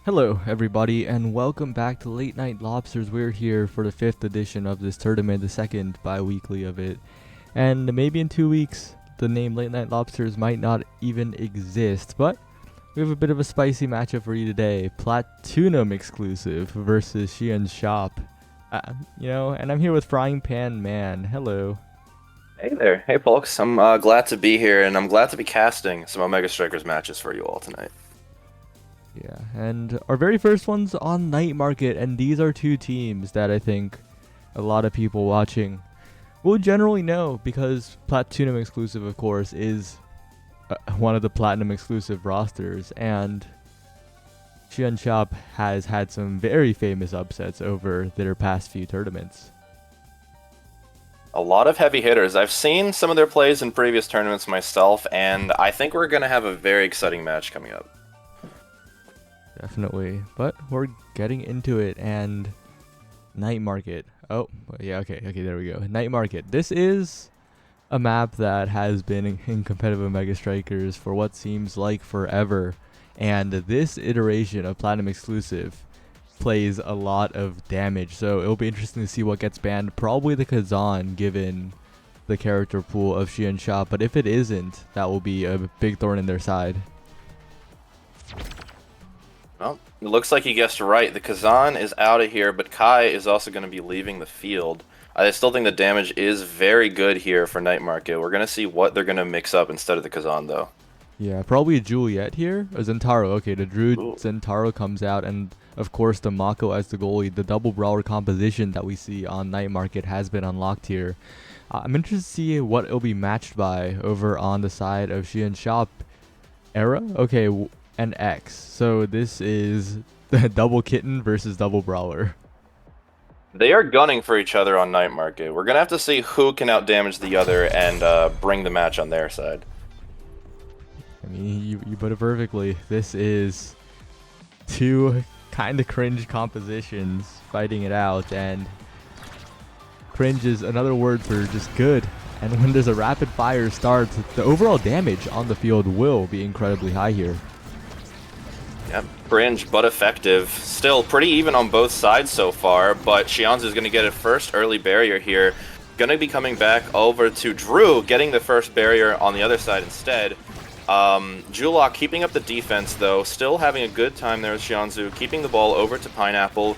Hello everybody and welcome back to Late Night Lobsters. We're here for the 5th edition of this tournament, the second bi-weekly of it. And maybe in 2 weeks, the name Late Night Lobsters might not even exist. But we have a bit of a spicy matchup for you today. Platinum exclusive versus Xian Shop. And I'm here with Frying Pan Man. Hello. Hey there. Hey, folks. I'm glad to be here, and I'm glad to be casting some Omega Strikers matches for you all tonight. Yeah, and our very first one's on Night Market, and these are two teams that I think a lot of people watching will generally know because Platinum exclusive, of course, is one of the Platinum exclusive rosters, and Xian Shop has had some very famous upsets over their past few tournaments. A lot of heavy hitters. I've seen some of their plays in previous tournaments myself, and I think we're going to have a very exciting match coming up. Definitely, but we're getting into it, and Night Market. Oh, yeah, okay, there we go. Night Market. This is a map that has been in competitive Omega Strikers for what seems like forever, and this iteration of Platinum exclusive plays a lot of damage, so it'll be interesting to see what gets banned. Probably the Kazan, given the character pool of Xian Shop, but if it isn't, that will be a big thorn in their side. Well, it looks like you guessed right. The Kazan is out of here, but Kai is also going to be leaving the field. I still think the damage is very good here for Night Market. We're going to see what they're going to mix up instead of the Kazan, though. Yeah, probably a Juliet here. Or Zentaro. Okay, the Druid Zentaro comes out, and of course the Mako as the goalie. The double brawler composition that we see on Night Market has been unlocked here. I'm interested to see what it'll be matched by over on the side of Xian Shop. Era? Okay, and X. So this is the double kitten versus double brawler. They are gunning for each other on Night Market. We're going to have to see who can outdamage the other and bring the match on their side. I mean, you put it perfectly. This is two kind of cringe compositions fighting it out, and cringe is another word for just good. And when there's a rapid fire start, the overall damage on the field will be incredibly high here. Yep, cringe but effective. Still pretty even on both sides so far, but Xianzu is going to get a first early barrier here. Going to be coming back over to Drew, getting the first barrier on the other side instead. Julok keeping up the defense, though, still having a good time there with Xianzu, keeping the ball over to Pineapple.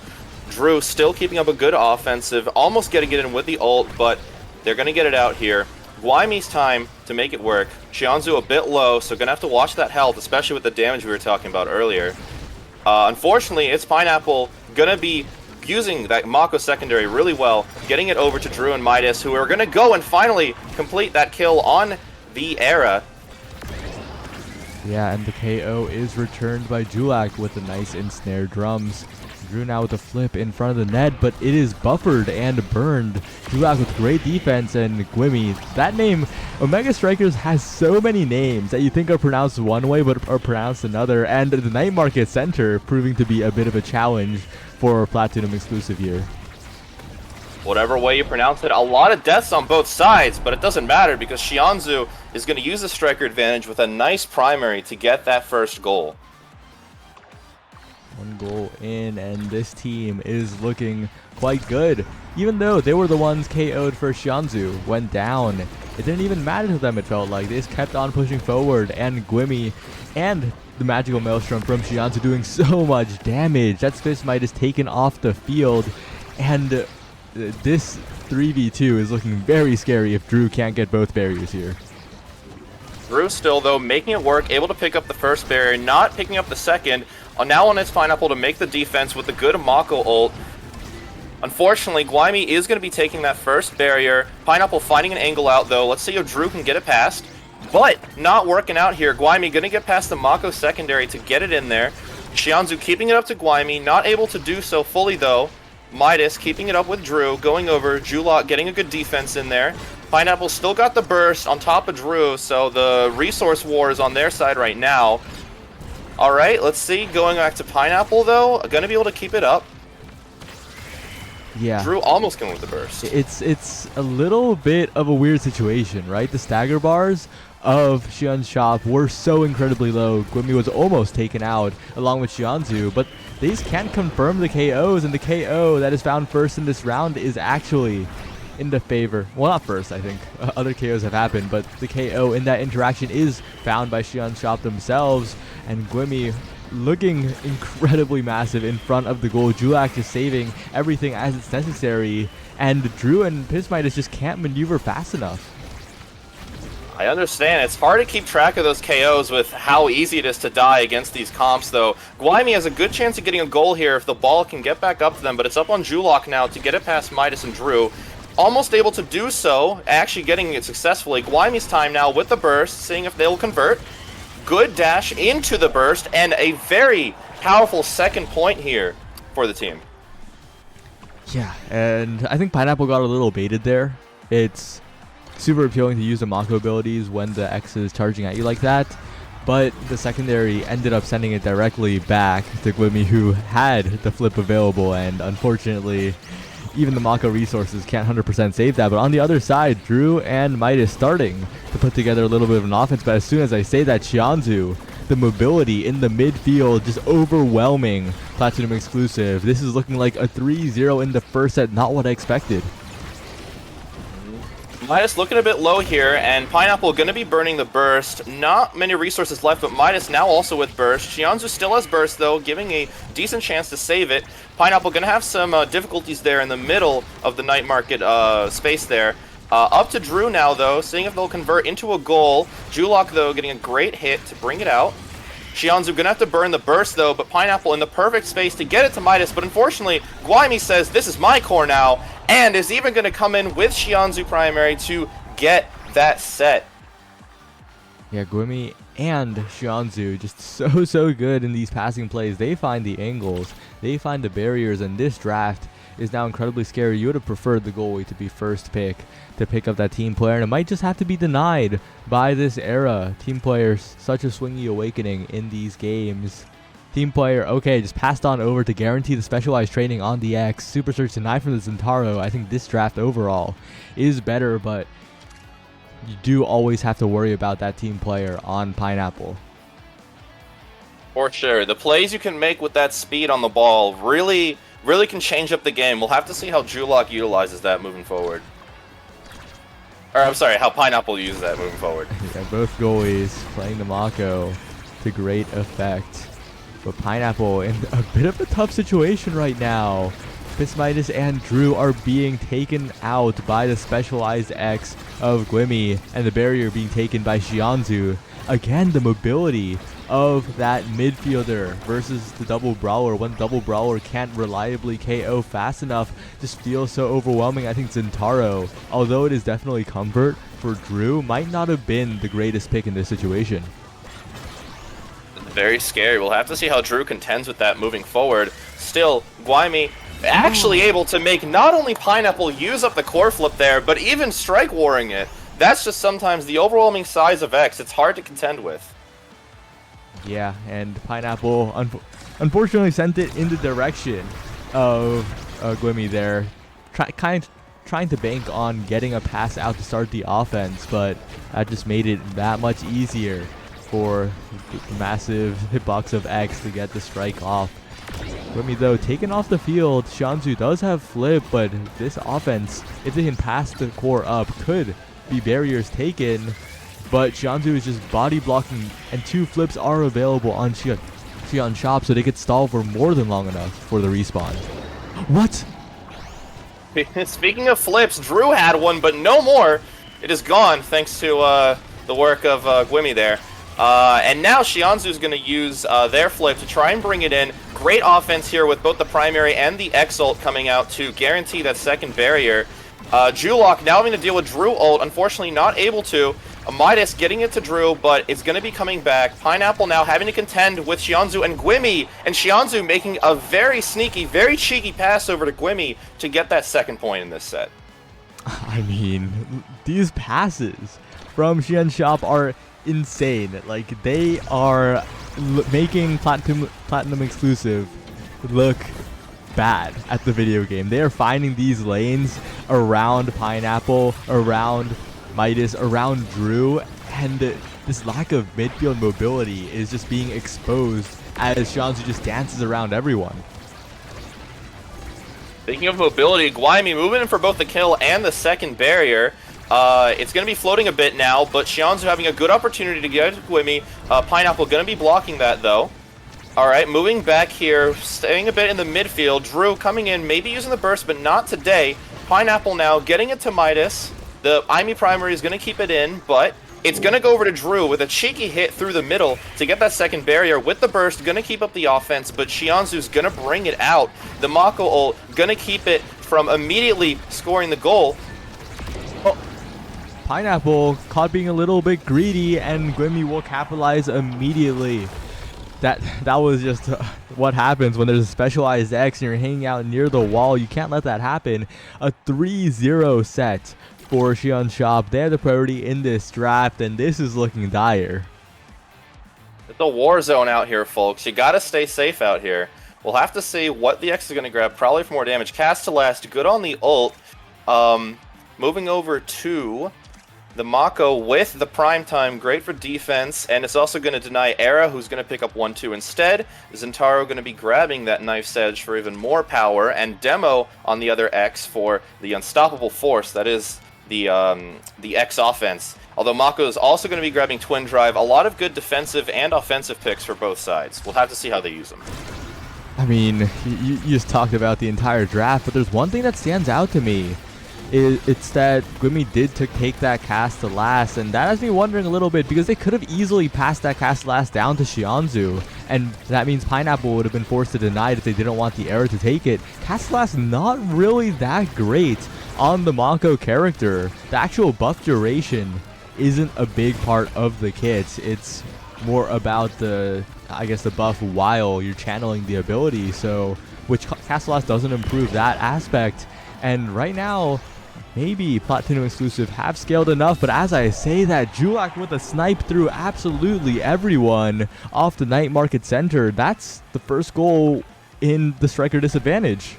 Drew still keeping up a good offensive, almost getting it in with the ult, but they're going to get it out here. Guaimi's time to make it work. Xianzu a bit low, so going to have to watch that health, especially with the damage we were talking about earlier. Unfortunately, it's Pineapple going to be using that Mako secondary really well, getting it over to Drew and Midas, who are going to go and finally complete that kill on the Era. Yeah, and the KO is returned by Julak with a nice ensnare drums. Drew now with a flip in front of the net, but it is buffered and burned. Julak with great defense, and Gwimmy. That name, Omega Strikers has so many names that you think are pronounced one way but are pronounced another, and the Night Market Center proving to be a bit of a challenge for Platinum exclusive here. Whatever way you pronounce it, a lot of deaths on both sides, but it doesn't matter because Xianzu is going to use the striker advantage with a nice primary to get that first goal. One goal in, and this team is looking quite good. Even though they were the ones KO'd for Xianzu, went down. It didn't even matter to them, it felt like. They just kept on pushing forward, and Gwimmy and the magical maelstrom from Xianzu doing so much damage. That Swiss Might is taken off the field, and this 3v2 is looking very scary if Drew can't get both barriers here. Drew still, though, making it work, able to pick up the first barrier, not picking up the second. Now on its Pineapple to make the defense with the good Mako ult. Unfortunately, Guaimi is going to be taking that first barrier. Pineapple finding an angle out, though. Let's see if Drew can get it past. But not working out here. Guaimi going to get past the Mako secondary to get it in there. Xianzu keeping it up to Guaimi, not able to do so fully, though. Midas keeping it up with Drew, going over. Julok getting a good defense in there. Pineapple still got the burst on top of Drew, so the resource war is on their side right now. Alright, let's see. Going back to Pineapple, though. Going to be able to keep it up. Yeah. Drew almost came with the burst. It's a little bit of a weird situation, right? The stagger bars of Xian's shop were so incredibly low. Gwimi was almost taken out along with Xianzu, but they just can't confirm the KOs, and the KO that is found first in this round is actually in the favor. Well, not first, I think. Other KOs have happened, but the KO in that interaction is found by Xian's shop themselves, and Gwimi looking incredibly massive in front of the goal. Julak just saving everything as it's necessary, and Drew and Pismitis just can't maneuver fast enough. I understand. It's hard to keep track of those KOs with how easy it is to die against these comps, though. Gwimi has a good chance of getting a goal here if the ball can get back up to them, but it's up on Julak now to get it past Midas and Drew. Almost able to do so, actually getting it successfully. Gwimi's time now with the burst, seeing if they'll convert. Good dash into the burst, and a very powerful second point here for the team. Yeah, and I think Pineapple got a little baited there. It's super appealing to use the Mako abilities when the X is charging at you like that, but the secondary ended up sending it directly back to Gwimi, who had the flip available, and unfortunately even the Mako resources can't 100% save that. But on the other side, Drew and Midas starting to put together a little bit of an offense, but as soon as I say that, Xianzu, the mobility in the midfield, just overwhelming Platinum exclusive. This is looking like a 3-0 in the first set, not what I expected. Midas looking a bit low here, and Pineapple going to be burning the burst. Not many resources left, but Midas now also with burst. Xianzu still has burst, though, giving a decent chance to save it. Pineapple going to have some difficulties there in the middle of the night market space there. Up to Drew now, though, seeing if they'll convert into a goal. Julak, though, getting a great hit to bring it out. Xianzu going to have to burn the burst, though, but Pineapple in the perfect space to get it to Midas. But unfortunately, Gwimi says, this is my core now, and is even going to come in with Xianzu primary to get that set. Yeah, Gwimi and Xianzu just so good in these passing plays. They find the angles, they find the barriers, and this draft is now incredibly scary. You would have preferred the goalie to be first pick to pick up that team player, and it might just have to be denied by this era. Team players, such a swingy awakening in these games. Team player, okay, just passed on over to guarantee the specialized training on the X. Super Search denied from the Zentaro. I think this draft overall is better, but you do always have to worry about that team player on Pineapple. For sure. The plays you can make with that speed on the ball really can change up the game. We'll have to see how Julak utilizes that moving forward. Or, I'm sorry, how Pineapple uses that moving forward. Yeah, both goalies playing the Mako to great effect. But Pineapple in a bit of a tough situation right now. Pismitis and Drew are being taken out by the specialized X of Gwimi, and the barrier being taken by Xianzu. Again, the mobility of that midfielder versus the double brawler. When double brawler can't reliably KO fast enough, just feels so overwhelming. I think Zentaro, although it is definitely comfort for Drew, might not have been the greatest pick in this situation. Very scary. We'll have to see how Drew contends with that moving forward. Still, Gwimi actually able to make not only Pineapple use up the core flip there, but even strike warring it. That's just sometimes the overwhelming size of X. It's hard to contend with. Yeah, and Pineapple unfortunately sent it in the direction of Gwimi there. Trying to bank on getting a pass out to start the offense, but that just made it that much easier for the massive hitbox of X to get the strike off. Gwimi, though, taken off the field. Xianzu does have flip, but this offense, if they can pass the core up, could be barriers taken. But Xianzu is just body blocking, and 2 flips are available on Xian Shop, so they could stall for more than long enough for the respawn. What? Speaking of flips, Drew had one, but no more. It is gone thanks to the work of Gwimi there. And now Xianzu is going to use their flip to try and bring it in. Great offense here with both the primary and the X ult coming out to guarantee that second barrier. Julak now having to deal with Drew ult, unfortunately not able to. Midas getting it to Drew, but it's going to be coming back. Pineapple now having to contend with Xianzu and Gwimi, and Xianzu making a very sneaky, very cheeky pass over to Gwimi to get that second point in this set. I mean, these passes from Xian Shop are insane. Like, they are making Platinum exclusive look bad at the video game. They are finding these lanes around Pineapple, around Midas, around Drew, And this lack of midfield mobility is just being exposed as Xianzhu just dances around everyone. Speaking of mobility, Guaymi moving in for both the kill and the second barrier. It's going to be floating a bit now, but Xianzhu having a good opportunity to get to Guaymi. Pineapple going to be blocking that, though. All right, moving back here, staying a bit in the midfield. Drew coming in, maybe using the burst, but not today. Pineapple now getting it to Midas. The Imi primary is going to keep it in, but it's going to go over to Drew with a cheeky hit through the middle to get that second barrier with the burst. Going to keep up the offense, but Xianzhu's going to bring it out. The Mako ult going to keep it from immediately scoring the goal. Oh. Pineapple caught being a little bit greedy, and Guaymi will capitalize immediately. That was just what happens when there's a specialized X and you're hanging out near the wall. You can't let that happen. A 3-0 set for Xi'an Shop. They have the priority in this draft, and this is looking dire. It's a war zone out here, folks. You gotta stay safe out here. We'll have to see what the X is gonna grab, probably for more damage. Cast to last, good on the ult. Moving over to the Mako with the prime time, great for defense, and it's also going to deny Era, who's going to pick up 1-2 instead. Zentaro going to be grabbing that Knife's Edge for even more power, and Demo on the other X for the unstoppable force. That is the X offense. Although Mako is also going to be grabbing Twin Drive. A lot of good defensive and offensive picks for both sides. We'll have to see how they use them. I mean, you just talked about the entire draft, but there's one thing that stands out to me. It's that Guaymi did take that cast to last, and that has me wondering a little bit, because they could have easily passed that cast to last down to Xianzhu, and that means Pineapple would have been forced to deny it if they didn't want the error to take it. Cast to last not really that great on the Mako character. The actual buff duration isn't a big part of the kit. It's more about the buff while you're channeling the ability, so which cast to last doesn't improve that aspect. And right now, maybe Platinum exclusive have scaled enough, but as I say that, Julak with a snipe through absolutely everyone off the Night Market Center. That's the first goal in the striker disadvantage.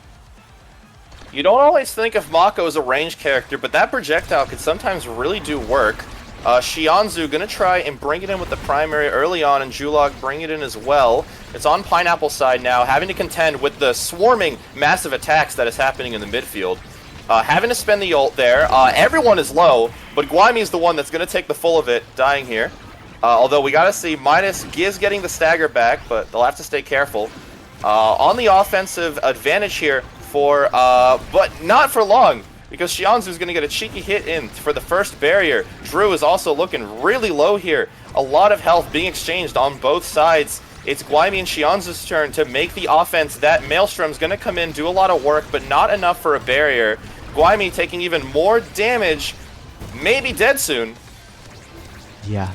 You don't always think of Mako as a ranged character, but that projectile can sometimes really do work. Xianzhu gonna try and bring it in with the primary early on, and Julak bring it in as well. It's on Pineapple's side now, having to contend with the swarming massive attacks that is happening in the midfield. Having to spend the ult there. Everyone is low, but Guaymi is the one that's going to take the full of it, dying here. Although we got to see Midas Giz getting the stagger back, but they'll have to stay careful. On the offensive advantage here for, but not for long, because Xianzhu is going to get a cheeky hit in for the first barrier. Drew is also looking really low here. A lot of health being exchanged on both sides. It's Guaymi and Xianzhu's turn to make the offense. That Maelstrom's going to come in, do a lot of work, but not enough for a barrier. Guaymi taking even more damage, maybe dead soon. Yeah,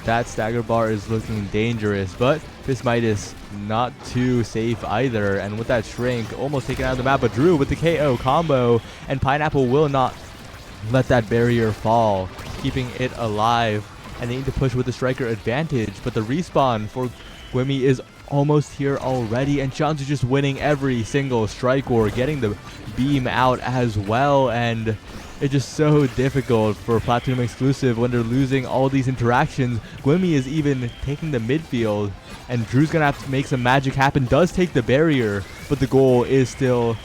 that stagger bar is looking dangerous, but this Midas not too safe either. And with that shrink almost taken out of the map, but Drew with the KO combo, and Pineapple will not let that barrier fall, keeping it alive. And they need to push with the striker advantage, but the respawn for Guaymi is almost here already, and Xianzhu just winning every single strike war, getting the beam out as well. And it's just so difficult for Platinum exclusive when they're losing all these interactions. Guaymi is even taking the midfield, and Drew's gonna have to make some magic happen. Does take the barrier, but the goal is still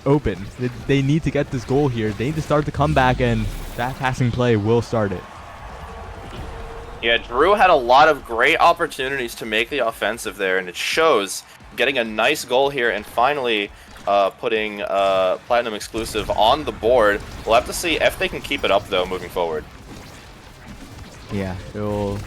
open. They need to get this goal here. They need to start the comeback, and that passing play will start it. Yeah, Drew had a lot of great opportunities to make the offensive there, and it shows. Getting a nice goal here and finally putting Platinum exclusive on the board. We'll have to see if they can keep it up, though, moving forward. Yeah, it will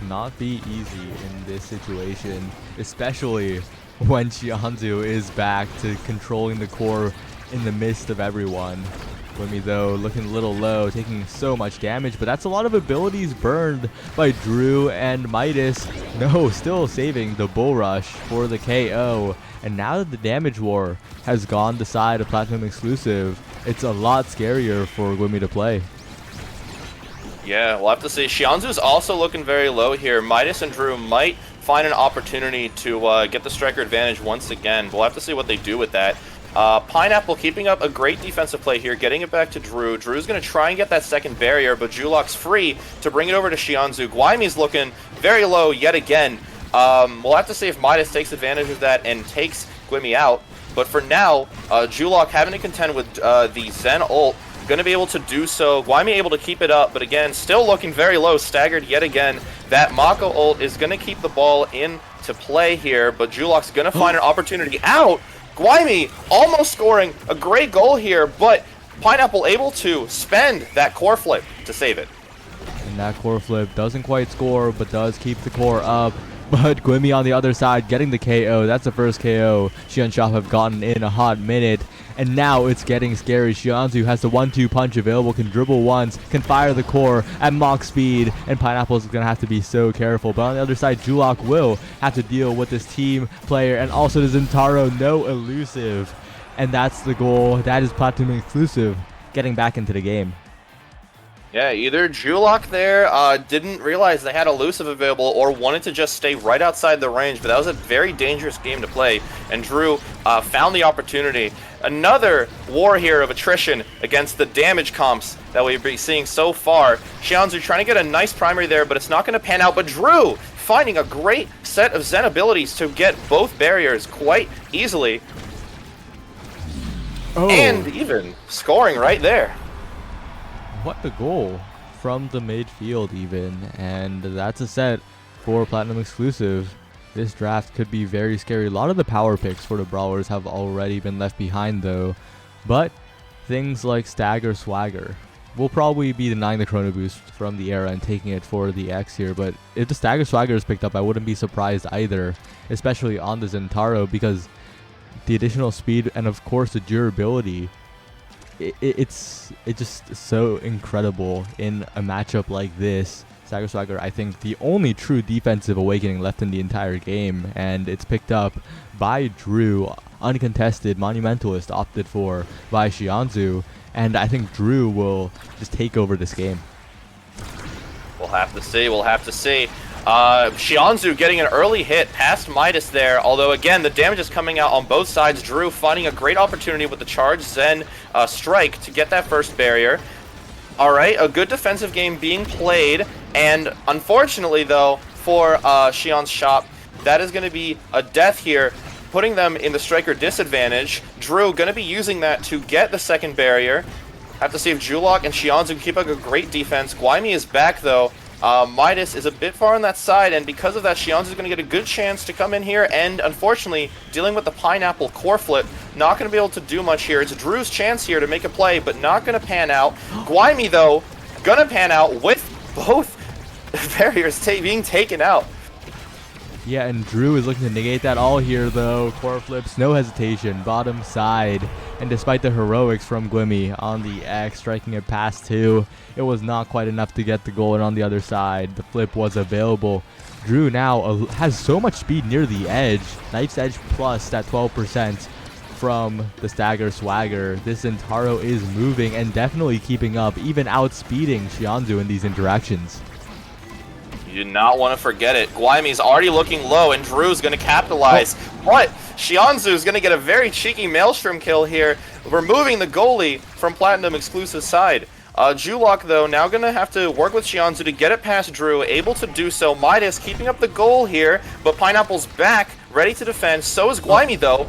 not be easy in this situation, especially when Xianzhu is back to controlling the core in the midst of everyone. Guaymi, though, looking a little low, taking so much damage, but that's a lot of abilities burned by Drew and Midas. No, still saving the Bull Rush for the KO. And now that the damage war has gone the side of Platinum exclusive, it's a lot scarier for Guaymi to play. Yeah, we'll have to see. Xianzhu's also looking very low here. Midas and Drew might find an opportunity to get the striker advantage once again. We'll have to see what they do with that. Pineapple keeping up a great defensive play here, getting it back to Drew. Drew's going to try and get that second barrier, but Julok's free to bring it over to Xianzu. Guaymi's looking very low yet again. We'll have to see if Midas takes advantage of that and takes Guaymi out. But for now, Julok having to contend with the Zen ult, going to be able to do so. Guaymi able to keep it up, but again, still looking very low, staggered yet again. That Mako ult is going to keep the ball into play here, but Julok's going to find an opportunity out. Guaymi almost scoring a great goal here, but Pineapple able to spend that core flip to save it. And that core flip doesn't quite score, but does keep the core up. But Guaymi on the other side getting the KO. That's the first KO Xianshop have gotten in a hot minute. And now it's getting scary. Xianzu has the 1-2 punch available, can dribble once, can fire the core at Mach speed, and Pineapple's going to have to be so careful. But on the other side, Julok will have to deal with this team player, and also the Zentaro, no elusive. And that's the goal. That is Platinum exclusive, getting back into the game. Yeah, either Julok there didn't realize they had elusive available or wanted to just stay right outside the range, but that was a very dangerous game to play, and Drew found the opportunity. Another war here of attrition against the damage comps that we've been seeing so far. Xianzu trying to get a nice primary there, but it's not going to pan out, but Drew finding a great set of Zen abilities to get both barriers quite easily. Oh. And even scoring right there. What a goal from the midfield even, and that's a set for Platinum exclusive. This draft could be very scary. A lot of the power picks for the Brawlers have already been left behind though, but things like Stagger Swagger will probably be denying the Chrono Boost from the era and taking it for the X here, but if the Stagger Swagger is picked up, I wouldn't be surprised either, especially on the Zentaro, because the additional speed and of course the durability, it's just so incredible in a matchup like this. Stagger Swagger, I think, the only true defensive awakening left in the entire game, and it's picked up by Drew, uncontested, Monumentalist opted for by Xianzu, and I think Drew will just take over this game. We'll have to see, we'll have to see. Xianzu getting an early hit past Midas there, although again the damage is coming out on both sides. Drew finding a great opportunity with the charge Zen strike to get that first barrier. Alright, a good defensive game being played, and unfortunately though for Xianshop, that is going to be a death here, putting them in the striker disadvantage. Drew going to be using that to get the second barrier. Have to see if Julok and Xianzu keep up a great defense. Guaymi is back though. Midas is a bit far on that side, and because of that, Xianzu is going to get a good chance to come in here, and unfortunately, dealing with the Pineapple core flip, not going to be able to do much here. It's Drew's chance here to make a play, but not going to pan out. Guaymi, though, going to pan out with both barriers being taken out. Yeah, and Drew is looking to negate that all here, though. Core flips, no hesitation, bottom side. And despite the heroics from Guaymi on the X, striking it past 2, it was not quite enough to get the goal. And on the other side, the flip was available. Drew now has so much speed near the edge. Knife's Edge plus that 12% from the Stagger Swagger. This Zentaro is moving and definitely keeping up, even outspeeding Xianzu in these interactions. You do not want to forget it. Guaymi's already looking low, and Drew's going to capitalize. But Xianzu's going to get a very cheeky Maelstrom kill here, removing the goalie from Platinum exclusive side. Julok, though, now going to have to work with Xianzu to get it past Drew, able to do so. Midas keeping up the goal here, but Pineapple's back, ready to defend. So is Guaymi, though.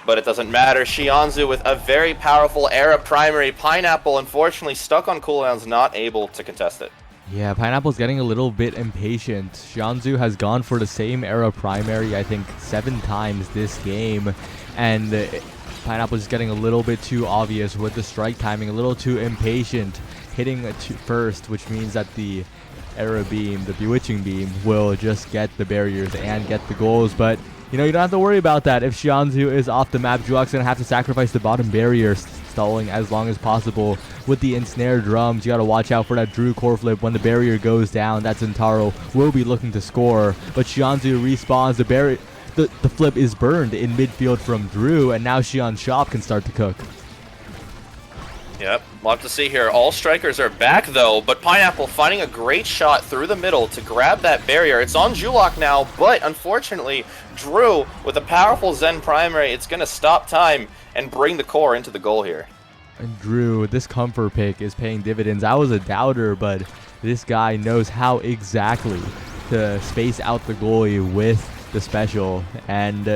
But it doesn't matter. Xianzu with a very powerful era primary. Pineapple, unfortunately, stuck on cooldowns, not able to contest it. Yeah, Pineapple's getting a little bit impatient. Xianzu has gone for the same era primary, I think, 7 times this game. And Pineapple's just getting a little bit too obvious with the strike timing, a little too impatient, hitting first, which means that the era beam, the bewitching beam, will just get the barriers and get the goals. But, you know, you don't have to worry about that. If Xianzu is off the map, Julok's going to have to sacrifice the bottom barrier, stalling as long as possible with the ensnare drums. You got to watch out for that Drew core flip. When the barrier goes down, that Zentaro will be looking to score. But Xianzu respawns. The flip is burned in midfield from Drew, and now Xianshop can start to cook. Yep, we'll have to see here. All strikers are back, though, but Pineapple finding a great shot through the middle to grab that barrier. It's on Julok now, but unfortunately, Drew, with a powerful Zen primary, it's going to stop time and bring the core into the goal here. And Drew, this comfort pick is paying dividends. I was a doubter, but this guy knows how exactly to space out the goalie with the special and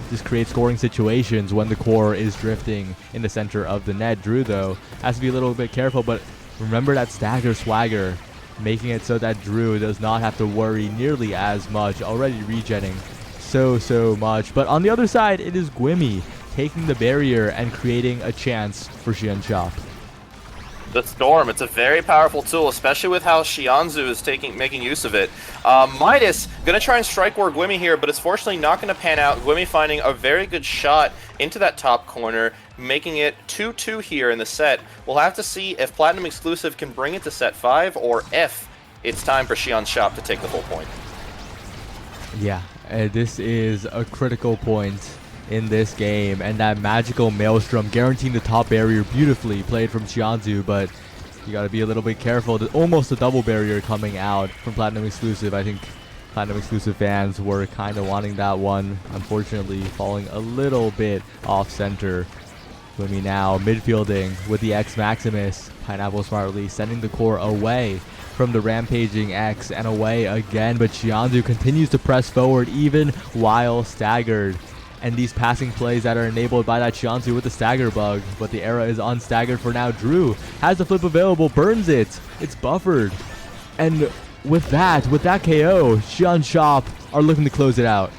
just create scoring situations when the core is drifting in the center of the net. Drew, though, has to be a little bit careful, but remember that stagger swagger, making it so that Drew does not have to worry nearly as much, already regenning so much. But on the other side, it is Gwimmy taking the barrier and creating a chance for Xianxia. The Storm, it's a very powerful tool, especially with how Xianzu is making use of it. Midas going to try and strike ward Gwimmy here, but it's fortunately not going to pan out. Gwimmy finding a very good shot into that top corner, making it 2-2 here in the set. We'll have to see if Platinum Exclusive can bring it to set 5, or if it's time for Xianxia to take the full point. Yeah, this is a critical point in this game, and that magical Maelstrom guaranteeing the top barrier, beautifully played from Xianzu, but you got to be a little bit careful. Almost a double barrier coming out from Platinum Exclusive. I think Platinum Exclusive fans were kind of wanting that one, unfortunately falling a little bit off center. Gwimmy now midfielding with the X Maximus. Pineapple smartly sending the core away from the rampaging X and away again, but Xianzu continues to press forward even while staggered. And these passing plays that are enabled by that Xianzu with the stagger bug, but the era is unstaggered for now. Drew has the flip available, burns it, it's buffered, and with that KO, Xianxia are looking to close it out.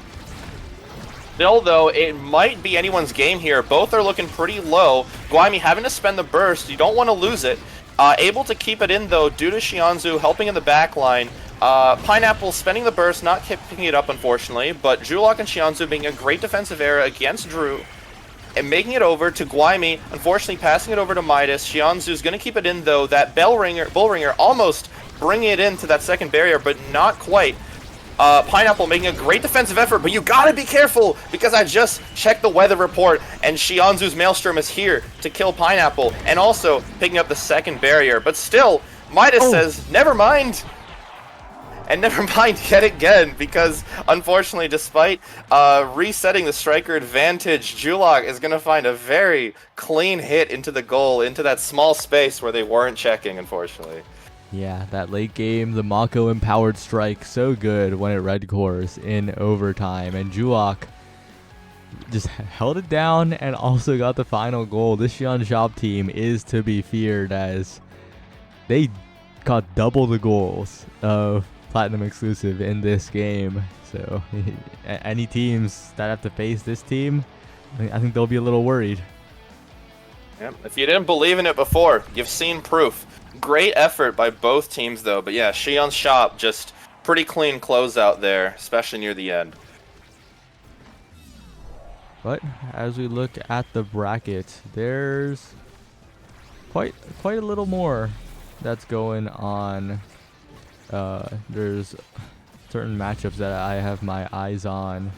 Still, though, it might be anyone's game here. Both are looking pretty low. Gwimey having to spend the burst, you don't want to lose it. Able to keep it in, though, due to Xianzu helping in the back line. Pineapple spending the burst, not picking it up, unfortunately, but Julok and Xianzu being a great defensive era against Drew and making it over to Gwimey, unfortunately passing it over to Midas. Xianzu's going to keep it in, though. That Bullringer almost bringing it into that second barrier, but not quite. Pineapple making a great defensive effort, but you gotta be careful because I just checked the weather report and Xianzu's Maelstrom is here to kill Pineapple and also picking up the second barrier. But still, Midas says, never mind. And never mind yet again, because unfortunately, despite resetting the striker advantage, Julok is going to find a very clean hit into the goal, into that small space where they weren't checking, unfortunately. Yeah, that late game, the Mako empowered strike, so good when it red cores in overtime. And Julok just held it down and also got the final goal. This Xianxia team is to be feared as they got double the goals of Platinum Exclusive in this game. So any teams that have to face this team, I think they'll be a little worried. Yeah, if you didn't believe in it before, you've seen proof. Great effort by both teams, though. But yeah, Xianxia just pretty clean closeout there, especially near the end. But as we look at the bracket, there's quite a little more that's going on. There's certain matchups that I have my eyes on.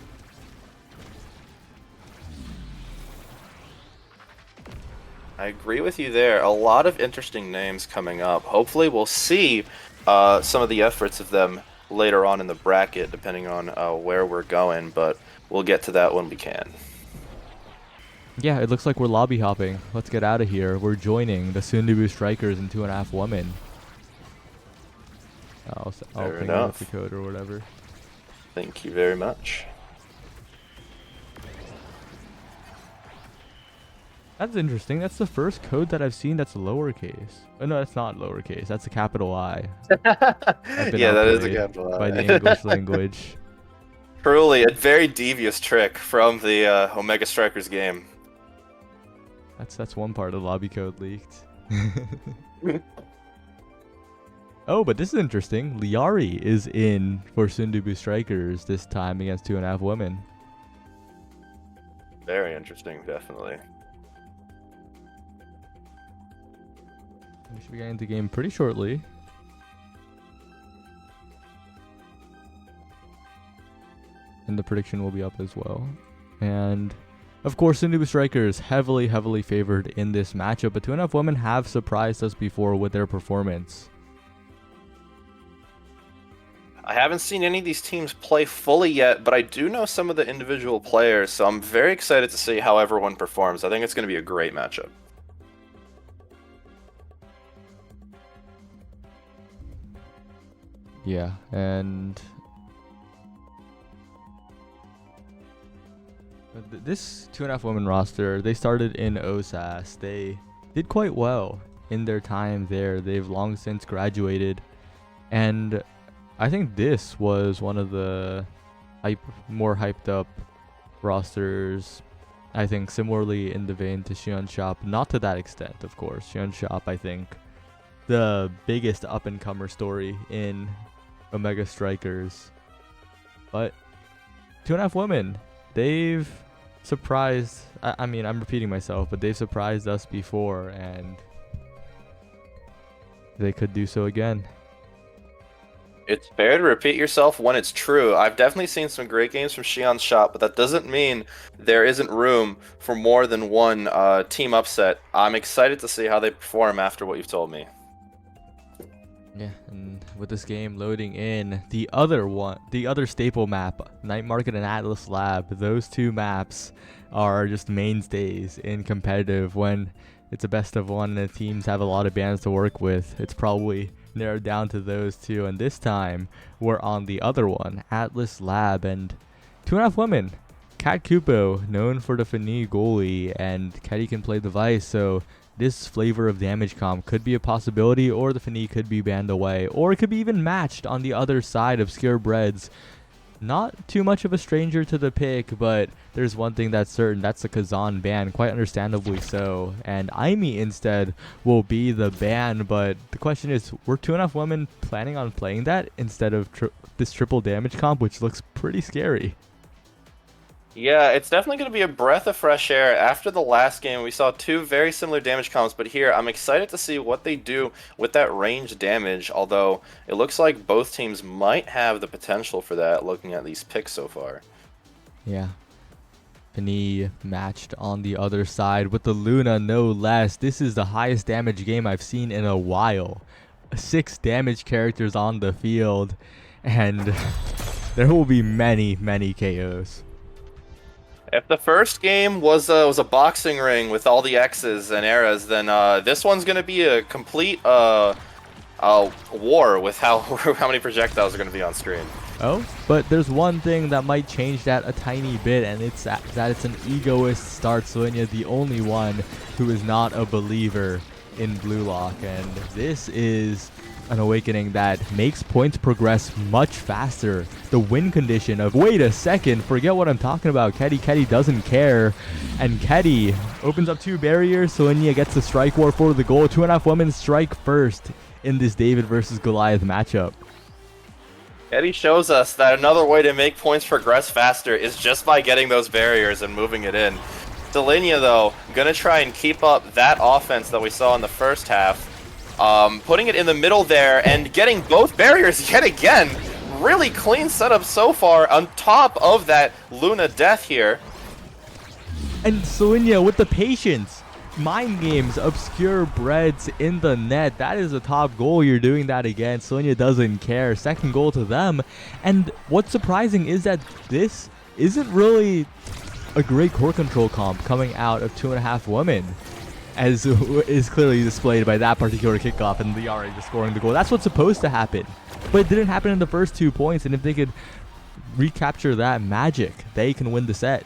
I agree with you there. A lot of interesting names coming up. Hopefully we'll see some of the efforts of them later on in the bracket, depending on where we're going, but we'll get to that when we can. Yeah, it looks like we're lobby hopping. Let's get out of here. We're joining the soon-to-be strikers and 2.5 women. I'll ping up the code or whatever. Thank you very much. That's interesting. That's the first code that I've seen that's lowercase. Oh, no, that's not lowercase. That's a capital I. Yeah, that is a capital I. By the English language. Truly, a very devious trick from the Omega Strikers game. That's one part of the lobby code leaked. Oh, but this is interesting. Liari is in for Soon-to-be Strikers this time against 2.5 women. Very interesting, definitely. We should be getting into the game pretty shortly. And the prediction will be up as well. And Of course, the Noob Strikers heavily favored in this matchup, but 2.5 Women have surprised us before with their performance. I haven't seen any of these teams play fully yet, but I do know some of the individual players, so I'm very excited to see how everyone performs. I think it's going to be a great matchup. Yeah, and this 2.5 Women roster, they started in OSAS. They did quite well in their time there. They've long since graduated, and I think this was one of the more hyped up rosters. I think similarly in the vein to Xion Shop, not to that extent, of course. Xion Shop, I think, the biggest up-and-comer story in Omega Strikers. But 2.5 Women, they've surprised, I mean, I'm repeating myself, but they've surprised us before, and they could do so again. It's fair to repeat yourself when it's true. I've definitely seen some great games from Xion's Shop, but that doesn't mean there isn't room for more than one team upset. I'm excited to see how they perform after what you've told me. Yeah, and with this game loading in, the other staple map, Night Market and Atlas Lab, those two maps are just mainstays in competitive. When it's a best of one and the teams have a lot of bands to work with, it's probably narrowed down to those two. And this time, we're on the other one, Atlas Lab, and 2.5 Women. Cat Kupo, known for the Fini goalie, and Ketty can play the Vice, so this flavor of damage comp could be a possibility, or the Fini could be banned away, or it could be even matched on the other side. Obscure Breads, not too much of a stranger to the pick, but there's one thing that's certain, that's the Kazan ban, quite understandably so, and Aimee instead will be the ban. But the question is, were 2.5 Women planning on playing that instead of this triple damage comp, which looks pretty scary? Yeah, it's definitely going to be a breath of fresh air. After the last game, we saw two very similar damage comps, but here, I'm excited to see what they do with that range damage, although it looks like both teams might have the potential for that, looking at these picks so far. Yeah. Fini matched on the other side with the Luna, no less. This is the highest damage game I've seen in a while. 6 damage characters on the field, and there will be many KOs. If the first game was a boxing ring with all the X's and eras, then this one's going to be a complete war with how many projectiles are going to be on screen. Oh, but there's one thing that might change that a tiny bit, and it's that it's an egoist start. Selenia, the only one who is not a believer in Blue Lock, and this is an awakening that makes points progress much faster. The win condition of, wait a second, forget what I'm talking about. Ketty doesn't care, and Ketty opens up 2 barriers. Selenia gets the strike war for the goal. 2.5 Women strike first in this David versus Goliath matchup. Ketty shows us that another way to make points progress faster is just by getting those barriers and moving it in. Selenia, though, gonna try and keep up that offense that we saw in the first half. Putting it in the middle there and getting both barriers yet again. Really clean setup so far on top of that Luna death here. And Selenia with the patience. Mind games, Obscure Breads in the net. That is a top goal. You're doing that again. Selenia doesn't care. Second goal to them. And what's surprising is that this isn't really a great core control comp coming out of 2.5 Women, as is clearly displayed by that particular kickoff and Liari just scoring the goal. That's what's supposed to happen, but it didn't happen in the first 2 points, and if they could recapture that magic, they can win the set.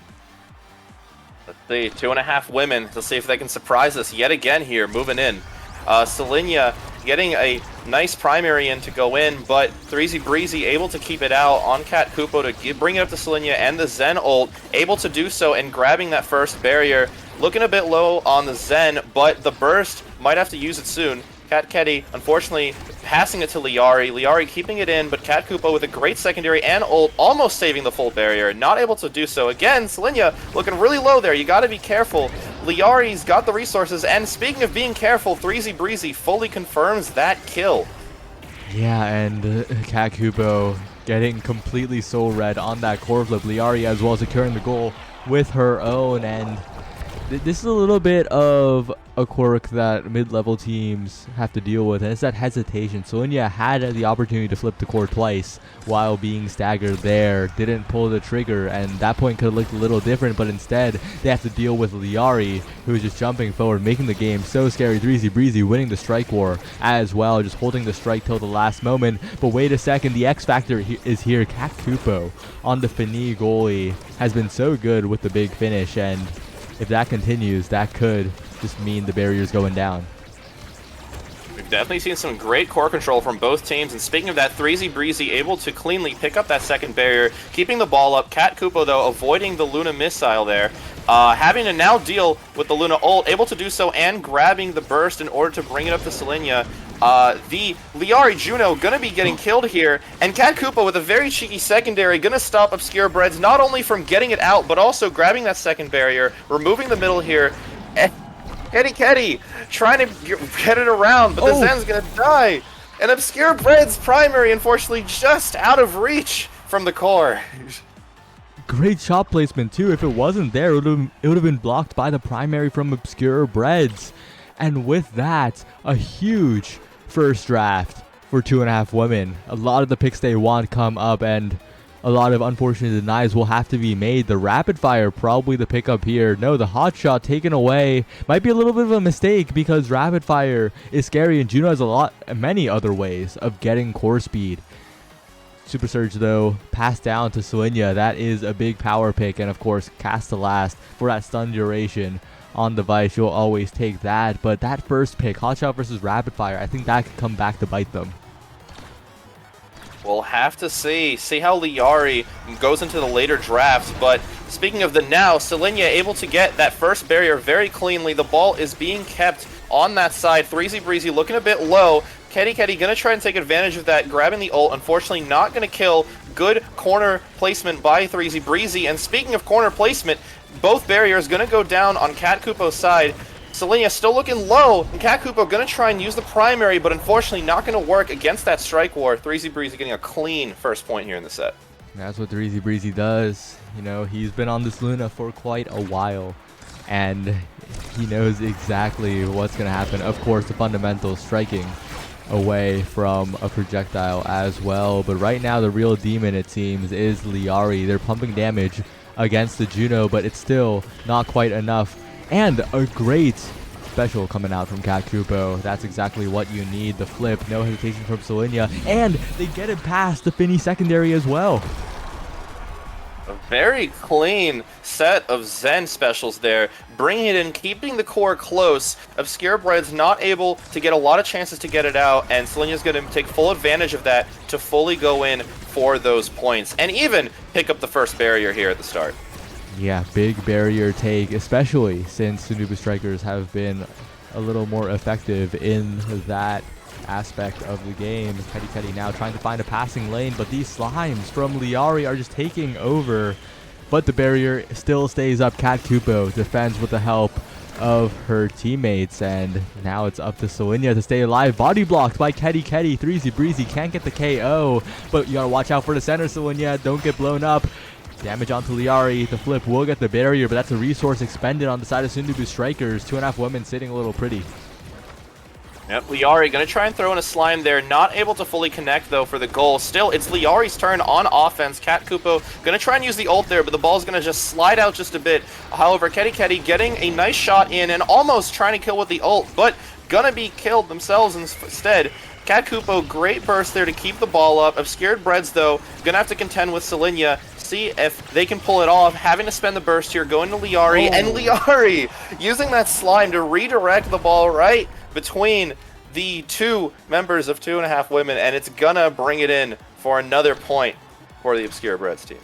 Let's see, 2.5 Women to see if they can surprise us yet again here, moving in. Selenia getting a nice primary in to go in, but Threezy Breezy able to keep it out on Cat Kupo to bring it up to Selenia, and the Zen ult able to do so and grabbing that first barrier. Looking a bit low on the Zen, but the burst might have to use it soon. Ketty, unfortunately, passing it to Liari. Liari keeping it in, but Cat Kupo with a great secondary and ult, almost saving the full barrier. Not able to do so. Again, Selenia looking really low there. You got to be careful. Liari's got the resources, and speaking of being careful, Threezy Breezy fully confirms that kill. Yeah, and Cat Kupo getting completely soul red on that core flip. Liari as well securing the goal with her own, and this is a little bit of a quirk that mid-level teams have to deal with, and it's that hesitation. Sonya had the opportunity to flip the core twice while being staggered there, didn't pull the trigger, and that point could have looked a little different, but instead they have to deal with Liari, who's just jumping forward, making the game so scary. 3Z Breezy winning the strike war as well, just holding the strike till the last moment. But wait a second, the X factor is here. Cat Kupo on the Fini goalie has been so good with the big finish, and if that continues, that could just mean the barrier's going down. We've definitely seen some great core control from both teams, and speaking of that, 3Z Breezy able to cleanly pick up that second barrier, keeping the ball up. Cat Kupo, though, avoiding the Luna missile there, having to now deal with the Luna ult, able to do so and grabbing the burst in order to bring it up to Selenia. The Liari Juno gonna be getting killed here, and Cat Kupo with a very cheeky secondary gonna stop Obscure Breads not only from getting it out, but also grabbing that second barrier, removing the middle here. Ketty trying to get it around, but the Zen's gonna die. And Obscure Bread's primary, unfortunately, just out of reach from the core. Great shot placement too. If it wasn't there, it would have been blocked by the primary from Obscure Breads. And with that, a huge first draft for 2.5 Women. A lot of the picks they want come up, and a lot of unfortunate denies will have to be made. The rapid fire probably the pickup here. No, the hot shot taken away might be a little bit of a mistake, because rapid fire is scary, and Juno has many other ways of getting core speed. Super Surge, though, passed down to Selenia. That is a big power pick, and of course cast to last for that stun duration on device. You'll always take that, but that first pick, hot shot versus rapid fire, I think that could come back to bite them. We'll have to see how Liari goes into the later drafts, but speaking of the now, Selenia able to get that first barrier very cleanly. The ball is being kept on that side. 3Z Breezy looking a bit low. Ketty gonna try and take advantage of that, grabbing the ult. Unfortunately, not gonna kill. Good corner placement by 3Z Breezy, and speaking of corner placement, both barriers gonna go down on Cat Kupo's side. Selenia still looking low, and Cat Kupo gonna try and use the primary, but unfortunately not gonna work against that strike war. 3Z Breezy getting a clean first point here in the set. That's what 3Z Breezy does. You know, he's been on this Luna for quite a while, and he knows exactly what's gonna happen. Of course, the fundamentals, striking away from a projectile as well, but right now the real demon, it seems, is Liari. They're pumping damage against the Juno, but it's still not quite enough. And a great special coming out from Cat Kupo. That's exactly what you need. The flip, no hesitation from Selenia, and they get it past the Fini secondary as well. A very clean set of Zen specials there, bringing it in, keeping the core close. Obscure Bread's not able to get a lot of chances to get it out, and Selenia's going to take full advantage of that to fully go in for those points, and even pick up the first barrier here at the start. Yeah, big barrier take, especially since the Sunubu Strikers have been a little more effective in that aspect of the game. Ketty now trying to find a passing lane, but these slimes from Liari are just taking over. But the barrier still stays up. Cat Kupo defends with the help of her teammates, and now it's up to Selenia to stay alive. Body blocked by Ketty. 3Z Breezy can't get the KO, but you gotta watch out for the center, Selenia. Don't get blown up. Damage onto Liari. The flip will get the barrier, but that's a resource expended on the side of Sunubu Strikers. 2.5 Women sitting a little pretty. Yep, Liari gonna try and throw in a slime there. Not able to fully connect, though, for the goal. Still, it's Liari's turn on offense. Cat Kupo gonna try and use the ult there, but the ball's gonna just slide out just a bit. However, Ketty getting a nice shot in and almost trying to kill with the ult, but gonna be killed themselves instead. Cat Kupo, great burst there to keep the ball up. Obscured Breads, though, gonna have to contend with Selenia. See if they can pull it off, having to spend the burst here, going to Liari, and Liari using that slime to redirect the ball right between the two members of 2.5 Women, and it's gonna bring it in for another point for the Obscure Breads team.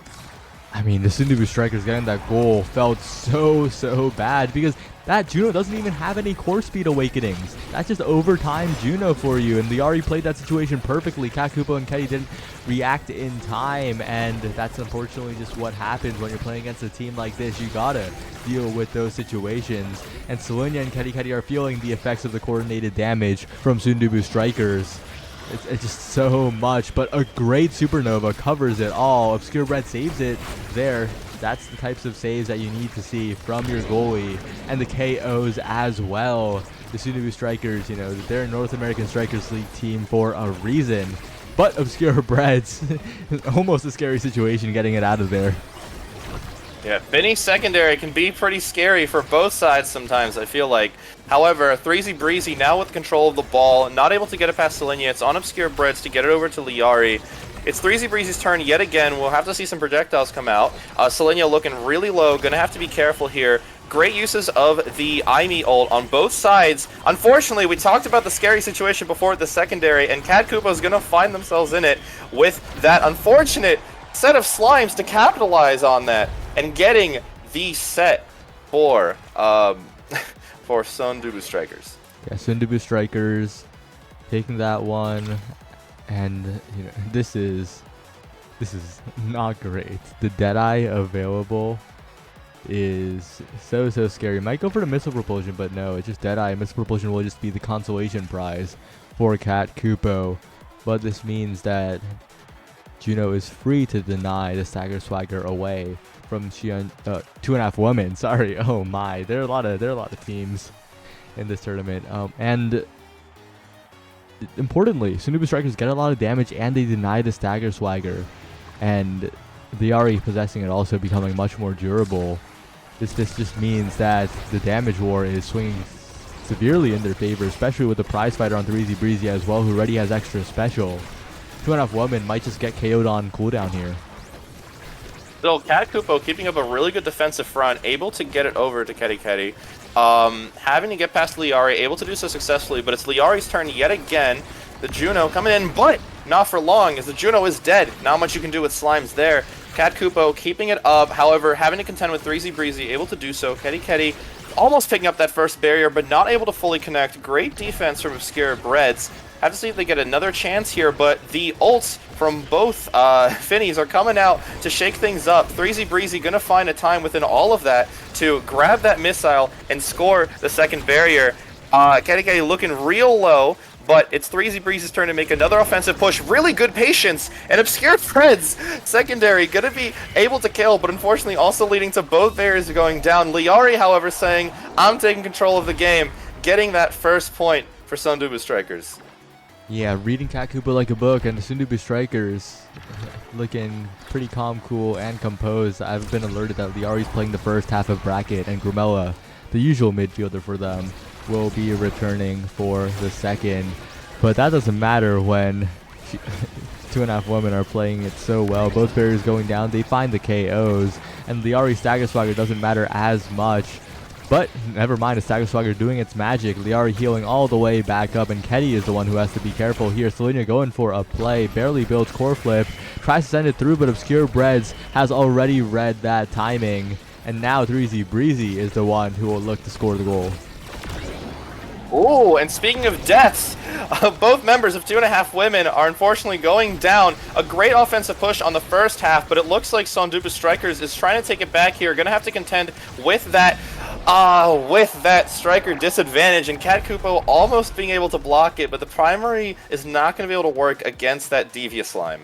I mean, the Sunubu Strikers getting that goal felt so bad, because that Juno doesn't even have any core speed awakenings. That's just overtime Juno for you, and Liari played that situation perfectly. Cat Kupo and Ketty didn't react in time, and that's unfortunately just what happens when you're playing against a team like this. You gotta deal with those situations, and Selenia and Ketty are feeling the effects of the coordinated damage from Sunubu Strikers. It's just so much, but a great Supernova covers it all. Obscure Bread saves it there. that's the types of saves that you need to see from your goalie, and the KOs as well. The Sundubu Strikers, you know, they're a North American Strikers League team for a reason. But Obscure Breads, almost a scary situation getting it out of there. Yeah, Finny's secondary can be pretty scary for both sides sometimes, I feel like. However, 3Z Breezy now with control of the ball, not able to get it past Selinia. It's on Obscure Breads to get it over to Liari. It's 3Z Breezy's turn yet again. We'll have to see some projectiles come out. Selinia looking really low, gonna have to be careful here. Great uses of the Aimi ult on both sides. Unfortunately, we talked about the scary situation before at the secondary, and Cat Kupo's gonna find themselves in it with that unfortunate set of slimes to capitalize on that, and getting the set for Sundubu Strikers. Yeah, Sundubu Strikers taking that one, and you know, this is not great. The Deadeye available is so scary. Might go for the missile propulsion, but no, it's just Deadeye. Missile propulsion will just be the consolation prize for Cat Kupo, but this means that Juno is free to deny the Stagger Swagger away from 2.5 women. Sorry, oh my, there are a lot of teams in this tournament. And importantly, Sundubu Strikers get a lot of damage and they deny the Stagger Swagger, and the Ari possessing it also becoming much more durable. This just means that the damage war is swinging severely in their favor, especially with the prize fighter on 3Z Breezy as well, who already has extra special. 2.5 women might just get KO'd on cooldown here. So Cat Kupo keeping up a really good defensive front, able to get it over to Keti Keti. Having to get past Liari, able to do so successfully, but it's Liari's turn yet again. The Juno coming in, but not for long, as the Juno is dead. Not much you can do with slimes there. Cat Kupo keeping it up, however, having to contend with 3Z Breezy, able to do so. Keti Keti almost picking up that first barrier, but not able to fully connect. Great defense from Obscure Breads. Have to see if they get another chance here, but the ults from both Finnies are coming out to shake things up. 3Z Breezy gonna find a time within all of that to grab that missile and score the second barrier. Keti Keti looking real low, but it's 3Z Breezy's turn to make another offensive push. Really good patience, and Obscure Breads secondary gonna be able to kill, but unfortunately also leading to both barriers going down. Liari, however, saying, I'm taking control of the game, getting that first point for Sundubu Strikers. Yeah, reading Cat Kupo like a book, and the Sundubu Strikers looking pretty calm, cool, and composed. I've been alerted that Liari's playing the first half of bracket, and Grumella, the usual midfielder for them, will be returning for the second. But that doesn't matter when 2.5 women are playing it so well. Both barriers going down, they find the KOs, and Liari Stagger Swagger doesn't matter as much. But never mind, the Stagger Swagger doing its magic. Liari healing all the way back up, and Keti is the one who has to be careful here. Selinia going for a play, barely builds core flip, tries to send it through, but Obscure Breads has already read that timing, and now 3Z Breezy is the one who will look to score the goal. Ooh, and speaking of deaths, both members of 2.5 women are unfortunately going down. A great offensive push on the first half, but it looks like Sundubu Strikers is trying to take it back here. Gonna have to contend with that striker disadvantage, and Cat Kupo almost being able to block it, but the primary is not going to be able to work against that Devious Slime.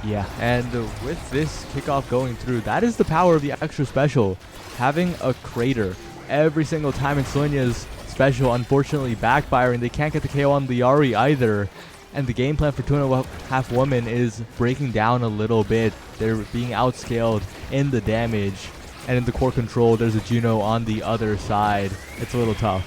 Yeah, and with this kickoff going through, that is the power of the extra special. Having a crater every single time in Selenia's special, unfortunately backfiring. They can't get the KO on Liari either. And the game plan for 2.5 women is breaking down a little bit. They're being outscaled in the damage. And in the core control, there's a Juno on the other side. It's a little tough.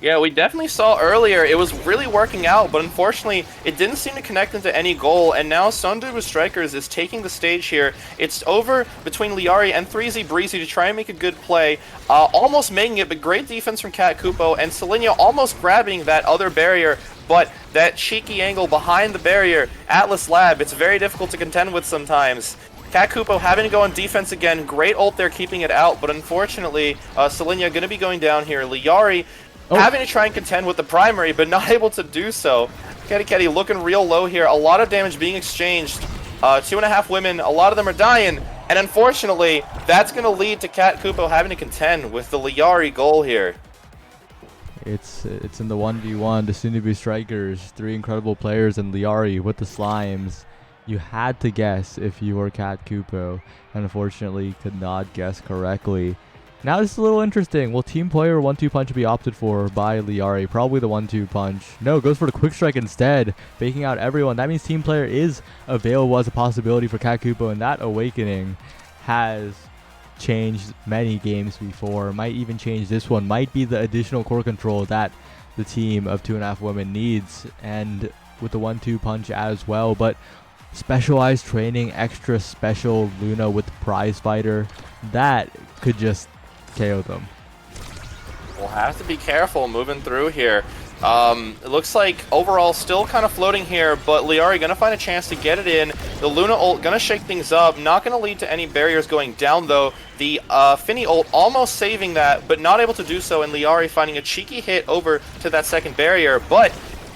Yeah, we definitely saw earlier it was really working out, but unfortunately it didn't seem to connect into any goal, and now Sundubu Strikers is taking the stage here. It's over between Liari and 3Z Breezy to try and make a good play, almost making it, but great defense from Cat Kupo, and Selinia almost grabbing that other barrier, but that cheeky angle behind the barrier, Atlas Lab, it's very difficult to contend with sometimes. Cat Kupo having to go on defense again, great ult there keeping it out, but unfortunately Selinia going to be going down here. Liari having to try and contend with the primary, but not able to do so. Keti Keti looking real low here. A lot of damage being exchanged. 2.5 women, a lot of them are dying. And unfortunately, that's going to lead to Cat Kupo having to contend with the Liari goal here. It's in the 1v1, the soon-to-be strikers, 3 incredible players, and Liari with the slimes. You had to guess if you were Cat Kupo, and unfortunately could not guess correctly. Now this is a little interesting. Will team player 1-2 punch be opted for by Liari? Probably the 1-2 punch. No, goes for the quick strike instead, faking out everyone. That means team player is available as a possibility for Cat Kupo, and that awakening has changed many games before. Might even change this one. Might be the additional core control that the team of 2.5 Women needs, and with the 1-2 punch as well. But specialized training, extra special Luna with prize fighter, that could just KO them. We'll have to be careful moving through here. It looks like overall still kind of floating here, but Liari gonna find a chance to get it in. The Luna ult gonna shake things up, not gonna lead to any barriers going down though. The Finny ult almost saving that, but not able to do so, and Liari finding a cheeky hit over to that second barrier, but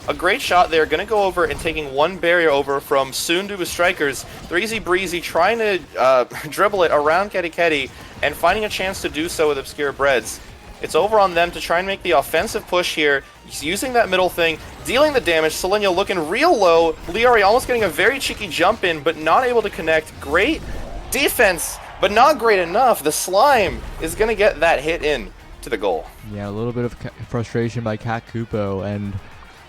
a great shot there, gonna go over and taking one barrier over from soon-to-be strikers. 3Z Breezy trying to dribble it around Ketty and finding a chance to do so with Obscure Breads. It's over on them to try and make the offensive push here. He's using that middle thing, dealing the damage. Selenia looking real low. Liari almost getting a very cheeky jump in, but not able to connect. Great defense, but not great enough. The slime is going to get that hit in to the goal. Yeah, a little bit of frustration by Cat Kupo, and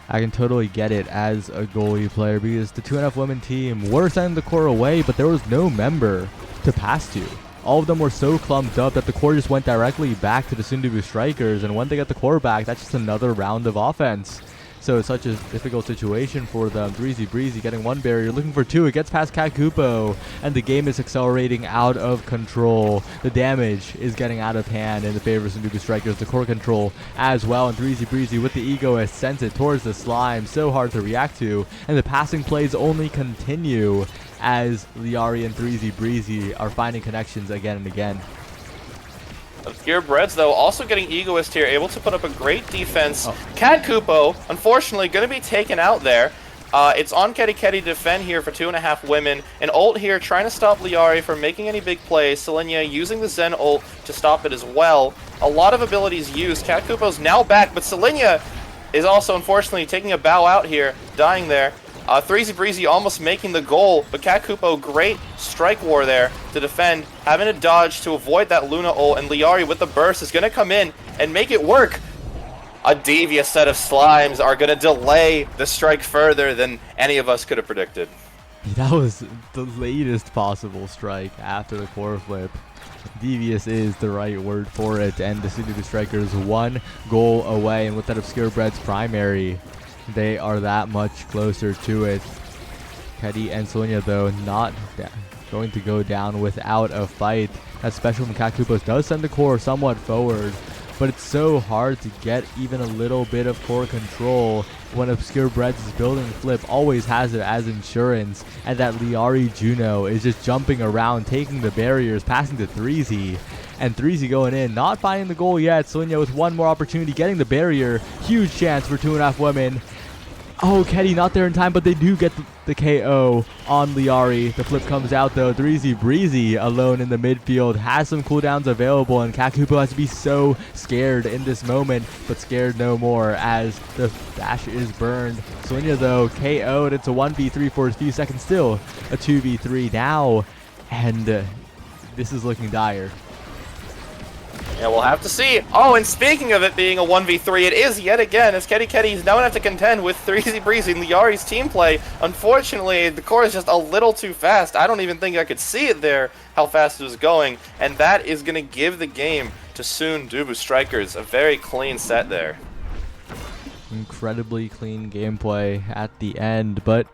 I can totally get it as a goalie player because the 2.5 Women team were sending the core away, but there was no member to pass to. All of them were so clumped up that the core just went directly back to the soon-to-be strikers, and when they get the core back, that's just another round of offense. So it's such a difficult situation for them. 3Z Breezy getting one barrier, looking for 2. It gets past Cat Kupo, and the game is accelerating out of control. The damage is getting out of hand in the favor of soon-to-be strikers. The core control as well, and 3Z Breezy with the egoist sends it towards the slime. So hard to react to, and the passing plays only continue as Liari and 3Z Breezy are finding connections again and again. Obscure Breads, though, also getting egoist here, able to put up a great defense. Cat Kupo, unfortunately, going to be taken out there. It's on Ketty to defend here for 2.5 Women. An ult here trying to stop Liari from making any big plays. Selenia using the Zen ult to stop it as well. A lot of abilities used. Cat Kupo's now back, but Selenia is also, unfortunately, taking a bow out here, dying there. 3Z Breezy almost making the goal, but Cat Kupo, great strike war there to defend, having to dodge to avoid that Luna ult, and Liari with the burst is going to come in and make it work. A devious set of slimes are going to delay the strike further than any of us could have predicted. That was the latest possible strike after the core flip. Devious is the right word for it, and the soon-to-be strikers 1 goal away, and with that Obscure Breads primary, they are that much closer to it. Ketty and Selenia, though, not going to go down without a fight. That special from Cat Kupo does send the core somewhat forward, but it's so hard to get even a little bit of core control when Obscure Breads' building flip always has it as insurance, and that Liari Juno is just jumping around, taking the barriers, passing to 3Z. And 3Z going in, not finding the goal yet. Selenia with one more opportunity, getting the barrier. Huge chance for 2.5 Women. Oh, Ketty not there in time, but they do get the KO on Liari. The flip comes out though. 3Z Breezy alone in the midfield, has some cooldowns available, and Cat Kupo has to be so scared in this moment, but scared no more as the dash is burned. Selenia though, KO'd. It's a 1v3 for a few seconds, still a 2v3 now, and this is looking dire. Yeah, we'll have to see. Oh, and speaking of it being a 1v3, it is yet again, as Ketty is now going to have to contend with 3Z Breezy and Liari's team play. Unfortunately, the core is just a little too fast. I don't even think I could see it there, how fast it was going. And that is going to give the game to soon-to-be strikers. A very clean set there. Incredibly clean gameplay at the end, but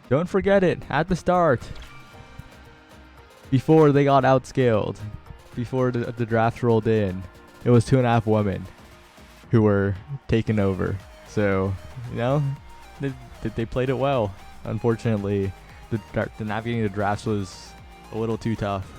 don't forget it at the start. Before they got outscaled. Before the draft rolled in, it was 2.5 Women who were taken over. So, you know, they played it well. Unfortunately, the navigating the drafts was a little too tough.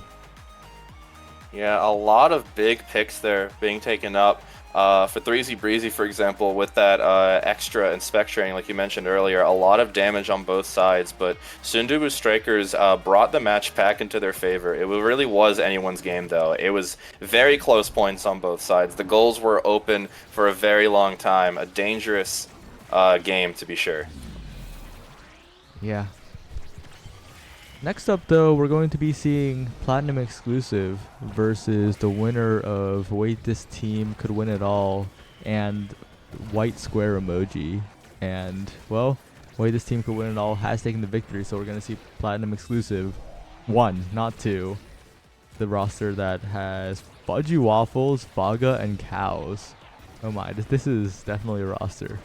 Yeah, a lot of big picks there being taken up. For 3Z Breezy, for example, with that extra inspect training, like you mentioned earlier, a lot of damage on both sides, but Sundubu Strikers brought the match back into their favor. It really was anyone's game, though. It was very close points on both sides. The goals were open for a very long time. A dangerous game, to be sure. Yeah. Next up, though, we're going to be seeing Platinum Exclusive versus the winner of Wait, This Team Could Win It All and White Square Emoji. And, well, Wait, This Team Could Win It All has taken the victory, so we're going to see Platinum Exclusive 1, not 2. The roster that has Fudgy Waffles, Baga, and Cows. Oh my, this is definitely a roster.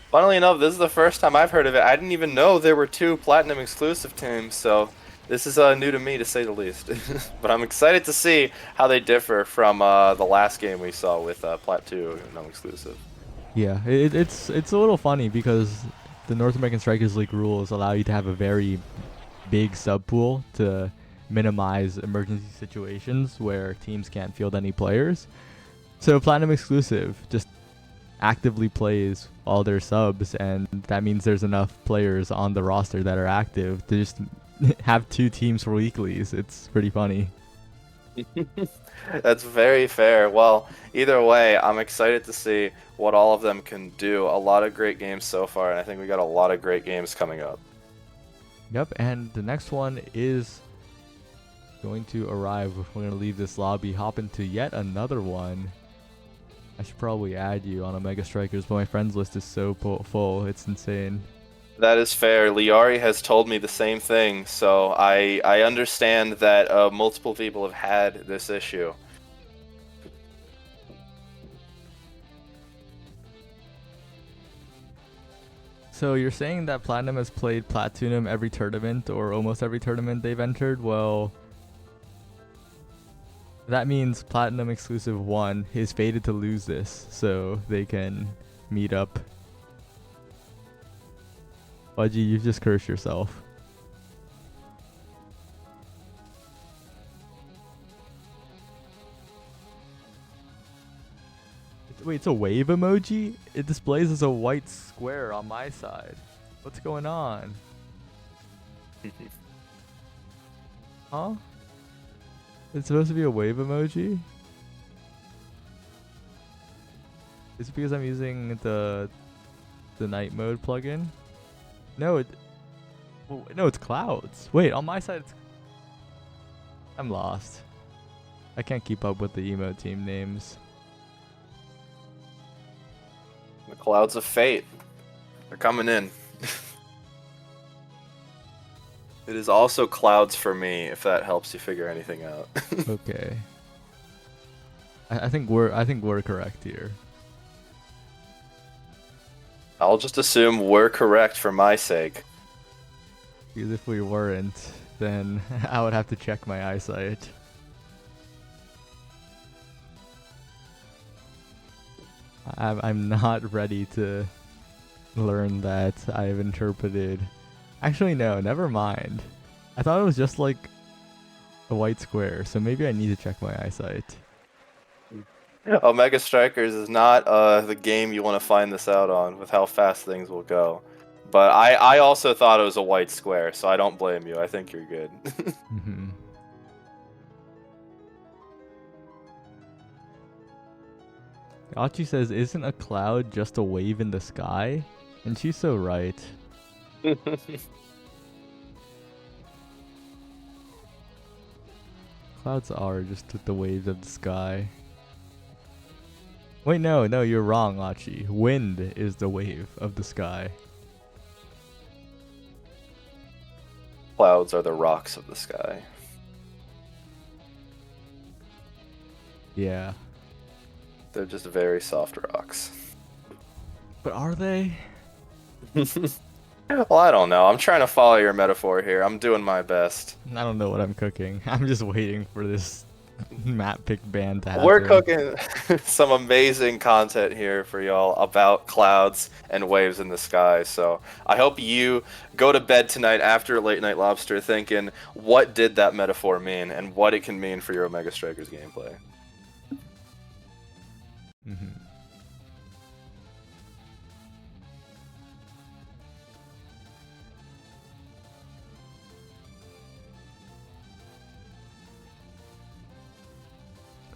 Funnily enough, this is the first time I've heard of it. I didn't even know there were 2 Platinum exclusive teams, so this is new to me, to say the least. But I'm excited to see how they differ from the last game we saw with Plat 2 non-exclusive. Yeah, it's a little funny because the North American Strikers League rules allow you to have a very big sub pool to minimize emergency situations where teams can't field any players. So Platinum Exclusive just actively plays all their subs, and that means there's enough players on the roster that are active to just have 2 teams for weeklies. It's pretty funny. That's very fair. Well, either way, I'm excited to see what all of them can do. A lot of great games so far, and I think we got a lot of great games coming up. Yep, and the next one is going to arrive. We're going to leave this lobby, hop into yet another one. I should probably add you on Omega Strikers, but my friends list is so full. It's insane. That is fair. Liari has told me the same thing, so I understand that multiple people have had this issue. So you're saying that Platinum has played Platinum every tournament, or almost every tournament they've entered? Well, that means Platinum Exclusive 1 is fated to lose this, so they can meet up. Fudgy, you've just cursed yourself. Wait, it's a wave emoji? It displays as a white square on my side. What's going on? Huh? It's supposed to be a wave emoji? Is it because I'm using the night mode plugin? No, no, it's clouds. Wait, on my side it's... I'm lost. I can't keep up with the emo team names. The clouds of fate. They're coming in. It is also clouds for me, if that helps you figure anything out. Okay. I think we're correct here. I'll just assume we're correct for my sake. Because if we weren't, then I would have to check my eyesight. I'm not ready to learn that I've interpreted. Actually, no, never mind. I thought it was just like a white square, so maybe I need to check my eyesight. Omega Strikers is not the game you want to find this out on with how fast things will go. But I also thought it was a white square, so I don't blame you. I think you're good. Mm-hmm. Achi says, isn't a cloud just a wave in the sky? And she's so right. Clouds are just the waves of the sky. Wait, no, you're wrong, Achi. Wind is the wave of the sky. Clouds are the rocks of the sky. Yeah. They're just very soft rocks. But are they? Well, I don't know. I'm trying to follow your metaphor here. I'm doing my best. I don't know what I'm cooking. I'm just waiting for this map pick ban to happen. We're cooking some amazing content here for y'all about clouds and waves in the sky. So I hope you go to bed tonight after Late Night Lobster thinking, what did that metaphor mean and what it can mean for your Omega Strikers gameplay? Mm-hmm.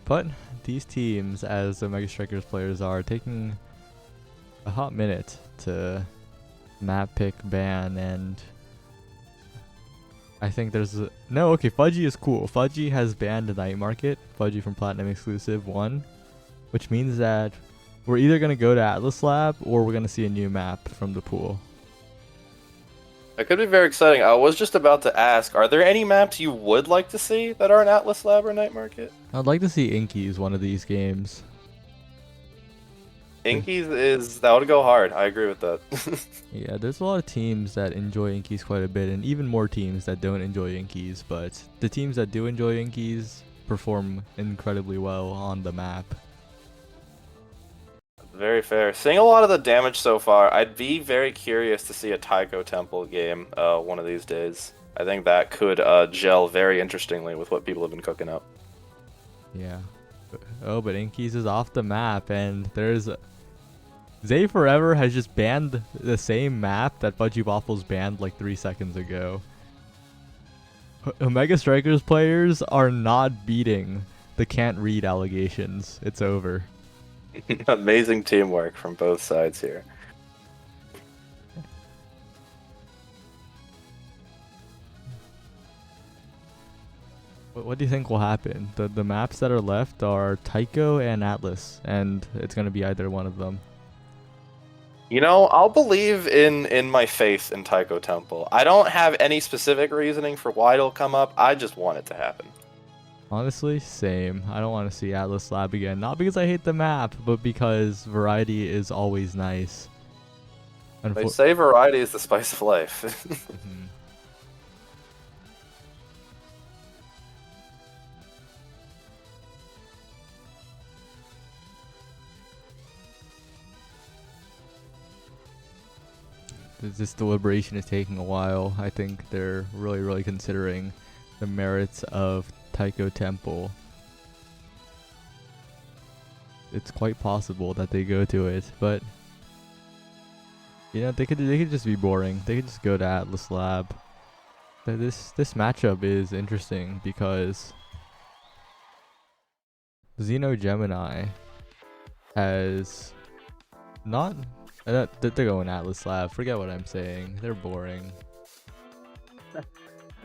But these teams, as the Mega Strikers players are, taking a hot minute to map pick ban, and I think there's no, okay, Fudgy is cool. Fudgy has banned the Night Market. Fudgy from Platinum Exclusive 1, which means that we're either going to go to Atlas Lab or we're going to see a new map from the pool. That could be very exciting. I was just about to ask, are there any maps you would like to see that are an Atlas Lab or Night Market? I'd like to see Inkies one of these games. Inkies that would go hard. I agree with that. Yeah, there's a lot of teams that enjoy Inkies quite a bit, and even more teams that don't enjoy Inkies, but the teams that do enjoy Inkies perform incredibly well on the map. Very fair. Seeing a lot of the damage so far, I'd be very curious to see a Taiko Temple game one of these days. I think that could gel very interestingly with what people have been cooking up. Yeah. Oh, but Inkies is off the map, and there's... Zay Forever has just banned the same map that Fudgy Waffles banned like 3 seconds ago. Omega Strikers players are not beating the can't read allegations. It's over. Amazing teamwork from both sides here. What do you think will happen? The maps that are left are Tycho and Atlas, and it's going to be either one of them. You know, I'll believe in my faith in Taiko Temple. I don't have any specific reasoning for why it'll come up. I just want it to happen. Honestly, same. I don't want to see Atlas Lab again. Not because I hate the map, but because variety is always nice. They say variety is the spice of life. Mhm. This deliberation is taking a while. I think they're really considering the merits of Taiko Temple. It's quite possible that they go to it, but you know, they could just be boring. They could just go to Atlas Lab. But this matchup is interesting because Xeno Gemini has not. They're going Atlas Lab. Forget what I'm saying. They're boring.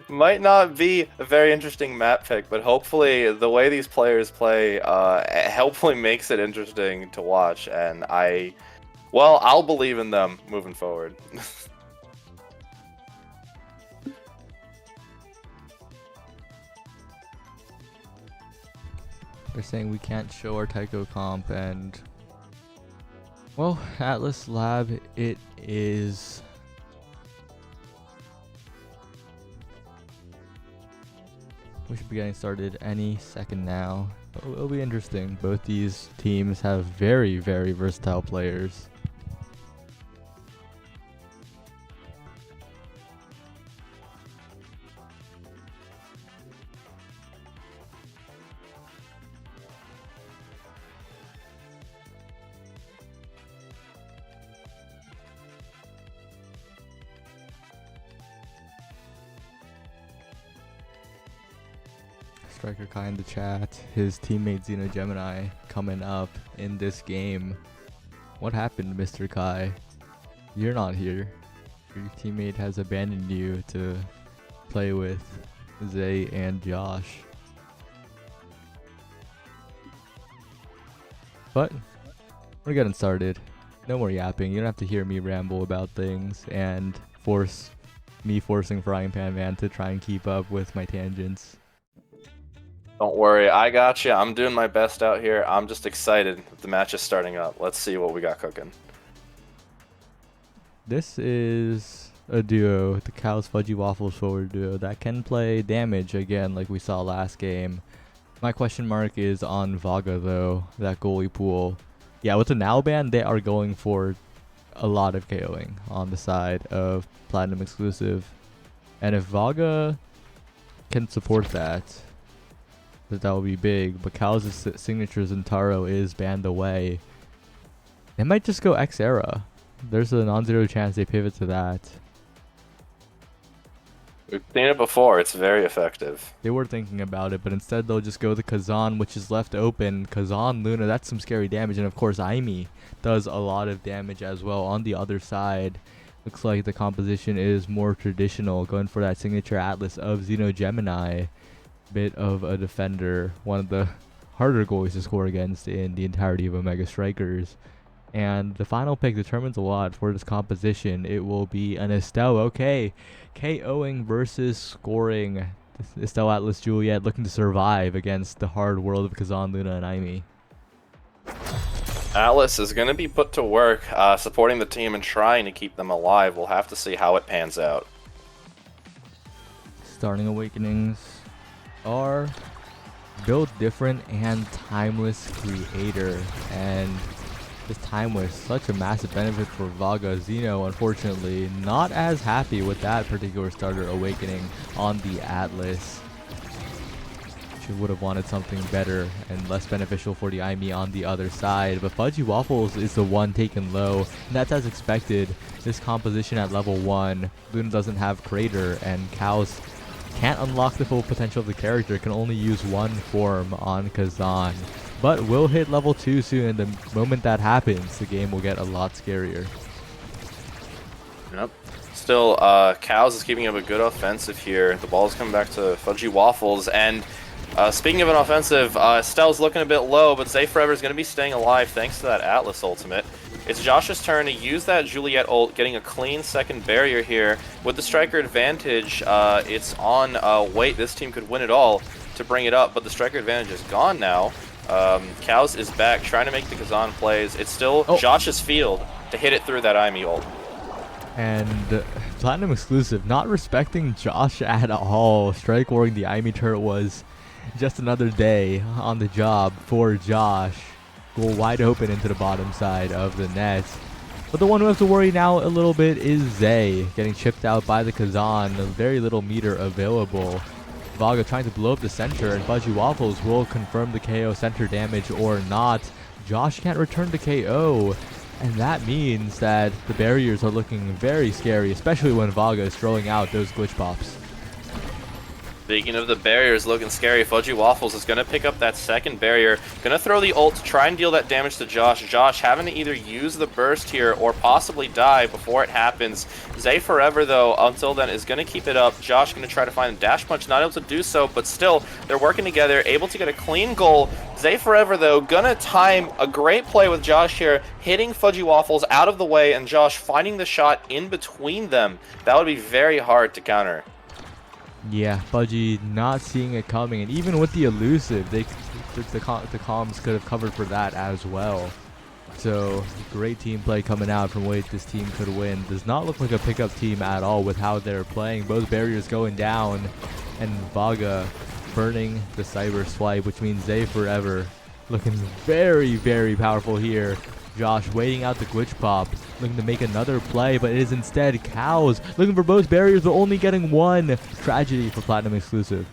Might not be a very interesting map pick, but hopefully the way these players play hopefully makes it interesting to watch, and I'll believe in them moving forward. They're saying we can't show our Tycho comp, and well, Atlas Lab it is. We should be getting started any second now. It'll be interesting. Both these teams have very versatile players. Striker Kai in the chat. His teammate Xeno Gemini coming up in this game. What happened, Mr. Kai? You're not here. Your teammate has abandoned you to play with Zay and Josh. But we're getting started. No more yapping. You don't have to hear me ramble about things and forcing Frying Pan Man to try and keep up with my tangents. Don't worry, I got you. I'm doing my best out here. I'm just excited that the match is starting up. Let's see what we got cooking. This is a duo, the Cows Fudgy Waffles forward duo, that can play damage again like we saw last game. My question mark is on Vaga though, that goalie pool. Yeah, with the now ban, they are going for a lot of KOing on the side of Platinum Exclusive. And if Vaga can support that, that will be big, but Cal's signature Zentaro is banned away. They might just go X-Era. There's a non-zero chance they pivot to that. We've seen it before. It's very effective. They were thinking about it, but instead they'll just go the Kazan, which is left open. Kazan, Luna, that's some scary damage. And of course, Aimi does a lot of damage as well on the other side. Looks like the composition is more traditional, going for that signature Atlas of Xeno Gemini. Bit of a defender, one of the harder goalies to score against in the entirety of Omega Strikers. And the final pick determines a lot for this composition. It will be an Estelle. Okay, KOing versus scoring. Estelle Atlas Juliet looking to survive against the hard world of Kazan, Luna, and Aimi. Atlas is going to be put to work supporting the team and trying to keep them alive. We'll have to see how it pans out. Starting Awakenings are built different and timeless creator. And this timeless, such a massive benefit for Vaga. Xeno, unfortunately, not as happy with that particular starter Awakening on the Atlas. She would have wanted something better and less beneficial for the Aimi on the other side, but Fudgy Waffles is the one taken low, and that's as expected. This composition at level 1, Luna doesn't have Crater, and Cows can't unlock the full potential of the character, can only use one form on Kazan. But will hit level 2 soon, and the moment that happens, the game will get a lot scarier. Yep. Still, Cows is keeping up a good offensive here. The ball's coming back to Fudgy Waffles, and speaking of an offensive, Estelle's looking a bit low, but Zay Forever is going to be staying alive thanks to that Atlas ultimate. It's Josh's turn to use that Juliet ult, getting a clean second barrier here. With the striker advantage, it's on wait, this team could win it all to bring it up, but the striker advantage is gone now. Cows is back, trying to make the Kazan plays. It's still Josh's field to hit it through that Aimi ult. And Platinum exclusive, not respecting Josh at all. Strike warring the Aimi turret was just another day on the job for Josh. Go wide open into the bottom side of the net. But the one who has to worry now a little bit is Zay, getting chipped out by the Kazan. Very little meter available. Vaga trying to blow up the center, and Fudgy Waffles will confirm the KO center damage or not. Josh can't return the KO, and that means that the barriers are looking very scary, especially when Vaga is throwing out those glitch pops. Speaking of the barriers looking scary, Fudgy Waffles is going to pick up that second barrier. Going to throw the ult to try and deal that damage to Josh. Josh having to either use the burst here or possibly die before it happens. Zay Forever, though, until then, is going to keep it up. Josh going to try to find a dash punch, not able to do so, but still, they're working together, able to get a clean goal. Zay Forever, though, going to time a great play with Josh here, hitting Fudgy Waffles out of the way, and Josh finding the shot in between them. That would be very hard to counter. Yeah, Fudgy not seeing it coming, and even with the elusive, the comms could have covered for that as well. So, great team play coming out from what this team could win. Does not look like a pickup team at all with how they're playing. Both barriers going down, and Vaga burning the Cyber Swipe, which means Zay Forever looking very, very powerful here. Josh waiting out the glitch pop, looking to make another play, but it is instead Cows looking for both barriers, but only getting one. Tragedy for Platinum exclusive.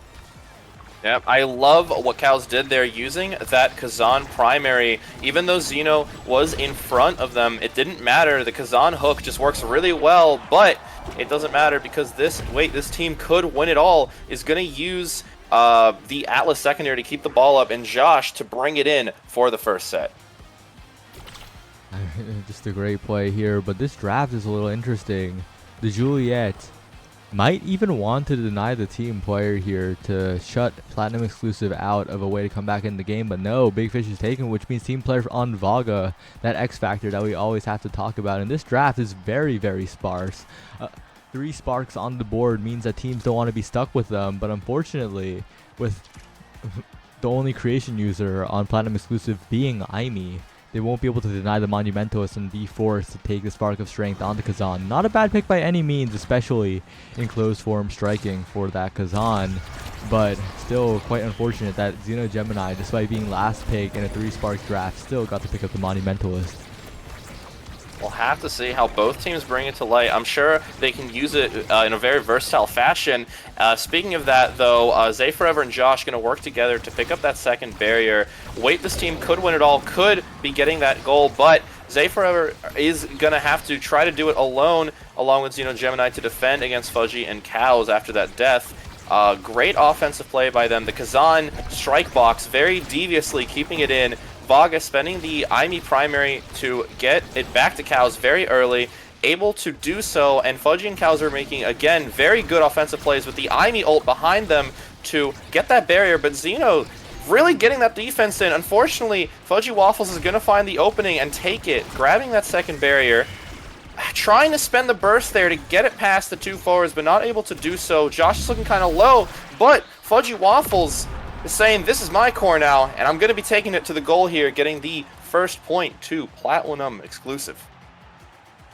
Yeah, I love what Cows did there, using that Kazan primary. Even though Xeno was in front of them, it didn't matter. The Kazan hook just works really well, but it doesn't matter because this team could win it all. Is going to use the Atlas secondary to keep the ball up, and Josh to bring it in for the first set. Just a great play here, but this draft is a little interesting. The Juliet might even want to deny the team player here to shut Platinum exclusive out of a way to come back in the game, but no, Big Fish is taken, which means team player on Vaga, that X factor that we always have to talk about. And this draft is very, very sparse. 3 sparks on the board means that teams don't want to be stuck with them, but unfortunately, with the only creation user on Platinum exclusive being Aimi, they won't be able to deny the Monumentalist and be forced to take the Spark of Strength onto Kazan. Not a bad pick by any means, especially in closed form striking for that Kazan, but still quite unfortunate that Xeno Gemini, despite being last pick in a 3 Spark draft, still got to pick up the Monumentalist. We'll have to see how both teams bring it to light. I'm sure they can use it in a very versatile fashion. Speaking of that, though, Zay Forever and Josh going to work together to pick up that second barrier. Wait, this team could win it all, could be getting that goal, but Zay Forever is going to have to try to do it alone, along with Xeno Gemini, to defend against Fudgy and Cows after that death. Great offensive play by them. The Kazan strike box very deviously keeping it in. Vaga spending the IME primary to get it back to Cows very early, able to do so, and Fudgy and Cows are making, again, very good offensive plays with the IME ult behind them to get that barrier, but Xeno really getting that defense in. Unfortunately, Fudgy Waffles is going to find the opening and take it, grabbing that second barrier, trying to spend the burst there to get it past the two forwards, but not able to do so. Josh is looking kind of low, but Fudgy Waffles is saying, this is my core now, and I'm going to be taking it to the goal here, getting the first point to Platinum exclusive.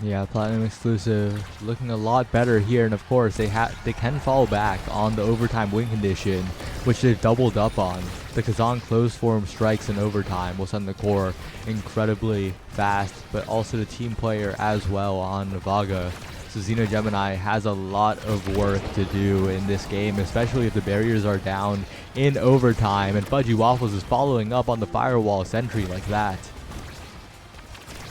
Yeah, Platinum exclusive looking a lot better here, and of course they can fall back on the overtime win condition, which they've doubled up on. The Kazan closed form strikes in overtime will send the core incredibly fast, but also the team player as well on Vaga. So Xeno Gemini has a lot of work to do in this game, especially if the barriers are down in overtime, and Fudgy Waffles is following up on the firewall sentry like that.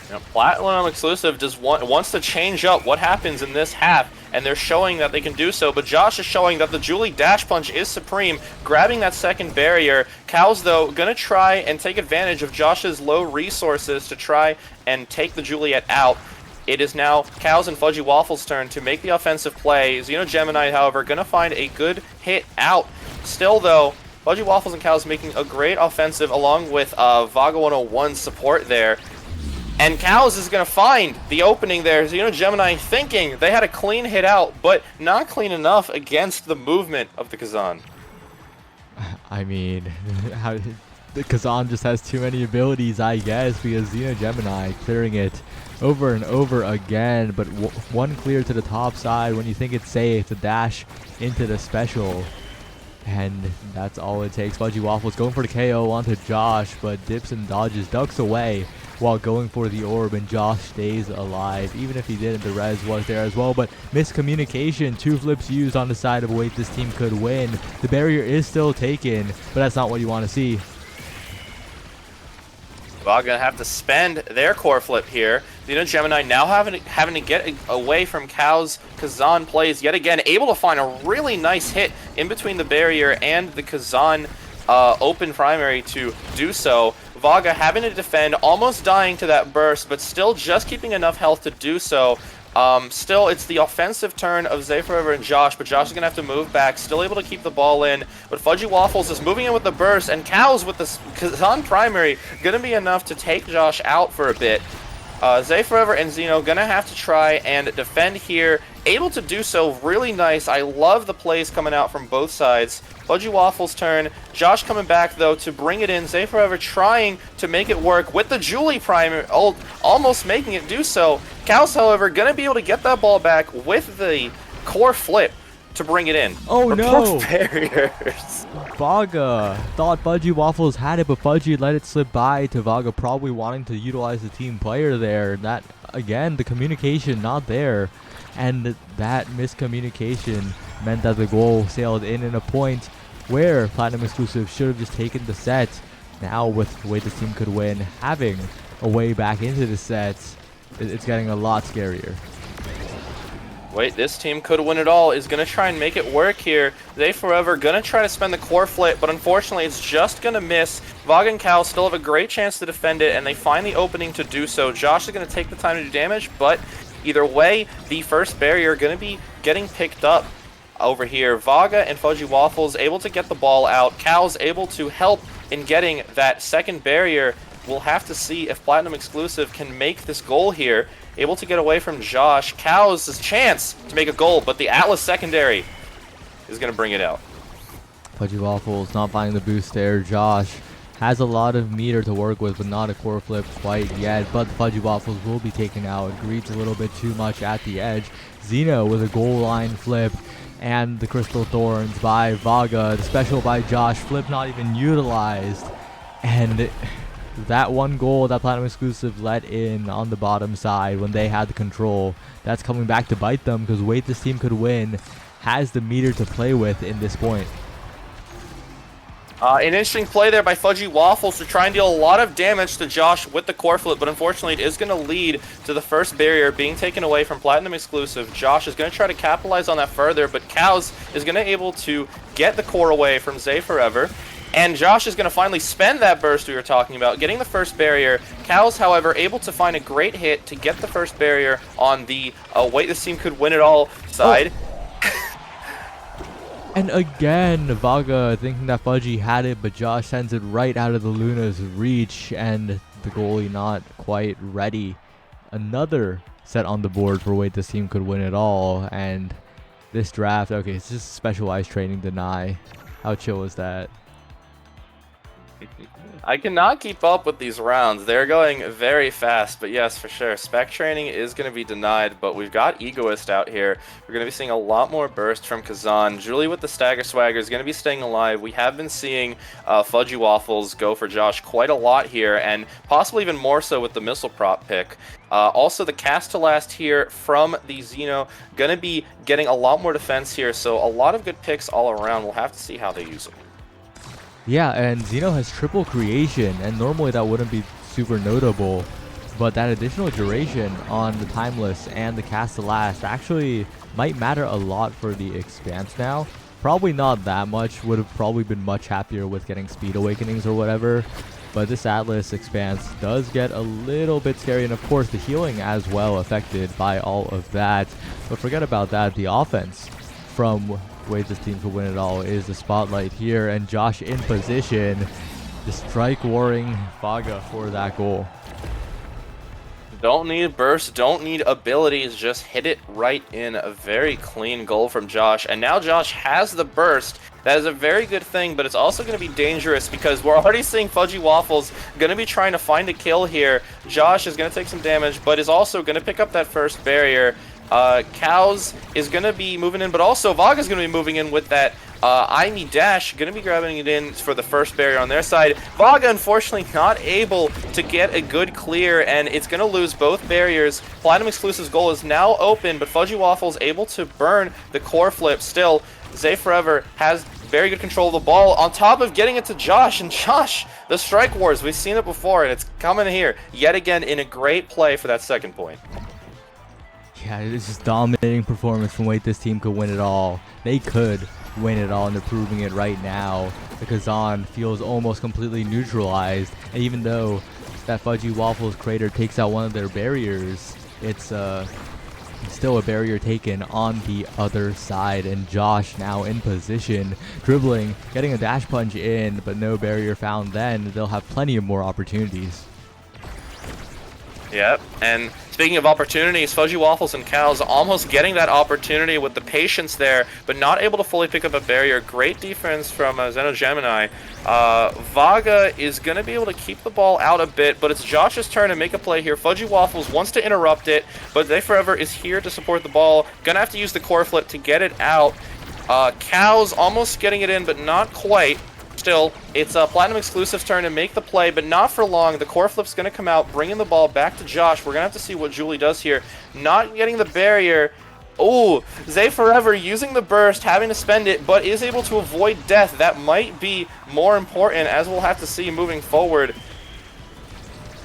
Now, Platinum exclusive just wants to change up what happens in this half, and they're showing that they can do so, but Josh is showing that the Julie dash punch is supreme, grabbing that second barrier. Cows, though, gonna try and take advantage of Josh's low resources to try and take the Juliet out. It is now Cows and Fudgy Waffles' turn to make the offensive play. Xeno Gemini, however, gonna find a good hit out. Still, though, Fudgy Waffles and Cows making a great offensive along with Vaga 101 support there. And Cows is going to find the opening there. Xeno Gemini thinking they had a clean hit out, but not clean enough against the movement of the Kazan. I mean, the Kazan just has too many abilities, I guess, because Xeno Gemini clearing it over and over again, but one clear to the top side when you think it's safe to dash into the special. And that's all it takes. Fudgy Waffles going for the KO onto Josh, but dips and dodges, ducks away while going for the orb, and Josh stays alive. Even if he didn't, the res was there as well, but miscommunication. Two flips used on the side of wait, this team could win. The barrier is still taken, but that's not what you want to see. Well, gonna have to spend their core flip here. Xeno Gemini now having to get away from Cows. Kazan plays yet again, able to find a really nice hit in between the barrier and the Kazan open primary to do so. Vaga having to defend, almost dying to that burst, but still just keeping enough health to do so. Still, it's the offensive turn of Zay Forever and Josh, but Josh is going to have to move back, still able to keep the ball in. But Fudgy Waffles is moving in with the burst, and Cows with the Kazan primary going to be enough to take Josh out for a bit. Zay Forever and Xeno going to have to try and defend here. Able to do so really nice. I love the plays coming out from both sides. Fudgy Waffles' turn. Josh coming back, though, to bring it in. Zay Forever trying to make it work with the Julie primer, almost making it do so. Cows, however, going to be able to get that ball back with the core flip to bring it in. Oh, no! Barriers. Vaga thought Fudgy Waffles had it, but Fudgy let it slip by to Vaga, probably wanting to utilize the team player there. That, again, the communication not there. And that miscommunication meant that the goal sailed in a point where Platinum Exclusive should have just taken the set. Now, with the way this team could win, having a way back into the set, it's getting a lot scarier. Wait, this team could win it all, is going to try and make it work here. They forever going to try to spend the core flip, but unfortunately it's just going to miss. Vaga and Cal still have a great chance to defend it, and they find the opening to do so. Josh is going to take the time to do damage, but either way, the first barrier going to be getting picked up over here. Vaga and Fudgy Waffles able to get the ball out. Cal's able to help in getting that second barrier. We'll have to see if Platinum Exclusive can make this goal here. Able to get away from Josh. Cow's chance to make a goal, but the Atlas secondary is going to bring it out. Fudgy Waffles not finding the boost there. Josh has a lot of meter to work with, but not a core flip quite yet. But Fudgy Waffles will be taken out. Greed's a little bit too much at the edge. Xeno with a goal line flip, and the Crystal Thorns by Vaga. The special by Josh. Flip not even utilized. And that one goal that Platinum Exclusive let in on the bottom side when they had the control, that's coming back to bite them, because Wait, this team could win has the meter to play with in this point. An interesting play there by Fudgy Waffles to try and deal a lot of damage to Josh with the core flip, but unfortunately it is going to lead to the first barrier being taken away from Platinum Exclusive. Josh is going to try to capitalize on that further, but Cows is going to able to get the core away from Zay Forever. And Josh is going to finally spend that burst we were talking about, getting the first barrier. Cows, however, able to find a great hit to get the first barrier on the Wait, this team could win it all side. Oh. And again, Vaga thinking that Fudgy had it, but Josh sends it right out of the Luna's reach, and the goalie not quite ready. Another set on the board for Wait, this team could win it all, and this draft, okay, it's just specialized training deny. How chill is that? I cannot keep up with these rounds. They're going very fast, but yes, for sure. Spec training is going to be denied, but we've got Egoist out here. We're going to be seeing a lot more burst from Kazan. Julie with the Stagger Swagger is going to be staying alive. We have been seeing Fudgy Waffles go for Josh quite a lot here, and possibly even more so with the Missile Prop pick. Also, the Cast to Last here from the Xeno, going to be getting a lot more defense here, so a lot of good picks all around. We'll have to see how they use them. Yeah, and Xeno has triple creation, and normally that wouldn't be super notable, but that additional duration on the Timeless and the Cast to Last actually might matter a lot for the Expanse now. Probably not that much, would have probably been much happier with getting Speed Awakenings or whatever, but this Atlas Expanse does get a little bit scary, and of course the healing as well affected by all of that. But forget about that, the offense from Wait, this team could win it all is the spotlight here, and Josh in position, the strike warring Vaga for that goal. Don't need burst, don't need abilities, just hit it right in. A very clean goal from Josh, and now Josh has the burst. That is a very good thing, but it's also going to be dangerous because we're already seeing Fudgy Waffles going to be trying to find a kill here. Josh is going to take some damage, but is also going to pick up that first barrier. Cows is going to be moving in, but also Vaga is going to be moving in with that I-Me dash, going to be grabbing it in for the first barrier on their side. Vaga, unfortunately, not able to get a good clear, and it's going to lose both barriers. Platinum Exclusive's goal is now open, but Fudgy Waffles able to burn the core flip still. Zay Forever has very good control of the ball on top of getting it to Josh, and Josh, the strike wars, we've seen it before, and it's coming here yet again in a great play for that second point. Yeah, it's just dominating performance from Wait, this team could win it all. They could win it all, and they're proving it right now. The Kazan feels almost completely neutralized, and even though that Fudgy Waffles crater takes out one of their barriers, it's still a barrier taken on the other side, and Josh now in position, dribbling, getting a dash punch in, but no barrier found. Then they'll have plenty of more opportunities. Yep, and speaking of opportunities, Fudgy Waffles and Cows almost getting that opportunity with the patience there, but not able to fully pick up a barrier. Great defense from Xeno Gemini. Vaga is going to be able to keep the ball out a bit, but it's Josh's turn to make a play here. Fudgy Waffles wants to interrupt it, but Zay Forever is here to support the ball. Gonna have to use the core flip to get it out. Cows almost getting it in, but not quite. Still, it's Platinum Exclusive's turn to make the play, but not for long. The core flip's going to come out, bringing the ball back to Josh. We're going to have to see what Julie does here. Not getting the barrier. Oh, Zay Forever using the burst, having to spend it, but is able to avoid death. That might be more important, as we'll have to see moving forward.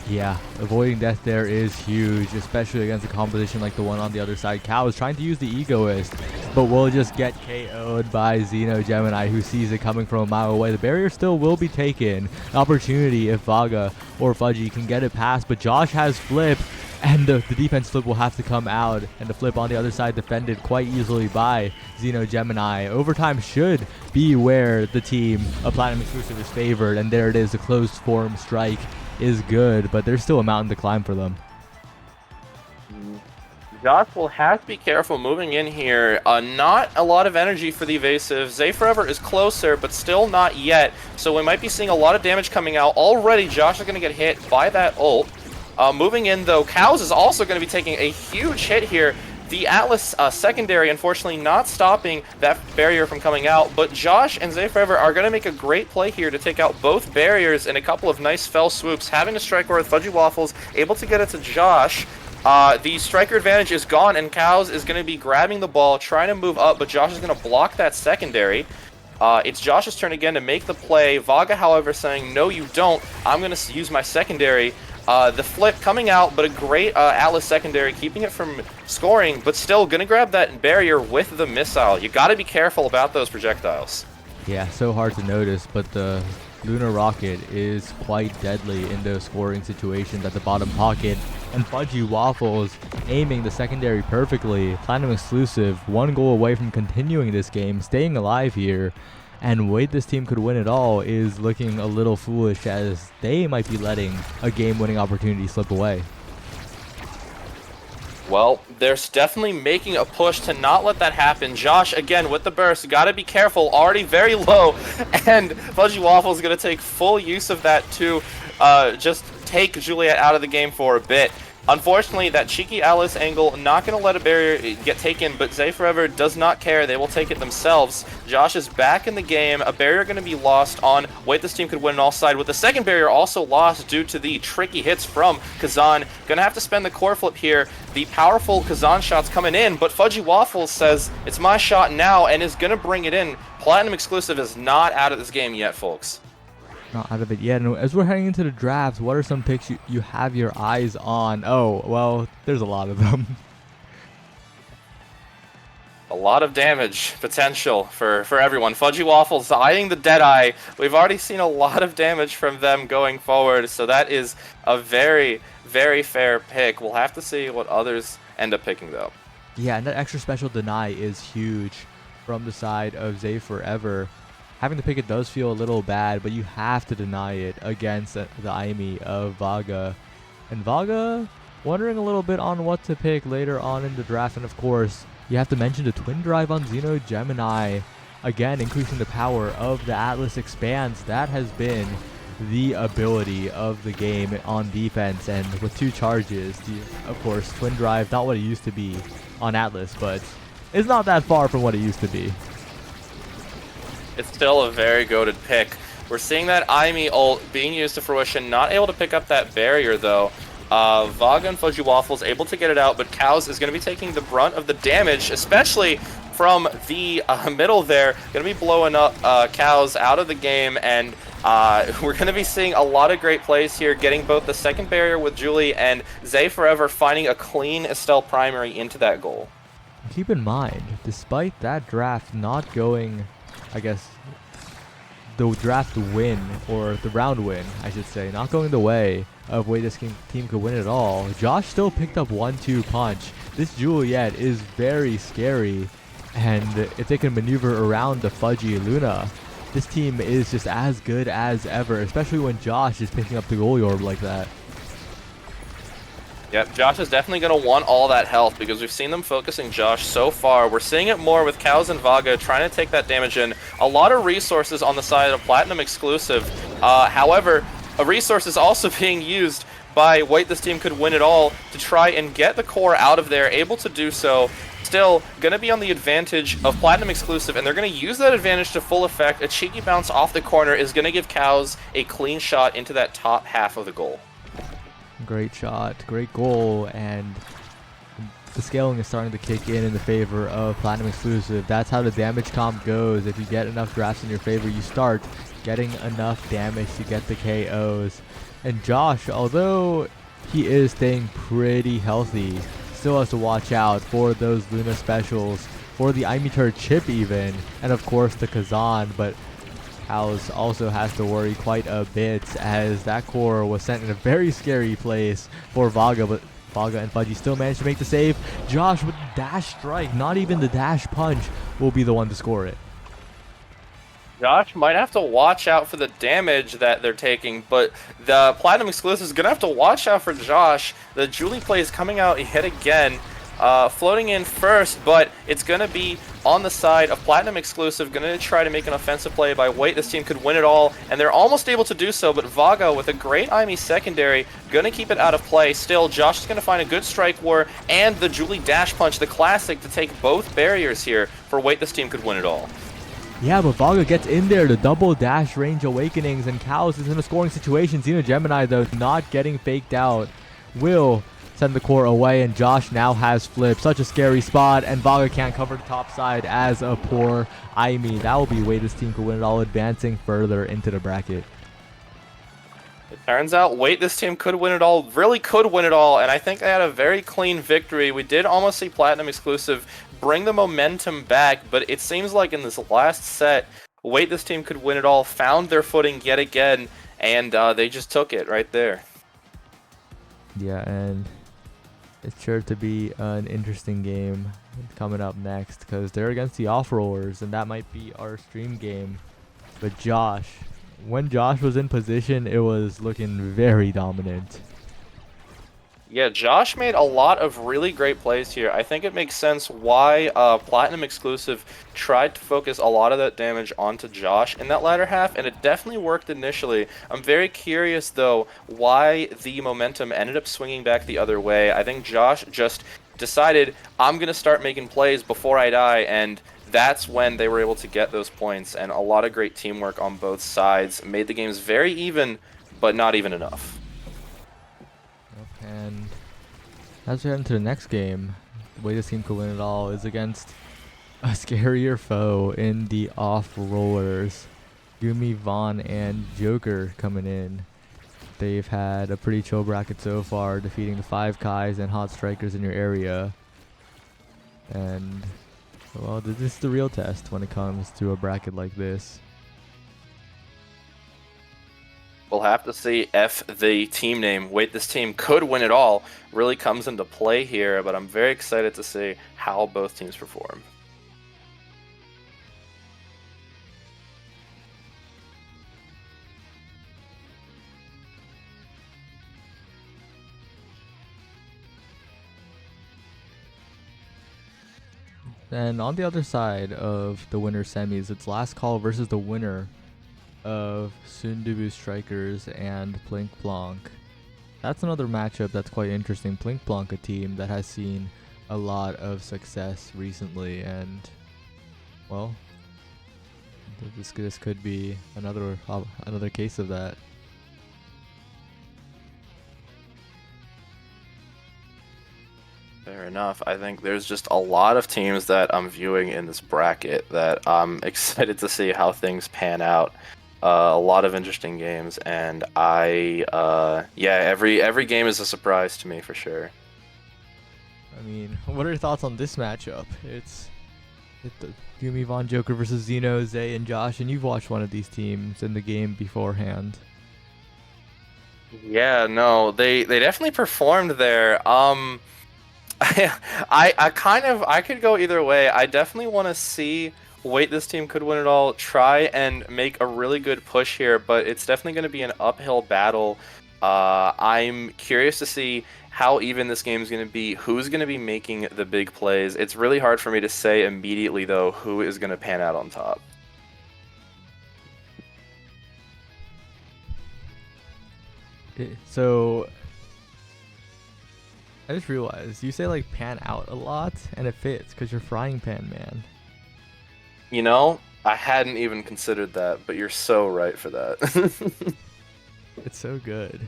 Yeah, avoiding death there is huge, especially against a composition like the one on the other side. Cow is trying to use the Egoist, but will just get KO'd by Xeno Gemini, who sees it coming from a mile away. The barrier still will be taken. An opportunity if Vaga or Fudgy can get it past, but Josh has flip, and the defense flip will have to come out, and the flip on the other side defended quite easily by Xeno Gemini. Overtime should be where the team of Platinum Exclusive is favored, and there it is, the closed form strike is good, but there's still a mountain to climb for them. Josh will have to be careful moving in here. Not a lot of energy for the evasive. Zay Forever is closer, but still not yet. So we might be seeing a lot of damage coming out. Already, Josh is going to get hit by that ult. Moving in, though, Cows is also going to be taking a huge hit here. The Atlas secondary, unfortunately, not stopping that barrier from coming out, but Josh and Zay Forever are going to make a great play here to take out both barriers in a couple of nice fell swoops, having a striker with Fudgy Waffles, able to get it to Josh. The striker advantage is gone, and Cows is going to be grabbing the ball, trying to move up, but Josh is going to block that secondary. It's Josh's turn again to make the play. Vaga, however, saying, no, you don't. I'm going to use my secondary. The flip coming out, but a great Atlas secondary, keeping it from scoring, but still going to grab that barrier with the missile. You got to be careful about those projectiles. Yeah, so hard to notice, but the Lunar Rocket is quite deadly in those scoring situations at the bottom pocket. And Fudgy Waffles aiming the secondary perfectly. Platinum exclusive, 1 goal away from continuing this game, staying alive here. And wait, this team could win it all is looking a little foolish, as they might be letting a game-winning opportunity slip away. Well, they're definitely making a push to not let that happen. Josh, again, with the burst, got to be careful, already very low. And Fudgy Waffle is going to take full use of that to just take Juliet out of the game for a bit. Unfortunately, that cheeky Alice angle, not going to let a barrier get taken, but Zay Forever does not care. They will take it themselves. Josh is back in the game. A barrier going to be lost on wait, this team could win an all side, with the second barrier also lost due to the tricky hits from Kazan. Going to have to spend the core flip here. The powerful Kazan shots coming in, but Fudgy Waffles says, it's my shot now, and is going to bring it in. Platinum exclusive is not out of this game yet, folks. Not out of it yet. And as we're heading into the drafts, what are some picks you have your eyes on? Oh, well, there's a lot of them. A lot of damage potential for everyone. Fudgy Waffles eyeing the Deadeye. We've already seen a lot of damage from them going forward, so that is a very, very fair pick. We'll have to see what others end up picking, though. Yeah, and that extra special deny is huge from the side of Zay Forever. Having to pick it does feel a little bad, but you have to deny it against the Aimi of Vaga. And Vaga wondering a little bit on what to pick later on in the draft. And of course, you have to mention the twin drive on Xeno Gemini. Again, increasing the power of the Atlas Expanse. That has been the ability of the game on defense. And with 2 charges, of course, twin drive, not what it used to be on Atlas, but it's not that far from what it used to be. It's still a very goated pick. We're seeing that Aimi ult being used to fruition, not able to pick up that barrier though. Vaga and Fudgy Waffles able to get it out, but Cows is going to be taking the brunt of the damage, especially from the middle there. Going to be blowing up Cows out of the game, and we're going to be seeing a lot of great plays here, getting both the second barrier with Julie and Zay Forever finding a clean Estelle primary into that goal. Keep in mind, despite that draft not going, I guess, the draft win, or the round win, I should say, not going the way of way this team could win it all, Josh still picked up 1-2 punch. This Juliet is very scary, and if they can maneuver around the Fudgy Luna, this team is just as good as ever, especially when Josh is picking up the goalie orb like that. Yep, Josh is definitely going to want all that health, because we've seen them focusing Josh so far. We're seeing it more with Cows and Vaga trying to take that damage in. A lot of resources on the side of Platinum exclusive. However, a resource is also being used by wait, this team could win it all to try and get the core out of there, able to do so. Still going to be on the advantage of Platinum exclusive, and they're going to use that advantage to full effect. A cheeky bounce off the corner is going to give Cows a clean shot into that top half of the goal. Great shot, great goal, and the scaling is starting to kick in the favor of Platinum exclusive. That's how the damage comp goes. If you get enough drafts in your favor, you start getting enough damage to get the KOs. And Josh, although he is staying pretty healthy, still has to watch out for those Luna specials, for the Imitar chip even, and of course the Kazan, but Cows also has to worry quite a bit, as that core was sent in a very scary place for Vaga, but Vaga and Fudgy still managed to make the save. Josh with the dash strike, not even the dash punch, will be the one to score it. Josh might have to watch out for the damage that they're taking, but the Platinum exclusive is going to have to watch out for Josh. The Julie play is coming out yet again. floating in first, but it's going to be on the side of Platinum Exclusive, going to try to make an offensive play by Wait. This team could win it all, and they're almost able to do so, but Vago with a great IME secondary, going to keep it out of play. Still, Josh is going to find a good strike war and the Julie Dash Punch, the classic, to take both barriers here for Wait. This team could win it all. Yeah, but Vago gets in there, the double dash range awakenings, and Cows is in a scoring situation. Xeno Gemini, though, not getting faked out, will send the core away, and Josh now has flip. Such a scary spot, and Vago can't cover the top side as a poor IME. That will be way this team could win it all, advancing further into the bracket. It turns out, Wait, this team could win it all, really could win it all, and I think they had a very clean victory. We did almost see Platinum Exclusive bring the momentum back, but it seems like in this last set, Wait, this team could win it all, found their footing yet again, and they just took it right there. Yeah, and it's sure to be an interesting game coming up next, because they're against the Off-Rollers, and that might be our stream game. But Josh, when Josh was in position, it was looking very dominant. Yeah, Josh made a lot of really great plays here. I think it makes sense why Platinum Exclusive tried to focus a lot of that damage onto Josh in that latter half, and it definitely worked initially. I'm very curious, though, why the momentum ended up swinging back the other way. I think Josh just decided, I'm going to start making plays before I die, and that's when they were able to get those points, and a lot of great teamwork on both sides made the games very even, but not even enough. And as we head into the next game, the way this team could win it all is against a scarier foe in the Off-Rollers. Gumi, Vaughn, and Joker coming in. They've had a pretty chill bracket so far, defeating the 5 Kais and Hot Strikers in your area. And, well, this is the real test when it comes to a bracket like this. We'll have to see if the team name, Wait, this team could win it all, really comes into play here, but I'm very excited to see how both teams perform. And on the other side of the winner semis, it's Last Call versus the winner of Sundubu Strikers and Plink Plonk. That's another matchup that's quite interesting. Plink Plonk, a team that has seen a lot of success recently, and, well, this could be another case of that. Fair enough. I think there's just a lot of teams that I'm viewing in this bracket that I'm excited to see how things pan out. A lot of interesting games, and yeah, every game is a surprise to me for sure. I mean, what are your thoughts on this matchup? It's the Gumi, Von, Joker versus Xeno, Zay, and Josh, and you've watched one of these teams in the game beforehand. Yeah, no, they definitely performed there. I could go either way. I definitely want to see Wait, this team could win it all, try and make a really good push here, but it's definitely going to be an uphill battle. I'm curious to see how even this game is going to be, who's going to be making the big plays. It's really hard for me to say immediately, though, who is going to pan out on top. So, I just realized, you say, like, pan out a lot, and it fits, because you're Frying Pan Man. You know, I hadn't even considered that, but you're so right for that. It's so good.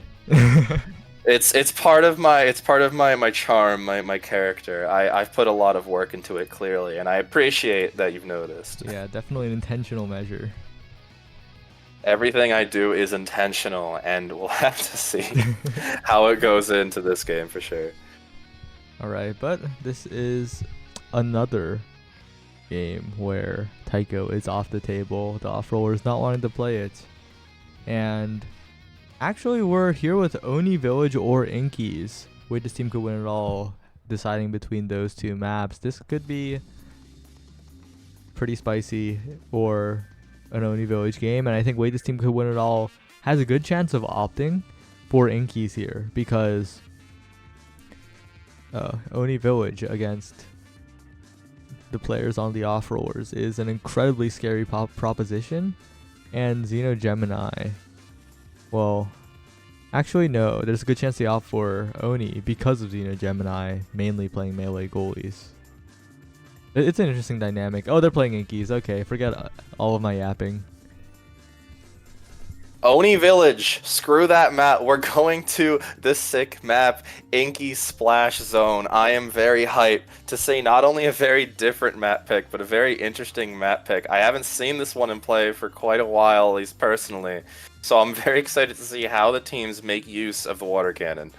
It's part of my charm, my character. I've put a lot of work into it, clearly, and I appreciate that you've noticed. Yeah, definitely an intentional measure. Everything I do is intentional, and we'll have to see how it goes into this game for sure. Alright, but this is another game where Taiko is off the table, the Off-Rollers not wanting to play it. And actually we're here with Oni Village or Inkies. Wait, this team could win it all, deciding between those two maps. This could be pretty spicy for an Oni Village game, and I think Wait, this team could win it all has a good chance of opting for Inkies here, because Oni Village against the players on the off-rollers is an incredibly scary proposition, and Xeno Gemini, well, actually no, there's a good chance they opt for Oni because of Xeno Gemini mainly playing melee goalies. It's an interesting dynamic. Oh, they're playing Inkies. Okay, forget all of my yapping. Oni Village, screw that map. We're going to this sick map, Inky Splash Zone. I am very hyped to say not only a very different map pick, but a very interesting map pick. I haven't seen this one in play for quite a while, at least personally. So I'm very excited to see how the teams make use of the water cannon.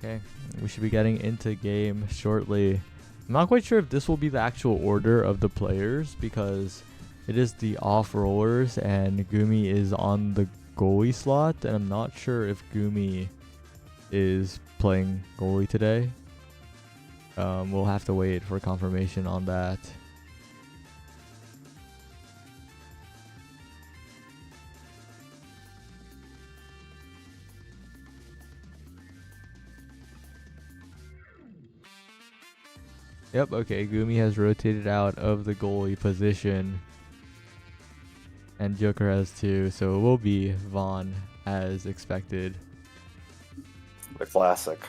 Okay, we should be getting into game shortly. I'm not quite sure if this will be the actual order of the players because it is the off-rollers and Gumi is on the goalie slot, and I'm not sure if Gumi is playing goalie today. We'll have to wait for confirmation on that. Yep, okay, Gumi has rotated out of the goalie position. And Joker has 2, so it will be Vaughn as expected. The classic.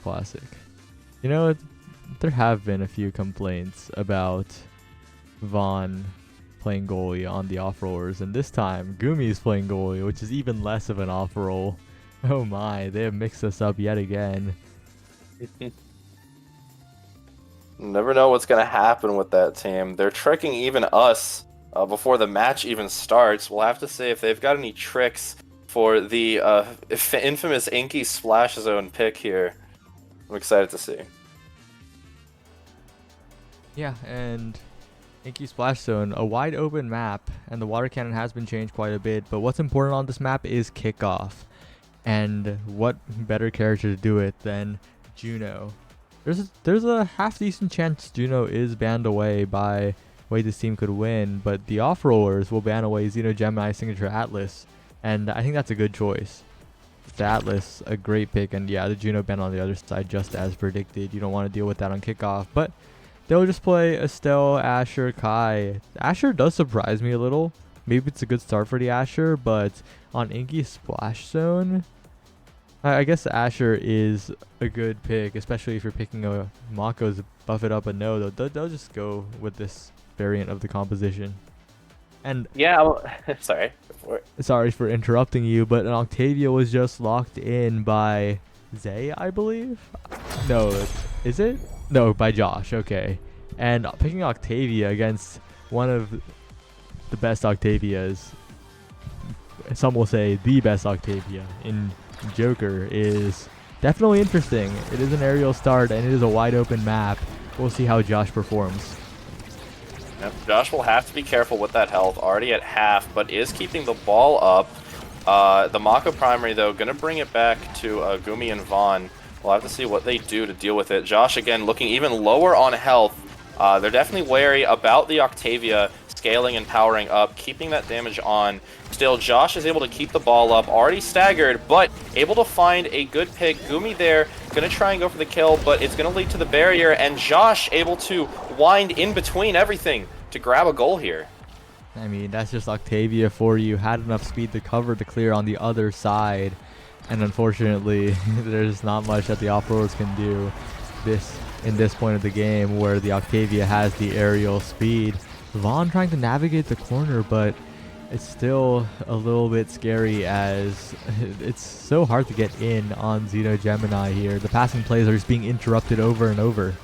Classic. You know, there have been a few complaints about Vaughn playing goalie on the off-rollers, and this time Gumi is playing goalie, which is even less of an off-roll. Oh my, they have mixed us up yet again. Never know what's going to happen with that team. They're tricking even us. Before the match even starts. We'll have to see if they've got any tricks for the infamous Inky Splash Zone pick here. I'm excited to see. Yeah, and Inky Splash Zone, a wide open map, and the water cannon has been changed quite a bit, but what's important on this map is kickoff. And what better character to do it than Juno? There's a half decent chance Juno is banned away by way this team could win, but the off-rollers will ban away Xeno Gemini signature Atlas, and I think that's a good choice. The Atlas, a great pick, and yeah, the Juno ban on the other side just as predicted. You don't want to deal with that on kickoff, but they'll just play Estelle, Asher, Kai. Asher does surprise me a little. Maybe it's a good start for the Asher, but on Inky Splash Zone, I guess Asher is a good pick, especially if you're picking a Mako's buff it up a no. They'll just go with this variant of the composition. And yeah, sorry for interrupting you, but an Octavia was just locked in by Zay, I believe. No, is it? No, by Josh. Okay, and picking Octavia against one of the best Octavias, some will say the best Octavia in Joker, is definitely interesting. It is an aerial start and it is a wide open map. We'll see how Josh performs. Yep, Josh will have to be careful with that health, already at half, but is keeping the ball up. The Mako primary, though, going to bring it back to Gumi and Vaughn. We'll have to see what they do to deal with it. Josh, again, looking even lower on health. They're definitely wary about the Octavia scaling and powering up, keeping that damage on. Still, Josh is able to keep the ball up, already staggered, but able to find a good pick. Gumi there, going to try and go for the kill, but it's going to lead to the barrier, and Josh able to wind in between everything to grab a goal here. I mean, that's just Octavia for you. Had enough speed to cover the clear on the other side, and unfortunately, there's not much that the off-rollers can do in this point of the game where the Octavia has the aerial speed. Vaughn trying to navigate the corner, but it's still a little bit scary as it's so hard to get in on Xeno Gemini here. The passing plays are just being interrupted over and over.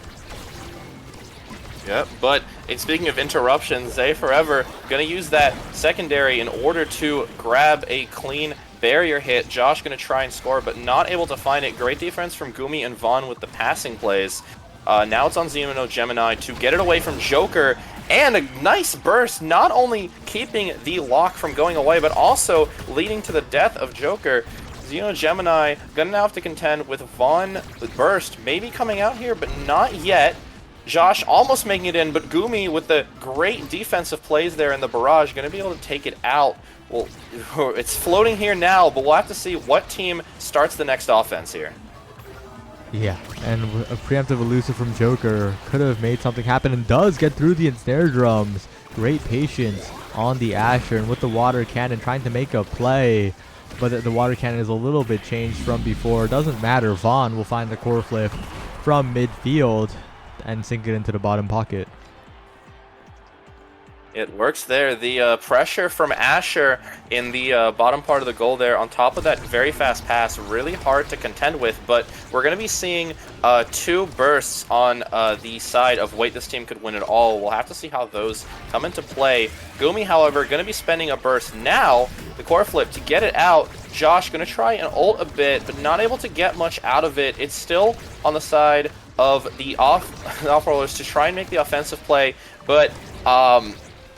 Yep, but speaking of interruptions, Zay Forever going to use that secondary in order to grab a clean barrier hit. Josh going to try and score, but not able to find it. Great defense from Gumi and Vaughn with the passing plays. Now it's on Xeno Gemini to get it away from Joker, and a nice burst, not only keeping the lock from going away, but also leading to the death of Joker. Xeno Gemini gonna now have to contend with Vaughn. The burst maybe coming out here, but not yet. Josh almost making it in, but Gumi with the great defensive plays there in the barrage, going to be able to take it out. Well, it's floating here now, but we'll have to see what team starts the next offense here. Yeah, and a preemptive elusive from Joker could have made something happen and does get through the ensnare drums. Great patience on the Asher, and with the water cannon trying to make a play, but the water cannon is a little bit changed from before. Doesn't matter, Vaughn will find the core flip from midfield and sink it into the bottom pocket. It works there. The pressure from Asher in the bottom part of the goal there, on top of that very fast pass, really hard to contend with, but we're going to be seeing 2 bursts on the side of wait, this team could win it all. We'll have to see how those come into play. Gumi, however, going to be spending a burst now, the core flip, to get it out. Josh going to try and ult a bit, but not able to get much out of it. It's still on the side of the off-rollers to try and make the offensive play, but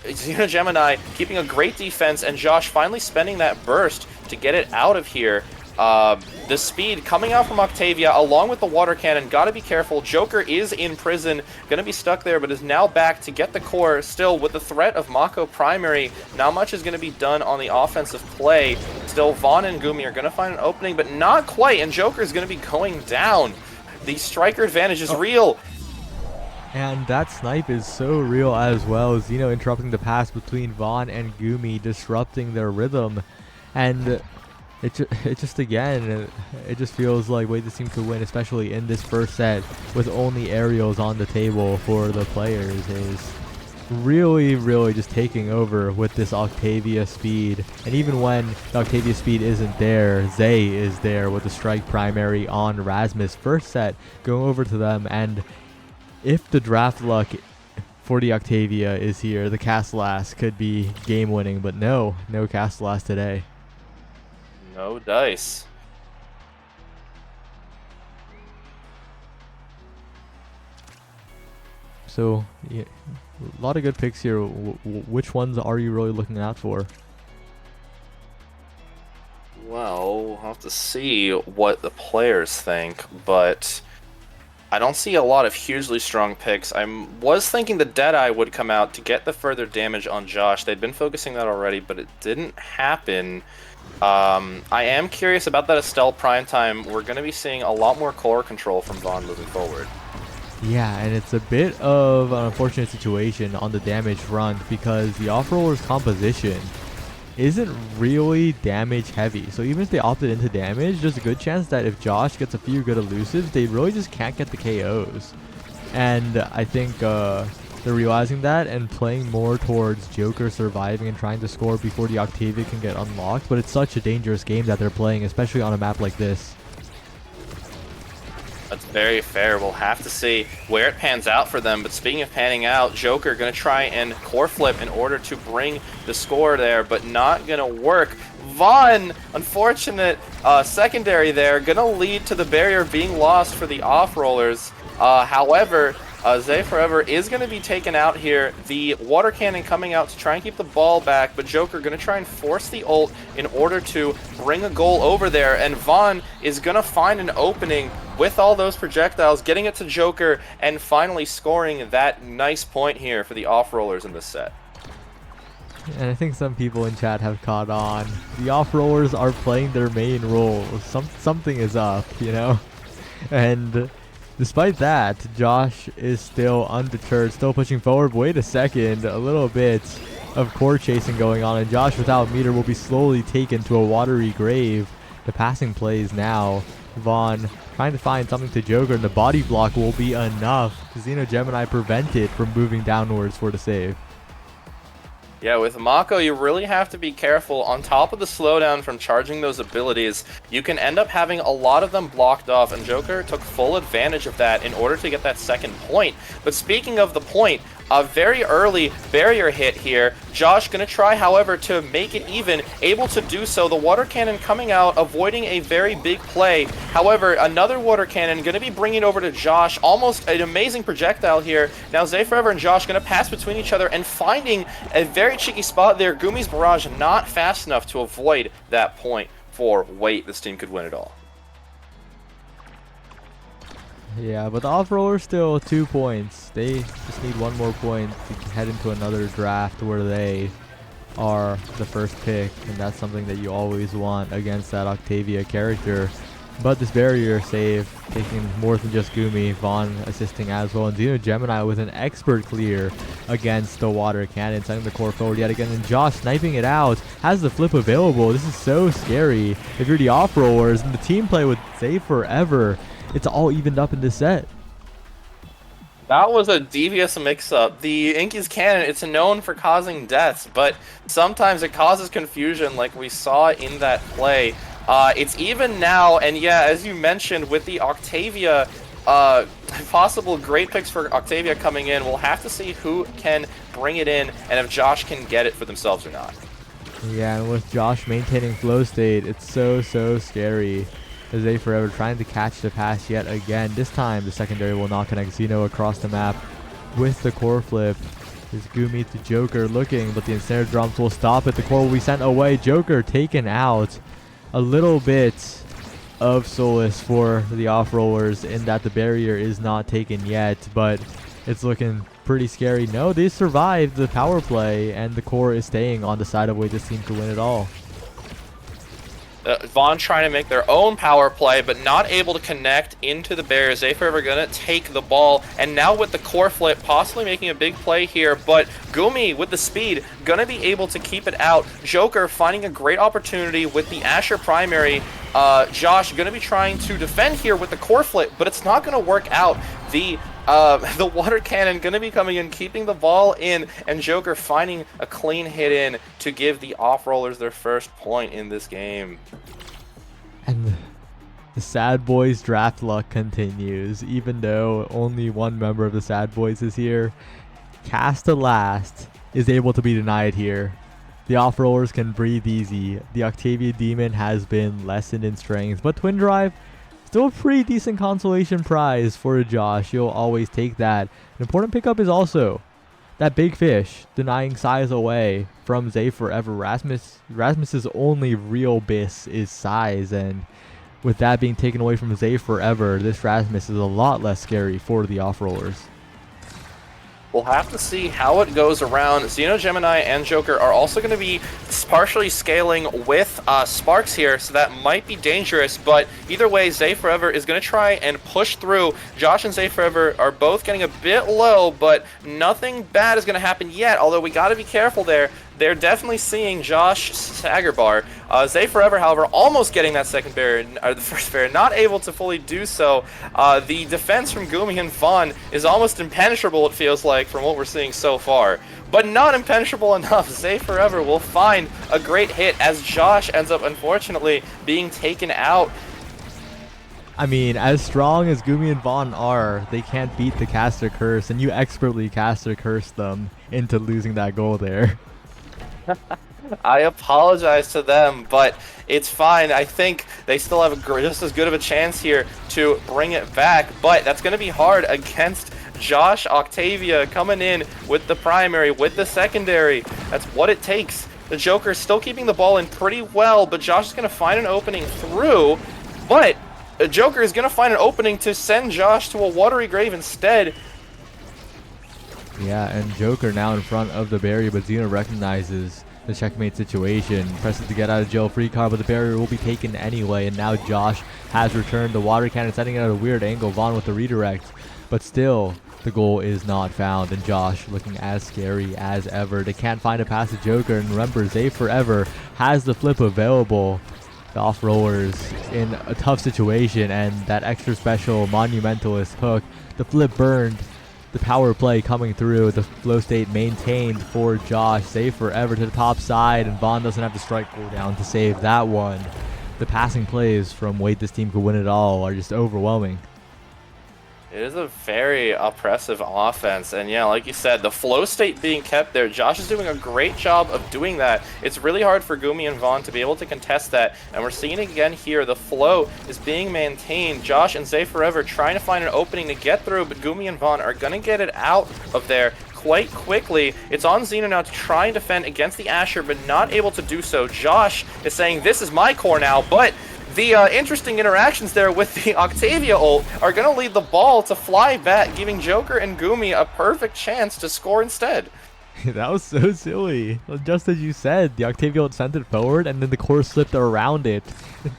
Xeno Gemini keeping a great defense, and Josh finally spending that burst to get it out of here. The speed coming out from Octavia along with the water cannon, gotta be careful. Joker is in prison, gonna be stuck there, but is now back to get the core. Still, with the threat of Mako primary, not much is gonna be done on the offensive play. Still, Vaughn and Gumi are gonna find an opening, but not quite, and Joker is gonna be going down. The striker advantage is real. And that snipe is so real as well. Xeno interrupting the pass between Vaughn and Gumi, disrupting their rhythm. And it just again, it just feels like wait, this team could win, especially in this first set with only aerials on the table for the players, is really just taking over with this Octavia speed. And even when the Octavia speed isn't there, Zay is there with the strike primary on Rasmus. First set going over to them, and if the draft luck for the Octavia is here, the Castellas could be game winning, but no Castellas today. No dice. So, yeah, a lot of good picks here. Which ones are you really looking out for? Well, we'll have to see what the players think, but I don't see a lot of hugely strong picks. I was thinking the Deadeye would come out to get the further damage on Josh. They'd been focusing that already, but it didn't happen. I am curious about that Estelle Prime Time. We're going to be seeing a lot more core control from Vaughn moving forward. Yeah, and it's a bit of an unfortunate situation on the damage front because the off-roller's composition isn't really damage heavy. So even if they opted into damage, there's a good chance that if Josh gets a few good elusives, they really just can't get the KOs. And I think they're realizing that and playing more towards Joker surviving and trying to score before the Octavia can get unlocked. But it's such a dangerous game that they're playing, especially on a map like this. That's very fair. We'll have to see where it pans out for them. But speaking of panning out, Joker going to try and core flip in order to bring the score there, but not going to work. Vaughn, unfortunate secondary there, going to lead to the barrier being lost for the off-rollers. However, Zay Forever is going to be taken out here. The water cannon coming out to try and keep the ball back, but Joker going to try and force the ult in order to bring a goal over there, and Vaughn is going to find an opening with all those projectiles, getting it to Joker, and finally scoring that nice point here for the off-rollers in this set. And I think some people in chat have caught on. The off-rollers are playing their main role. Something is up, you know? And despite that, Josh is still undeterred, still pushing forward. Wait a second, a little bit of core chasing going on, and Josh without meter will be slowly taken to a watery grave. The passing plays now. Vaughn trying to find something to Joker, and the body block will be enough. Xeno Gemini prevented from moving downwards for the save. Yeah, with Mako, you really have to be careful. On top of the slowdown from charging those abilities, you can end up having a lot of them blocked off, and Joker took full advantage of that in order to get that second point. But speaking of the point, a very early barrier hit here. Josh going to try, however, to make it even, able to do so. The water cannon coming out, avoiding a very big play. However, another water cannon going to be bringing over to Josh. Almost an amazing projectile here. Now, Zay Forever and Josh going to pass between each other and finding a very cheeky spot there. Gumi's barrage not fast enough to avoid that point for wait, this team could win it all. Yeah, but the off-roller still 2 points. They just need 1 more point to head into another draft where they are the first pick, and that's something that you always want against that Octavia character. But this barrier save, taking more than just Gumi, Vaughn assisting as well, and Xeno Gemini with an expert clear against the water cannon, sending the core forward yet again, and Josh sniping it out, has the flip available. This is so scary if you're the off-rollers, and the team play with Save Forever. It's all evened up in this set. That was a devious mix-up. The Inky's cannon, it's known for causing deaths, but sometimes it causes confusion like we saw in that play. It's even now, and yeah, as you mentioned, with the Octavia, possible great picks for Octavia coming in, we'll have to see who can bring it in and if Josh can get it for themselves or not. Yeah, and with Josh maintaining flow state, it's so scary. As they forever trying to catch the pass yet again. This time, the secondary will not connect. Xeno across the map with the core flip. Is Gumi to Joker looking, but the ensnare drums will stop it. The core will be sent away. Joker taken out. A little bit of solace for the off-rollers in that the barrier is not taken yet, but it's looking pretty scary. No, they survived the power play, and the core is staying on the side of where this team could win it all. Vaughn trying to make their own power play, but not able to connect into the barriers. They forever gonna take the ball, and now with the core flip, possibly making a big play here, but Gumi with the speed, gonna be able to keep it out. Joker finding a great opportunity with the Asher primary. Josh gonna be trying to defend here with the core flip, but it's not gonna work out. The water cannon gonna be coming in, keeping the ball in, and Joker finding a clean hit in to give the off-rollers their first point in this game. And the Sad Boys draft luck continues, even though only one member of the Sad Boys is here. Cast to last is able to be denied here. The off-rollers can breathe easy. The Octavia Demon has been lessened in strength, but Twin Drive, still a pretty decent consolation prize for Josh. You'll always take that. An important pickup is also that big fish denying size away from Zay Forever. Rasmus's only real biss is size, and with that being taken away from Zay Forever, this Rasmus is a lot less scary for the off-rollers. We'll have to see how it goes around. Xeno Gemini and Joker are also going to be partially scaling with Sparks here, so that might be dangerous. But either way, Zay Forever is going to try and push through. Josh and Zay Forever are both getting a bit low, but nothing bad is going to happen yet, although we got to be careful there. They're definitely seeing Josh Staggerbar. Zay Forever, however, almost getting that second barrier, or the first barrier, not able to fully do so. The defense from Gumi and Vaughn is almost impenetrable, it feels like, from what we're seeing so far. But not impenetrable enough. Zay Forever will find a great hit as Josh ends up, unfortunately, being taken out. I mean, as strong as Gumi and Vaughn are, they can't beat the caster curse, and you expertly caster curse them into losing that goal there. I apologize to them, but it's fine. I think they still have just as good of a chance here to bring it back, but that's going to be hard against Josh Octavia coming in with the primary, with the secondary. That's what it takes. The Joker is still keeping the ball in pretty well, but Josh is going to find an opening through, but the Joker is going to find an opening to send Josh to a watery grave instead. Yeah, and Joker now in front of the barrier, but Xeno recognizes the checkmate situation, presses to get out of jail free card, but the barrier will be taken anyway, and now Josh has returned the water cannon, setting it at a weird angle. Vaughn with the redirect, but still the goal is not found, and Josh looking as scary as ever. They can't find a pass to Joker, and remember, Zay Forever has the flip available. The off-rollers in a tough situation, and that extra special monumentalist hook, the flip burned. The power play coming through, the flow state maintained for Josh. Save Forever to the top side, and Vaughn doesn't have the strike cooldown to save that one. The passing plays from Wait This Team Could Win It All are just overwhelming. It is a very oppressive offense, and yeah, like you said, the flow state being kept there. Josh is doing a great job of doing that. It's really hard for Gumi and Vaughn to be able to contest that, and we're seeing it again here. The flow is being maintained. Josh and Zay Forever trying to find an opening to get through, but Gumi and Vaughn are going to get it out of there quite quickly. It's on Xeno now to try and defend against the Asher, but not able to do so. Josh is saying, this is my core now, but the interesting interactions there with the Octavia ult are going to lead the ball to fly back, giving Joker and Gumi a perfect chance to score instead. That was so silly. Just as you said, the Octavia ult sent it forward, and then the core slipped around it,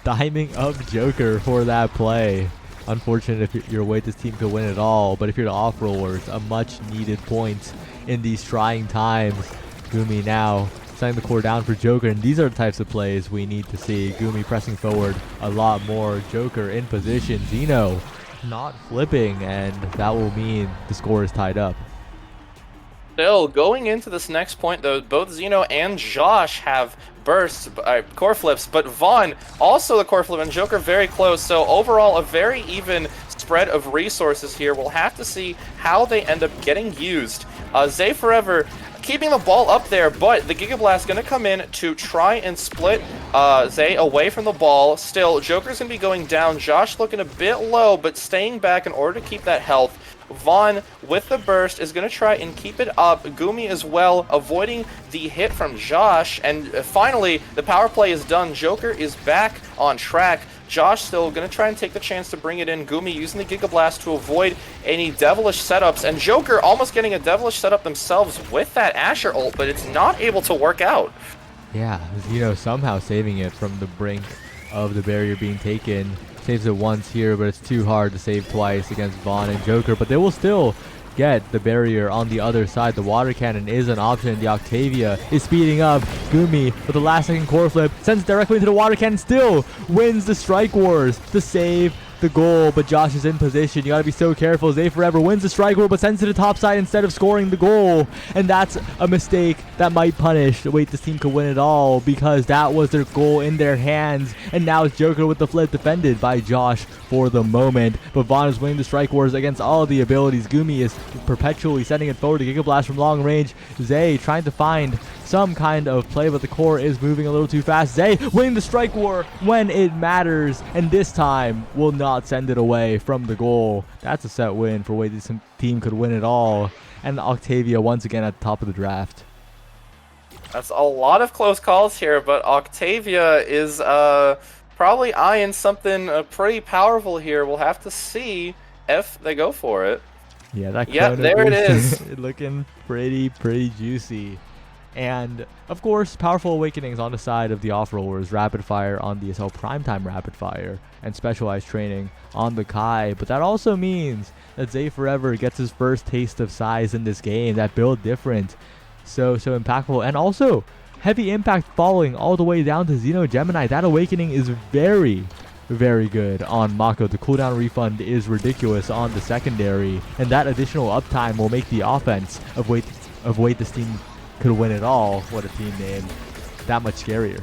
diming up Joker for that play. Unfortunate if you're away, this team could win it all, but if you're the off-rollers, a much-needed point in these trying times. Gumi now setting the core down for Joker, and these are the types of plays we need to see. Gumi pressing forward a lot more, Joker in position, Zeno not flipping, and that will mean the score is tied up. Still, going into this next point, though, both Zeno and Josh have bursts, core flips, but Vaughn also the core flip, and Joker very close. So overall, a very even spread of resources here. We'll have to see how they end up getting used. Zay Forever keeping the ball up there, but the Giga Blast going to come in to try and split Zay away from the ball. Still, Joker's going to be going down. Josh looking a bit low, but staying back in order to keep that health. Vaughn with the burst is going to try and keep it up. Gumi as well, avoiding the hit from Josh. And finally, the power play is done. Joker is back on track. Josh still going to try and take the chance to bring it in. Gumi using the Giga Blast to avoid any devilish setups. And Joker almost getting a devilish setup themselves with that Asher ult, but it's not able to work out. Yeah, Zeno somehow saving it from the brink of the barrier being taken. Saves it once here, but it's too hard to save twice against Vaughn and Joker. But they will still get the barrier on the other side. The water cannon is an option. The Octavia is speeding up. Gumi with the last second core flip sends it directly into the water cannon. Still wins the Strike Wars to save the goal, but Josh is in position. You gotta be so careful. Zay Forever wins the Strike War, but sends it to the top side instead of scoring the goal, and that's a mistake that might punish. Wait, this team could win it all because that was their goal in their hands, and now it's Joker with the flip, defended by Josh for the moment. But Vaughn is winning the Strike Wars against all of the abilities. Gumi is perpetually sending it forward to Giga Blast from long range. Zay trying to find some kind of play, but the core is moving a little too fast. Zay winning the Strike War when it matters, and this time will not send it away from the goal. That's a set win for way this team could win it all. And Octavia once again at the top of the draft. That's a lot of close calls here, but Octavia is probably eyeing something pretty powerful here. We'll have to see if they go for it. Yeah, that Yep, there it is. Looking pretty juicy. And of course, Powerful Awakenings on the side of the off-rollers, Rapid Fire on the SL Primetime Rapid Fire, and Specialized Training on the Kai. But that also means that Zay Forever gets his first taste of size in this game. That build different, so impactful, and also heavy impact falling all the way down to Xeno Gemini. That Awakening is very good on Mako. The cooldown refund is ridiculous on the secondary, and that additional uptime will make the offense of wait this team could win it all, what a team name, that much scarier.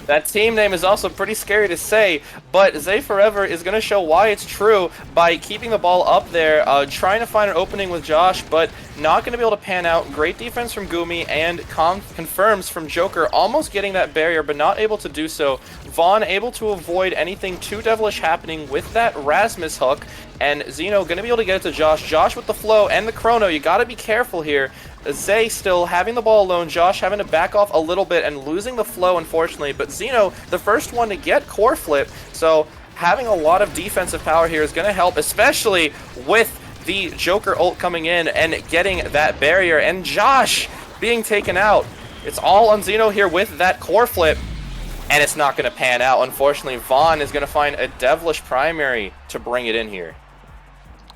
That team name is also pretty scary to say, but Zay Forever is going to show why it's true by keeping the ball up there, trying to find an opening with Josh, but not going to be able to pan out. Great defense from Gumi, and confirms from Joker, almost getting that barrier, but not able to do so. Vaughn able to avoid anything too devilish happening with that Rasmus hook, and Zeno going to be able to get it to Josh. Josh with the flow and the chrono. You got to be careful here. Zay still having the ball alone, Josh having to back off a little bit and losing the flow, unfortunately. But Zeno, the first one to get core flip, so having a lot of defensive power here is going to help, especially with the Joker ult coming in and getting that barrier. And Josh being taken out. It's all on Zeno here with that core flip, and it's not going to pan out. Unfortunately, Vaughn is going to find a devilish primary to bring it in here.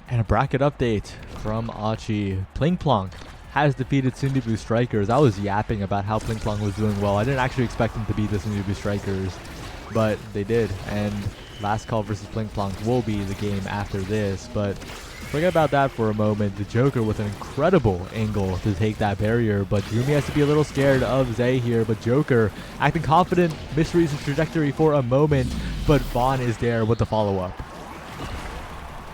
And a bracket update from Achi. Pling Plonk has defeated Sundubu Strikers. I was yapping about how Pling Plonk was doing well. I didn't actually expect them to beat the Sundubu Strikers, but they did. And Last Call versus Pling Plonk will be the game after this. But forget about that for a moment. The Joker with an incredible angle to take that barrier, but Gumi has to be a little scared of Zay here. But Joker acting confident, mysteries and trajectory for a moment, but Vaughn is there with the follow-up.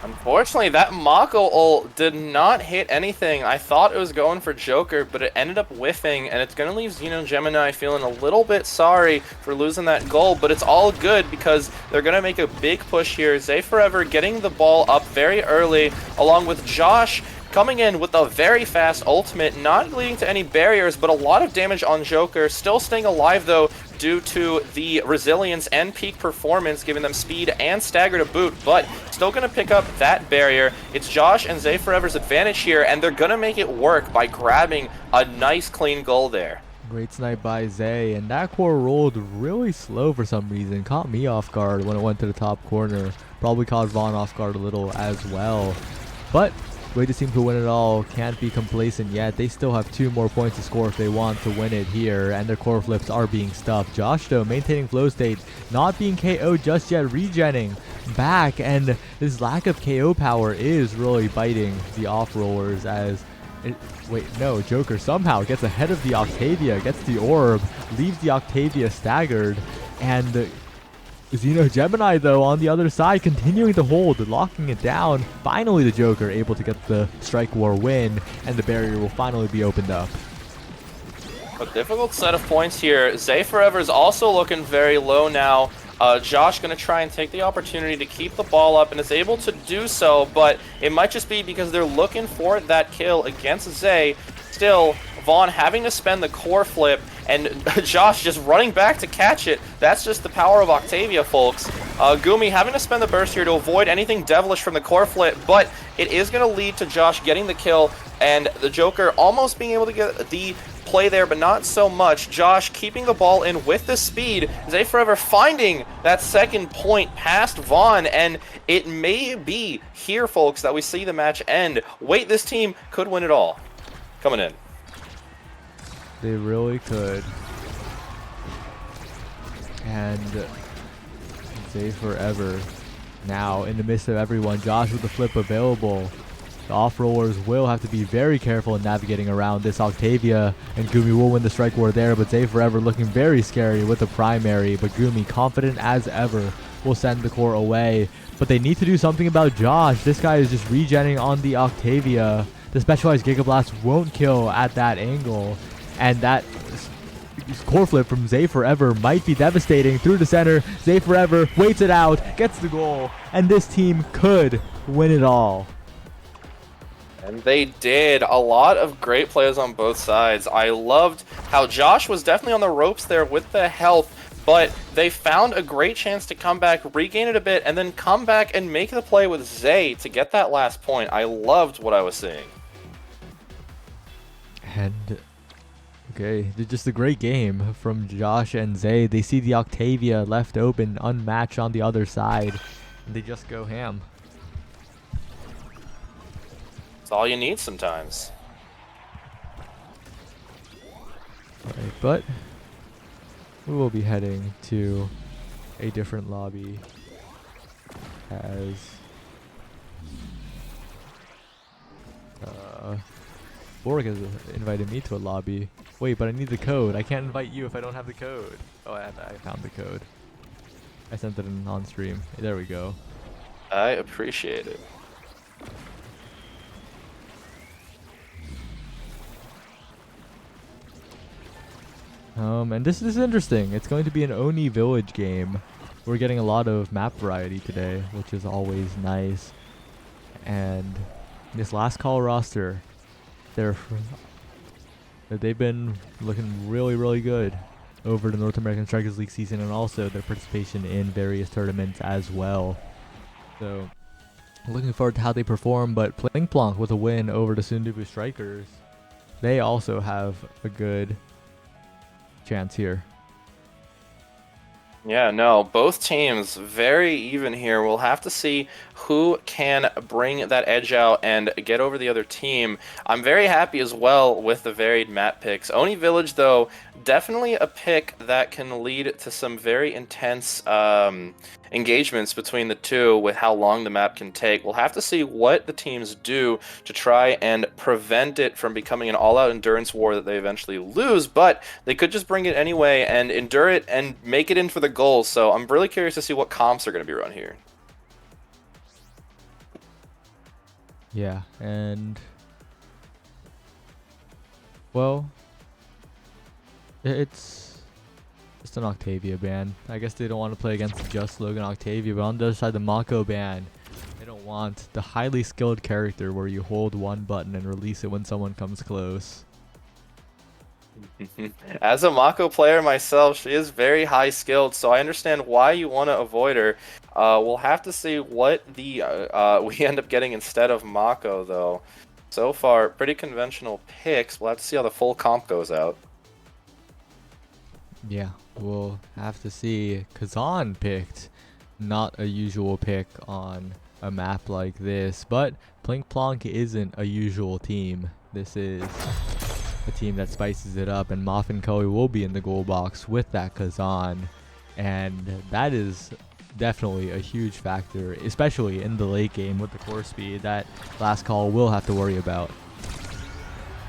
Unfortunately, that Mako ult did not hit anything. I thought it was going for Joker, but it ended up whiffing, and it's going to leave Xeno Gemini feeling a little bit sorry for losing that goal, but it's all good because they're going to make a big push here. Zay Forever getting the ball up very early, along with Josh coming in with a very fast ultimate, not leading to any barriers, but a lot of damage on Joker. Still staying alive, though, due to the resilience and peak performance, giving them speed and stagger to boot, but still going to pick up that barrier. It's Josh and Zay Forever's advantage here, and they're going to make it work by grabbing a nice clean goal there. Great snipe by Zay, and that core rolled really slow for some reason. Caught me off guard when it went to the top corner. Probably caught Vaughn off guard a little as well. But way to seem to win it all. Can't be complacent yet. They still have 2 more points to score if they want to win it here, and their core flips are being stuffed. Josh, though, maintaining flow state, not being KO'd just yet, regenning back, and this lack of KO power is really biting the off-rollers as... wait, no, Joker somehow gets ahead of the Octavia, gets the orb, leaves the Octavia staggered, and Xeno Gemini, though, on the other side, continuing to hold, locking it down. Finally, the Joker able to get the Strike War win, and the barrier will finally be opened up. A difficult set of points here. Zay Forever is also looking very low now. Josh going to try and take the opportunity to keep the ball up, and is able to do so, but it might just be because they're looking for that kill against Zay. Still, Vaughn having to spend the core flip, and Josh just running back to catch it. That's just the power of Octavia, folks. Gumi having to spend the burst here to avoid anything devilish from the core flip, but it is going to lead to Josh getting the kill, and the Joker almost being able to get the play there, but not so much. Josh keeping the ball in with the speed. Zay Forever finding that second point past Vaughn, and it may be here, folks, that we see the match end. Wait, this team could win it all. Coming in. They really could. And Zay Forever now in the midst of everyone. Josh with the flip available. The off-rollers will have to be very careful in navigating around this Octavia, and Gumi will win the strike war there, but Zay Forever looking very scary with the primary, but Gumi, confident as ever, will send the core away. But they need to do something about Josh. This guy is just regenning on the Octavia. The specialized Giga Blast won't kill at that angle, and that core flip from Zay Forever might be devastating. Through the center, Zay Forever waits it out, gets the goal, and this team could win it all. And they did. A lot of great plays on both sides. I loved how Josh was definitely on the ropes there with the health, but they found a great chance to come back, regain it a bit, and then come back and make the play with Zay to get that last point. I loved what I was seeing. And okay, just a great game from Josh and Zay. They see the Octavia left open, unmatched on the other side, and they just go ham. It's all you need sometimes. Alright, but we will be heading to a different lobby as Borg has invited me to a lobby. Wait, but I need the code. I can't invite you if I don't have the code. Oh, I found the code. I sent it in on stream. There we go. I appreciate it. And this is interesting. It's going to be an Oni Village game. We're getting a lot of map variety today, which is always nice. And this last call roster, they've been looking really, really good over the North American Strikers League season, and also their participation in various tournaments as well. So, looking forward to how they perform. But Pling Plonk with a win over the Sundubu Strikers, they also have a good chance here. Yeah, no, both teams very even here. We'll have to see who can bring that edge out and get over the other team. I'm very happy as well with the varied map picks. Oni Village, though, definitely a pick that can lead to some very intense engagements between the two with how long the map can take. We'll have to see what the teams do to try and prevent it from becoming an all-out endurance war that they eventually lose, but they could just bring it anyway and endure it and make it in for the goals. So I'm really curious to see what comps are going to be run here. Yeah, and well, it's just an Octavia ban. I guess they don't want to play against just Logan Octavia, but on the other side, the Mako ban, they don't don't want the highly skilled character where you hold one button and release it when someone comes close. As a Mako player myself, she is very high skilled, so I understand why you want to avoid her. We'll have to see what the we end up getting instead of Mako, though. So far, pretty conventional picks. We'll have to see how the full comp goes out. Yeah, we'll have to see. Kazan picked not a usual pick on a map like this, but Plink Plonk isn't a usual team. This is a team that spices it up, and Muffin Koei will be in the goal box with that Kazan, and that is definitely a huge factor, especially in the late game with the core speed that last call will have to worry about.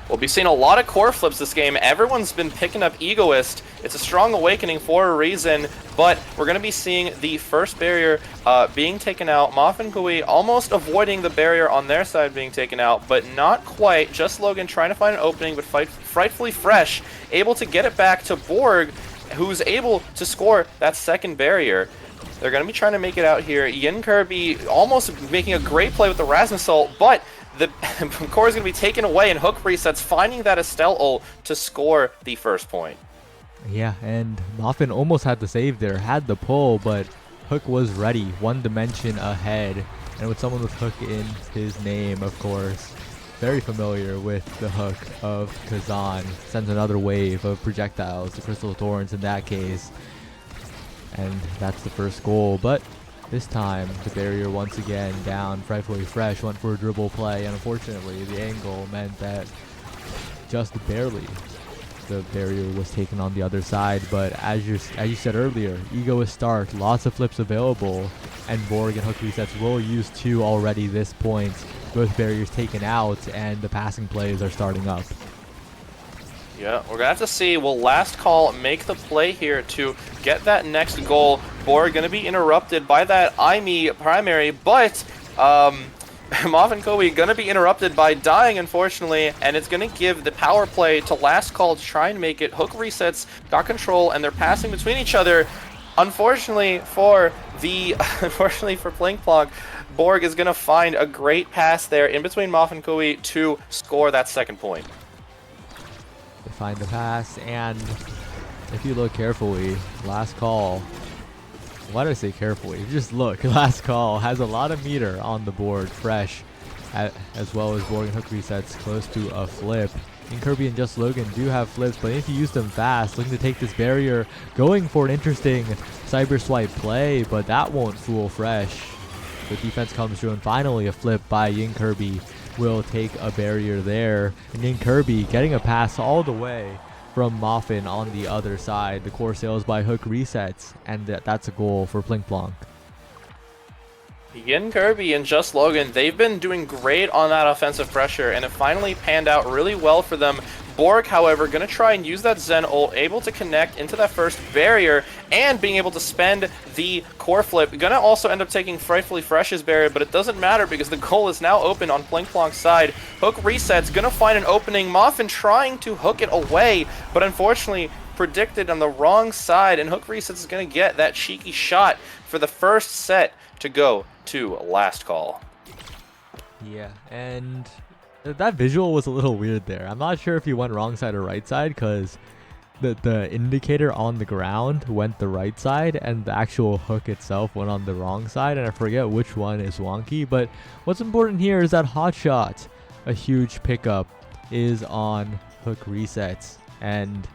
We'll be seeing a lot of core flips this game. Everyone's been picking up Egoist. It's a strong awakening for a reason, but we're going to be seeing the first barrier being taken out. Muffin Koei almost avoiding the barrier on their side being taken out, but not quite. Just Logan trying to find an opening, but Frightfully Fresh able to get it back to Borg, who's able to score that second barrier. They're going to be trying to make it out here. Yin Kirby almost making a great play with the Rasmus ult, but the core is going to be taken away, and Hook resets, finding that Estelle ult to score the first point. Yeah, and Muffin almost had the save there, had the pull, but Hook was ready, one dimension ahead. And with someone with Hook in his name, of course, very familiar with the hook of Kazan, sends another wave of projectiles, the Crystal Torrents in that case. And that's the first goal, but this time the barrier once again down. Frightfully Fresh went for a dribble play, and unfortunately the angle meant that just barely the barrier was taken on the other side. But as you said earlier, Egoist start, lots of flips available, and Borg and Hook resets will use 2 already this point. Both barriers taken out, and the passing plays are starting up. Yeah, we're going to have to see, will Last Call make the play here to get that next goal? Borg going to be interrupted by that IME primary, but Muffin Koei going to be interrupted by dying, unfortunately, and it's going to give the power play to Last Call to try and make it. Hook resets, got control, and they're passing between each other. Unfortunately for Plink Plonk, Borg is going to find a great pass there in between Muffin Koei to score that second point. They find the pass, and if you look carefully, Last Call, why do I say carefully? Just look, Last Call has a lot of meter on the board, Fresh, as well as Borg and Hook resets close to a flip. And Kirby and Just Logan do have flips, but if you use them fast, looking to take this barrier, going for an interesting cyber swipe play, but that won't fool Fresh. The defense comes through, and finally a flip by Yin Kirby will take a barrier there. And Yin Kirby getting a pass all the way from Muffin on the other side. The core sails by Hook resets, and that's a goal for Plink Plonk. Yin Kirby and Just Logan, they've been doing great on that offensive pressure, and it finally panned out really well for them. Borg, however, going to try and use that Zen ult, able to connect into that first barrier, and being able to spend the core flip. Going to also end up taking Frightfully Fresh's barrier, but it doesn't matter because the goal is now open on Plink Plonk's side. Hook resets, going to find an opening. Muffin trying to hook it away, but unfortunately predicted on the wrong side, and Hook resets is going to get that cheeky shot for the first set to go to Last Call. Yeah, and that visual was a little weird there. I'm not sure if he went wrong side or right side, because the indicator on the ground went the right side and the actual hook itself went on the wrong side, and I forget which one is wonky. But what's important here is that Hotshot, a huge pickup, is on Hook resets, and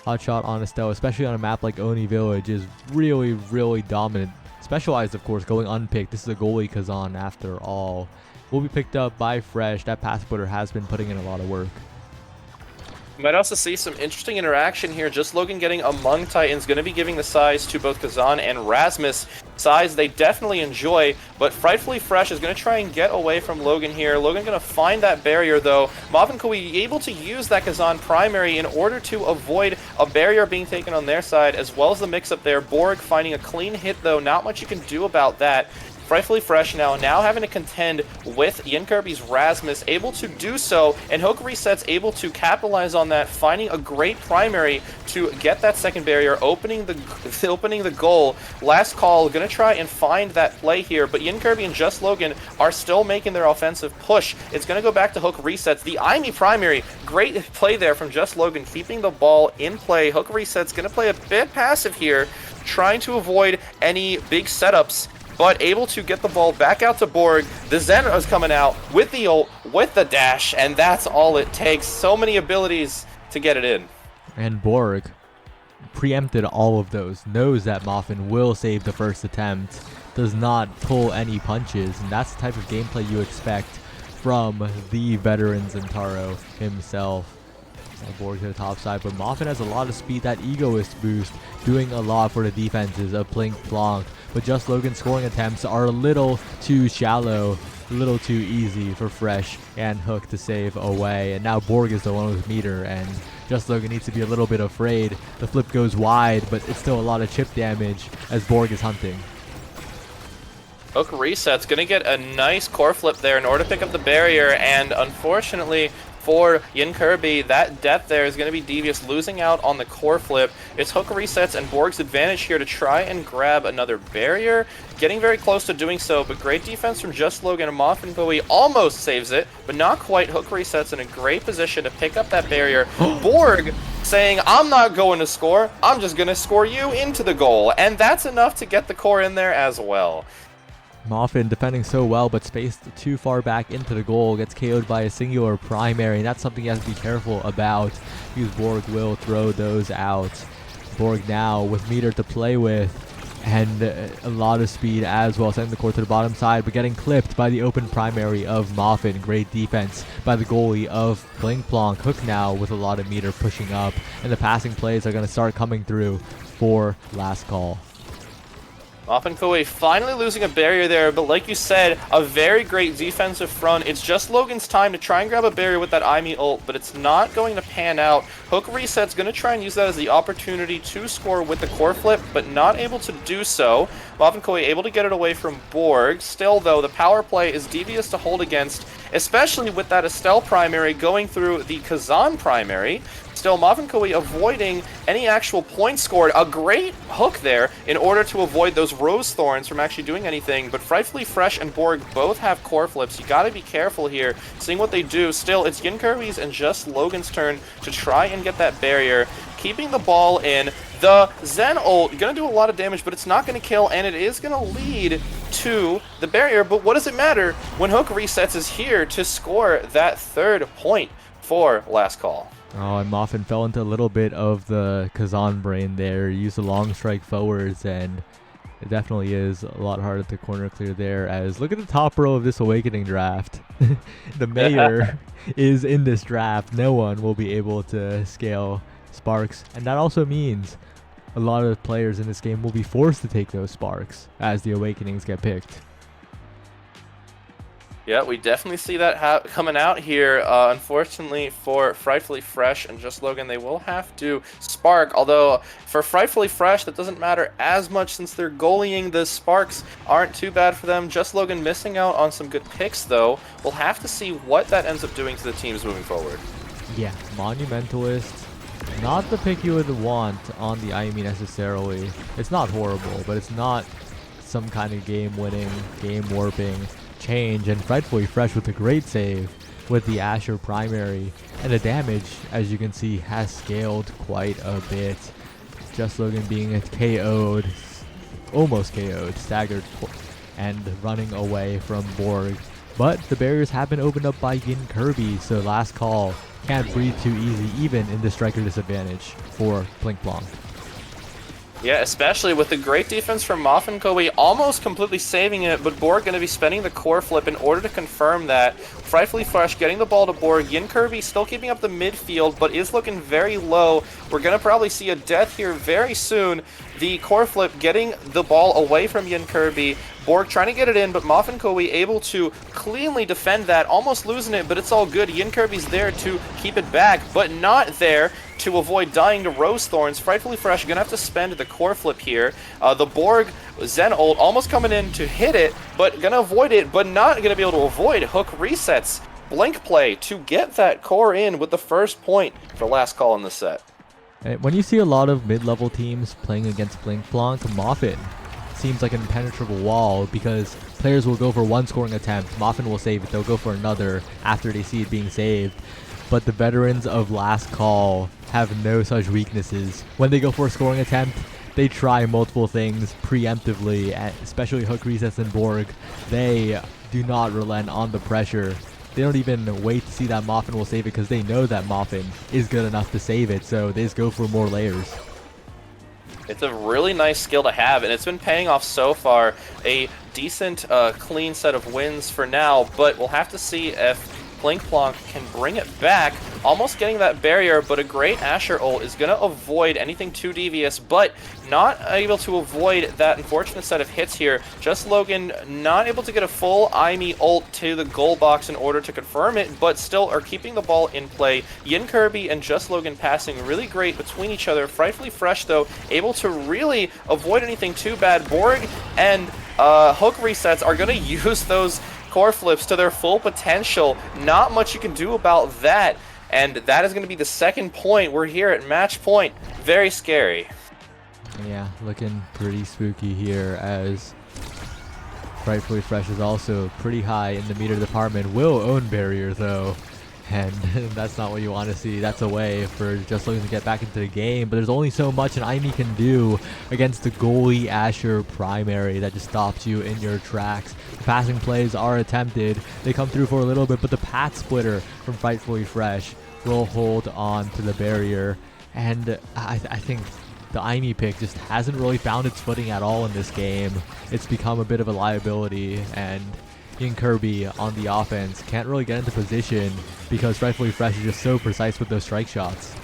Hotshot on Estelle, especially on a map like Oni Village, is really, really dominant. Specialized, of course, going unpicked. This is a goalie Kazan after all. Will be picked up by Fresh. That pass splitter has been putting in a lot of work. You might also see some interesting interaction here. Just Logan getting among Titans, going to be giving the size to both Kazan and Rasmus. Size they definitely enjoy, but Frightfully Fresh is going to try and get away from Logan here. Logan going to find that barrier, though. Muffin Koei able to use that Kazan primary in order to avoid a barrier being taken on their side, as well as the mix-up there. Borg finding a clean hit, though. Not much you can do about that. Frightfully Fresh now having to contend with Yin Kirby's Rasmus, able to do so, and Hook Reset's able to capitalize on that, finding a great primary to get that second barrier, opening the goal. Last Call gonna try and find that play here, but Yin Kirby and Just Logan are still making their offensive push. It's gonna go back to Hook Resets. The Imi primary, great play there from Just Logan, keeping the ball in play. Hook Reset's gonna play a bit passive here, trying to avoid any big setups, but able to get the ball back out to Borg. The Zen is coming out with the ult, with the dash, and that's all it takes. So many abilities to get it in. And Borg preempted all of those, knows that Muffin will save the first attempt, does not pull any punches, and that's the type of gameplay you expect from the veteran Zentaro himself. Borg to the top side, but Muffin has a lot of speed, that egoist boost, doing a lot for the defenses of Plink Plonk, but Just Logan's scoring attempts are a little too shallow, a little too easy for Fresh and Hook to save away, and now Borg is the one with meter, and Just Logan needs to be a little bit afraid. The flip goes wide, but it's still a lot of chip damage as Borg is hunting. Hook Reset's gonna get a nice core flip there in order to pick up the barrier, and unfortunately for Yin Kirby, that death there is going to be devious, losing out on the core flip. It's Hook Resets and Borg's advantage here to try and grab another barrier. Getting very close to doing so, but great defense from Just Logan, and Muffin Bowie almost saves it, but not quite. Hook Resets in a great position to pick up that barrier. Borg saying, I'm not going to score, I'm just going to score you into the goal, and that's enough to get the core in there as well. Muffin defending so well, but spaced too far back into the goal, gets KO'd by a singular primary, and that's something you have to be careful about, because Borg will throw those out. Borg now with meter to play with, and a lot of speed as well, sending the core to the bottom side, but getting clipped by the open primary of Muffin. Great defense by the goalie of Plink Plonk. Hook now with a lot of meter pushing up, and the passing plays are going to start coming through for Last Call. Muffin Kui finally losing a barrier there, but like you said, a very great defensive front. It's just Logan's time to try and grab a barrier with that Imi ult, but it's not going to pan out. Hook Reset's going to try and use that as the opportunity to score with the core flip, but not able to do so. Muffin Kui able to get it away from Borg. Still, though, the power play is devious to hold against, especially with that Estelle primary going through the Kazan primary. Still, Muffin Kui avoiding any actual points scored. A great hook there in order to avoid those Rose Thorns from actually doing anything, but Frightfully Fresh and Borg both have core flips. You gotta be careful here, seeing what they do. Still, it's Yin Kirby's and Just Logan's turn to try and get that barrier, keeping the ball in. The Zen ult gonna do a lot of damage, but it's not gonna kill, and it is gonna lead to the barrier. But what does it matter when Hook Resets is here to score that third point for Last Call? Oh, and Muffin fell into a little bit of the Kazan brain there. Used a long strike forwards, and it definitely is a lot harder to corner clear there. As look at the top row of this Awakening draft. The mayor is in this draft. No one will be able to scale Sparks, and that also means a lot of players in this game will be forced to take those Sparks as the Awakenings get picked. Yeah, we definitely see that coming out here. Unfortunately for Frightfully Fresh and Just Logan, they will have to Spark. Although for Frightfully Fresh, that doesn't matter as much since they're goalieing. The Sparks aren't too bad for them. Just Logan missing out on some good picks, though. We'll have to see what that ends up doing to the teams moving forward. Yeah, Monumentalist, not the pick you would want on the Imi necessarily. It's not horrible, but it's not some kind of game-winning, game-warping change. And Frightfully Fresh with a great save with the Asher primary, and the damage, as you can see, has scaled quite a bit. Just Logan being KO'd, almost KO'd, staggered, and running away from Borg. But the barriers have been opened up by Yin Kirby, so Last Call can't breathe too easy, even in the striker disadvantage for Plink Plonk. Yeah, especially with the great defense from Muffin Kui, almost completely saving it, but Borg going to be spending the core flip in order to confirm that. Frightfully Fresh getting the ball to Borg. Yin Kirby still keeping up the midfield, but is looking very low. We're going to probably see a death here very soon. The core flip getting the ball away from Yin Kirby. Borg trying to get it in, but Muffin Kui able to cleanly defend that, almost losing it, but it's all good. Yin Kirby's there to keep it back, but not there to avoid dying to Rose Thorns. Frightfully Fresh gonna have to spend the core flip here. The Borg Zen ult almost coming in to hit it, but gonna avoid it, but not gonna be able to avoid hook resets. Blink play to get that core in with the first point for last call in the set. When you see a lot of mid-level teams playing against Blink Blanc, Muffin seems like an impenetrable wall because players will go for one scoring attempt, Muffin will save it, they'll go for another after they see it being saved. But the veterans of last call have no such weaknesses. When they go for a scoring attempt, they try multiple things preemptively, especially hook resets and Borg. They do not relent on the pressure. They don't even wait to see that Muffin will save it because they know that Muffin is good enough to save it, so they just go for more layers. It's a really nice skill to have, and it's been paying off so far. A decent, clean set of wins for now, but we'll have to see if Blink Blanc can bring it back. Almost getting that barrier, but a great Asher ult is going to avoid anything too devious, but not able to avoid that unfortunate set of hits here. Just Logan not able to get a full IME ult to the goal box in order to confirm it, but still are keeping the ball in play. Yin Kirby and Just Logan passing really great between each other. Frightfully Fresh, though, able to really avoid anything too bad. Borg and hook resets are going to use those core flips to their full potential. Not much you can do about that. And that is going to be the second point. We're here at match point. Very scary. Yeah, looking pretty spooky here as Frightfully Fresh is also pretty high in the meter department. Will own barrier though, and that's not what you want to see. That's a way for Just Logan to get back into the game, but there's only so much an Aimi can do against the goalie Asher primary that just stops you in your tracks. The passing plays are attempted. They come through for a little bit, but the path splitter from Frightfully Fresh will hold on to the barrier, and I think the Aimi pick just hasn't really found its footing at all in this game. It's become a bit of a liability, and Yin Kirby on the offense can't really get into position because Frightfully Fresh is just so precise with those strike shots.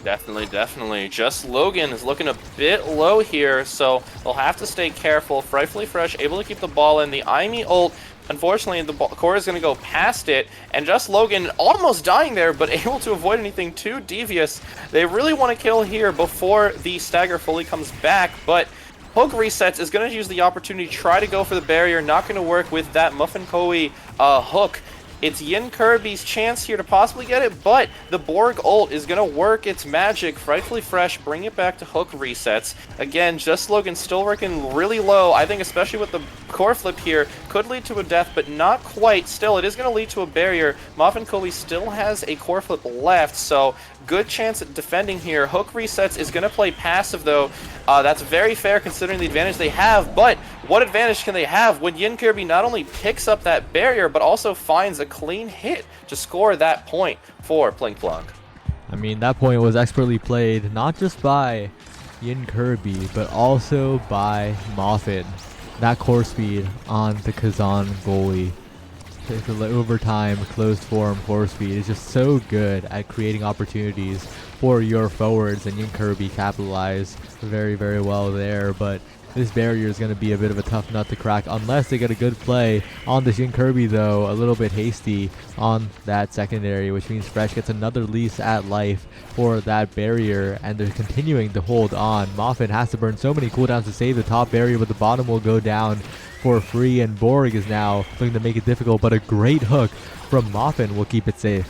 Definitely. Just Logan is looking a bit low here, so they'll have to stay careful. Frightfully Fresh able to keep the ball in. The Aimi ult, unfortunately, the core is going to go past it, and Just Logan almost dying there, but able to avoid anything too devious. They really want to kill here before the stagger fully comes back, but hook resets is going to use the opportunity to try to go for the barrier. Not going to work with that Muffin Koi hook. It's Yin Kirby's chance here to possibly get it, but the Borg ult is going to work its magic. Frightfully Fresh, bring it back to hook resets. Again, Just Logan still working really low. I think especially with the core flip here, could lead to a death, but not quite. Still, it is going to lead to a barrier. Muffin Koi still has a core flip left, so good chance at defending here. Hook resets is going to play passive, though. That's very fair considering the advantage they have, but what advantage can they have when Yin Kirby not only picks up that barrier, but also finds a clean hit to score that point for Blink Blanc? I mean, that point was expertly played, not just by Yin Kirby, but also by Muffin. That core speed on the Kazan goalie. The overtime closed form core speed is just so good at creating opportunities for your forwards, and Yin Kirby capitalized very well there, but this barrier is going to be a bit of a tough nut to crack unless they get a good play on this Yin Kirby, though. A little bit hasty on that secondary, which means Fresh gets another lease at life for that barrier, and they're continuing to hold on. Muffin has to burn so many cooldowns to save the top barrier, but the bottom will go down for free, and Borg is now looking to make it difficult, but a great hook from Muffin will keep it safe.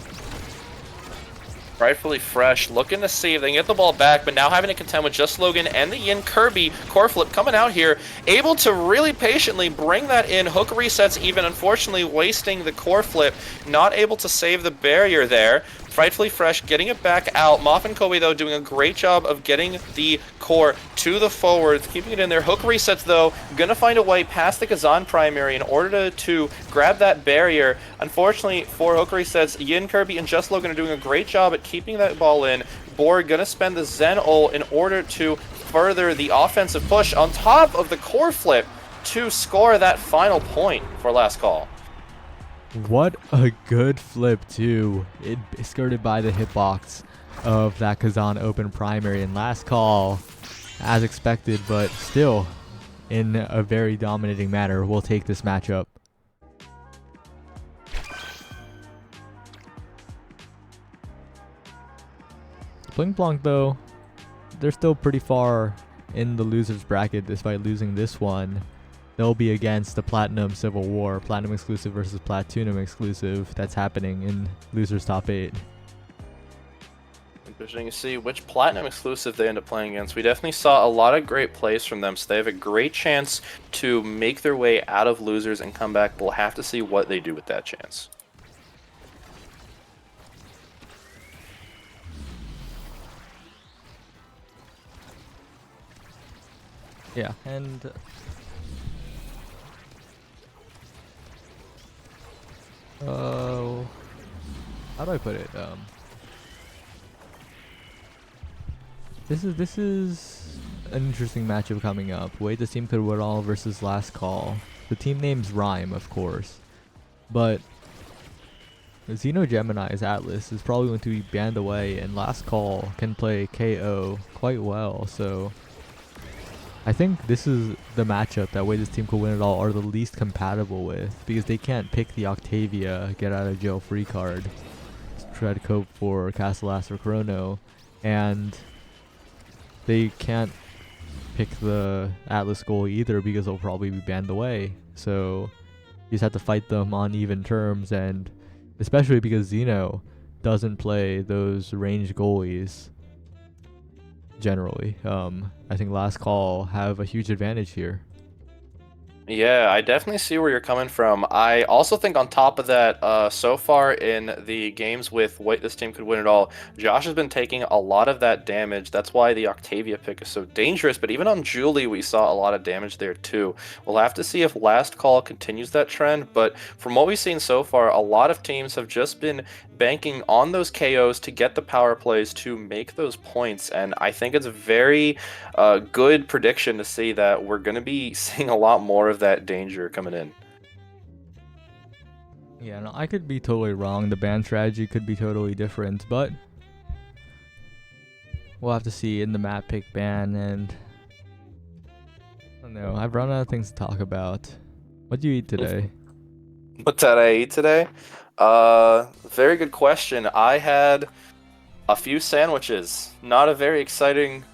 Frightfully Fresh looking to see if they can get the ball back, but now having to contend with Just Logan and the Yin Kirby core flip coming out here, able to really patiently bring that in. Hook resets even, unfortunately wasting the core flip, not able to save the barrier there. Frightfully Fresh getting it back out. Muffin Kobe, though, doing a great job of getting the core to the forwards, keeping it in there. Hook resets, though, gonna find a way past the Kazan primary in order to grab that barrier. Unfortunately for hook resets, Yin Kirby and Just Logan are doing a great job at keeping that ball in. Borg gonna spend the Zen ult in order to further the offensive push on top of the core flip to score that final point for last call. What a good flip, too. It skirted by the hitbox of that Kazan open primary, and last call, as expected, but still in a very dominating manner, will take this matchup. Pling Plonk, though, they're still pretty far in the losers bracket despite losing this one. They'll be against the Platinum Civil War, Platinum exclusive versus Platinum exclusive, that's happening in losers top 8. Interesting to see which Platinum exclusive they end up playing against. We definitely saw a lot of great plays from them, so they have a great chance to make their way out of losers and come back. We'll have to see what they do with that chance. Yeah, and how do I put it? This is an interesting matchup coming up. Wait, this team could win all versus Last Call. The team name's Rhyme, of course, but Xeno Gemini's Atlas is probably going to be banned away, and Last Call can play KO quite well. So I think this is the matchup that way this team could win it all are the least compatible with, because they can't pick the Octavia get out of jail free card to try to cope for Castle Ass or Chrono, and they can't pick the Atlas goal either because they'll probably be banned away. So you just have to fight them on even terms, and especially because Xeno doesn't play those ranged goalies generally. I think Last Call have a huge advantage here. Yeah, I definitely see where you're coming from. I also think on top of that, so far in the games with Wait, this team could win it all, Josh has been taking a lot of that damage. That's why the Octavia pick is so dangerous, but even on Julie, we saw a lot of damage there too. We'll have to see if Last Call continues that trend, but from what we've seen so far, a lot of teams have just been banking on those KOs to get the power plays to make those points, and I think it's a very good prediction to see that we're going to be seeing a lot more of that danger coming in. Yeah, no, I could be totally wrong. The ban strategy could be totally different, but we'll have to see in the map pick ban. And I don't know, I've run out of things to talk about. What do you eat today? What did I eat today? Very good question. I had a few sandwiches. Not a very exciting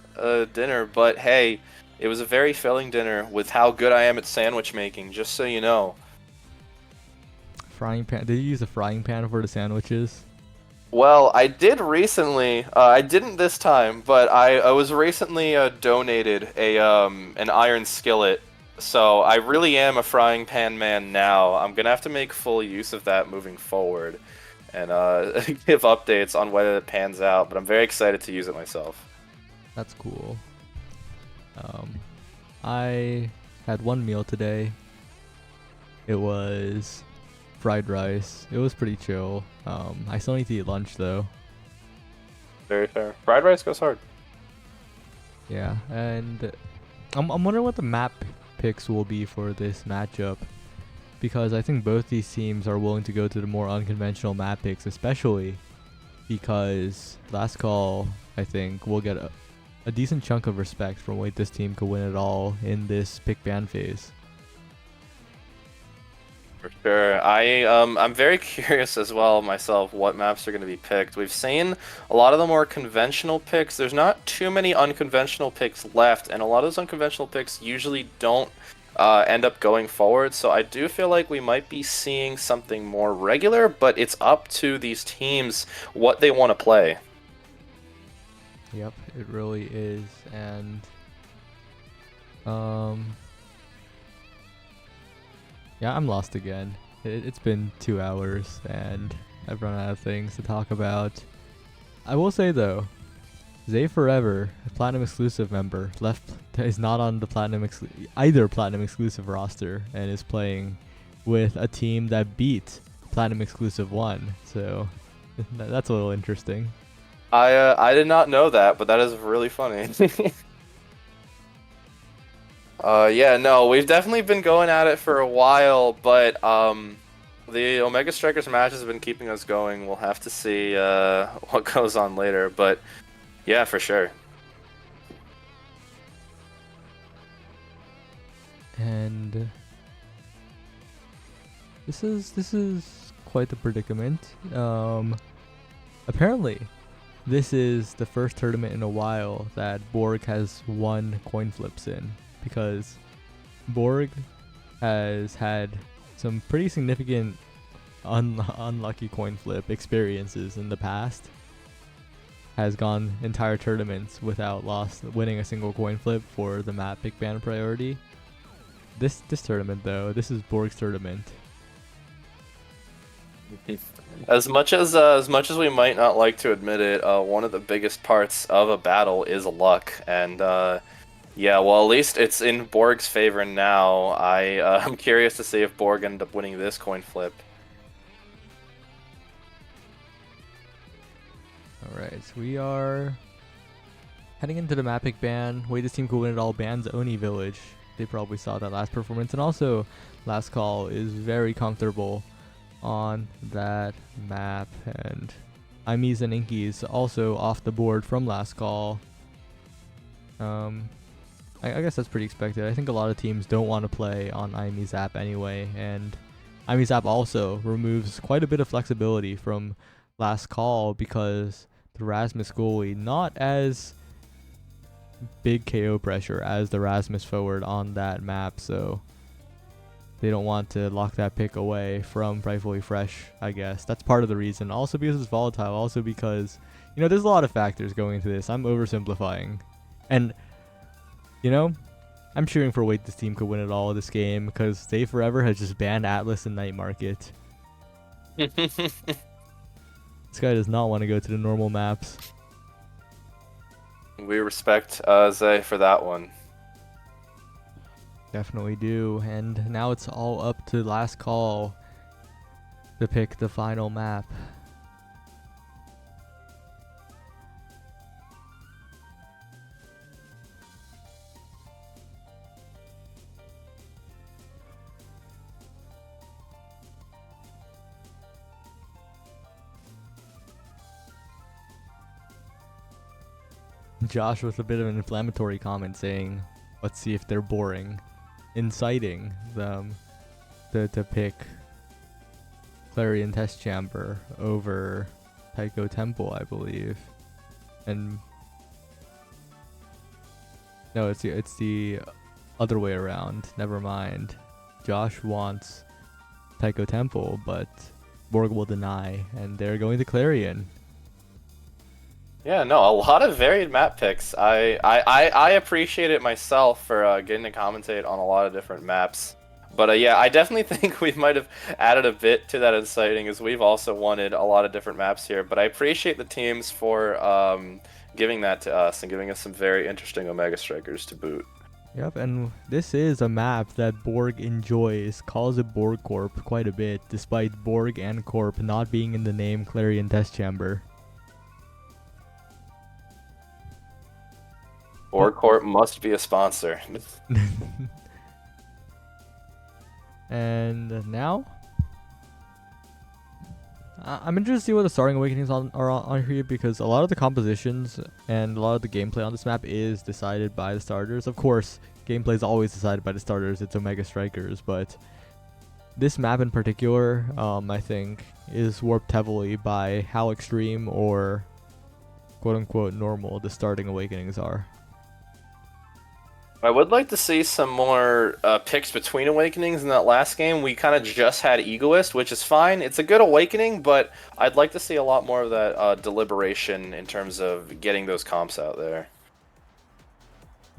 dinner, but hey, it was a very filling dinner with how good I am at sandwich making, just so you know. Frying pan? Did you use a frying pan for the sandwiches? Well, I did recently. I didn't this time, but I was recently donated a an iron skillet. So I really am a frying pan man now. I'm gonna have to make full use of that moving forward, and give updates on whether it pans out. But I'm very excited to use it myself. That's cool. I had one meal today. It was fried rice. It was pretty chill. I still need to eat lunch though. Very fair. Fried rice goes hard. Yeah, and I'm wondering what the map picks will be for this matchup, because I think both these teams are willing to go to the more unconventional map picks, especially because Last Call, I think, will get a decent chunk of respect from what this team could win it all in this pick ban phase. For sure. I'm very curious as well myself what maps are going to be picked. We've seen a lot of the more conventional picks. There's not too many unconventional picks left, and a lot of those unconventional picks usually don't end up going forward. So I do feel like we might be seeing something more regular, but it's up to these teams what they want to play. Yep, it really is. And yeah, I'm lost again. It's been 2 hours and I've run out of things to talk about. I will say though, Zay Forever, a Platinum exclusive member, is not on the either Platinum exclusive roster and is playing with a team that beat Platinum exclusive 1. So that's a little interesting. I did not know that, but that is really funny. Yeah, no, we've definitely been going at it for a while, but the Omega Strikers match has been keeping us going. We'll have to see what goes on later, but yeah, for sure. And this is quite the predicament. Apparently, this is the first tournament in a while that Borg has won coin flips in, because Borg has had some pretty significant unlucky coin flip experiences in the past. Has gone entire tournaments without winning a single coin flip for the map pick ban priority. This tournament though, this is Borg's tournament. As much as we might not like to admit it, one of the biggest parts of a battle is luck, and yeah, well, at least it's in Borg's favor now. I'm curious to see if Borg ended up winning this coin flip. Alright, so we are heading into the map pick ban. Way this team could win it all bans Oni Village. They probably saw that last performance, and also Last Call is very comfortable on that map, and Imes and Inkies also off the board from Last Call. I guess that's pretty expected. I think a lot of teams don't want to play on Imes app anyway, and Imes app also removes quite a bit of flexibility from Last Call because the Rasmus goalie not as big KO pressure as the Rasmus forward on that map, so they don't want to lock that pick away from Rightfully Fresh, I guess. That's part of the reason. Also because it's volatile. Also because, you know, there's a lot of factors going into this. I'm oversimplifying. And, you know, I'm cheering for Wait this team could win it all this game because Stay Forever has just banned Atlas and Night Market. This guy does not want to go to the normal maps. We respect Zay for that one. Definitely do. And now it's all up to Last Call to pick the final map. Josh with a bit of an inflammatory comment saying, let's see if they're boring, inciting them to pick Clarion Test Chamber over Taiko Temple, I believe. And no, it's the other way around. Never mind. Josh wants Taiko Temple, but Borg will deny, and they're going to Clarion. Yeah, no, a lot of varied map picks. I appreciate it myself for getting to commentate on a lot of different maps. But yeah, I definitely think we might have added a bit to that inciting, as we've also wanted a lot of different maps here. But I appreciate the teams for giving that to us and giving us some very interesting Omega Strikers to boot. Yep, and this is a map that Borg enjoys, calls it Borg Corp quite a bit, despite Borg and Corp not being in the name Clarion Test Chamber. Borg Corp must be a sponsor. And now, I'm interested to see what the starting awakenings are on here, because a lot of the compositions and a lot of the gameplay on this map is decided by the starters. Of course, gameplay is always decided by the starters. It's Omega Strikers, but this map in particular, I think, is warped heavily by how extreme or quote-unquote normal the starting awakenings are. I would like to see some more picks between awakenings in that last game. We kind of just had Egoist, which is fine. It's a good awakening, but I'd like to see a lot more of that deliberation in terms of getting those comps out there.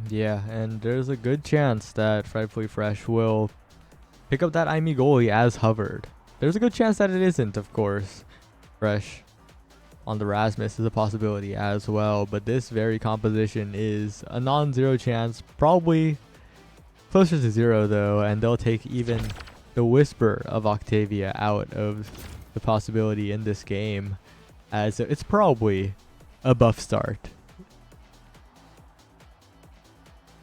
Yeah, and there's a good chance that Frightfully Fresh will pick up that Aimee goalie as hovered. There's a good chance that it isn't, of course. Fresh on the Rasmus is a possibility as well, but this very composition is a non-zero chance, probably closer to zero though, and they'll take even the whisper of Octavia out of the possibility in this game, as it's probably a buff start.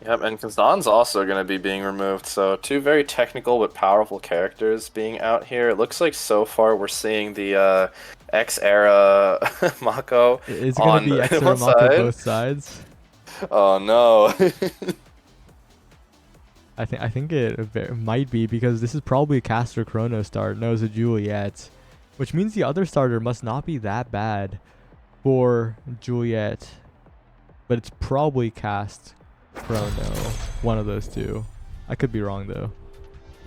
Yep, and Kazan's also going to be being removed, so two very technical but powerful characters being out here. It looks like so far we're seeing the X-era Mako. It's going to be X-era Mako both sides. Oh no. I think it might be, because this is probably a Caster Chrono start, no, it's a Juliet, which means the other starter must not be that bad. for Juliet, but it's probably cast Chrono. One of those two. I could be wrong though.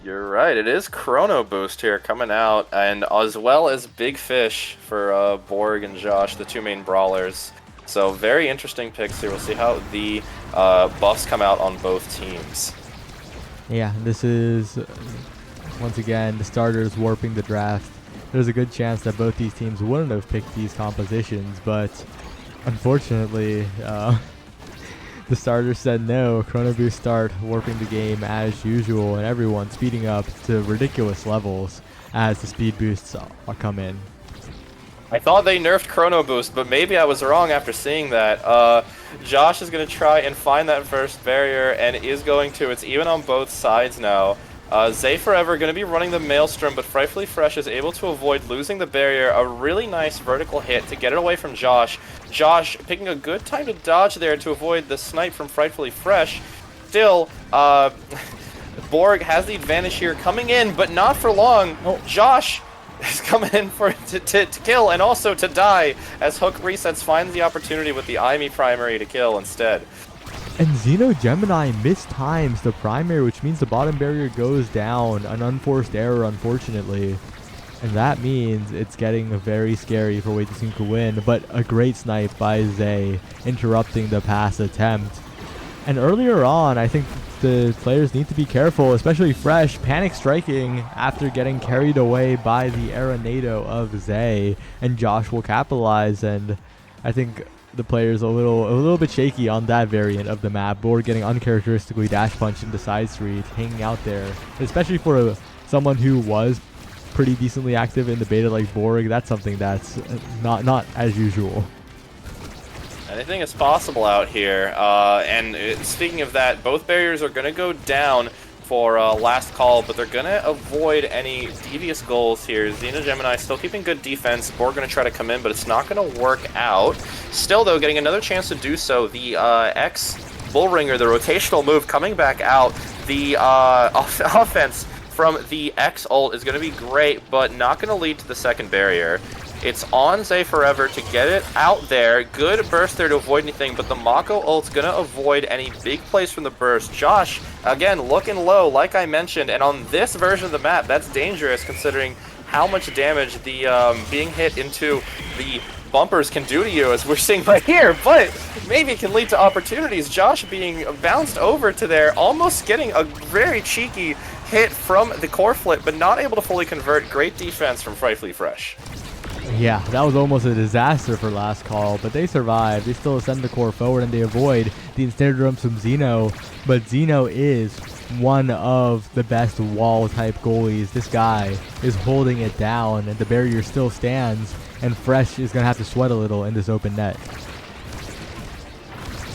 You're right. It is Chrono Boost here coming out, and as well as Big Fish for Borg and Josh, the two main brawlers. So very interesting picks here. We'll see how the buffs come out on both teams. Yeah, this is once again the starters warping the draft. There's a good chance that both these teams wouldn't have picked these compositions, but unfortunately, the starters said no. Chrono Boost start warping the game as usual, and everyone speeding up to ridiculous levels as the speed boosts come in. I thought they nerfed Chrono Boost, but maybe I was wrong after seeing that. Josh is going to try and find that first barrier, and is going to. It's even on both sides now. Zay Forever going to be running the Maelstrom, but Frightfully Fresh is able to avoid losing the barrier. A really nice vertical hit to get it away from Josh. Josh picking a good time to dodge there to avoid the snipe from Frightfully Fresh. Still, Borg has the advantage here coming in, but not for long. Oh. Josh is coming in for to kill and also to die as Hook Resets finds the opportunity with the IME primary to kill instead. And Xeno Gemini mistimes the primary, which means the bottom barrier goes down. An unforced error, unfortunately. And that means it's getting very scary for Wade to Team to win. But a great snipe by Zay, interrupting the pass attempt. And earlier on, I think the players need to be careful, especially Fresh, panic striking after getting carried away by the Arenado of Zay. And Josh will capitalize, and I think the players a little bit shaky on that variant of the map. Borg getting uncharacteristically dash punched into side street, hanging out there, especially for someone who was pretty decently active in the beta like Borg. That's something that's not as usual. Anything is possible out here. Speaking of that, both barriers are going to go down for last call, but they're going to avoid any devious goals here. Xeno Gemini still keeping good defense. Borg going to try to come in, but it's not going to work out. Still, though, getting another chance to do so. The X Bullringer, the rotational move coming back out. The offense from the X ult is going to be great, but not going to lead to the second barrier. It's on Zay Forever to get it out there. Good burst there to avoid anything, but the Mako ult's going to avoid any big plays from the burst. Josh, again, looking low, like I mentioned, and on this version of the map, that's dangerous considering how much damage the being hit into the bumpers can do to you, as we're seeing right here, but maybe it can lead to opportunities. Josh being bounced over to there, almost getting a very cheeky hit from the core flip, but not able to fully convert. Great defense from Frightfully Fresh. Yeah, that was almost a disaster for last call, but they survived. They still send the core forward and they avoid the ensnared drums from Xeno, but Xeno is one of the best wall type goalies. This guy is holding it down and the barrier still stands, and Fresh is going to have to sweat a little in this open net.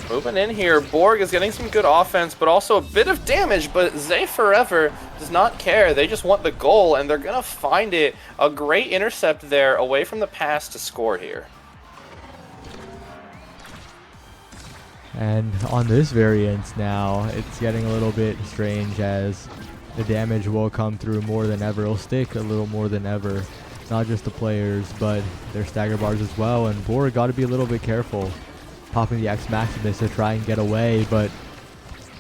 Moving in here, Borg is getting some good offense, but also a bit of damage, but Zay Forever does not care. They just want the goal, and they're going to find it. A great intercept there away from the pass to score here. And on this variant now, it's getting a little bit strange as the damage will come through more than ever. It'll stick a little more than ever. Not just the players, but their stagger bars as well, and Borg got to be a little bit careful. Popping the X Maximus to try and get away, but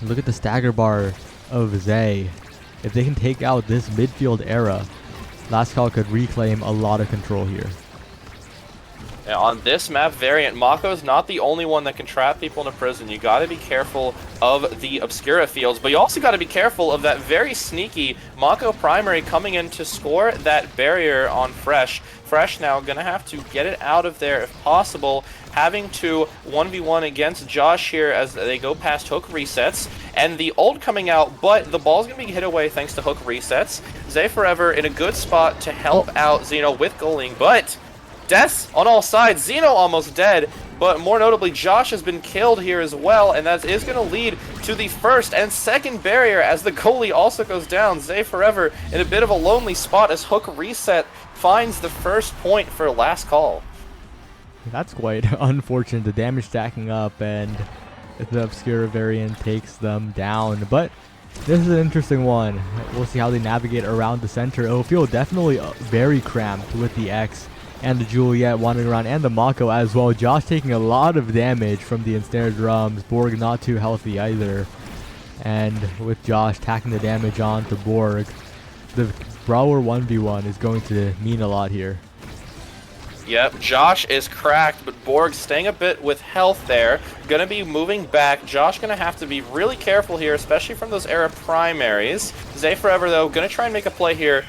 look at the stagger bar of Zay. If they can take out this midfield era, Last Call could reclaim a lot of control here. Now, on this map variant, Mako's not the only one that can trap people in a prison. You got to be careful of the Obscura fields, but you also got to be careful of that very sneaky Mako primary coming in to score that barrier on Fresh. Fresh now going to have to get it out of there if possible, having to 1v1 against Josh here as they go past Hook Resets, and the ult coming out, but the ball's going to be hit away thanks to Hook Resets. Zay Forever in a good spot to help out Xeno with goaling, but deaths on all sides. Xeno almost dead, but more notably, Josh has been killed here as well, and that is going to lead to the first and second barrier as the goalie also goes down. Zay Forever in a bit of a lonely spot as Hook Reset finds the first point for Last Call. That's quite unfortunate. The damage stacking up, and the Obscura variant takes them down, but this is an interesting one. We'll see how they navigate around the center. It'll feel definitely very cramped with the X and the Juliet wandering around, and the Mako as well. Josh taking a lot of damage from the ensnared drums. Borg not too healthy either. And with Josh tacking the damage on to Borg, the Brawler 1v1 is going to mean a lot here. Yep, Josh is cracked, but Borg staying a bit with health there. Gonna be moving back. Josh gonna have to be really careful here, especially from those era primaries. Zay Forever, though, gonna try and make a play here.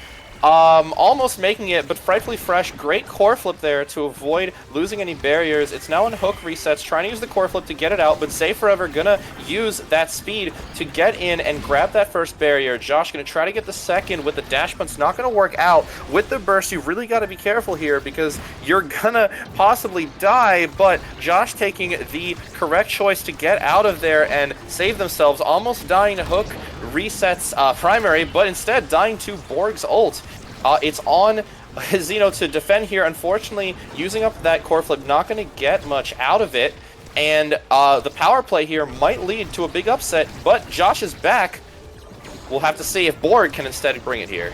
Almost making it, but Frightfully Fresh, great core flip there to avoid losing any barriers. It's now in hook resets, trying to use the core flip to get it out, but Zay Forever gonna use that speed to get in and grab that first barrier. Josh gonna try to get the second with the dash punch, not gonna work out. With the burst, you really gotta be careful here because you're gonna possibly die, but Josh taking the correct choice to get out of there and save themselves, almost dying to hook resets primary, but instead dying to Borg's ult. It's on Zeno to defend here. Unfortunately, using up that core flip, not going to get much out of it. And the power play here might lead to a big upset, but Josh is back. We'll have to see if Borg can instead bring it here.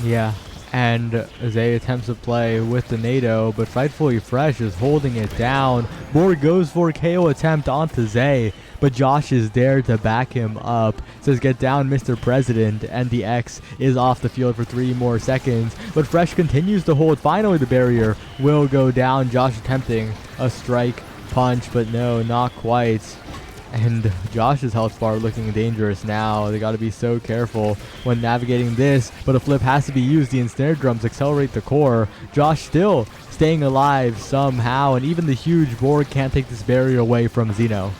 Yeah, and Zay attempts to play with the NATO, but Frightfully Fresh is holding it down. Borg goes for a KO attempt onto Zay, but Josh is there to back him up. Says get down, Mr. President, and the X is off the field for 3 more seconds. But Fresh continues to hold. Finally, the barrier will go down. Josh attempting a strike punch, but no, not quite. And Josh's health bar looking dangerous now. They got to be so careful when navigating this, but a flip has to be used. The ensnared drums accelerate the core. Josh still staying alive somehow, and even the huge Borg can't take this barrier away from Zeno.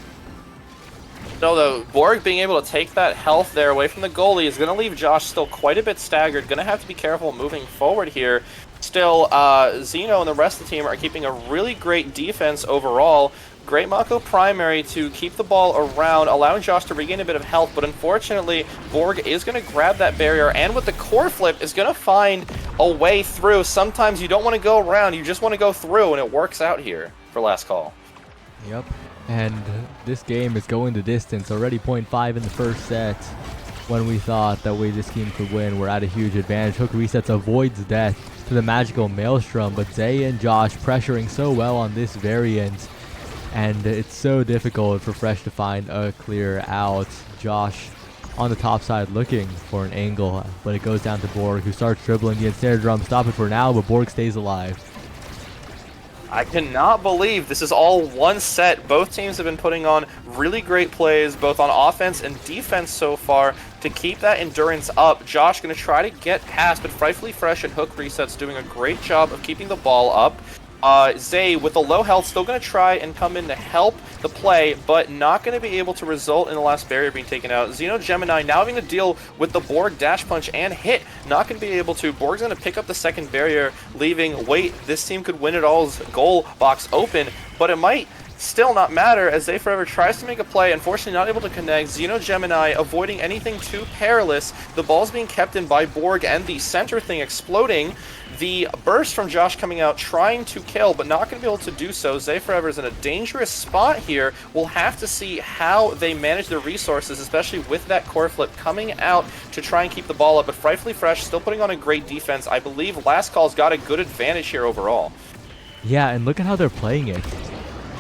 No, though, Borg being able to take that health there away from the goalie is going to leave Josh still quite a bit staggered. Going to have to be careful moving forward here. Still, Zeno and the rest of the team are keeping a really great defense overall. Great Mako primary to keep the ball around, allowing Josh to regain a bit of health, but unfortunately, Borg is going to grab that barrier, and with the core flip, is going to find a way through. Sometimes you don't want to go around, you just want to go through, and it works out here for last call. Yep. And this game is going the distance. Already 0.5 in the first set. When we thought that this team could win, we're at a huge advantage. Hook resets avoids death to the magical Maelstrom, but Zay and Josh pressuring so well on this variant. And it's so difficult for Fresh to find a clear out. Josh on the top side looking for an angle, but it goes down to Borg, who starts dribbling the ensnared drum. Stop it for now, but Borg stays alive. I cannot believe this is all one set. Both teams have been putting on really great plays, both on offense and defense so far, to keep that endurance up. Josh going to try to get past, but Frightfully Fresh and Hook Resets doing a great job of keeping the ball up. Zay, with the low health, still going to try and come in to help the play, but not going to be able to result in the last barrier being taken out. Xeno Gemini now having to deal with the Borg dash punch and hit. Not going to be able to. Borg's going to pick up the second barrier, leaving, wait, this team could win it all's goal box open, but it might still not matter as Zay Forever tries to make a play. Unfortunately not able to connect. Xeno Gemini avoiding anything too perilous. The ball's being kept in by Borg and the center thing exploding. The burst from Josh coming out, trying to kill, but not going to be able to do so. Zay Forever is in a dangerous spot here. We'll have to see how they manage their resources, especially with that core flip coming out to try and keep the ball up. But Frightfully Fresh still putting on a great defense. I believe Last Call's got a good advantage here overall. Yeah, and look at how they're playing it.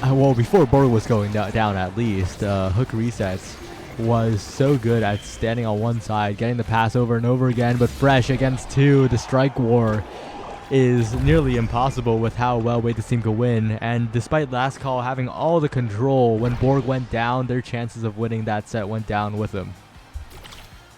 Well, before Borg was going down at least, Hook Resets was so good at standing on one side, getting the pass over and over again, but Fresh against 2, the strike war is nearly impossible with how well this team could win. And despite Last Call having all the control, when Borg went down, their chances of winning that set went down with them.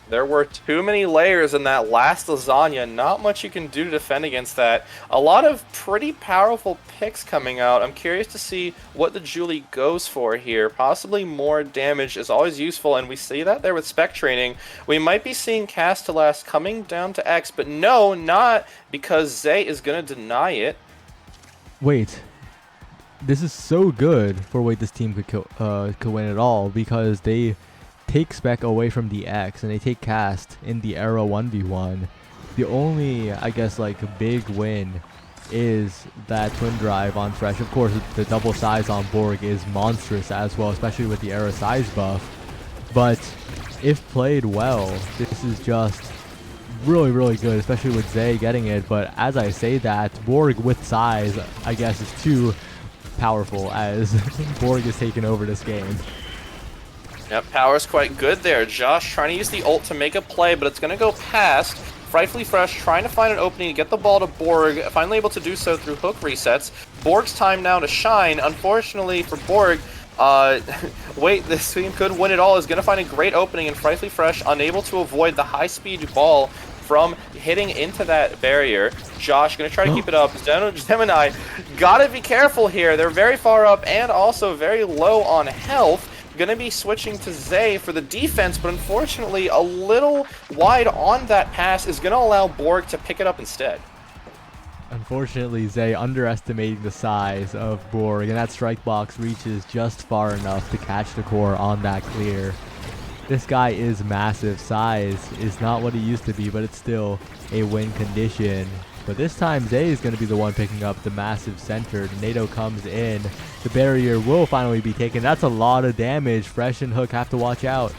There were too many layers in that last lasagna. Not much you can do to defend against that. A lot of pretty powerful picks coming out. I'm curious to see what the Julie goes for here. Possibly more damage is always useful, and we see that there with spec training. We might be seeing Cast to Last coming down to X, but no, not, because Zay is going to deny it. Wait. This is so good for this team could win it all, because they take spec away from the X and they take Cast in the era 1v1. The only, I guess, big win is that twin drive on Fresh. Of course, the double size on Borg is monstrous as well, especially with the era size buff. But if played well, this is just really, really good, especially with Zay getting it. But as I say that, Borg with size, I guess, is too powerful as Borg is taking over this game. Yep, power's quite good there. Josh trying to use the ult to make a play, but it's going to go past. Frightfully Fresh trying to find an opening to get the ball to Borg, finally able to do so through hook resets. Borg's time now to shine. Unfortunately for Borg, wait, this team could win it all. Is going to find a great opening, and Frightfully Fresh unable to avoid the high-speed ball from hitting into that barrier. Josh going to try to keep it up. Gemini, gotta be careful here. They're very far up and also very low on health. Going to be switching to Zay for the defense, but unfortunately a little wide on that pass is going to allow Borg to pick it up instead. Unfortunately, Zay underestimating the size of Borg, and that strike box reaches just far enough to catch the core on that clear. This guy is massive. Size is not what he used to be, but it's still a win condition. But this time, Zay is going to be the one picking up the massive center. Tornado comes in. The barrier will finally be taken. That's a lot of damage. Fresh and Hook have to watch out.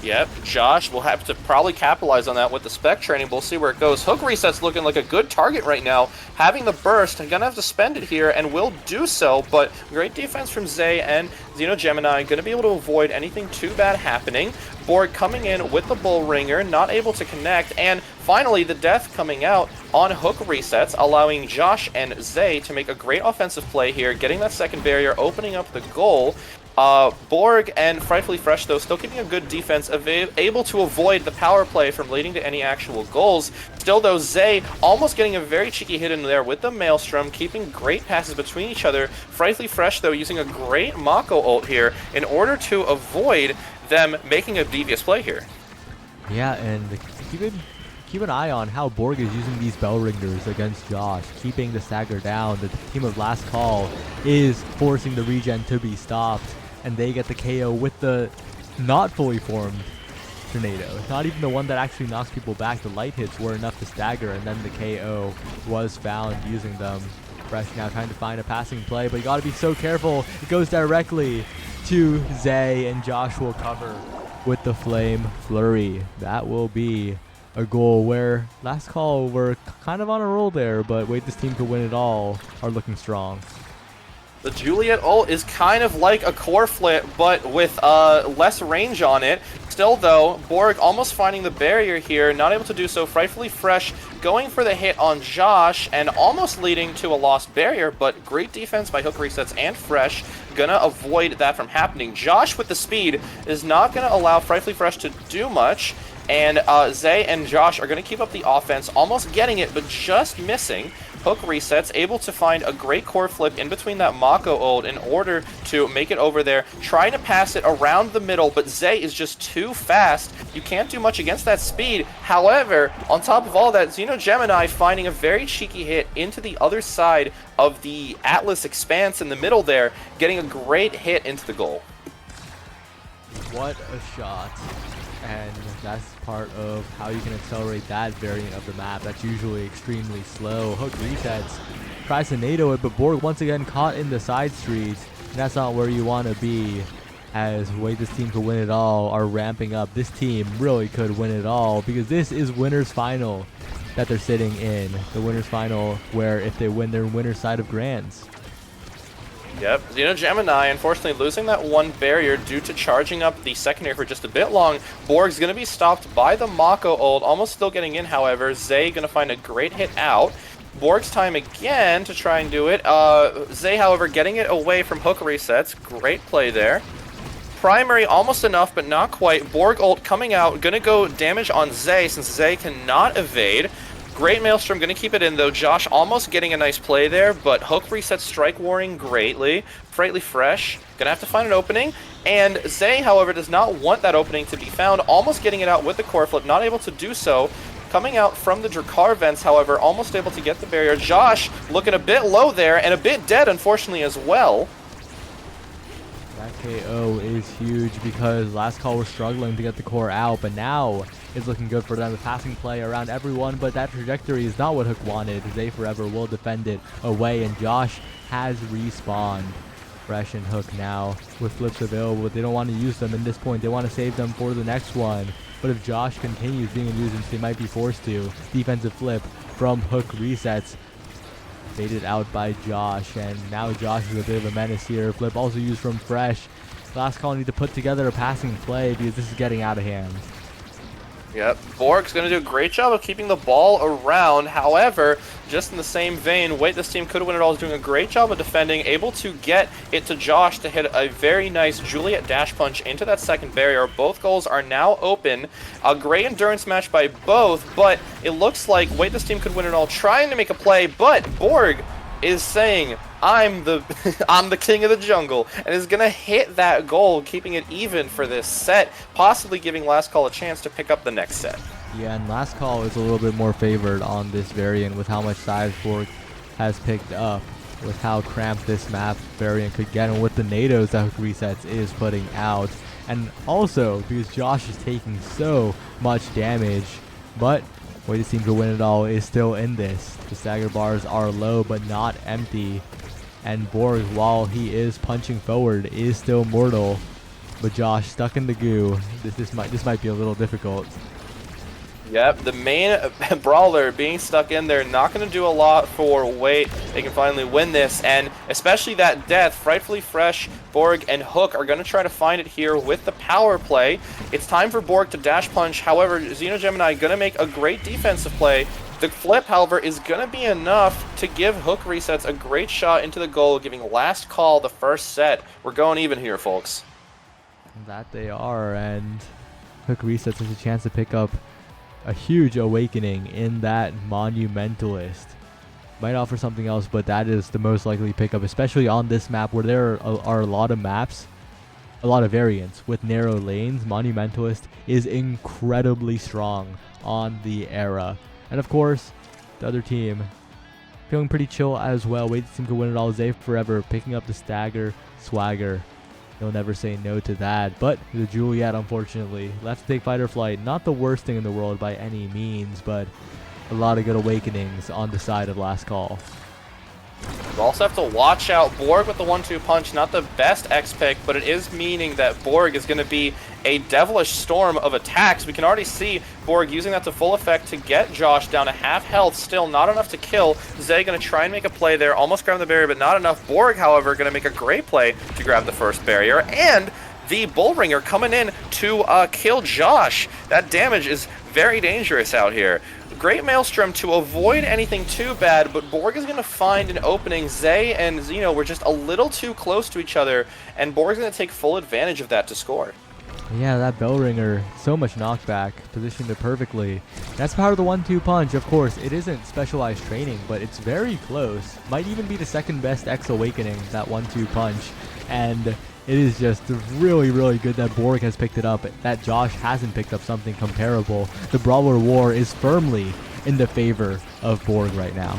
Yep, Josh will have to probably capitalize on that with the spec training. We'll see where it goes. Hook reset's looking like a good target right now. Having the burst, I'm going to have to spend it here, and will do so, but great defense from Zay and Xeno Gemini. Going to be able to avoid anything too bad happening. Borg coming in with the Bull Ringer, not able to connect, and finally the death coming out on hook resets, allowing Josh and Zay to make a great offensive play here, getting that second barrier, opening up the goal. Borg and Frightfully Fresh, though, still keeping a good defense, able to avoid the power play from leading to any actual goals. Still, though, Zay almost getting a very cheeky hit in there with the Maelstrom, keeping great passes between each other. Frightfully Fresh, though, using a great Mako ult here in order to avoid them making a devious play here. Yeah, and keep an eye on how Borg is using these bell ringers against Josh, keeping the stagger down. The team of Last Call is forcing the regen to be stopped, and they get the KO with the not fully formed tornado. Not even the one that actually knocks people back. The light hits were enough to stagger, and then the KO was found using them. Fresh now trying to find a passing play, but you gotta be so careful. It goes directly to Zay, and Josh will cover with the Flame Flurry. That will be a goal where Last Call were kind of on a roll there, but wait, this team could win it all, are looking strong. The Juliet ult is kind of like a core flip, but with less range on it. Still, though, Borg almost finding the barrier here, not able to do so. Frightfully Fresh going for the hit on Josh and almost leading to a lost barrier, but great defense by hook resets and Fresh. Gonna avoid that from happening. Josh with the speed is not gonna allow Frightfully Fresh to do much. And Zay and Josh are going to keep up the offense, almost getting it, but just missing. Hook resets, able to find a great core flip in between that Mako ult in order to make it over there. Trying to pass it around the middle, but Zay is just too fast. You can't do much against that speed. However, on top of all that, Xeno Gemini finding a very cheeky hit into the other side of the Atlas Expanse in the middle there, getting a great hit into the goal. What a shot. And that's part of how you can accelerate that variant of the map. That's usually extremely slow. Hook resets, tries to NATO it, but Borg once again caught in the side streets. And that's not where you want to be, as wait, this team could win it all are ramping up. This team really could win it all, because this is winner's final that they're sitting in. The winner's final where if they win, they're in winner's side of Grands. Yep, Xeno Gemini unfortunately losing that one barrier due to charging up the secondary for just a bit long. Borg's going to be stopped by the Mako ult, almost still getting in, however. Zay going to find a great hit out. Borg's time again to try and do it. Zay, however, getting it away from hook resets. Great play there. Primary almost enough, but not quite. Borg ult coming out, going to go damage on Zay since Zay cannot evade. Great Maelstrom, going to keep it in, though. Josh almost getting a nice play there, but hook resets strike warring greatly. Frightfully Fresh, going to have to find an opening. And Zay, however, does not want that opening to be found. Almost getting it out with the core flip, not able to do so. Coming out from the Drakkar vents, however, almost able to get the barrier. Josh looking a bit low there, and a bit dead, unfortunately, as well. That KO is huge because Last Call was struggling to get the core out, but now it's looking good for them. The passing play around everyone, but that trajectory is not what Hook wanted. Zay forever will defend it away, and Josh has respawned. Fresh and Hook now with flips available, but they don't want to use them in this point. They want to save them for the next one. But if Josh continues being a nuisance, they might be forced to. Defensive flip from Hook resets. Baited out by Josh, and now Josh is a bit of a menace here. Flip also used from Fresh. Last call need to put together a passing play because this is getting out of hand. Yep, Borg's going to do a great job of keeping the ball around. However, just in the same vein, Wait, this team could win it all is doing a great job of defending, able to get it to Josh to hit a very nice Juliet dash punch into that second barrier. Both goals are now open. A great endurance match by both, but it looks like Wait, this team could win it all, trying to make a play, but Borg is saying, I'm the king of the jungle, and is going to hit that goal, keeping it even for this set, possibly giving Last Call a chance to pick up the next set. Yeah, and Last Call is a little bit more favored on this variant with how much size Borg has picked up, with how cramped this map variant could get, and with the nados that Hook Resets is putting out. And also, because Josh is taking so much damage, but Way this team to win it all is still in this. The stagger bars are low but not empty. And Borg, while he is punching forward, is still mortal. But Josh stuck in the goo. This might be a little difficult. Yep, the main brawler being stuck in there, not going to do a lot for Wait. They can finally win this, and especially that death, Frightfully Fresh, Borg, and Hook are going to try to find it here with the power play. It's time for Borg to dash punch. However, Xeno Gemini going to make a great defensive play. The flip, however, is going to be enough to give Hook Resets a great shot into the goal, giving Last Call the first set. We're going even here, folks. That they are, and Hook Resets has a chance to pick up a huge awakening in that Monumentalist. Might offer something else, but that is the most likely pickup, especially on this map where there are a lot of maps, a lot of variants with narrow lanes. Monumentalist is incredibly strong on the era. And of course, the other team feeling pretty chill as well. Wait, this team could win it all. Zay forever picking up the stagger swagger. He'll never say no to that. But the Juliet, unfortunately, left to take fight or flight. Not the worst thing in the world by any means, but a lot of good awakenings on the side of Last Call. You also have to watch out Borg with the 1-2 punch. Not the best X pick, but it is meaning that Borg is going to be a devilish storm of attacks. We can already see Borg using that to full effect to get Josh down to half health. Still not enough to kill. Zay going to try and make a play there. Almost grabbing the barrier, but not enough. Borg, however, going to make a great play to grab the first barrier. And the Bullringer coming in to kill Josh. That damage is very dangerous out here. Great Maelstrom to avoid anything too bad, but Borg is going to find an opening. Zay and Xeno were just a little too close to each other, and Borg's going to take full advantage of that to score. Yeah, that bell ringer, so much knockback, positioned it perfectly. That's power of the 1-2 punch. Of course, it isn't specialized training, but it's very close. Might even be the second best X awakening, that 1-2 punch. And it is just really, really good that Borg has picked it up, that Josh hasn't picked up something comparable. The Brawler War is firmly in the favor of Borg right now.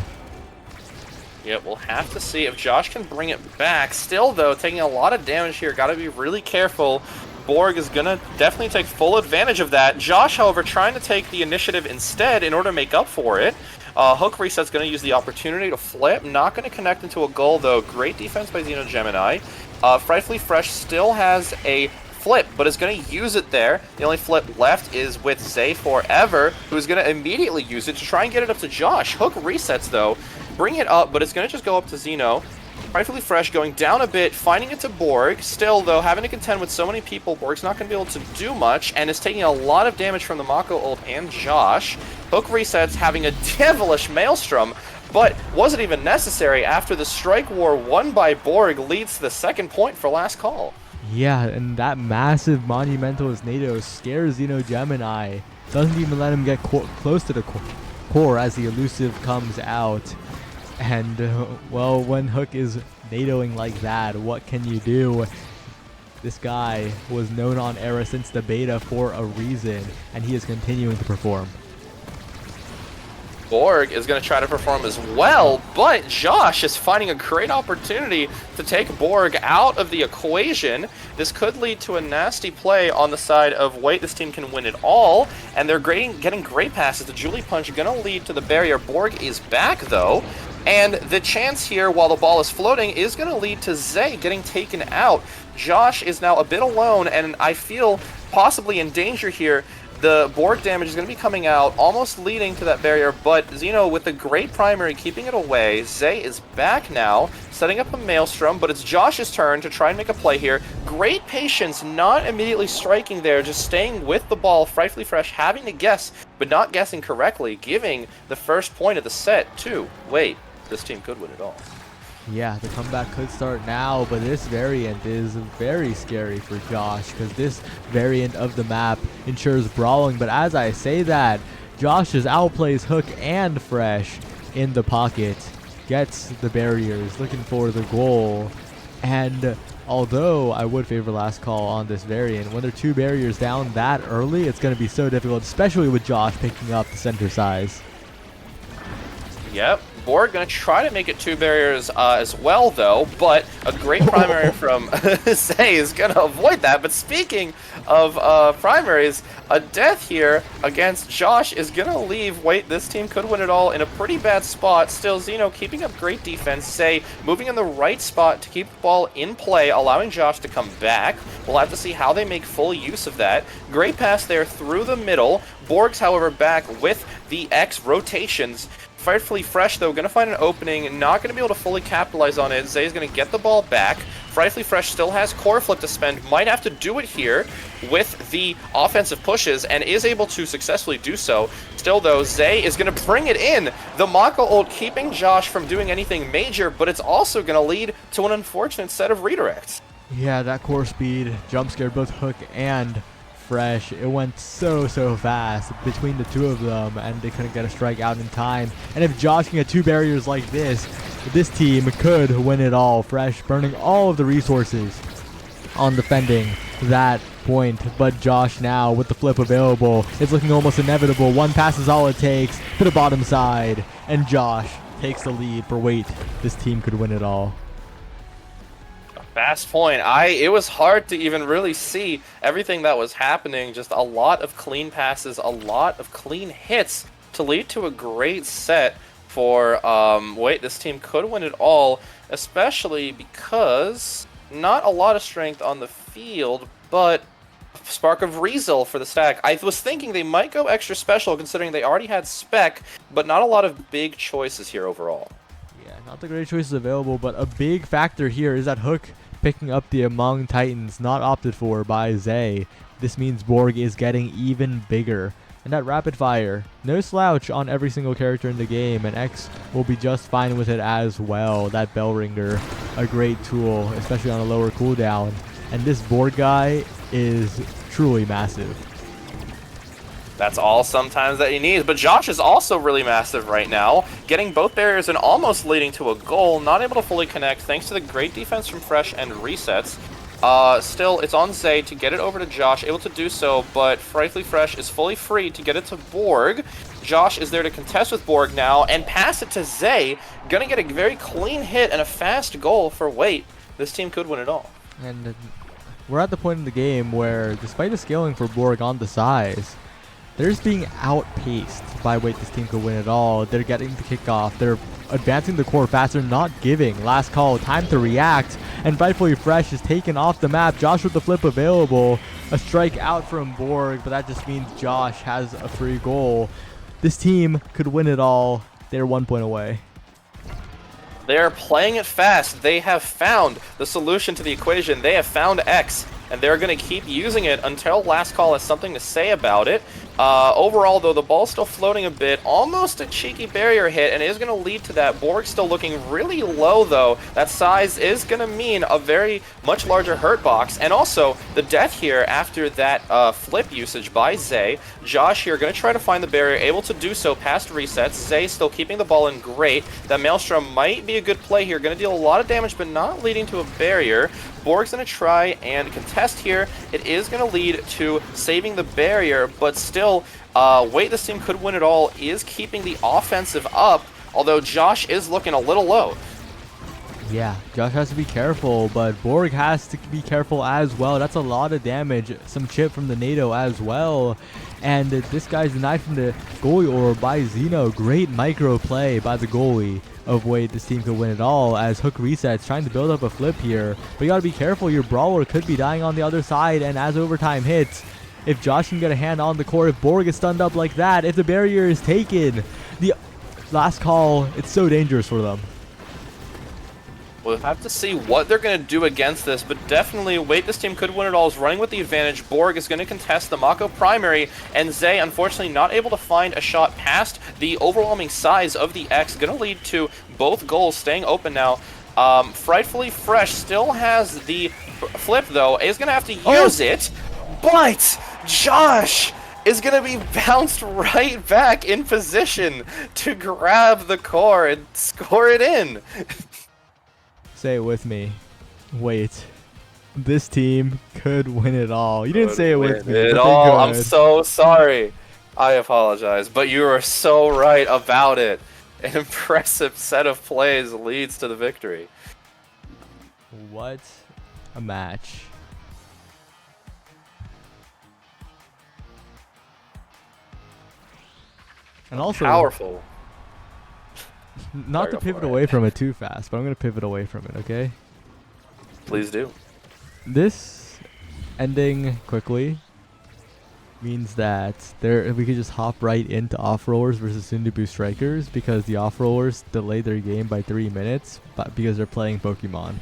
Yeah, we'll have to see if Josh can bring it back. Still, though, taking a lot of damage here. Got to be really careful. Borg is going to definitely take full advantage of that. Josh, however, trying to take the initiative instead in order to make up for it. Hook Reset's going to use the opportunity to flip. Not going to connect into a goal, though. Great defense by Xeno Gemini. Frightfully Fresh still has a flip, but is going to use it there. The only flip left is with Zay Forever, who's going to immediately use it to try and get it up to Josh. Hook Resets, though. Bring it up, but it's going to just go up to Xeno. Frightfully Fresh going down a bit, finding it to Borg. Still, though, having to contend with so many people, Borg's not going to be able to do much, and is taking a lot of damage from the Mako ult and Josh. Hook Resets having a devilish Maelstrom, but wasn't even necessary after the Strike War won by Borg leads to the second point for Last Call. Yeah, and that massive Monumentalist NATO scares Xeno Gemini. Doesn't even let him get close to the core as the elusive comes out. And, well, when Hook is NATOing like that, what can you do? This guy was known on Era since the beta for a reason, and he is continuing to perform. Borg is going to try to perform as well, but Josh is finding a great opportunity to take Borg out of the equation. This could lead to a nasty play on the side of Wait, this team can win it all, and they're getting great passes. The Julie Punch going to lead to the barrier. Borg is back, though, And the chance here, while the ball is floating, is going to lead to Zay getting taken out. Josh is now a bit alone, and I feel possibly in danger here. The Borg damage is going to be coming out, almost leading to that barrier, but Xeno with the great primary keeping it away. Zay is back now, setting up a Maelstrom, but it's Josh's turn to try and make a play here. Great patience, not immediately striking there, just staying with the ball. Frightfully Fresh having to guess, but not guessing correctly, giving the first point of the set to Wait. This team could win it all. Yeah, the comeback could start now, but this variant is very scary for Josh because this variant of the map ensures brawling. But as I say that, Josh just outplays Hook and Fresh in the pocket, gets the barriers, looking for the goal. And although I would favor last call on this variant, when they're 2 barriers down that early, it's going to be so difficult, especially with Josh picking up the center size. Yep. Borg going to try to make it 2 barriers as well, though, but a great primary from Zay is going to avoid that. But speaking of primaries, a death here against Josh is going to leave Wait, this team could win it all in a pretty bad spot. Still, Xeno keeping up great defense. Zay moving in the right spot to keep the ball in play, allowing Josh to come back. We'll have to see how they make full use of that. Great pass there through the middle. Borg's, however, back with the X rotations. Frightfully Fresh, though, going to find an opening, not going to be able to fully capitalize on it. Zay's going to get the ball back. Frightfully Fresh still has Core Flip to spend, might have to do it here with the offensive pushes, and is able to successfully do so. Still, though, Zay is going to bring it in. The Mako ult keeping Josh from doing anything major, but it's also going to lead to an unfortunate set of redirects. Yeah, that core speed jump scared both Hook and Fresh. It went so fast between the 2 of them, and they couldn't get a strike out in time. And if Josh can get 2 barriers like this team could win it all. Fresh burning all of the resources on defending that point, but Josh now with the flip available, it's looking almost inevitable. 1 pass is all it takes to the bottom side, and Josh takes the lead for Wait, this team could win it all. Fast point. It was hard to even really see everything that was happening. Just a lot of clean passes, a lot of clean hits to lead to a great set for Wait, this team could win it all, especially because not a lot of strength on the field, but Spark of Rezel for the stack. I was thinking they might go extra special considering they already had spec, but not a lot of big choices here overall. Yeah, not the great choices available, but a big factor here is that Hook picking up the Among Titans, not opted for by Zay. This means Borg is getting even bigger. And that rapid fire, no slouch on every single character in the game, and X will be just fine with it as well. That Bell Ringer, a great tool, especially on a lower cooldown. And this Borg guy is truly massive. That's all sometimes that he needs, but Josh is also really massive right now, getting both barriers and almost leading to a goal, not able to fully connect thanks to the great defense from Fresh and resets. Still, it's on Zay to get it over to Josh, able to do so, but Frightfully Fresh is fully free to get it to Borg. Josh is there to contest with Borg now, and pass it to Zay, gonna get a very clean hit and a fast goal for Wait. This team could win it all. And we're at the point in the game where, despite the scaling for Borg on the size, they're just being outpaced by Wait, this team could win it all. They're getting the kickoff. They're advancing the core faster, not giving. Last call, time to react. And Frightfully Fresh is taken off the map. Josh with the flip available. A strike out from Borg, but that just means Josh has a free goal. This team could win it all. They're 1 point away. They're playing it fast. They have found the solution to the equation. They have found X, and they're going to keep using it until last call has something to say about it. Overall, though, the ball's still floating a bit. Almost a cheeky barrier hit, and it is going to lead to that. Borg still looking really low, though. That size is going to mean a very much larger hurt box. And also, the death here after that flip usage by Zay. Josh here going to try to find the barrier, able to do so past resets. Zay still keeping the ball in great. That Maelstrom might be a good play here. Going to deal a lot of damage, but not leading to a barrier. Borg's going to try and contest here. It is going to lead to saving the barrier, but still, Wait, this team could win it all, is keeping the offensive up, although Josh is looking a little low. Yeah, Josh has to be careful, but Borg has to be careful as well. That's a lot of damage. Some chip from the NATO as well. And this guy's denied from the goalie orb by Xeno. Great micro play by the goalie of wait, this team could win it all as Hook resets, trying to build up a flip here. But you gotta be careful, your brawler could be dying on the other side, and as overtime hits, if Josh can get a hand on the core, if Borg is stunned up like that, if the barrier is taken, the last call, it's so dangerous for them. We'll have to see what they're going to do against this, but definitely, wait, this team could win it all. Is running with the advantage. Borg is going to contest the Mako primary, and Zay, unfortunately, not able to find a shot past the overwhelming size of the X. Going to lead to both goals staying open now. Frightfully Fresh still has the flip, though. Is going to have to use it, but Josh is going to be bounced right back in position to grab the core and score it in. Say it with me. Wait. This team could win it all. You didn't say it with me. It all. I'm so sorry. I apologize, but you are so right about it. An impressive set of plays leads to the victory. What a match. And also powerful. Not to pivot away from it too fast, but I'm going to pivot away from it, okay? Please do. This ending quickly means that we could just hop right into off-rollers versus Sundubu Strikers because the off-rollers delayed their game by 3 minutes because they're playing Pokemon.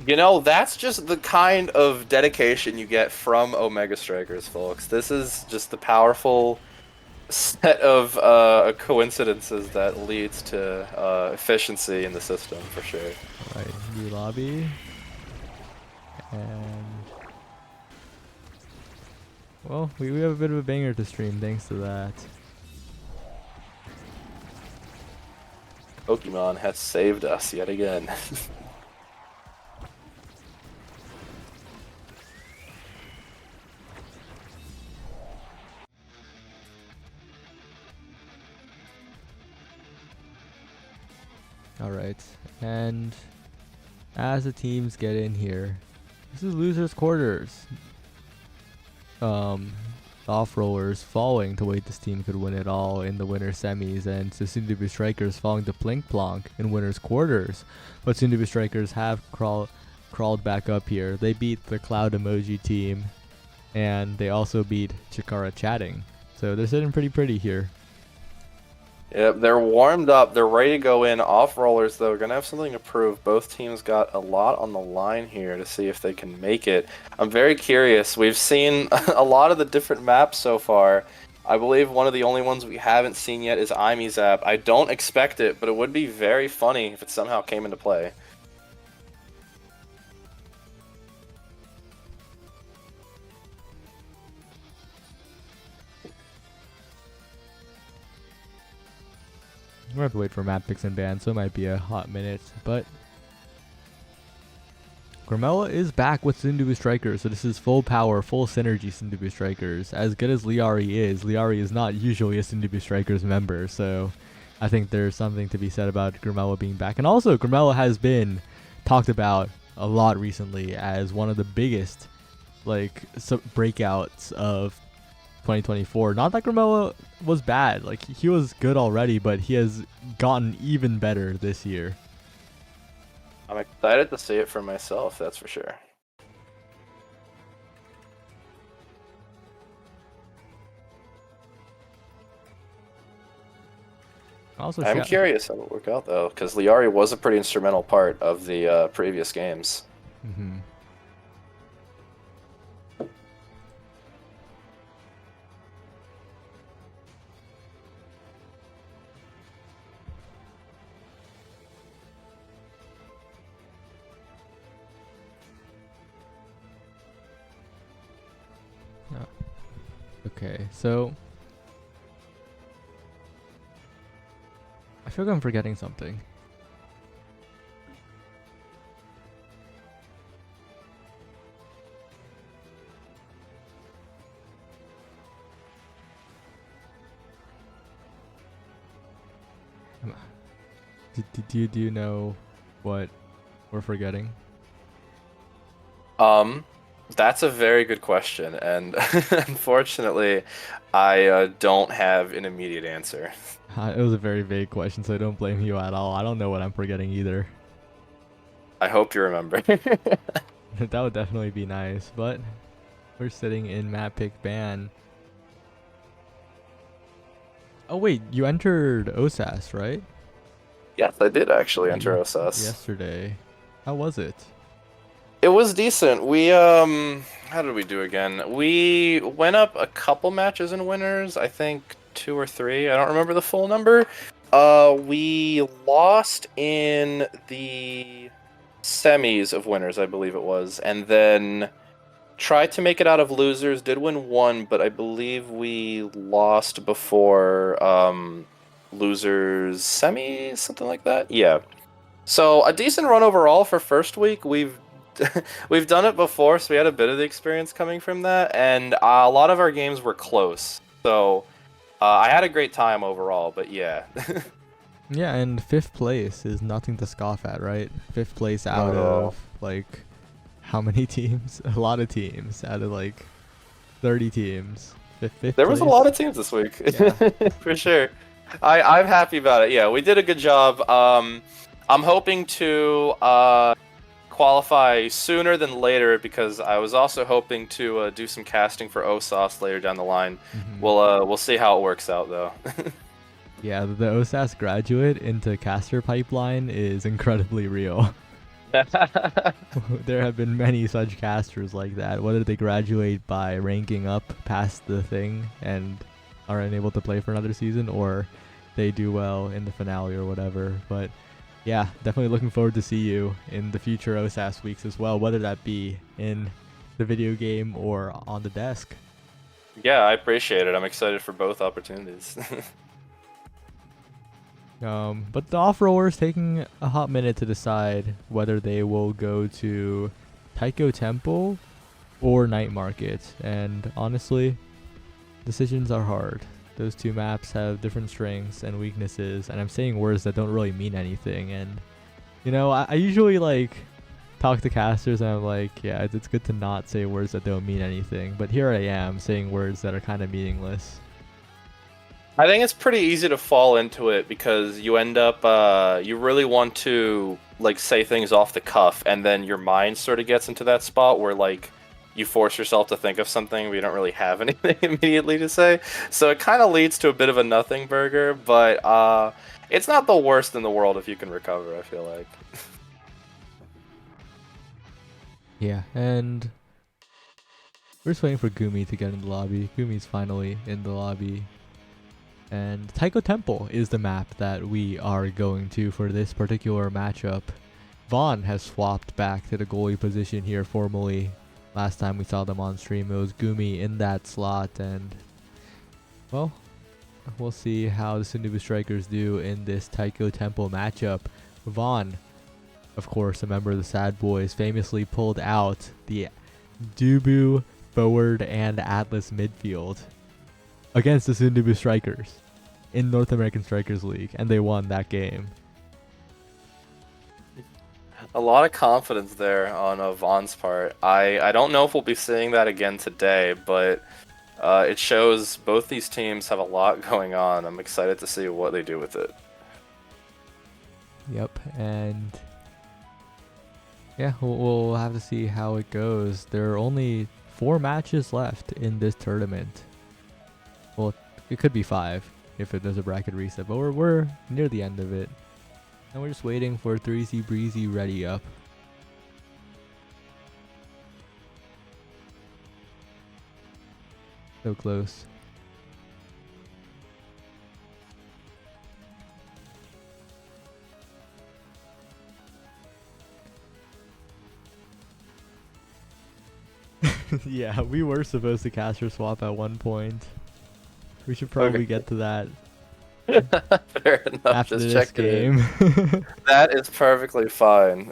You know, that's just the kind of dedication you get from Omega Strikers, folks. This is just the powerful set of coincidences that leads to efficiency in the system, for sure. Alright, new lobby. And... well, we have a bit of a banger to stream thanks to that. Pokemon has saved us yet again. Alright, and as the teams get in here, this is losers quarters. Off-rollers falling to wait this team could win it all in the winner semis, and Sundubu Strikers falling to Plink Plonk in winners quarters. But Sundubu Strikers have crawled back up here. They beat the Cloud Emoji team, and they also beat Chikara Chatting. So they're sitting pretty here. Yep, they're warmed up. They're ready to go in. Off-rollers, though, are going to have something to prove. Both teams got a lot on the line here to see if they can make it. I'm very curious. We've seen a lot of the different maps so far. I believe one of the only ones we haven't seen yet is Imizap. I don't expect it, but it would be very funny if it somehow came into play. We're gonna have to wait for map picks and bans, so it might be a hot minute, but Grimella is back with Sundubu Strikers, so this is full power, full synergy Sundubu Strikers. As good as Liari is not usually a Sundubu Strikers member, so I think there's something to be said about Grimella being back. And also, Grimella has been talked about a lot recently as one of the biggest breakouts of 2024. Not that Grimella was bad, like he was good already, but he has gotten even better this year. I'm excited to see it for myself, that's for sure. Also, I'm curious how it'll work out, though, because Liari was a pretty instrumental part of the previous games. Mm-hmm. Okay, so I feel like I'm forgetting something. Do you know what we're forgetting? Um, that's a very good question, and unfortunately, I don't have an immediate answer. It was a very vague question, so I don't blame you at all. I don't know what I'm forgetting either. I hope you remember. That would definitely be nice, but we're sitting in map pick ban. Oh wait, you entered OSAS, right? Yes, I did actually enter Ye- OSS. Yesterday. How was it? It was decent. We how did we do again? We went up a couple matches in winners, I think two or three. I don't remember the full number. We lost in the semis of winners, I believe it was, and then tried to make it out of losers, did win one, but I believe we lost before losers semis, something like that. Yeah. So a decent run overall for first week. We've done it before, so we had a bit of the experience coming from that, and a lot of our games were close. So I had a great time overall, but yeah. Yeah, and fifth place is nothing to scoff at, right? Fifth place Not out at all. of like how many teams? A lot of teams out of like 30 teams. Fifth There was a lot place. of teams this week, Yeah. for sure. I'm happy about it. Yeah, we did a good job. I'm hoping to qualify sooner than later because I was also hoping to do some casting for OSAS later down the line. Hmm. We'll see how it works out though. Yeah, the OSAS graduate into caster pipeline is incredibly real. There have been many such casters like that, whether they graduate by ranking up past the thing and are unable to play for another season, or they do well in the finale or whatever. But yeah, definitely looking forward to see you in the future OSAS weeks as well, whether that be in the video game or on the desk. Yeah, I appreciate it. I'm excited for both opportunities. But the off-roller is taking a hot minute to decide whether they will go to Taiko Temple or Night Market. And honestly, decisions are hard. Those two maps have different strengths and weaknesses, and I'm saying words that don't really mean anything. And I usually like talk to casters and I'm like, yeah, it's good to not say words that don't mean anything. But here I am saying words that are kind of meaningless. I think it's pretty easy to fall into it because you end up you really want to like say things off the cuff and then your mind sort of gets into that spot where like you force yourself to think of something but you don't really have anything immediately to say. So it kind of leads to a bit of a nothing burger, but it's not the worst in the world if you can recover, I feel like. Yeah, and we're just waiting for Gumi to get in the lobby. Gumi's finally in the lobby. And Taiko Temple is the map that we are going to for this particular matchup. Vaughn has swapped back to the goalie position here formally. Last time we saw them on stream, it was Gumi in that slot, and well, we'll see how the Sundubu Strikers do in this Taiko Temple matchup. Vaughn, of course, a member of the Sad Boys, famously pulled out the Dubu forward and Atlas midfield against the Sundubu Strikers in North American Strikers League, and they won that game. A lot of confidence there on Vaughn's part. I don't know if we'll be seeing that again today, but it shows both these teams have a lot going on. I'm excited to see what they do with it. Yep, and yeah, we'll have to see how it goes. There are only 4 matches left in this tournament. Well, it could be 5 if there's a bracket reset, but we're near the end of it. And we're just waiting for 3Z Breezy ready up. So close. Yeah, we were supposed to caster swap at one point. We should probably get to that Fair enough. after Just this checking in. game. That is perfectly fine.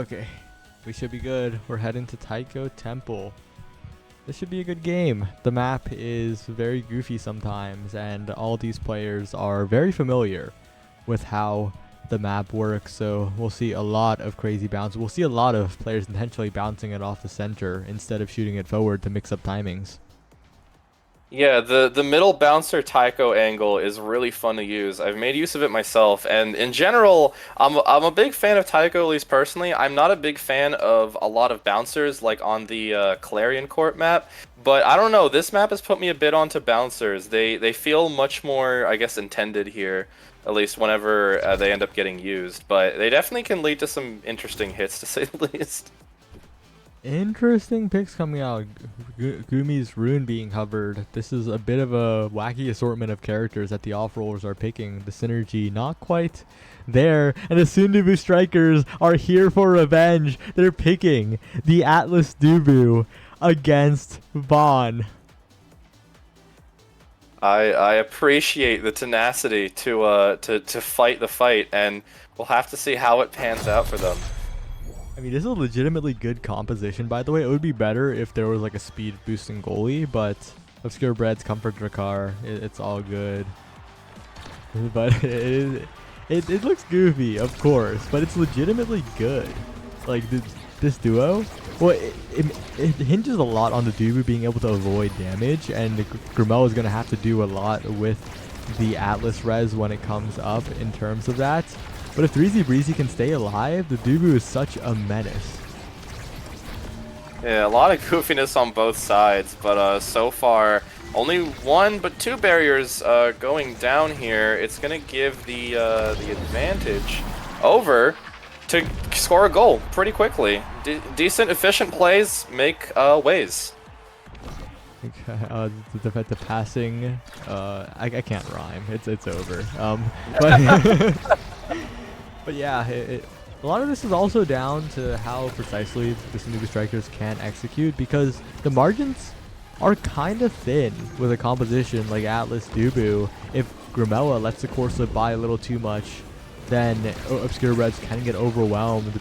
Okay, we should be good. We're heading to Taiko Temple. This should be a good game. The map is very goofy sometimes, and all these players are very familiar with how the map works, so we'll see a lot of crazy bounce. We'll see a lot of players intentionally bouncing it off the center instead of shooting it forward to mix up timings. Yeah, the middle bouncer Taiko angle is really fun to use. I've made use of it myself, and in general, I'm a big fan of Taiko, at least personally. I'm not a big fan of a lot of bouncers, like on the Clarion Court map, but I don't know, this map has put me a bit onto bouncers. They feel much more, I guess, intended here, at least whenever they end up getting used, but they definitely can lead to some interesting hits, to say the least. Interesting picks coming out. Gumi's rune being covered. This is a bit of a wacky assortment of characters that the off-rollers are picking. The synergy not quite there. And the Sundubu Strikers are here for revenge. They're picking the Atlas Dubu against Vaughn. I appreciate the tenacity to fight the fight, and we'll have to see how it pans out for them. I mean, this is a legitimately good composition, by the way. It would be better if there was like a speed boosting goalie, but Obscure Bread's Comfort Drakkar, it's all good. But it looks goofy, of course, but it's legitimately good. Like, this duo, well, it hinges a lot on the Dubu being able to avoid damage, and Grumel is going to have to do a lot with the Atlas res when it comes up in terms of that. But if 3Z Breezy can stay alive, the Dubu is such a menace. Yeah, a lot of goofiness on both sides, but so far, only one but two barriers going down here. It's going to give the advantage over to score a goal pretty quickly. Decent, efficient plays make ways. The passing, I can't rhyme. It's over. But but yeah, a lot of this is also down to how precisely the Sundubu Strikers can execute, because the margins are kind of thin with a composition like Atlas Dubu. If Grimella lets the core slip by a little too much, then Obscure Reds can get overwhelmed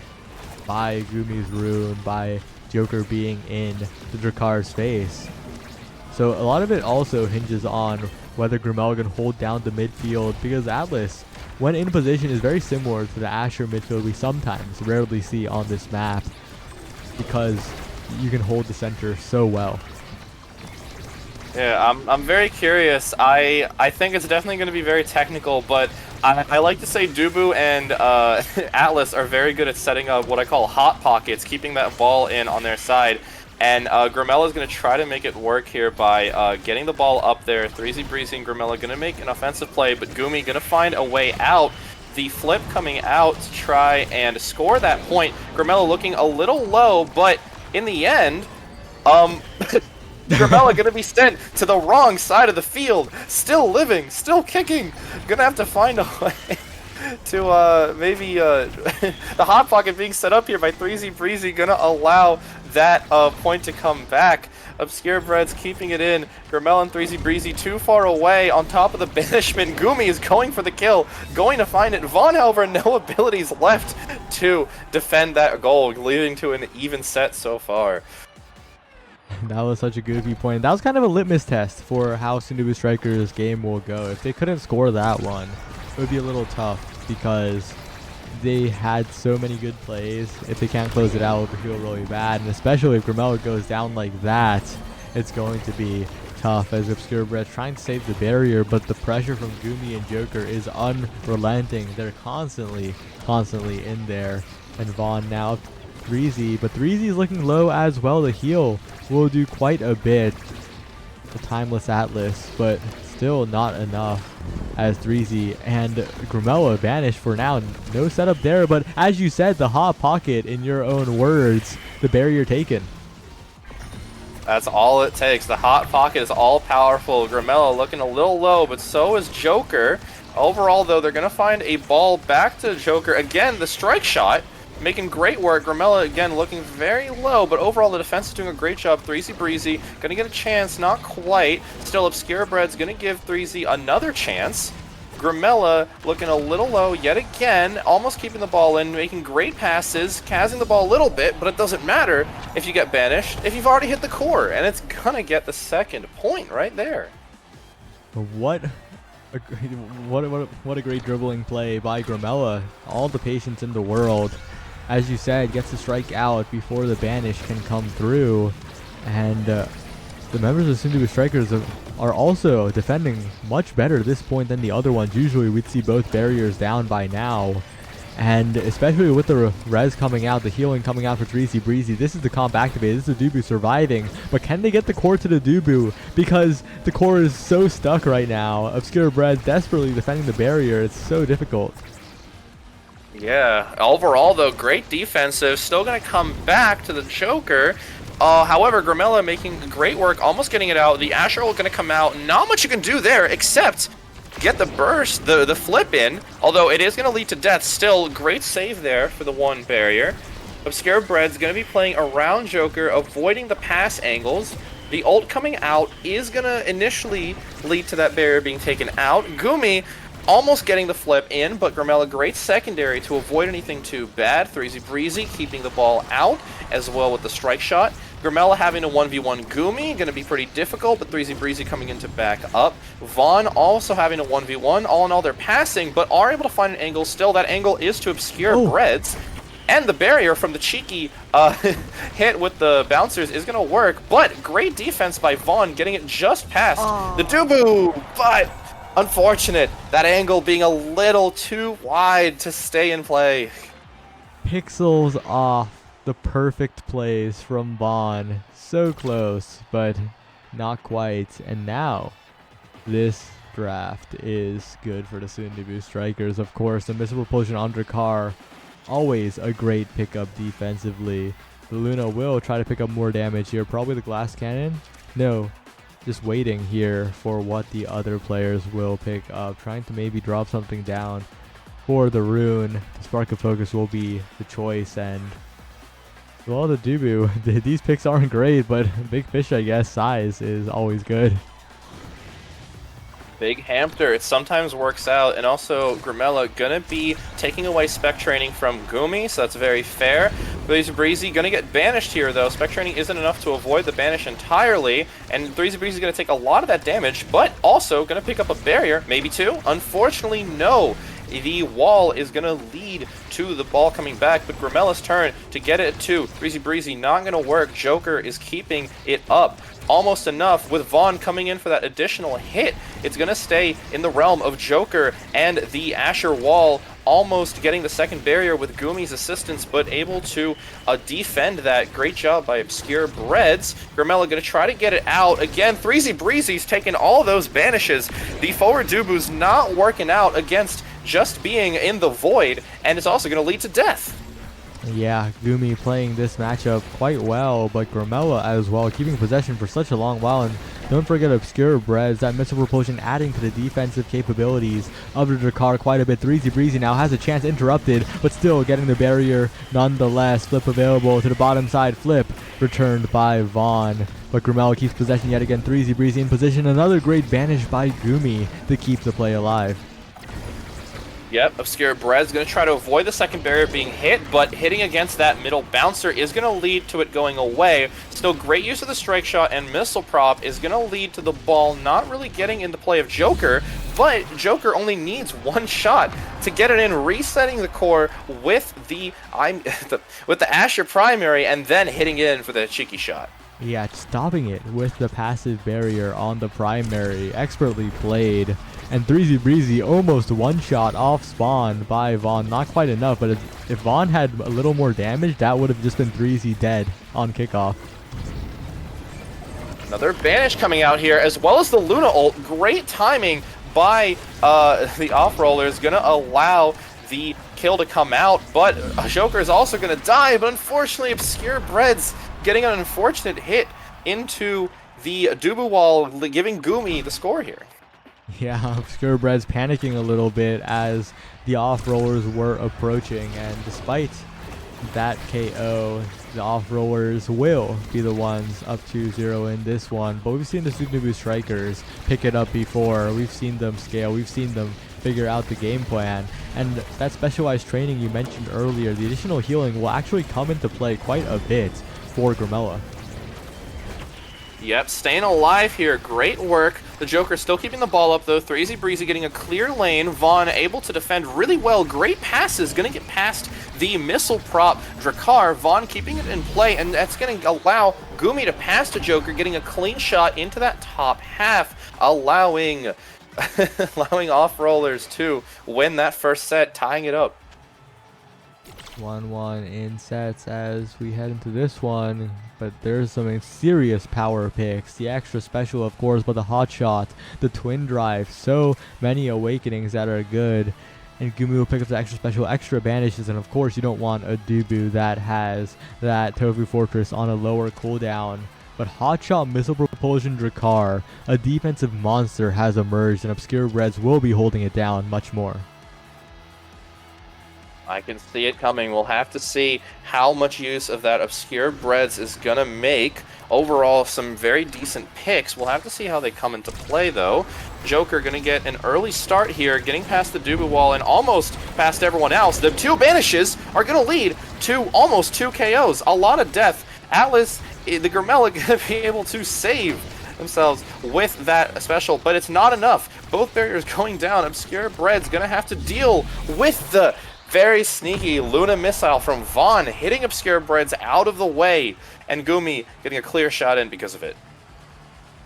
by Gumi's rune, by Joker being in the Drakkar's face. So a lot of it also hinges on whether Grimella can hold down the midfield, because Atlas, when in position, is very similar to the Asher midfield we sometimes rarely see on this map, because you can hold the center so well. Yeah, I'm very curious. I think it's definitely going to be very technical, but I like to say Dubu and Atlas are very good at setting up what I call hot pockets, keeping that ball in on their side. And Grimella is going to try to make it work here by getting the ball up there. 3Z Breezy and Grimella going to make an offensive play, but Gumi going to find a way out. The flip coming out to try and score that point. Grimella looking a little low, but in the end, Grimella going to be sent to the wrong side of the field. Still living, still kicking. Going to have to find a way to maybe the hot pocket being set up here by 3Z Breezy going to allow that point to come back. Obscure Breads keeping it in. Grimel and 3Z Breezy too far away on top of the banishment. Gumi is going for the kill, going to find it. Vaughn, however, no abilities left to defend that goal, leading to an even set so far. That was such a goofy point. That was kind of a litmus test for how Sundubu Strikers' game will go. If they couldn't score that one, it would be a little tough, because they had so many good plays. If they can't close it out, it will feel really bad. And especially if Grimella goes down like that, it's going to be tough, as Obscure Bread trying to save the barrier, but the pressure from Gumi and Joker is unrelenting. They're constantly in there. And Vaughn now 3Z, but 3Z is looking low as well. The heal will do quite a bit. The Timeless Atlas, but still not enough, as 3Z and Grimella vanished for now. No setup there, but as you said, the hot pocket, in your own words, the barrier taken. That's all it takes. The hot pocket is all powerful. Grimella looking a little low, but so is Joker. Overall, though, they're going to find a ball back to Joker. Again, the strike shot making great work. Grimella, again, looking very low, but overall the defense is doing a great job. 3Z Breezy going to get a chance, not quite. Still, Obscure Bread's going to give 3Z another chance. Grimella looking a little low yet again, almost keeping the ball in, making great passes, casing the ball a little bit, but it doesn't matter if you get banished, if you've already hit the core, and it's gonna get the second point right there. What a great dribbling play by Grimella. All the patience in the world. As you said, gets to strike out before the banish can come through. And the members of Soon-to-Be Strikers are also defending much better at this point than the other ones. Usually we'd see both barriers down by now. And especially with the res coming out, the healing coming out for Dreezy Breezy, this is the comp activated. This is the Dubu surviving. But can they get the core to the Dubu? Because the core is so stuck right now. Obscure Bread desperately defending the barrier. It's so difficult. Yeah, overall though, great defensive. Still going to come back to the Joker. However, Grimella making great work, almost getting it out. The Asher will going to come out. Not much you can do there, except get the burst, the flip in. Although it is going to lead to death. Still, great save there for the one barrier. Obscure Bread's going to be playing around Joker, avoiding the pass angles. The ult coming out is going to initially lead to that barrier being taken out. Gumi almost getting the flip in, but Grimella great secondary to avoid anything too bad. Threezy Breezy keeping the ball out as well with the strike shot. Grimella having a 1v1 Gumi, going to be pretty difficult, but Threezy Breezy coming in to back up. Vaughn also having a 1v1. All in all, they're passing, but are able to find an angle still. That angle is to Obscure Breads. And the barrier from the cheeky hit with the bouncers is going to work, but great defense by Vaughn getting it just past the Dubu, but unfortunate, that angle being a little too wide to stay in play. Pixels off the perfect plays from Vaughn. So close, but not quite. And now, this draft is good for the Soon-to-Be Strikers. Of course, the Missile Propulsion Undercar, always a great pickup defensively. The Luna will try to pick up more damage here. Probably the Glass Cannon? No. Just waiting here for what the other players will pick up. Trying to maybe drop something down for the Rune. The Spark of Focus will be the choice. And, well, the Dubu. These picks aren't great, but Big Fish, I guess, size is always good. Big Hamster, it sometimes works out, and also Grimella gonna be taking away Spec Training from Gumi, so that's very fair. Threezy Breezy gonna get banished here though. Spec Training isn't enough to avoid the banish entirely, and Threezy Breezy is gonna take a lot of that damage, but also gonna pick up a barrier, maybe two. Unfortunately, no. The wall is going to lead to the ball coming back, but Grimella's turn to get it to Threezy Breezy not going to work. Joker is keeping it up. Almost enough with Vaughn coming in for that additional hit. It's going to stay in the realm of Joker and the Asher wall almost getting the second barrier with Gumi's assistance, but able to defend that. Great job by Obscure Breads. Grimella going to try to get it out. Again, Threezy Breezy's taking all those banishes. The forward Dubu's not working out against just being in the void, and it's also going to lead to death. Yeah, Gumi playing this matchup quite well, but Grimella as well, keeping possession for such a long while. And don't forget Obscure Breads, that Missile Propulsion adding to the defensive capabilities of the Drakkar quite a bit. Threezy Breezy now has a chance interrupted, but still getting the barrier nonetheless. Flip available to the bottom side, flip returned by Vaughn. But Grimella keeps possession yet again. Threezy Breezy in position, another great banish by Gumi to keep the play alive. Yep, Obscure Bread's going to try to avoid the second barrier being hit, but hitting against that middle bouncer is going to lead to it going away. Still, great use of the strike shot and missile prop is going to lead to the ball not really getting in the play of Joker, but Joker only needs one shot to get it in, resetting the core with the Asher primary and then hitting it in for the cheeky shot. Yeah, stopping it with the passive barrier on the primary. Expertly played. And Threezy Breezy almost one shot off spawn by Vaughn. Not quite enough, but if Vaughn had a little more damage, that would have just been Threezy dead on kickoff. Another banish coming out here, as well as the Luna ult. Great timing by the off-roller is going to allow the kill to come out, but Joker is also going to die, but unfortunately Obscure Breads getting an unfortunate hit into the Dubu wall, giving Gumi the score here. Yeah, Obscure Breads panicking a little bit as the off-rollers were approaching, and despite that KO, the off-rollers will be the ones up 2-0 in this one. But we've seen the Soon-to-Be Strikers pick it up before. We've seen them scale. We've seen them figure out the game plan. And that specialized training you mentioned earlier, the additional healing will actually come into play quite a bit for Grimella. Yep, staying alive here. Great work. The Joker still keeping the ball up, though. 3Z Breezy getting a clear lane. Vaughn able to defend really well. Great passes. Going to get past the missile prop. Drakkar. Vaughn keeping it in play, and that's going to allow Gumi to pass to Joker, getting a clean shot into that top half, allowing off-rollers to win that first set, tying it up. 1-1 in sets as we head into this one, but there's some serious power picks. The extra special, of course, but the hot shot, the twin drive, so many awakenings that are good. And Gumi will pick up the extra special, extra banishes, and of course you don't want a Dubu that has that Tofu Fortress on a lower cooldown. But Hotshot Missile Propulsion Drakkar, a defensive monster, has emerged, and Obscure Breads will be holding it down much more. I can see it coming. We'll have to see how much use of that Obscure Breads is going to make. Overall, some very decent picks. We'll have to see how they come into play, though. Joker going to get an early start here, getting past the Dubu wall and almost past everyone else. The two banishes are going to lead to almost 2 KOs. A lot of death. Atlas, the Grimella, going to be able to save themselves with that special, but it's not enough. Both barriers going down. Obscure Bread's going to have to deal with the very sneaky Luna missile from Vaughn, hitting Obscure Breads out of the way, and Gumi getting a clear shot in because of it.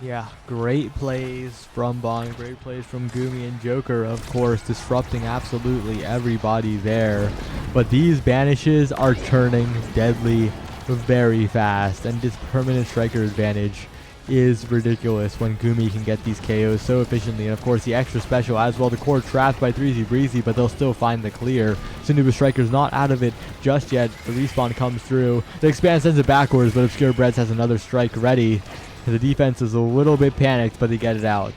Yeah, great plays from Vaughn, great plays from Gumi and Joker, of course, disrupting absolutely everybody there. But these banishes are turning deadly very fast, and this permanent striker advantage is ridiculous when Gumi can get these KOs so efficiently. And of course the extra special as well. The core trapped by 3Z Breezy, but they'll still find the clear. Sunuba Striker's not out of it just yet. The respawn comes through. The expand sends it backwards, but Obscure Breads has another strike ready. The defense is a little bit panicked, but they get it out.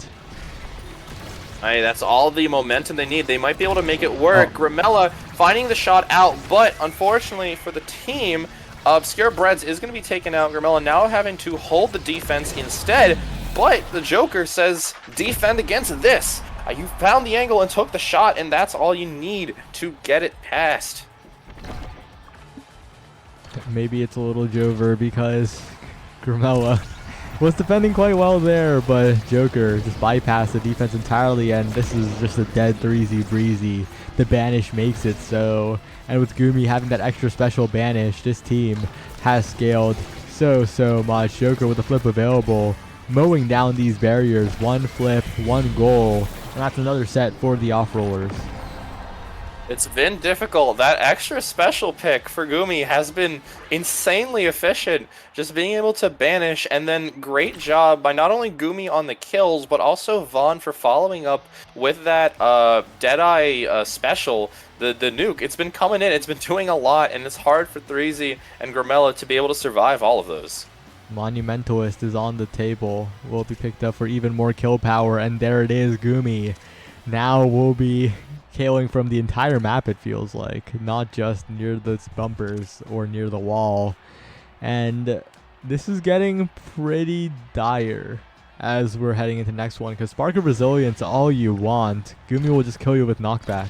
Hey, that's all the momentum they need. They might be able to make it work. Grimella finding the shot out, but unfortunately for the team, Obscure Breads is going to be taken out. Grimella now having to hold the defense instead, but the Joker says defend against this. You found the angle and took the shot, and that's all you need to get it past. Maybe it's a little Jover because Grimella was defending quite well there, but Joker just bypassed the defense entirely, and this is just a dead 3Z Breezy. The banish makes it so, and with Gumi having that extra special banish, this team has scaled so much. Joker with the flip available, mowing down these barriers. One flip, one goal, and that's another set for the off-rollers. It's been difficult. That extra special pick for Gumi has been insanely efficient. Just being able to banish, and then great job by not only Gumi on the kills, but also Vaughn for following up with that Deadeye special, the nuke. It's been coming in, it's been doing a lot, and it's hard for 3Z and Grimella to be able to survive all of those. Monumentalist is on the table. Will be picked up for even more kill power, and there it is, Gumi. Now we'll be KOing from the entire map, it feels like, not just near the bumpers or near the wall. And this is getting pretty dire as we're heading into the next one, because Spark of Resilience all you want. Gumi will just kill you with knockback.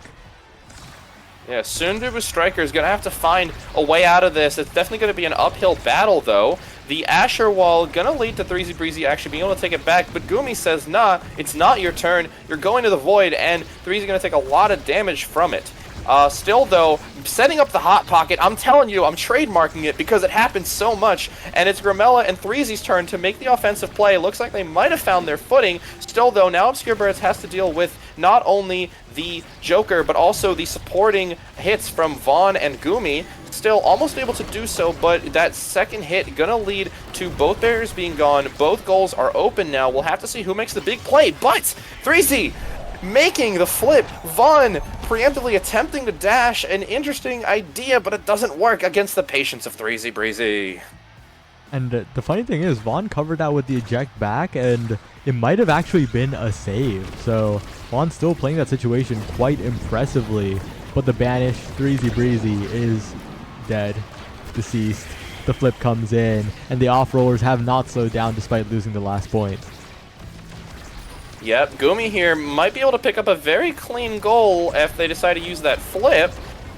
Yeah, Sundubu Striker is going to have to find a way out of this. It's definitely going to be an uphill battle, though. The Asher Wall going to lead to 3Z Breezy actually being able to take it back, but Gumi says, nah, it's not your turn. You're going to the Void, and 3Z going to take a lot of damage from it. Still, though, setting up the Hot Pocket, I'm telling you, I'm trademarking it because it happens so much, and it's Grimella and 3Z's turn to make the offensive play. It looks like they might have found their footing. Still, though, now Obscure Birds has to deal with not only the Joker, but also the supporting hits from Vaughn and Gumi. Still almost able to do so, but that second hit gonna lead to both barriers being gone. Both goals are open now. We'll have to see who makes the big play, but 3Z making the flip. Vaughn preemptively attempting to dash. An interesting idea, but it doesn't work against the patience of 3Z Breezy. And the funny thing is, Vaughn covered that with the eject back, and it might have actually been a save. So Vaughn's still playing that situation quite impressively, but the banish 3Z Breezy is dead, deceased. The flip comes in, and the off-rollers have not slowed down despite losing the last point. Yep, Gumi here might be able to pick up a very clean goal if they decide to use that flip.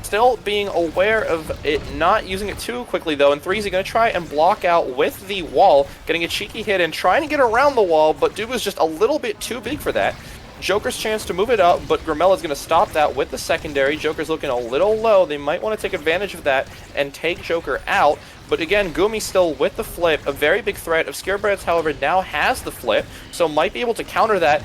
Still being aware of it not using it too quickly, though, and Threezy going to try and block out with the wall, getting a cheeky hit and trying to get around the wall, but Dubu's just a little bit too big for that. Joker's chance to move it up, but Gramella's going to stop that with the secondary. Joker's looking a little low. They might want to take advantage of that and take Joker out. But again, Gumi still with the flip, a very big threat. Obscurebreds, however, now has the flip, so might be able to counter that.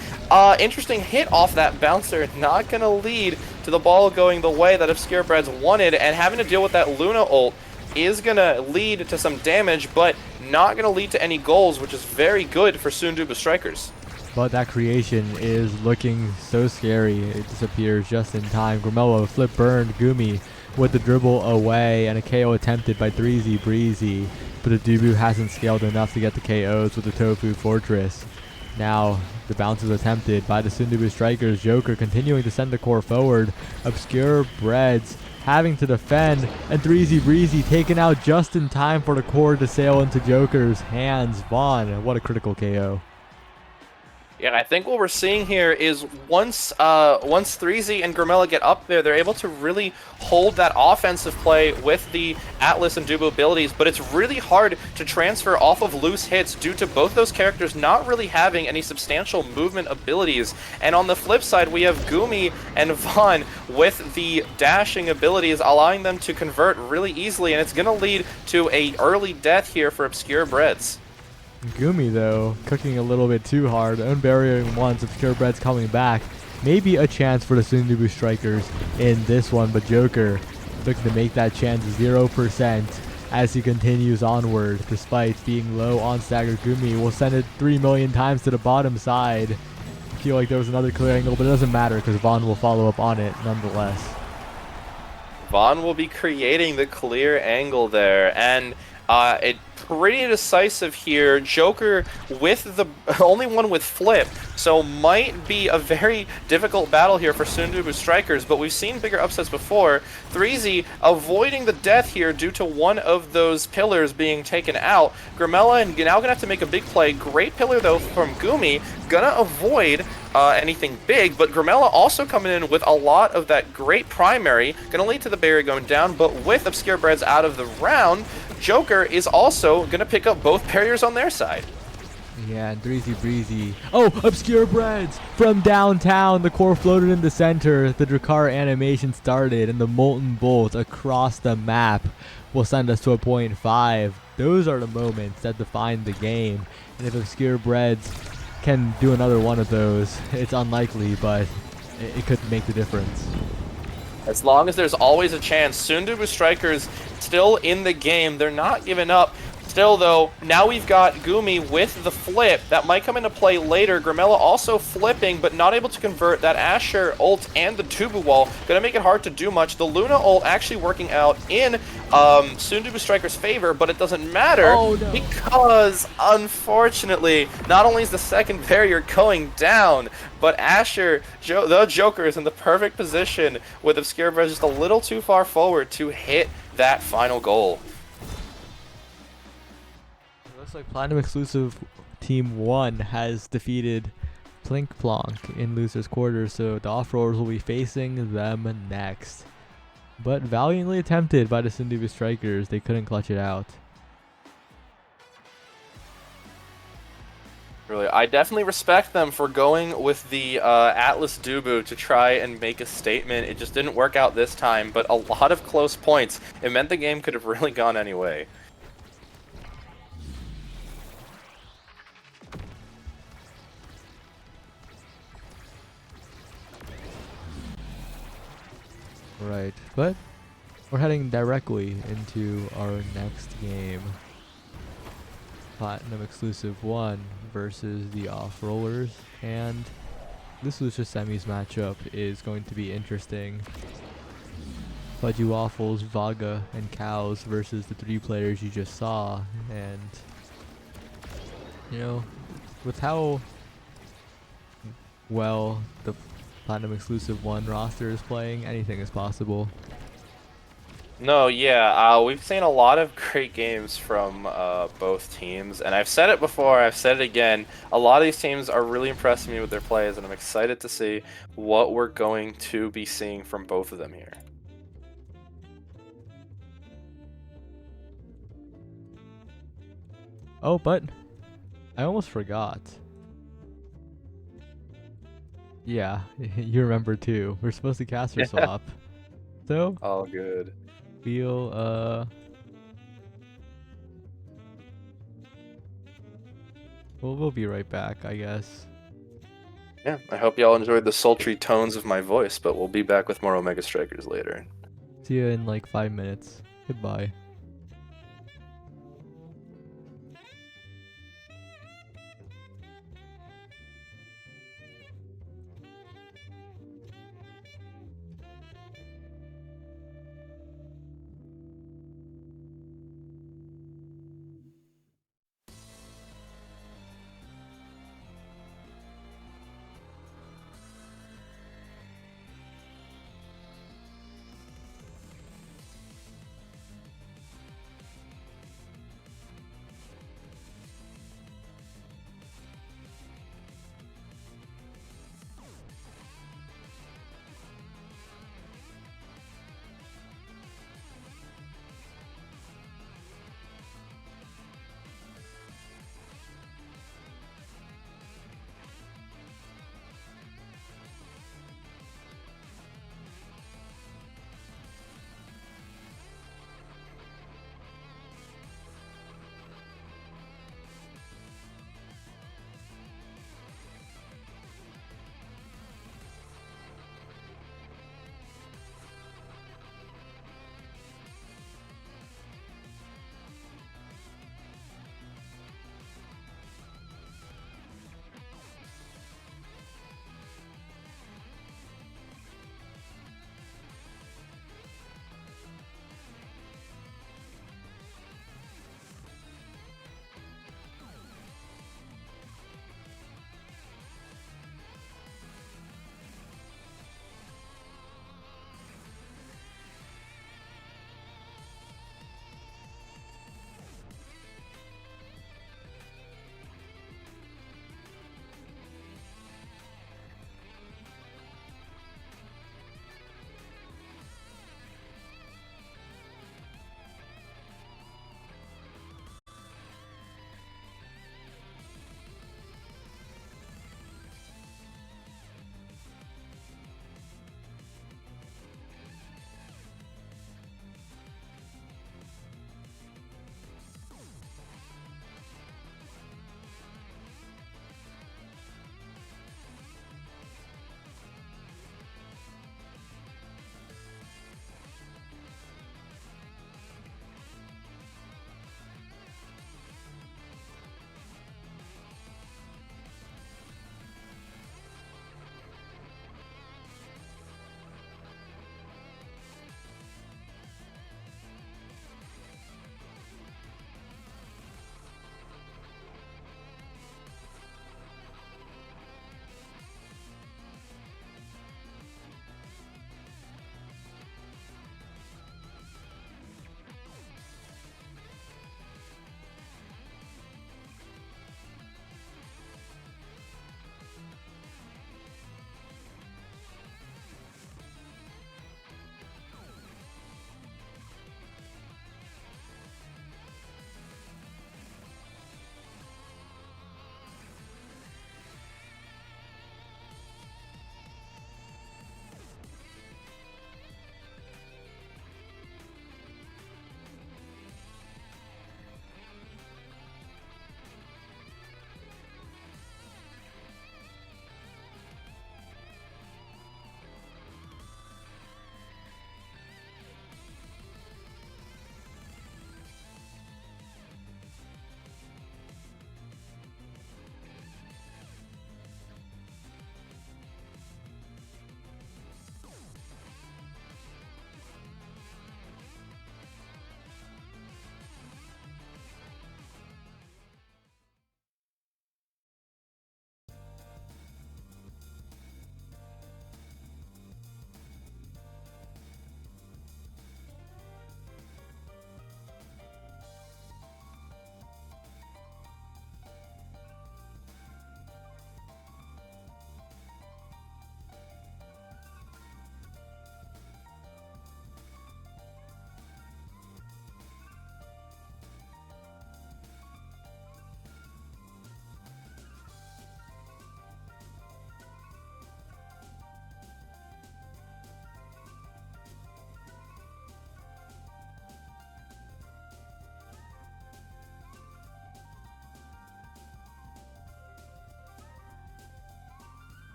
Interesting hit off that bouncer, not going to lead to the ball going the way that Obscurebreds wanted, and having to deal with that Luna ult is going to lead to some damage, but not going to lead to any goals, which is very good for Sundubu Strikers. But that creation is looking so scary. It disappears just in time. Gramella flip burned Gumi with the dribble away, and a KO attempted by Threezy Breezy. But the Dubu hasn't scaled enough to get the KOs with the Tofu Fortress. Now the bounce is attempted by the Sundubu Strikers. Joker continuing to send the core forward. Obscurebreds having to defend, and Threezy Breezy taken out just in time for the core to sail into Joker's hands. Vaughn, what a critical KO. Yeah, I think what we're seeing here is once Threezy and Gramella get up there, they're able to really hold that offensive play with the Atlas and Dubu abilities, but it's really hard to transfer off of loose hits due to both those characters not really having any substantial movement abilities. And on the flip side, we have Gumi and Vaughn with the dashing abilities, allowing them to convert really easily, and it's going to lead to a early death here for Obscurebreds. Gumi, though, cooking a little bit too hard. Own barrier once, Obscurebreds coming back. Maybe a chance for the Sundubu Strikers in this one, but Joker looking to make that chance 0% as he continues onward. Despite being low on stagger, Gumi will send it 3 million times to the bottom side. I feel like there was another clear angle, but it doesn't matter because Vaughn will follow up on it nonetheless. Vaughn will be creating the clear angle there, and it pretty decisive here. Joker with the only one with flip, so might be a very difficult battle here for Sundubu Strikers, but we've seen bigger upsets before. Threezy avoiding the death here due to one of those pillars being taken out. Gramella now gonna have to make a big play. Great pillar though from Gumi, gonna avoid anything big, but Gramella also coming in with a lot of that great primary, gonna lead to the barrier going down, but with Obscurebreds out of the round, Joker is also going to pick up both barriers on their side. Yeah, and Threezy Breezy. Oh, Obscurebreds from downtown. The core floated in the center. The Drakkar animation started, and the Molten Bolt across the map will send us to a 0.5. Those are the moments that define the game. And if Obscurebreds can do another one of those, it's unlikely, but it could make the difference. As long as there's always a chance. Sundubu Strikers still in the game. They're not giving up. Still, though, now we've got Gumi with the flip. That might come into play later. Gramella also flipping, but not able to convert that Asher ult and the Dubu wall. Gonna make it hard to do much. The Luna ult actually working out in Sundubu Strikers' favor, but it doesn't matter because, unfortunately, not only is the second barrier going down, but Asher, the Joker, is in the perfect position with Obscurebreds just a little too far forward to hit that final goal. Looks like Platinum exclusive Team 1 has defeated Plink Plonk in losers quarters, so the off-rollers will be facing them next. But valiantly attempted by the Sundubu Strikers, they couldn't clutch it out. Really, I definitely respect them for going with the Atlas Dubu to try and make a statement. It just didn't work out this time, but a lot of close points. It meant the game could have really gone anyway. Right, but we're heading directly into our next game. Platinum exclusive 1 versus the off-rollers, and this was just semis matchup is going to be interesting. Fudgy Waffles, Vaga, and Cows versus the 3 players you just saw, and you know, with how well the Platinum exclusive 1 roster is playing, anything is possible. No, yeah, we've seen a lot of great games from both teams, and I've said it before, I've said it again. A lot of these teams are really impressing me with their plays, and I'm excited to see what we're going to be seeing from both of them here. Oh, but I almost forgot. Yeah, you remember too. We're supposed to caster Yeah, swap. So, all good. we'll we'll be right back, I guess. Yeah, I hope y'all enjoyed the sultry tones of my voice, but we'll be back with more Omega Strikers later. See you in like 5 minutes. Goodbye.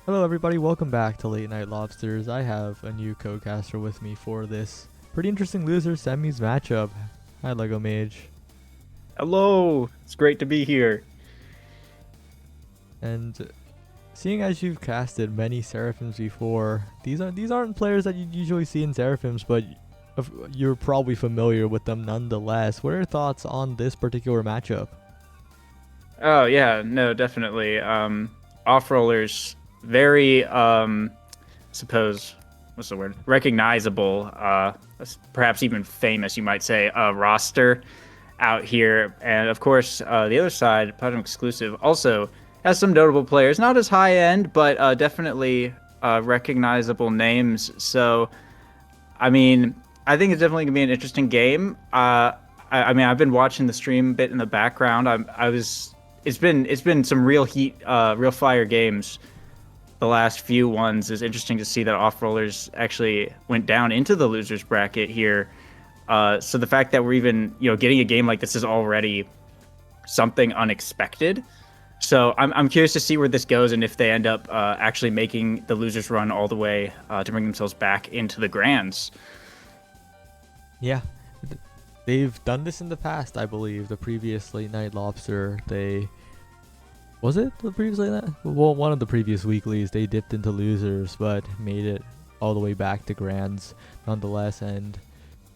Hello everybody, welcome back to Late Night Lobsters. I have a new co-caster with me for this pretty interesting loser semis matchup. Hi Lego Mage. Hello, it's great to be here. And seeing as you've casted many Seraphims before, these aren't players that you usually see in Seraphims, but you're probably familiar with them nonetheless. What are your thoughts on this particular matchup? Oh yeah, no, definitely. Off-rollers, very suppose what's the word? Recognizable, perhaps even famous, you might say, roster out here. And of course, the other side, Platinum exclusive, also has some notable players, not as high end, but definitely recognizable names. So, I mean, I think it's definitely gonna be an interesting game. I mean, I've been watching the stream a bit in the background. It's been some real heat, real fire games. The last few ones. Is interesting to see that off-rollers actually went down into the losers bracket here. So the fact that we're even getting a game like this is already something unexpected. So I'm curious to see where this goes and if they end up actually making the losers run all the way to bring themselves back into the grands. Yeah, they've done this in the past, I believe. The previous Late Night Lobster, was it the previous Late Night? Well, one of the previous weeklies, they dipped into losers, but made it all the way back to grands nonetheless. And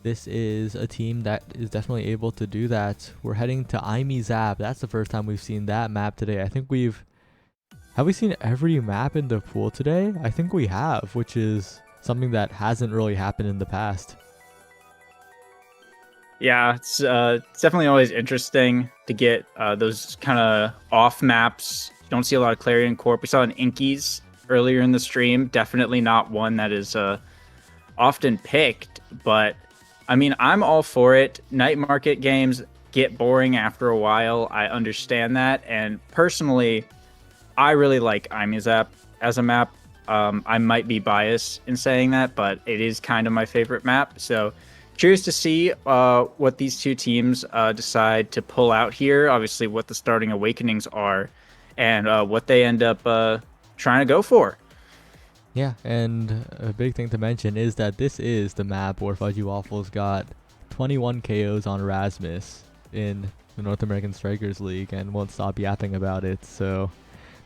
this is a team that is definitely able to do that. We're heading to Zap. That's the first time we've seen that map today. I think have we seen every map in the pool today? I think we have, which is something that hasn't really happened in the past. Yeah, it's definitely always interesting to get those kind of off maps. You don't see a lot of Clarion Corp. We saw an Inkies earlier in the stream. Definitely not one that is often picked, but I mean, I'm all for it. Night market games get boring after a while. I understand that, and personally, I really like Zap as a map. I might be biased in saying that, but it is kind of my favorite map. So curious to see what these two teams decide to pull out here. Obviously, what the starting awakenings are, and what they end up trying to go for. Yeah, and a big thing to mention is that this is the map where Fudgy Waffles got 21 KOs on Rasmus in the North American Strikers League and won't stop yapping about it. So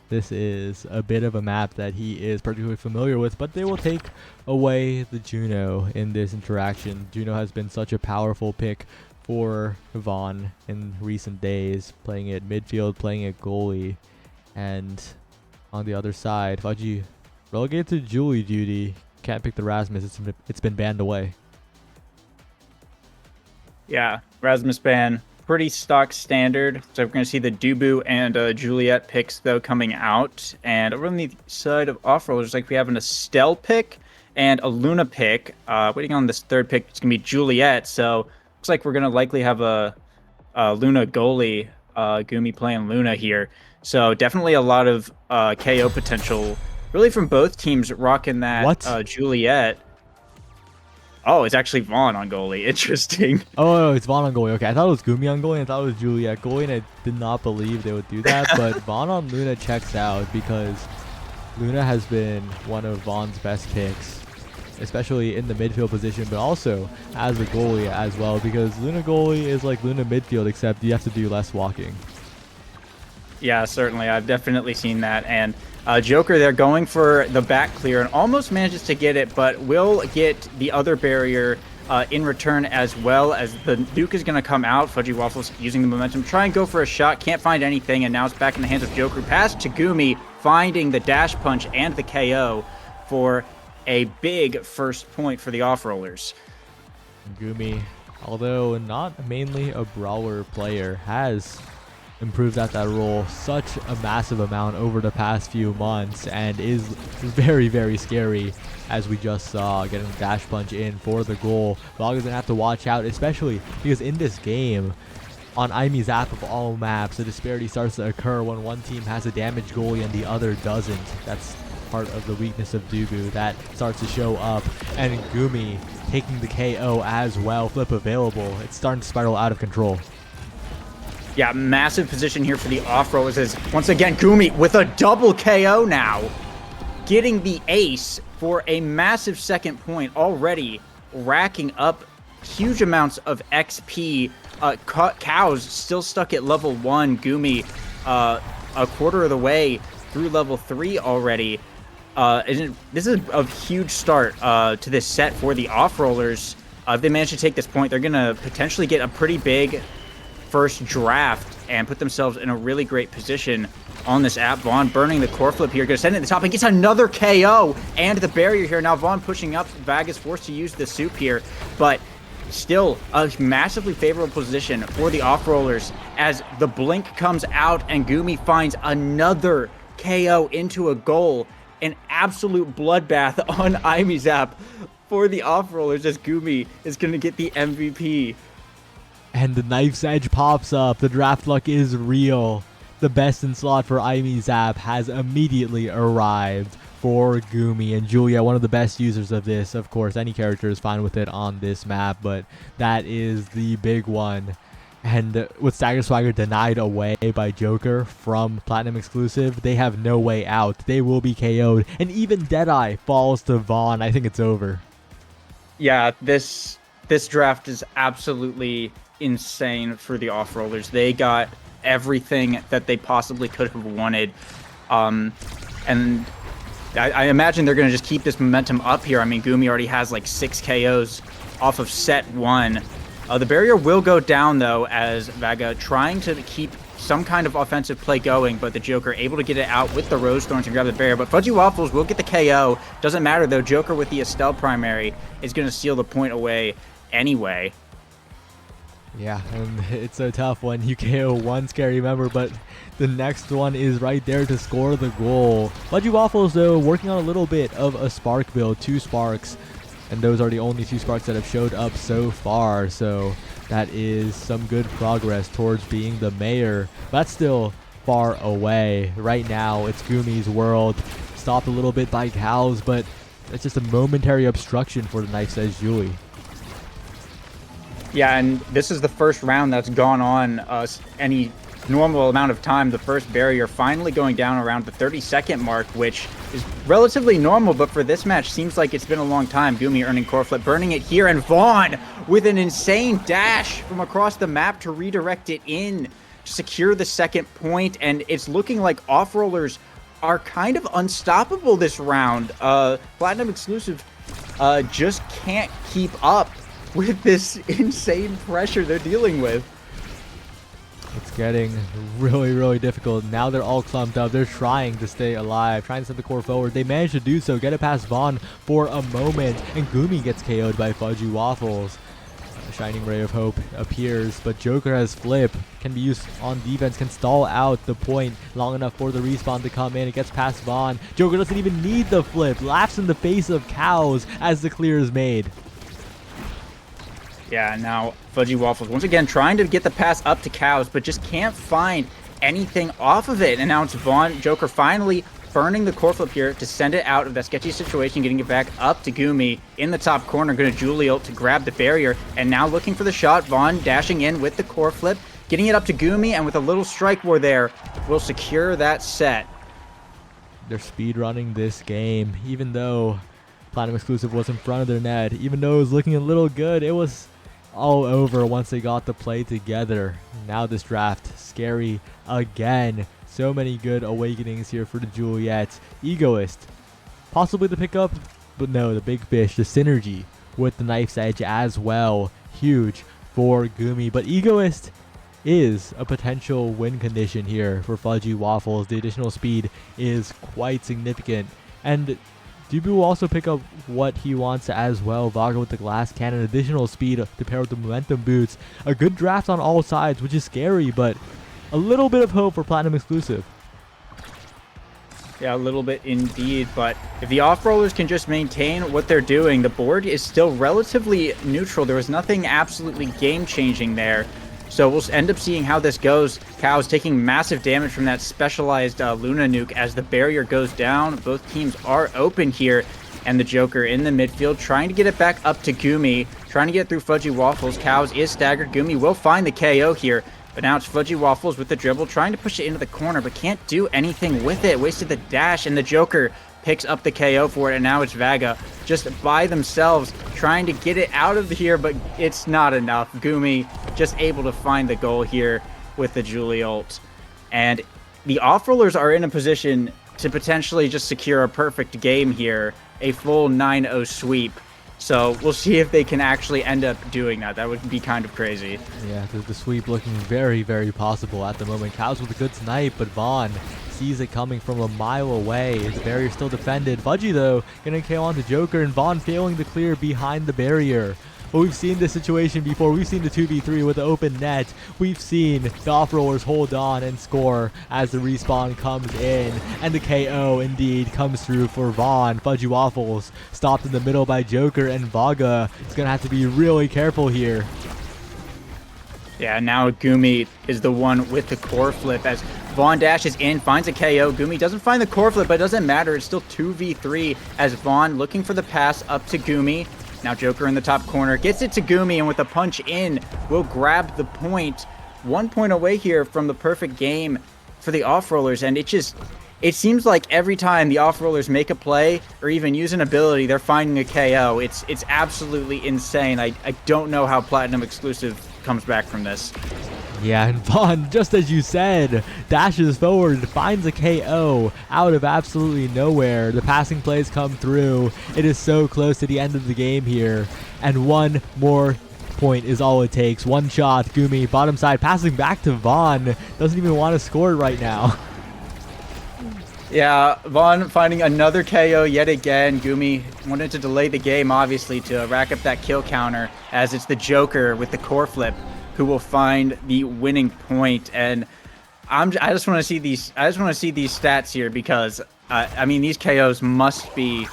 this is a bit of a map that he is particularly familiar with, but they will take away the Juno in this interaction. Juno has been such a powerful pick for Vaughn in recent days, playing it midfield, playing it goalie, and on the other side, Fudgy relegated to Julie duty. Can't pick the Rasmus. It's been banned away. Yeah, Rasmus ban. Pretty stock standard. So we're going to see the Dubu and Juliet picks, though, coming out. And over on the side of off-rollers, like we have an Estelle pick and a Luna pick. Waiting on this third pick, it's going to be Juliet. So looks like we're going to likely have a Luna goalie, Gumi playing Luna here. So definitely a lot of KO potential, really from both teams rocking that Juliet. Oh, it's actually Vaughn on goalie. Interesting. Oh, no, it's Vaughn on goalie. Okay, I thought it was Gumi on goalie. I thought it was Juliet goalie, and I did not believe they would do that. But Vaughn on Luna checks out because Luna has been one of Vaughn's best picks, especially in the midfield position, but also as a goalie as well, because Luna goalie is like Luna midfield, except you have to do less walking. Yeah, certainly. I've definitely seen that. And Joker there going for the back clear and almost manages to get it, but will get the other barrier in return, as well as the Duke is going to come out. Fudgy Waffles using the momentum, try and go for a shot, can't find anything, and now it's back in the hands of Joker. Pass to Gumi, finding the dash punch and the KO for a big first point for the off-rollers. Gumi, although not mainly a brawler player, has improved at that role such a massive amount over the past few months and is very, very scary, as we just saw, getting dash punch in for the goal. Vog is going to have to watch out, especially because in this game, on Zap of all maps, the disparity starts to occur when one team has a damaged goalie and the other doesn't. That's part of the weakness of Dubu. That starts to show up, and Gumi taking the KO as well. Flip available. It's starting to spiral out of control. Yeah, massive position here for the off-rollers as once again Gumi with a double KO now. getting the ace for a massive second point, already racking up huge amounts of XP. Cows still stuck at level 1. Gumi a quarter of the way through level 3 already. This is a huge start to this set for the off-rollers. If they manage to take this point, they're going to potentially get a pretty big first draft and put themselves in a really great position on this app. Vaughn burning the core flip here, going to send it to the top and gets another KO and the barrier here. Now Vaughn pushing up, Vag is forced to use the soup here, but still a massively favorable position for the off-rollers as the blink comes out and Gumi finds another KO into a goal. An absolute bloodbath on Imizap for the off-rollers as Gumi is going to get the MVP. And the knife's edge pops up. The draft luck is real. The best in slot for Imizap has immediately arrived for Gumi. And Julia, one of the best users of this. Of course, any character is fine with it on this map, but that is the big one. And with Stagger Swagger denied away by Joker from Platinum exclusive, they have no way out. They will be KO'd. And even Deadeye falls to Vaughn. I think it's over. Yeah, this draft is absolutely insane for the off-rollers. They got everything that they possibly could have wanted. And I imagine they're going to just keep this momentum up here. I mean, Gumi already has like 6 KOs off of set 1. The barrier will go down, though, as Vaga trying to keep some kind of offensive play going, but the Joker able to get it out with the Rose Thorn to grab the barrier. But Fudgy Waffles will get the KO. Doesn't matter, though. Joker with the Estelle primary is going to steal the point away anyway. Yeah, and it's a tough one. You KO one scary member, but the next one is right there to score the goal. Fudgy Waffles, though, working on a little bit of a spark build, 2 sparks. And those are the only 2 sparks that have showed up so far. So that is some good progress towards being the mayor. That's still far away. Right now, it's Gumi's world. Stopped a little bit by cows, but it's just a momentary obstruction for the Knife's Edge Julie. Yeah, and this is the first round that's gone on any normal amount of time. The first barrier finally going down around the 30-second mark, which is relatively normal, but for this match seems like it's been a long time. Gumi earning core flip, burning it here, and Vaughn with an insane dash from across the map to redirect it in to secure the second point. And it's looking like off-rollers are kind of unstoppable this round. Platinum exclusive just can't keep up with this insane pressure they're dealing with. It's getting really, really difficult. Now they're all clumped up. They're trying to stay alive, trying to send the core forward. They manage to do so, get it past Vaughn for a moment, and Gumi gets KO'd by Fudgy Waffles. A shining ray of hope appears, but Joker has flip, can be used on defense, can stall out the point long enough for the respawn to come in. It gets past Vaughn. Joker doesn't even need the flip, laughs in the face of cows as the clear is made. Yeah, now Fudgy Waffles once again trying to get the pass up to cows, but just can't find anything off of it. And now it's Vaughn. Joker finally burning the core flip here to send it out of that sketchy situation, getting it back up to Gumi in the top corner. Going to Julie ult to grab the barrier, and now looking for the shot. Vaughn dashing in with the core flip, getting it up to Gumi, and with a little strike war there, will secure that set. They're speed running this game, even though Platinum exclusive was in front of their net, even though it was looking a little good. It was all over once they got the play together. Now this draft, scary again. So many good awakenings here for the Juliet. Egoist, possibly the pickup, but no, the big fish, the synergy with the Knife's Edge as well. Huge for Gumi, but Egoist is a potential win condition here for Fudgy Waffles. The additional speed is quite significant, and Dubu will also pick up what he wants as well. Vaga with the glass cannon, additional speed to pair with the momentum boots. A good draft on all sides, which is scary, but a little bit of hope for Platinum exclusive. Yeah, a little bit indeed, but if the off-rollers can just maintain what they're doing, the board is still relatively neutral. There was nothing absolutely game-changing there. So we'll end up seeing how this goes. Cows taking massive damage from that specialized Luna nuke as the barrier goes down. Both teams are open here, and the Joker in the midfield trying to get it back up to Gumi, trying to get through Fudgy Waffles. Cows is staggered. Gumi will find the KO here, but now it's Fudgy Waffles with the dribble, trying to push it into the corner, but can't do anything with it. Wasted the dash, and the Joker picks up the KO for it, and now it's Vaga just by themselves trying to get it out of here, but it's not enough. Gumi just able to find the goal here with the Julie ult. And the off-rollers are in a position to potentially just secure a perfect game here, a full 9-0 sweep. So we'll see if they can actually end up doing that. That would be kind of crazy. Yeah, the sweep looking very, very possible at the moment. Cows with a good snipe, but Vaughn sees it coming from a mile away. The barrier still defended. Fudgy, though, going to KO onto Joker, and Vaughn failing to clear behind the barrier. But we've seen this situation before. We've seen the 2v3 with the open net. We've seen the off-rollers hold on and score as the respawn comes in. And the KO indeed comes through for Vaughn. Fudgy Waffles stopped in the middle by Joker, and Vaga is going to have to be really careful here. Yeah, now Gumi is the one with the core flip as Vaughn dashes in, finds a KO. Gumi doesn't find the core flip, but it doesn't matter. It's still 2v3 as Vaughn looking for the pass up to Gumi. Now Joker in the top corner gets it to Gumi, and with a punch in, will grab the point. 1 point away here from the perfect game for the off-rollers, and it seems like every time the off-rollers make a play or even use an ability, they're finding a KO. It's absolutely insane. I don't know how Platinum Exclusive comes back from this. Yeah, and Vaughn, just as you said, dashes forward, finds a KO out of absolutely nowhere. The passing plays come through. It is so close to the end of the game here. And one more point is all it takes. One shot, Gumi, bottom side, passing back to Vaughn. Doesn't even want to score it right now. Yeah, Vaughn finding another KO yet again. Gumi wanted to delay the game, obviously, to rack up that kill counter, as it's the Joker with the core flip who will find the winning point. And I just want to see these. I just want to see these stats here because I mean these KOs must be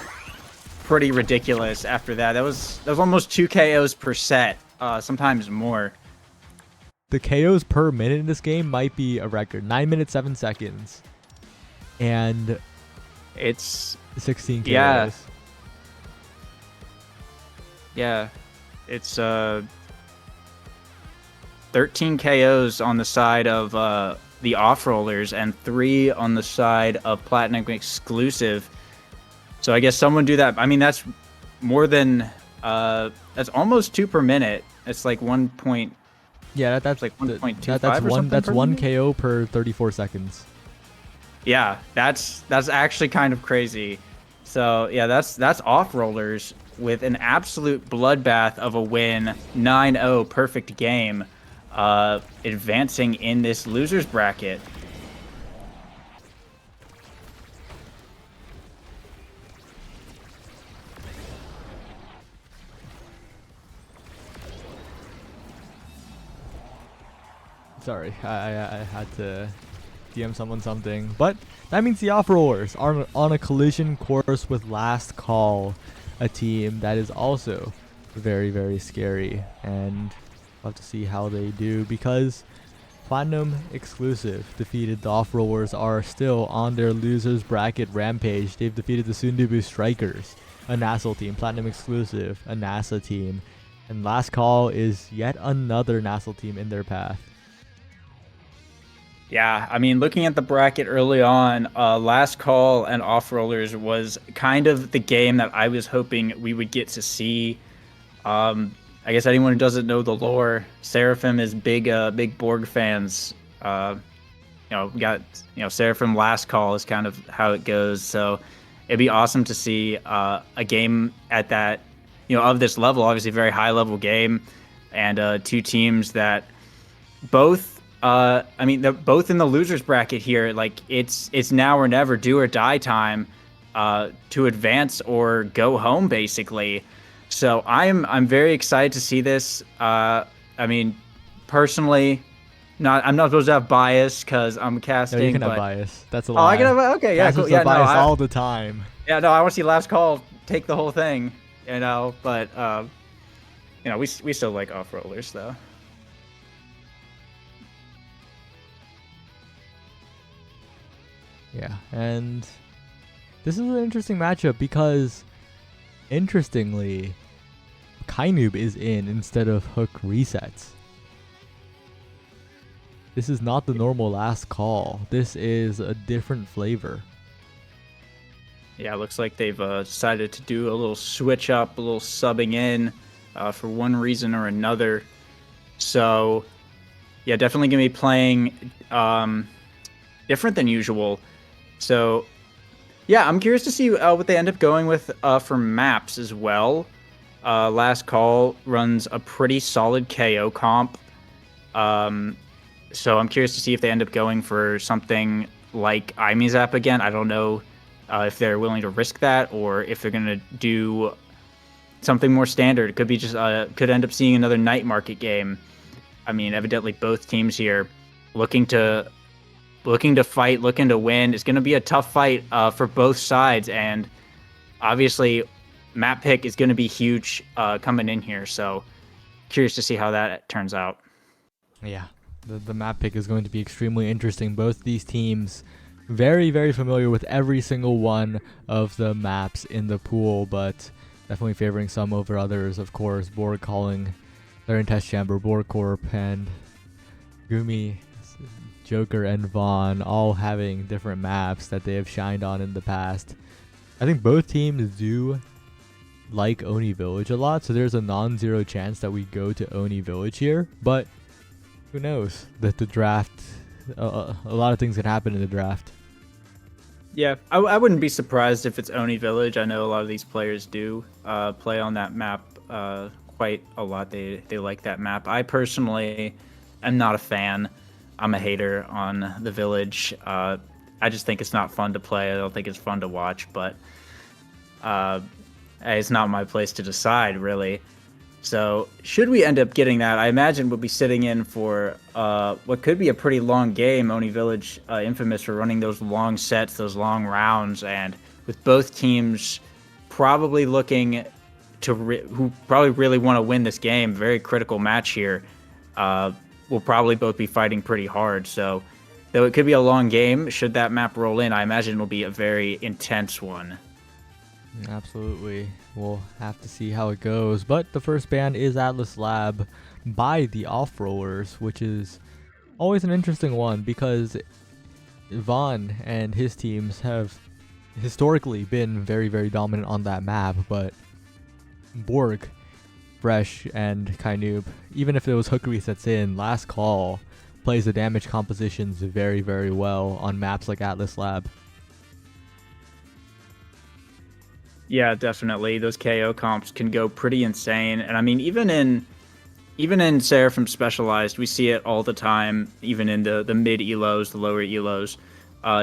pretty ridiculous. After that, that was almost 2 KOs per set, sometimes more. The KOs per minute in this game might be a record. 9 minutes 7 seconds, and it's 16 KOs. Yeah, it's 13 KOs on the side of the off-rollers and 3 on the side of Platinum Exclusive. So I guess someone do that. I mean, that's more than that's almost 2 per minute. It's like 1 point. Yeah, that's like 1.25. That's one KO per 34 seconds. Yeah, that's actually kind of crazy. So yeah, that's off-rollers with an absolute bloodbath of a win. 9-0, perfect game. Advancing in this losers bracket. Sorry, I had to DM someone something, but that means the off-rollers are on a collision course with Last Call, a team that is also very, very scary, and we'll have to see how they do because Platinum Exclusive defeated the off-rollers are still on their losers bracket rampage. They've defeated the Sundubu Strikers, a NASA team, Platinum Exclusive, a NASA team, and Last Call is yet another NASA team in their path. Yeah, I mean, looking at the bracket early on, Last Call and Off-Rollers was kind of the game that I was hoping we would get to see. I guess anyone who doesn't know the lore, Seraphim is big Borg fans. We got Seraphim Last Call is kind of how it goes. So it'd be awesome to see a game at that, of this level. Obviously, very high level game, and 2 teams that both. They're both in the losers bracket here. Like it's now or never, do or die time to advance or go home, basically. So I'm very excited to see this. I mean, personally, I'm not supposed to have bias because I'm casting. No, you can have bias. That's a lie. Oh, I can have. Okay, yeah, cool. Yeah, bias all the time. Yeah, no, I want to see Last Call take the whole thing. But we still like off-rollers though. Yeah, and this is an interesting matchup because, interestingly, Kainoob is in instead of Hook resets. This is not the normal Last Call. This is a different flavor. Yeah, looks like they've decided to do a little switch up, a little subbing in for one reason or another. So, yeah, definitely going to be playing different than usual. So, yeah, I'm curious to see what they end up going with for maps as well. Last Call runs a pretty solid KO comp. So I'm curious to see if they end up going for something like Imizap again. I don't know if they're willing to risk that or if they're going to do something more standard. It could be just could end up seeing another night market game. I mean, evidently both teams here looking to fight, looking to win. It's going to be a tough fight for both sides, and obviously map pick is going to be huge coming in here. So curious to see how that turns out. Yeah, the map pick is going to be extremely interesting. Both these teams very, very familiar with every single one of the maps in the pool, but definitely favoring some over others. Of course, Borg calling Larian Test Chamber, Borg Corp, and Gumi, Joker, and Vaughn all having different maps that they have shined on in the past. I think both teams do like Oni Village a lot, so there's a non-zero chance that we go to Oni Village here, but who knows? That the draft, a lot of things can happen in the draft. Yeah, I wouldn't be surprised if it's Oni Village. I know a lot of these players do play on that map quite a lot. They like that map. I personally am not a fan. I'm a hater on the Village. I just think it's not fun to play. I don't think it's fun to watch, but it's not my place to decide, really. So, should we end up getting that, I imagine we'll be sitting in for what could be a pretty long game. Oni Village, infamous for running those long sets, those long rounds, and with both teams probably looking to who probably really want to win this game. Very critical match here. Will probably both be fighting pretty hard. So, though it could be a long game, should that map roll in, I imagine it'll be a very intense one. Absolutely. We'll have to see how it goes. But the first ban is Atlas Lab by the Off-Rollers, which is always an interesting one because Vaughn and his teams have historically been very, very dominant on that map, but Borg, Fresh, and Kainoob, even if it was hook resets in, Last Call plays the damage compositions very, very well on maps like Atlas Lab. Yeah, definitely. Those KO comps can go pretty insane. And I mean, even in Seraphim Specialized, we see it all the time, even in the mid elos, the lower elos.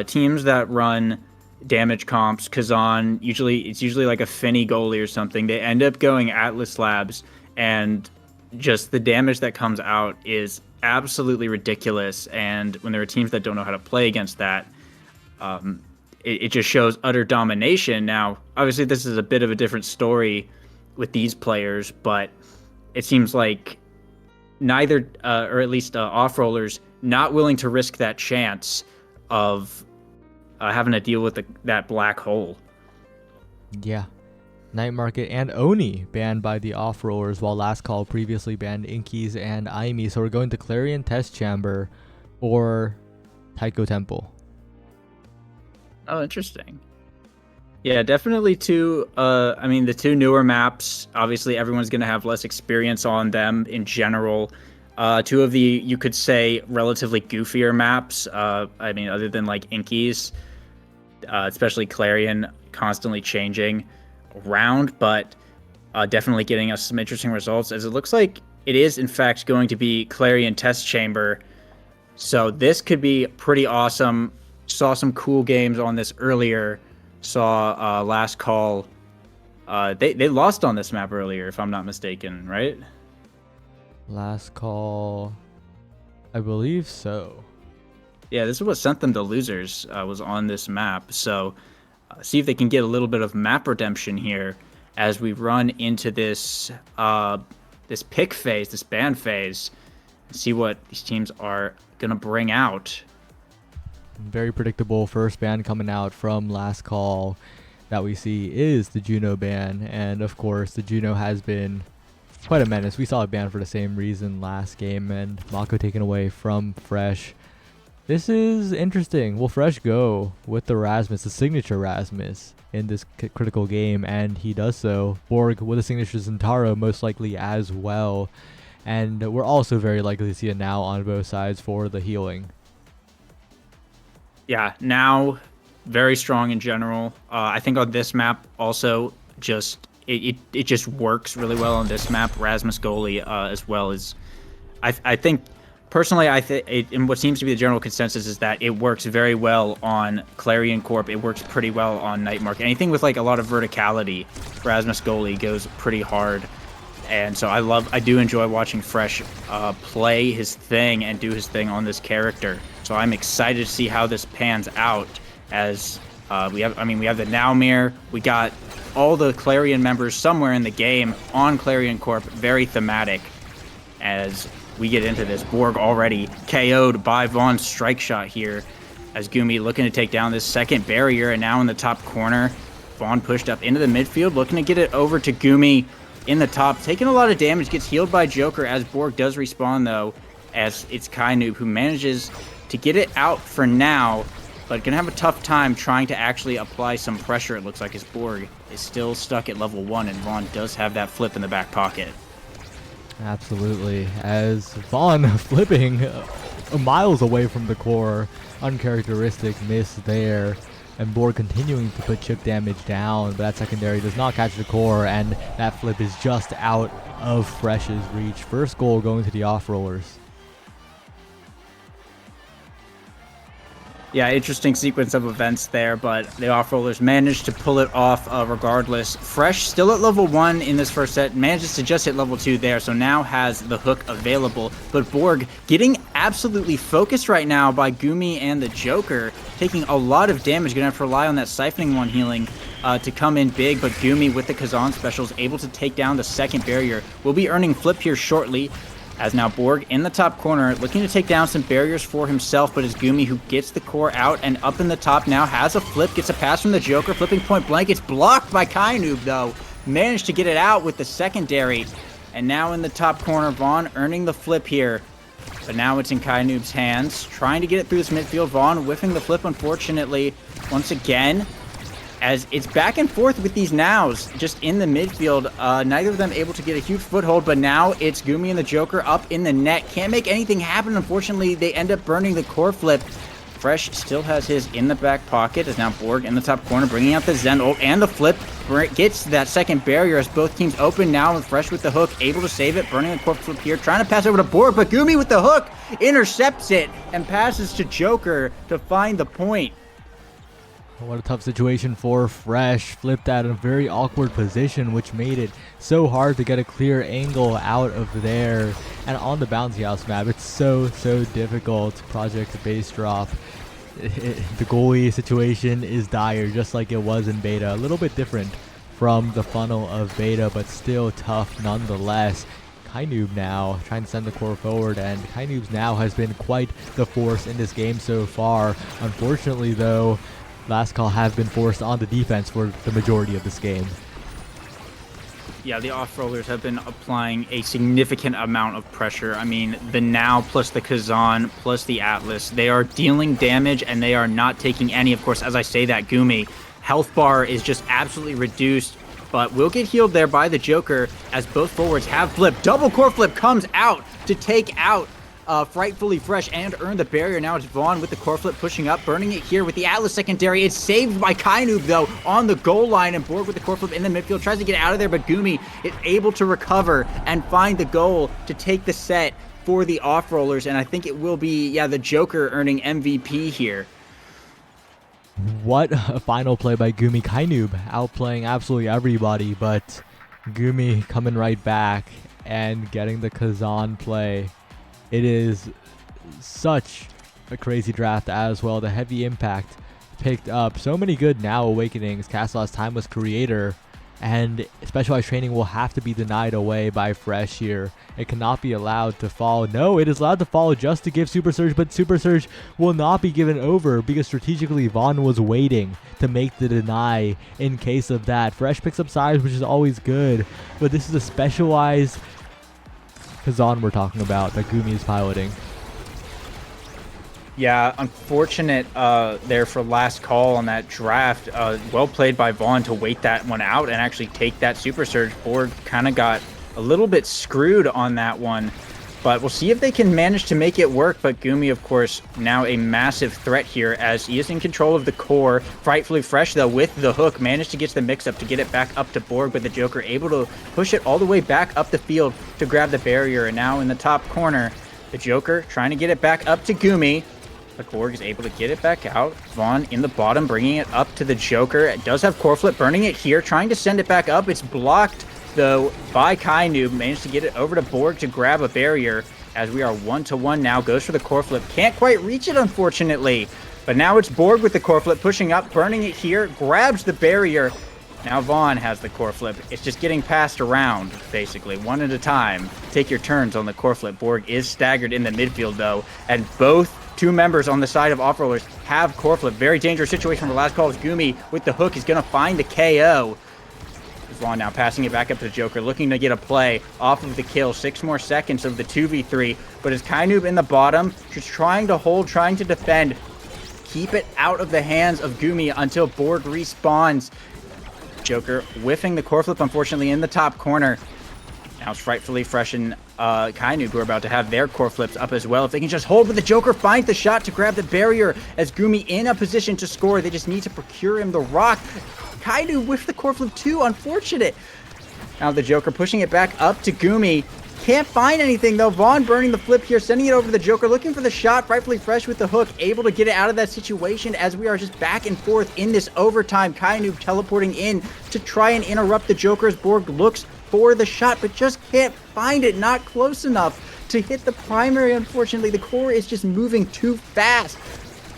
Teams that run damage comps, Kazan, it's usually like a Finny goalie or something. They end up going Atlas Labs, and just the damage that comes out is absolutely ridiculous. And when there are teams that don't know how to play against that, it just shows utter domination. Now, obviously, this is a bit of a different story with these players, but it seems like neither, or at least off-rollers, not willing to risk that chance of having to deal with that black hole. Yeah. Night Market and Oni banned by the Off-Rollers, while Last Call previously banned Inkies and Aimi. So we're going to Clarion Test Chamber or Taiko Temple. Oh, interesting. Yeah, definitely two. I mean, the two newer maps, obviously everyone's going to have less experience on them in general. Two of the, you could say, relatively goofier maps. I mean, other than like Inkies, especially Clarion, constantly changing around, but definitely getting us some interesting results, as it looks like it is, in fact, going to be Clarion Test Chamber. So this could be pretty awesome. Saw some cool games on this earlier. Saw Last Call. They lost on this map earlier, if I'm not mistaken, right? Last Call, I believe so. Yeah, this is what sent them to losers, was on this map. So see if they can get a little bit of map redemption here as we run into this this pick phase, this ban phase, and see what these teams are going to bring out. Very predictable first ban coming out from Last Call that we see is the Juno ban, and of course the Juno has been quite a menace. We saw it banned for the same reason last game, and Mako taken away from Fresh. This is interesting. Will Fresh go with the Rasmus, the signature Rasmus, in this critical game? And he does so. Borg with a signature Zentaro most likely as well. And we're also very likely to see it now on both sides for the healing. Yeah, now very strong in general. I think on this map also just it just works really well on this map. Rasmus goalie as well as I think personally and what seems to be the general consensus is that it works very well on Clarion Corp. It works pretty well on Night Market. Anything with like a lot of verticality, Rasmus goalie goes pretty hard. And so I do enjoy watching Fresh play his thing and do his thing on this character. So I'm excited to see how this pans out as we have the Naumir, we got all the Clarion members somewhere in the game on Clarion Corp, very thematic as we get into this. Borg already KO'd by Vaughn's strike shot here as Gumi looking to take down this second barrier, and now in the top corner, Vaughn pushed up into the midfield, looking to get it over to Gumi in the top, taking a lot of damage, gets healed by Joker as Borg does respawn though, as it's Kainoob who manages to get it out for now, but gonna have a tough time trying to actually apply some pressure, it looks like, as Borg is still stuck at level 1, and Vaughn does have that flip in the back pocket. Absolutely, as Vaughn flipping miles away from the core, uncharacteristic miss there, and Borg continuing to put chip damage down, but that secondary does not catch the core, and that flip is just out of Fresh's reach. First goal going to the off-rollers. Yeah, interesting sequence of events there, but the off-rollers managed to pull it off regardless. Fresh still at level 1 in this first set, manages to just hit level 2 there, so now has the hook available. But Borg getting absolutely focused right now by Gumi and the Joker, taking a lot of damage, gonna have to rely on that siphoning one healing to come in big, but Gumi with the Kazan specials able to take down the second barrier. Will be earning flip here shortly, as now Borg in the top corner, looking to take down some barriers for himself, but it's Gumi who gets the core out, and up in the top now has a flip, gets a pass from the Joker, flipping point blank. It's blocked by Kainoob though. Managed to get it out with the secondary, and now in the top corner, Vaughn earning the flip here. But now it's in Kainoob's hands, trying to get it through this midfield. Vaughn whiffing the flip, unfortunately, once again, as it's back and forth with these nows just in the midfield. Neither of them able to get a huge foothold, but now it's Gumi and the Joker up in the net. Can't make anything happen. Unfortunately, they end up burning the core flip. Fresh still has his in the back pocket, as now Borg in the top corner, bringing out the Zen ult and the flip. Gets that second barrier as both teams open now, with Fresh with the hook, able to save it, burning the core flip here, trying to pass over to Borg, but Gumi with the hook intercepts it and passes to Joker to find the point. What a tough situation for Fresh. Flipped out in a very awkward position, which made it so hard to get a clear angle out of there. And on the bouncy house map, it's so difficult. Project base drop. The goalie situation is dire, just like it was in beta. A little bit different from the funnel of beta, but still tough nonetheless. Kainoob now trying to send the core forward, and Kainoob's now has been quite the force in this game so far. Unfortunately, though, Last Call have been forced on the defense for the majority of this game. Yeah, the off-rollers have been applying a significant amount of pressure. I mean, the Now plus the Kazan plus the Atlas, they are dealing damage and they are not taking any. Of course, as I say that, Gumi, health bar is just absolutely reduced, but will get healed there by the Joker as both forwards have flipped. Double core flip comes out to take out Frightfully Fresh and earn the barrier. Now it's Vaughn with the core flip pushing up, burning it here with the Atlas secondary. It's saved by Kainoob though on the goal line, and Borg with the core flip in the midfield tries to get out of there, but Gumi is able to recover and find the goal to take the set for the off-rollers, and I think it will be, yeah, the Joker earning MVP here. What a final play by Gumi. Kainoob outplaying absolutely everybody, but Gumi coming right back and getting the Kazan play. It is such a crazy draft as well. The heavy impact picked up so many good Now Awakenings. Castle's Timeless Creator and Specialized Training will have to be denied away by Fresh here. It cannot be allowed to fall. No, it is allowed to fall just to give Super Surge, but Super Surge will not be given over because strategically Vaughn was waiting to make the deny in case of that. Fresh picks up size, which is always good, but this is a specialized Kazan we're talking about that Gumi is piloting. Yeah, unfortunate there for last call on that draft. Well played by Vaughn to wait that one out and actually take that Super Surge. Borg kind of got a little bit screwed on that one. But we'll see if they can manage to make it work. But Gumi, of course, now a massive threat here as he is in control of the core. Frightfully Fresh, though, with the hook, managed to get the mix-up to get it back up to Borg, but the Joker able to push it all the way back up the field to grab the barrier. And now in the top corner, the Joker trying to get it back up to Gumi. But Borg is able to get it back out. Vaughn in the bottom, bringing it up to the Joker. It does have Core Flip, burning it here, trying to send it back up. It's blocked though by Kainoob, managed to get it over to Borg to grab a barrier as we are 1-1 now. Goes for the core flip, can't quite reach it unfortunately, but now it's Borg with the core flip, pushing up, burning it here, grabs the barrier. Now Vaughn has the core flip. It's just getting passed around basically one at a time. Take your turns on the core flip. Borg is staggered in the midfield though, and both two members on the side of off-rollers have core flip. Very dangerous situation for last call as Gumi with the hook is going to find the KO. Vaughn now passing it back up to the Joker, looking to get a play off of the kill. 6 more seconds of the 2v3, but as Kainoob in the bottom, just trying to hold, trying to defend, keep it out of the hands of Gumi until Borg respawns. Joker whiffing the core flip, unfortunately, in the top corner. Now it's Frightfully Fresh and Kainoob who are about to have their core flips up as well. If they can just hold, but the Joker finds the shot to grab the barrier as Gumi in a position to score. They just need to procure him the rock. Kainoob with the core flip too, unfortunate. Now the Joker pushing it back up to Gumi. Can't find anything though. Vaughn burning the flip here, sending it over to the Joker, looking for the shot. Frightfully Fresh with the hook, able to get it out of that situation as we are just back and forth in this overtime. Kainoob teleporting in to try and interrupt the Joker as Borg looks for the shot, but just can't find it. Not close enough to hit the primary, unfortunately. The core is just moving too fast.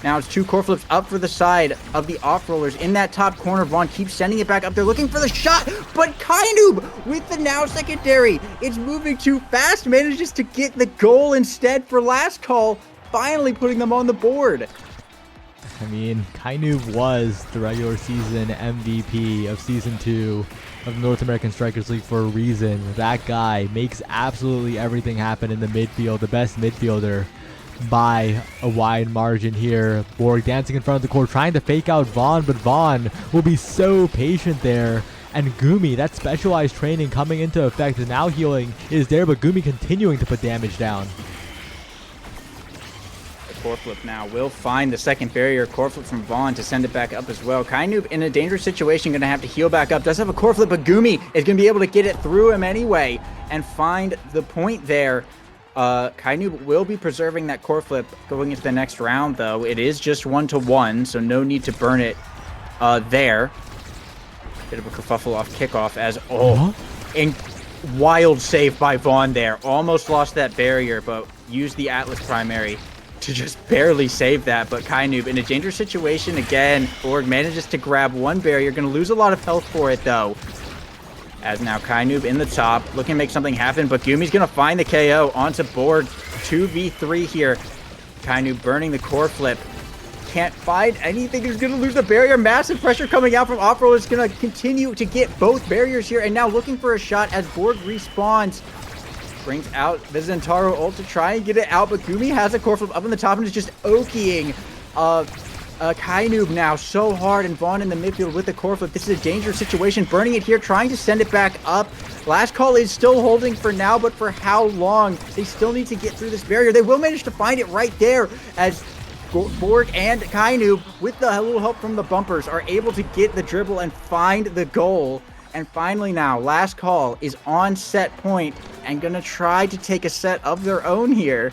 Now it's 2 core flips up for the side of the off-rollers. In that top corner, Vaughn keeps sending it back up. They're looking for the shot, but Kainoob with the now secondary. It's moving too fast, manages to get the goal instead for last call, finally putting them on the board. I mean, Kainoob was the regular season MVP of Season 2 of the North American Strikers League for a reason. That guy makes absolutely everything happen in the midfield, the best midfielder by a wide margin here. Borg dancing in front of the core, trying to fake out Vaughn, but Vaughn will be so patient there. And Gumi, that specialized training coming into effect, and now healing is there, but Gumi continuing to put damage down. The core flip now will find the second barrier. Core flip from Vaughn to send it back up as well. Kainoob in a dangerous situation, going to have to heal back up. Does have a core flip, but Gumi is going to be able to get it through him anyway and find the point there. Kainoob will be preserving that core flip going into the next round, though. It is just 1-1, so no need to burn it there. Bit of a kerfuffle off kickoff as, wild save by Vaughn there. Almost lost that barrier, but used the Atlas primary to just barely save that. But Kainoob in a dangerous situation again. Borg manages to grab one barrier. Going to lose a lot of health for it, though. As now Kainoob in the top, looking to make something happen, but Gumi's going to find the KO onto Borg. 2v3 here. Kainoob burning the core flip. Can't find anything. He's going to lose the barrier. Massive pressure coming out from off-roll. Is going to continue to get both barriers here, and now looking for a shot as Borg respawns. Brings out the Zentaro ult to try and get it out, but Gumi has a core flip up on the top and is just okiing Kainoob now so hard, and Vaughn in the midfield with the core flip. This is a dangerous situation. Burning it here, trying to send it back up. Last call is still holding for now, but for how long? They still need to get through this barrier. They will manage to find it right there as Borg and Kainoob, with the little help from the bumpers, are able to get the dribble and find the goal. And finally now, last call is on set point and gonna try to take a set of their own here.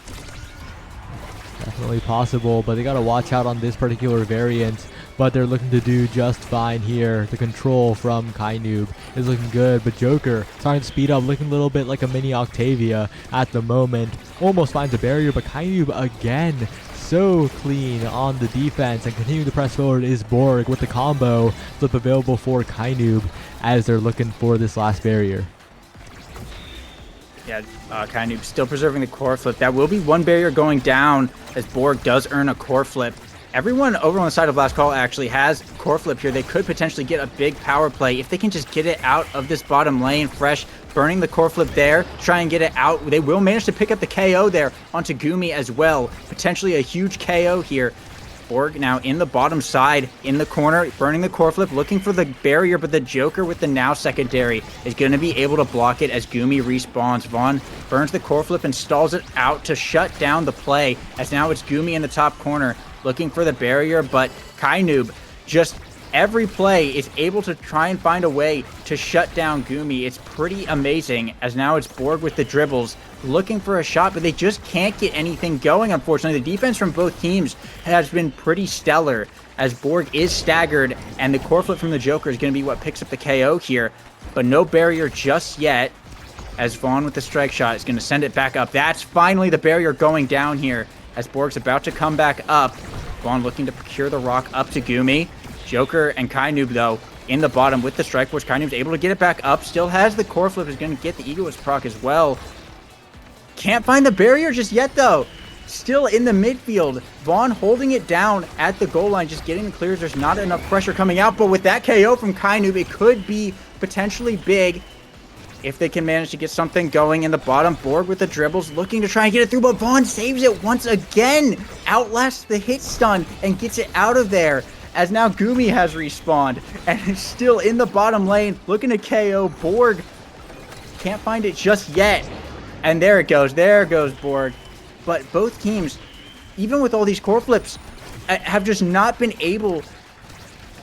Definitely possible, but they gotta watch out on this particular variant. But they're looking to do just fine here. The control from Kainoob is looking good, but Joker starting to speed up, looking a little bit like a mini Octavia at the moment. Almost finds a barrier, but Kainoob again, so clean on the defense, and continuing to press forward is Borg with the combo flip available for Kainoob as they're looking for this last barrier. Yeah, Kainoob still preserving the core flip. That will be one barrier going down as Borg does earn a core flip. Everyone over on the side of last call actually has core flip here. They could potentially get a big power play if they can just get it out of this bottom lane. Fresh burning the core flip there, try and get it out. They will manage to pick up the KO there onto Gumi as well. Potentially a huge KO here. Borg now in the bottom side, in the corner, burning the core flip, looking for the barrier, but the Joker with the now secondary is going to be able to block it as Gumi respawns. Vaughn burns the core flip and stalls it out to shut down the play, as now it's Gumi in the top corner looking for the barrier, but Kainoob just every play is able to try and find a way to shut down Gumi. It's pretty amazing, as now it's Borg with the dribbles looking for a shot, but they just can't get anything going, unfortunately. The defense from both teams has been pretty stellar, as Borg is staggered, and the core flip from the Joker is going to be what picks up the KO here, but no barrier just yet, as Vaughn with the strike shot is going to send it back up. That's finally the barrier going down here, as Borg's about to come back up. Vaughn looking to procure the rock up to Gumi. Joker and Kainoob, though, in the bottom with the strike force. Kainoob's able to get it back up. Still has the core flip. Is going to get the egoist proc as well. Can't find the barrier just yet, though. Still in the midfield. Vaughn holding it down at the goal line, just getting the clears. There's not enough pressure coming out, but with that KO from Kainoob, it could be potentially big if they can manage to get something going in the bottom. Borg with the dribbles, looking to try and get it through, but Vaughn saves it once again. Outlasts the hit stun and gets it out of there, as now Gumi has respawned and is still in the bottom lane, looking to KO Borg. Can't find it just yet. And there it goes. There goes Borg. But both teams, even with all these core flips, have just not been able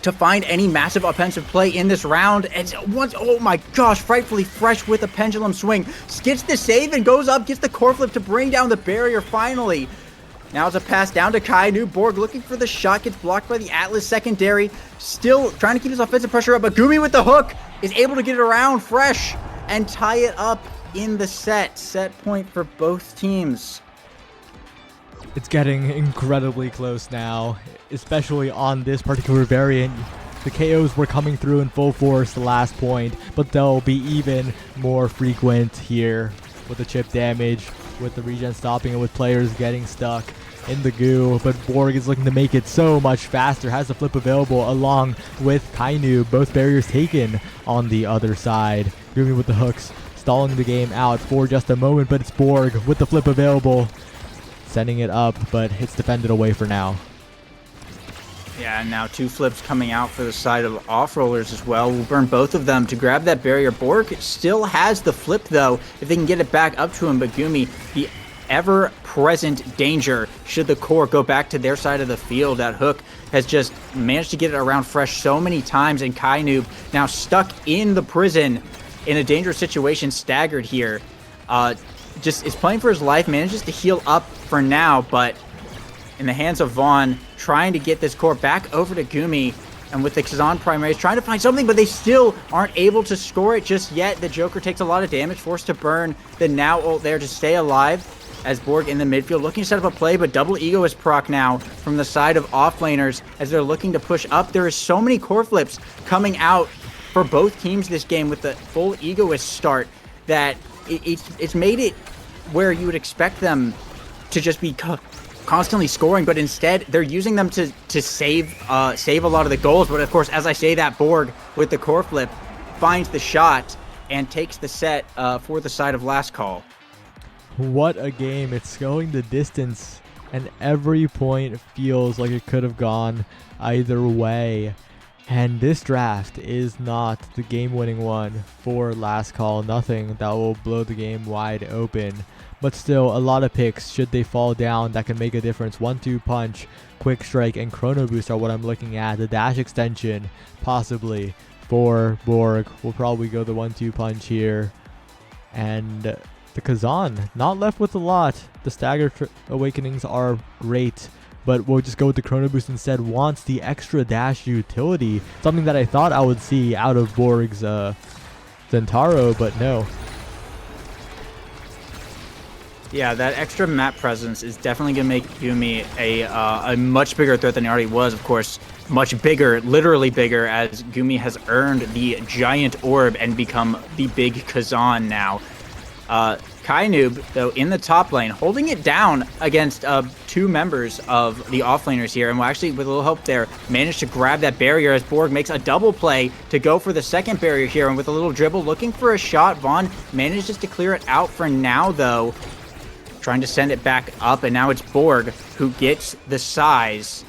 to find any massive offensive play in this round. And once, oh my gosh, Frightfully Fresh with a pendulum swing. Gets the save and goes up, gets the core flip to bring down the barrier finally. Now it's a pass down to Kainoob. Borg looking for the shot, gets blocked by the Atlas secondary. Still trying to keep his offensive pressure up, but Gumi with the hook is able to get it around Fresh and tie it up in the set. Set point for both teams. It's getting incredibly close now, especially on this particular variant. The KOs were coming through in full force the last point, but they'll be even more frequent here with the chip damage, with the regen stopping, and with players getting stuck in the goo. But Borg is looking to make it so much faster, has the flip available along with Kainoob. Both barriers taken on the other side. Gumi with the hooks, stalling the game out for just a moment, but it's Borg with the flip available, sending it up, but it's defended away for now. Yeah, and now two flips coming out for the side of off-rollers as well. We'll burn both of them to grab that barrier. Borg still has the flip, though, if they can get it back up to him. But Gumi, the ever-present danger should the core go back to their side of the field. That hook has just managed to get it around Fresh so many times, and Kainoob now stuck in the prison in a dangerous situation, staggered here. Just is playing for his life, manages to heal up for now, but in the hands of Vaughn, trying to get this core back over to Gumi, and with the Kazan primaries trying to find something, but they still aren't able to score it just yet. The Joker takes a lot of damage, forced to burn the now ult there to stay alive, as Borg in the midfield looking to set up a play, but double egoist proc now from the side of offlaners as they're looking to push up. There is so many core flips coming out for both teams this game with the full egoist start that it's made it where you would expect them to just be constantly scoring, but instead they're using them to save a lot of the goals. But of course, as I say that, Borg with the core flip finds the shot and takes the set for the side of Last Call. What a game. It's going the distance, and every point feels like it could have gone either way. And this draft is not the game-winning one for Last Call. Nothing that will blow the game wide open. But still, a lot of picks, should they fall down, that can make a difference. 1-2 punch, quick strike, and chrono boost are what I'm looking at. The dash extension, possibly, for Borg. We'll probably go the 1-2 punch here. And the Kazan, not left with a lot. The stagger awakenings are great, but we'll just go with the chrono boost instead. Wants the extra dash utility, something that I thought I would see out of Borg's Zentaro, but no. Yeah, that extra map presence is definitely going to make Gumi a much bigger threat than he already was. Of course, much bigger, literally bigger, as Gumi has earned the giant orb and become the big Kazan now. Kainoob, though, in the top lane, holding it down against 2 members of the offlaners here, and will actually, with a little help there, manage to grab that barrier as Borg makes a double play to go for the second barrier here, and with a little dribble, looking for a shot. Vaughn manages to clear it out for now, though, trying to send it back up, and now it's Borg who gets the size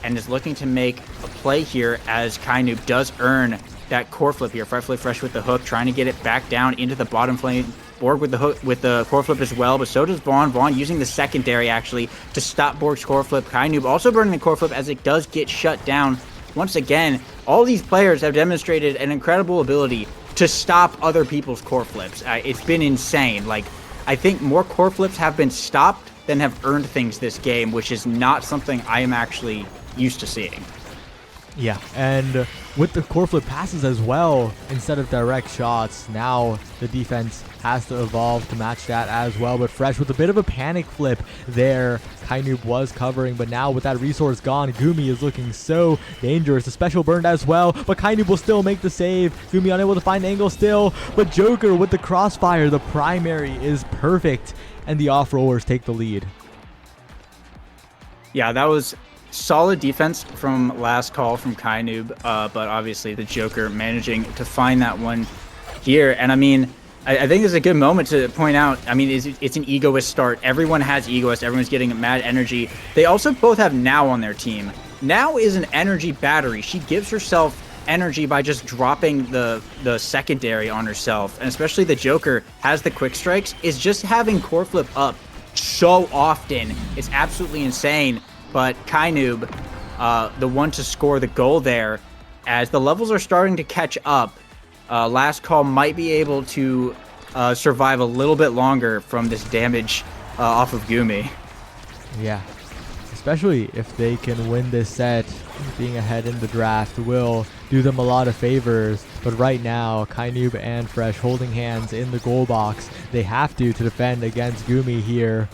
and is looking to make a play here as Kainoob does earn that core flip here. Frightfully Fresh with the hook, trying to get it back down into the bottom lane. Borg with the hook, with the core flip as well, but so does Vaughn. Vaughn using the secondary actually to stop Borg's core flip. Kainoob also burning the core flip as it does get shut down. Once again, all these players have demonstrated an incredible ability to stop other people's core flips. It's been insane. Like, I think more core flips have been stopped than have earned things this game, which is not something I am actually used to seeing. Yeah, and with the core flip passes as well, instead of direct shots, now the defense has to evolve to match that as well. But Fresh with a bit of a panic flip there. Kainoob was covering, but now with that resource gone, Gumi is looking so dangerous. A special burned as well, but Kainoob will still make the save. Gumi unable to find angle still, but Joker with the crossfire, the primary is perfect, and the off-rollers take the lead. Yeah, that was solid defense from last call from Kainoob, but obviously the Joker managing to find that one here. And I mean, I think it's a good moment to point out, I mean, it's an egoist start. Everyone has egoist. Everyone's getting mad energy. They also both have Now on their team. Now is an energy battery. She gives herself energy by just dropping the secondary on herself. And especially the Joker has the quick strikes, is just having core flip up so often. It's absolutely insane. But Kainoob, the one to score the goal there, as the levels are starting to catch up. Last call might be able to survive a little bit longer from this damage off of Gumi. Yeah, especially if they can win this set. Being ahead in the draft will do them a lot of favors. But right now, Kainoob and Fresh holding hands in the goal box. They have to defend against Gumi here.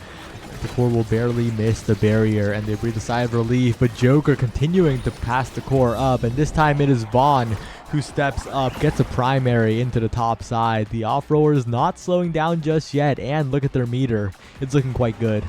The core will barely miss the barrier, and they breathe a sigh of relief, but Joker continuing to pass the core up, and this time it is Vaughn who steps up, gets a primary into the top side. The off-roller is not slowing down just yet, and look at their meter. It's looking quite good.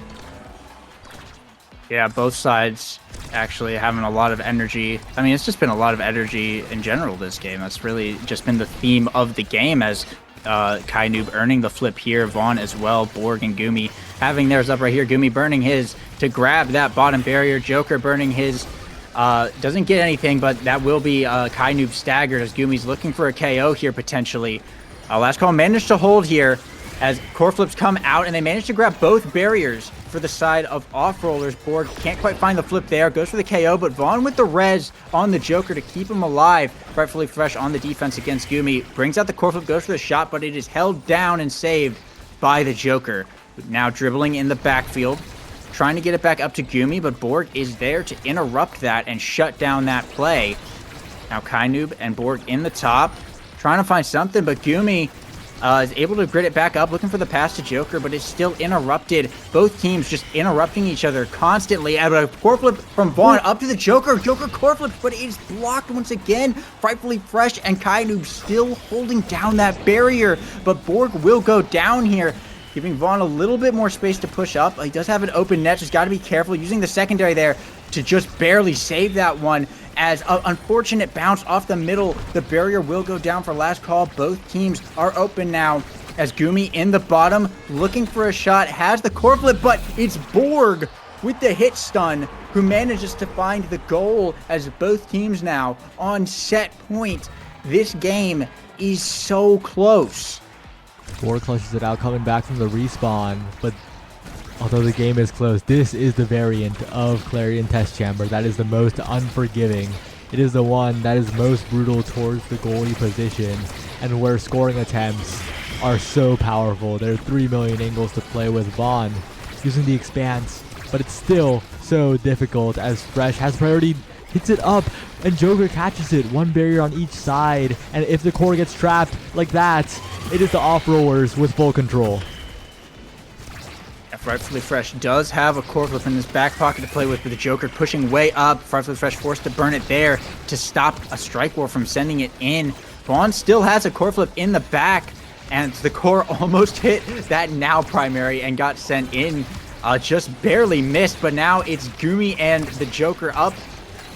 Yeah, both sides actually having a lot of energy. I mean, it's just been a lot of energy in general this game. That's really just been the theme of the game, as Kainoob earning the flip here, Vaughn as well, Borg and Gumi having theirs up right here. Gumi burning his to grab that bottom barrier. Joker burning his, doesn't get anything, but that will be Kainoob staggered as Gumi's looking for a KO here potentially. Last call managed to hold here as core flips come out, and they managed to grab both barriers for the side of off-rollers. Borg can't quite find the flip there, goes for the KO, but Vaughn with the res on the Joker to keep him alive. Frightfully Fresh on the defense against Gumi, brings out the core flip, goes for the shot, but it is held down and saved by the Joker. Now dribbling in the backfield, trying to get it back up to Gumi, but Borg is there to interrupt that and shut down that play. Now Kainoob and Borg in the top, trying to find something, but Gumi is able to grit it back up, looking for the pass to Joker, but it's still interrupted. Both teams just interrupting each other constantly. And a core flip from Vaughn up to the Joker. Joker core flips, but it is blocked once again. Frightfully Fresh and Kainoob still holding down that barrier, but Borg will go down here, giving Vaughn a little bit more space to push up. He does have an open net, just got to be careful using the secondary there to just barely save that one. As an unfortunate bounce off the middle, the barrier will go down for last call. Both teams are open now as Gumi in the bottom, looking for a shot, has the core flip, but it's Borg with the hit stun who manages to find the goal as both teams now on set point. This game is so close. Borg clutches it out, coming back from the respawn, but although the game is close, this is the variant of Clarion Test Chamber that is the most unforgiving. It is the one that is most brutal towards the goalie position, and where scoring attempts are so powerful. There are 3 million angles to play with. Vaughn using the expanse, but it's still so difficult as Fresh has priority, hits it up, and Joker catches it. One barrier on each side, and if the core gets trapped like that, it is the off-rollers with full control. Frightfully Fresh does have a core flip in his back pocket to play with the Joker pushing way up. Frightfully Fresh forced to burn it there to stop a strike war from sending it in. Vaughn still has a core flip in the back, and the core almost hit that now primary and got sent in. Just barely missed, but now it's Gumi and the Joker up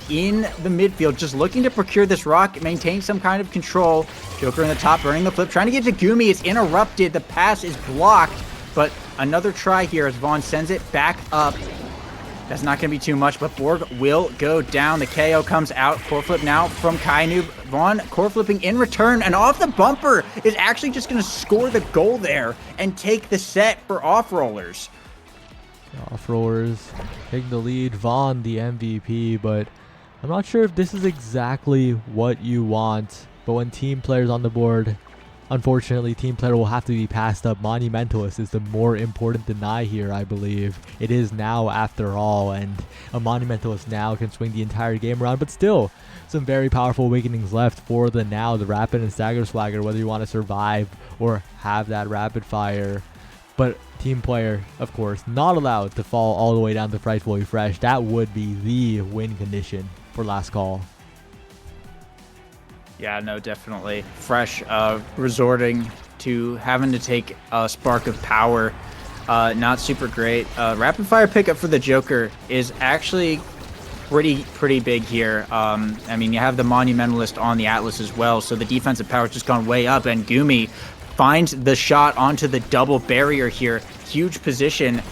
in the midfield, just looking to procure this rock, maintain some kind of control. Joker in the top, burning the flip, trying to get to Gumi. It's interrupted. The pass is blocked, but another try here as Vaughn sends it back up. That's not going to be too much, but Borg will go down. The KO comes out. Core flip now from Kainoob. Vaughn core flipping in return, and off the bumper is actually just going to score the goal there and take the set for Off Rollers. Off Rollers taking the lead. Vaughn the MVP, but I'm not sure if this is exactly what you want. But when team players on the board, unfortunately, team player will have to be passed up. Monumentalist is the more important deny here, I believe. It is now after all, and a Monumentalist now can swing the entire game around, but still, some very powerful awakenings left for the now, the Rapid and Stagger Swagger, whether you want to survive or have that rapid fire. But team player, of course, not allowed to fall all the way down to Frightfully Fresh. That would be the win condition for last call. Yeah, no, definitely. Fresh resorting to having to take a Spark of Power. Not super great. Rapid fire pickup for the Joker is actually pretty big here. I mean, you have the Monumentalist on the Atlas as well, so the defensive power's just gone way up, and Gumi finds the shot onto the double barrier here. Huge position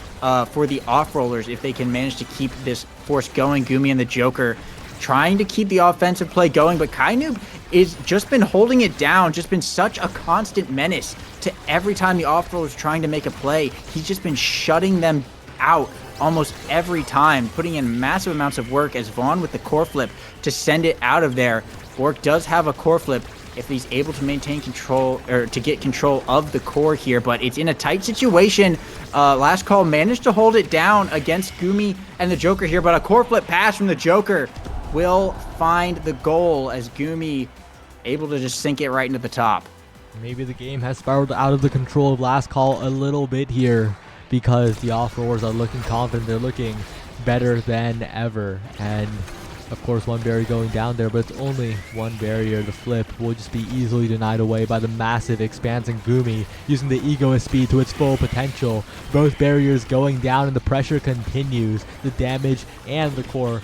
for the Off Rollers if they can manage to keep this force going. Gumi and the Joker trying to keep the offensive play going, but Kainoob is just been holding it down, just been such a constant menace to every time the Off-Roller is trying to make a play. He's just been shutting them out almost every time, putting in massive amounts of work as Vaughn with the core flip to send it out of there. Bork does have a core flip if he's able to maintain control, or to get control of the core here, but it's in a tight situation. Last call managed to hold it down against Gumi and the Joker here, but a core flip pass from the Joker will find the goal as Gumi able to just sink it right into the top. Maybe the game has spiraled out of the control of last call a little bit here because the Off-Rollers are looking confident. They're looking better than ever. And of course, one barrier going down there, but it's only one barrier. The flip will just be easily denied away by the massive expanse, and Gumi using the egoist speed to its full potential. Both barriers going down and the pressure continues. The damage and the core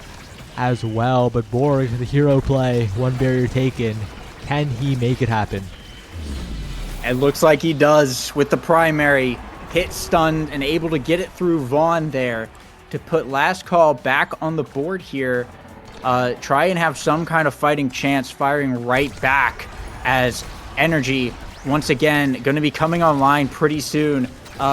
as well, but Borg, the hero play, one barrier taken. Can he make it happen? It looks like he does with the primary hit stunned and able to get it through Vaughn there to put last call back on the board here. Try and have some kind of fighting chance, firing right back as energy once again going to be coming online pretty soon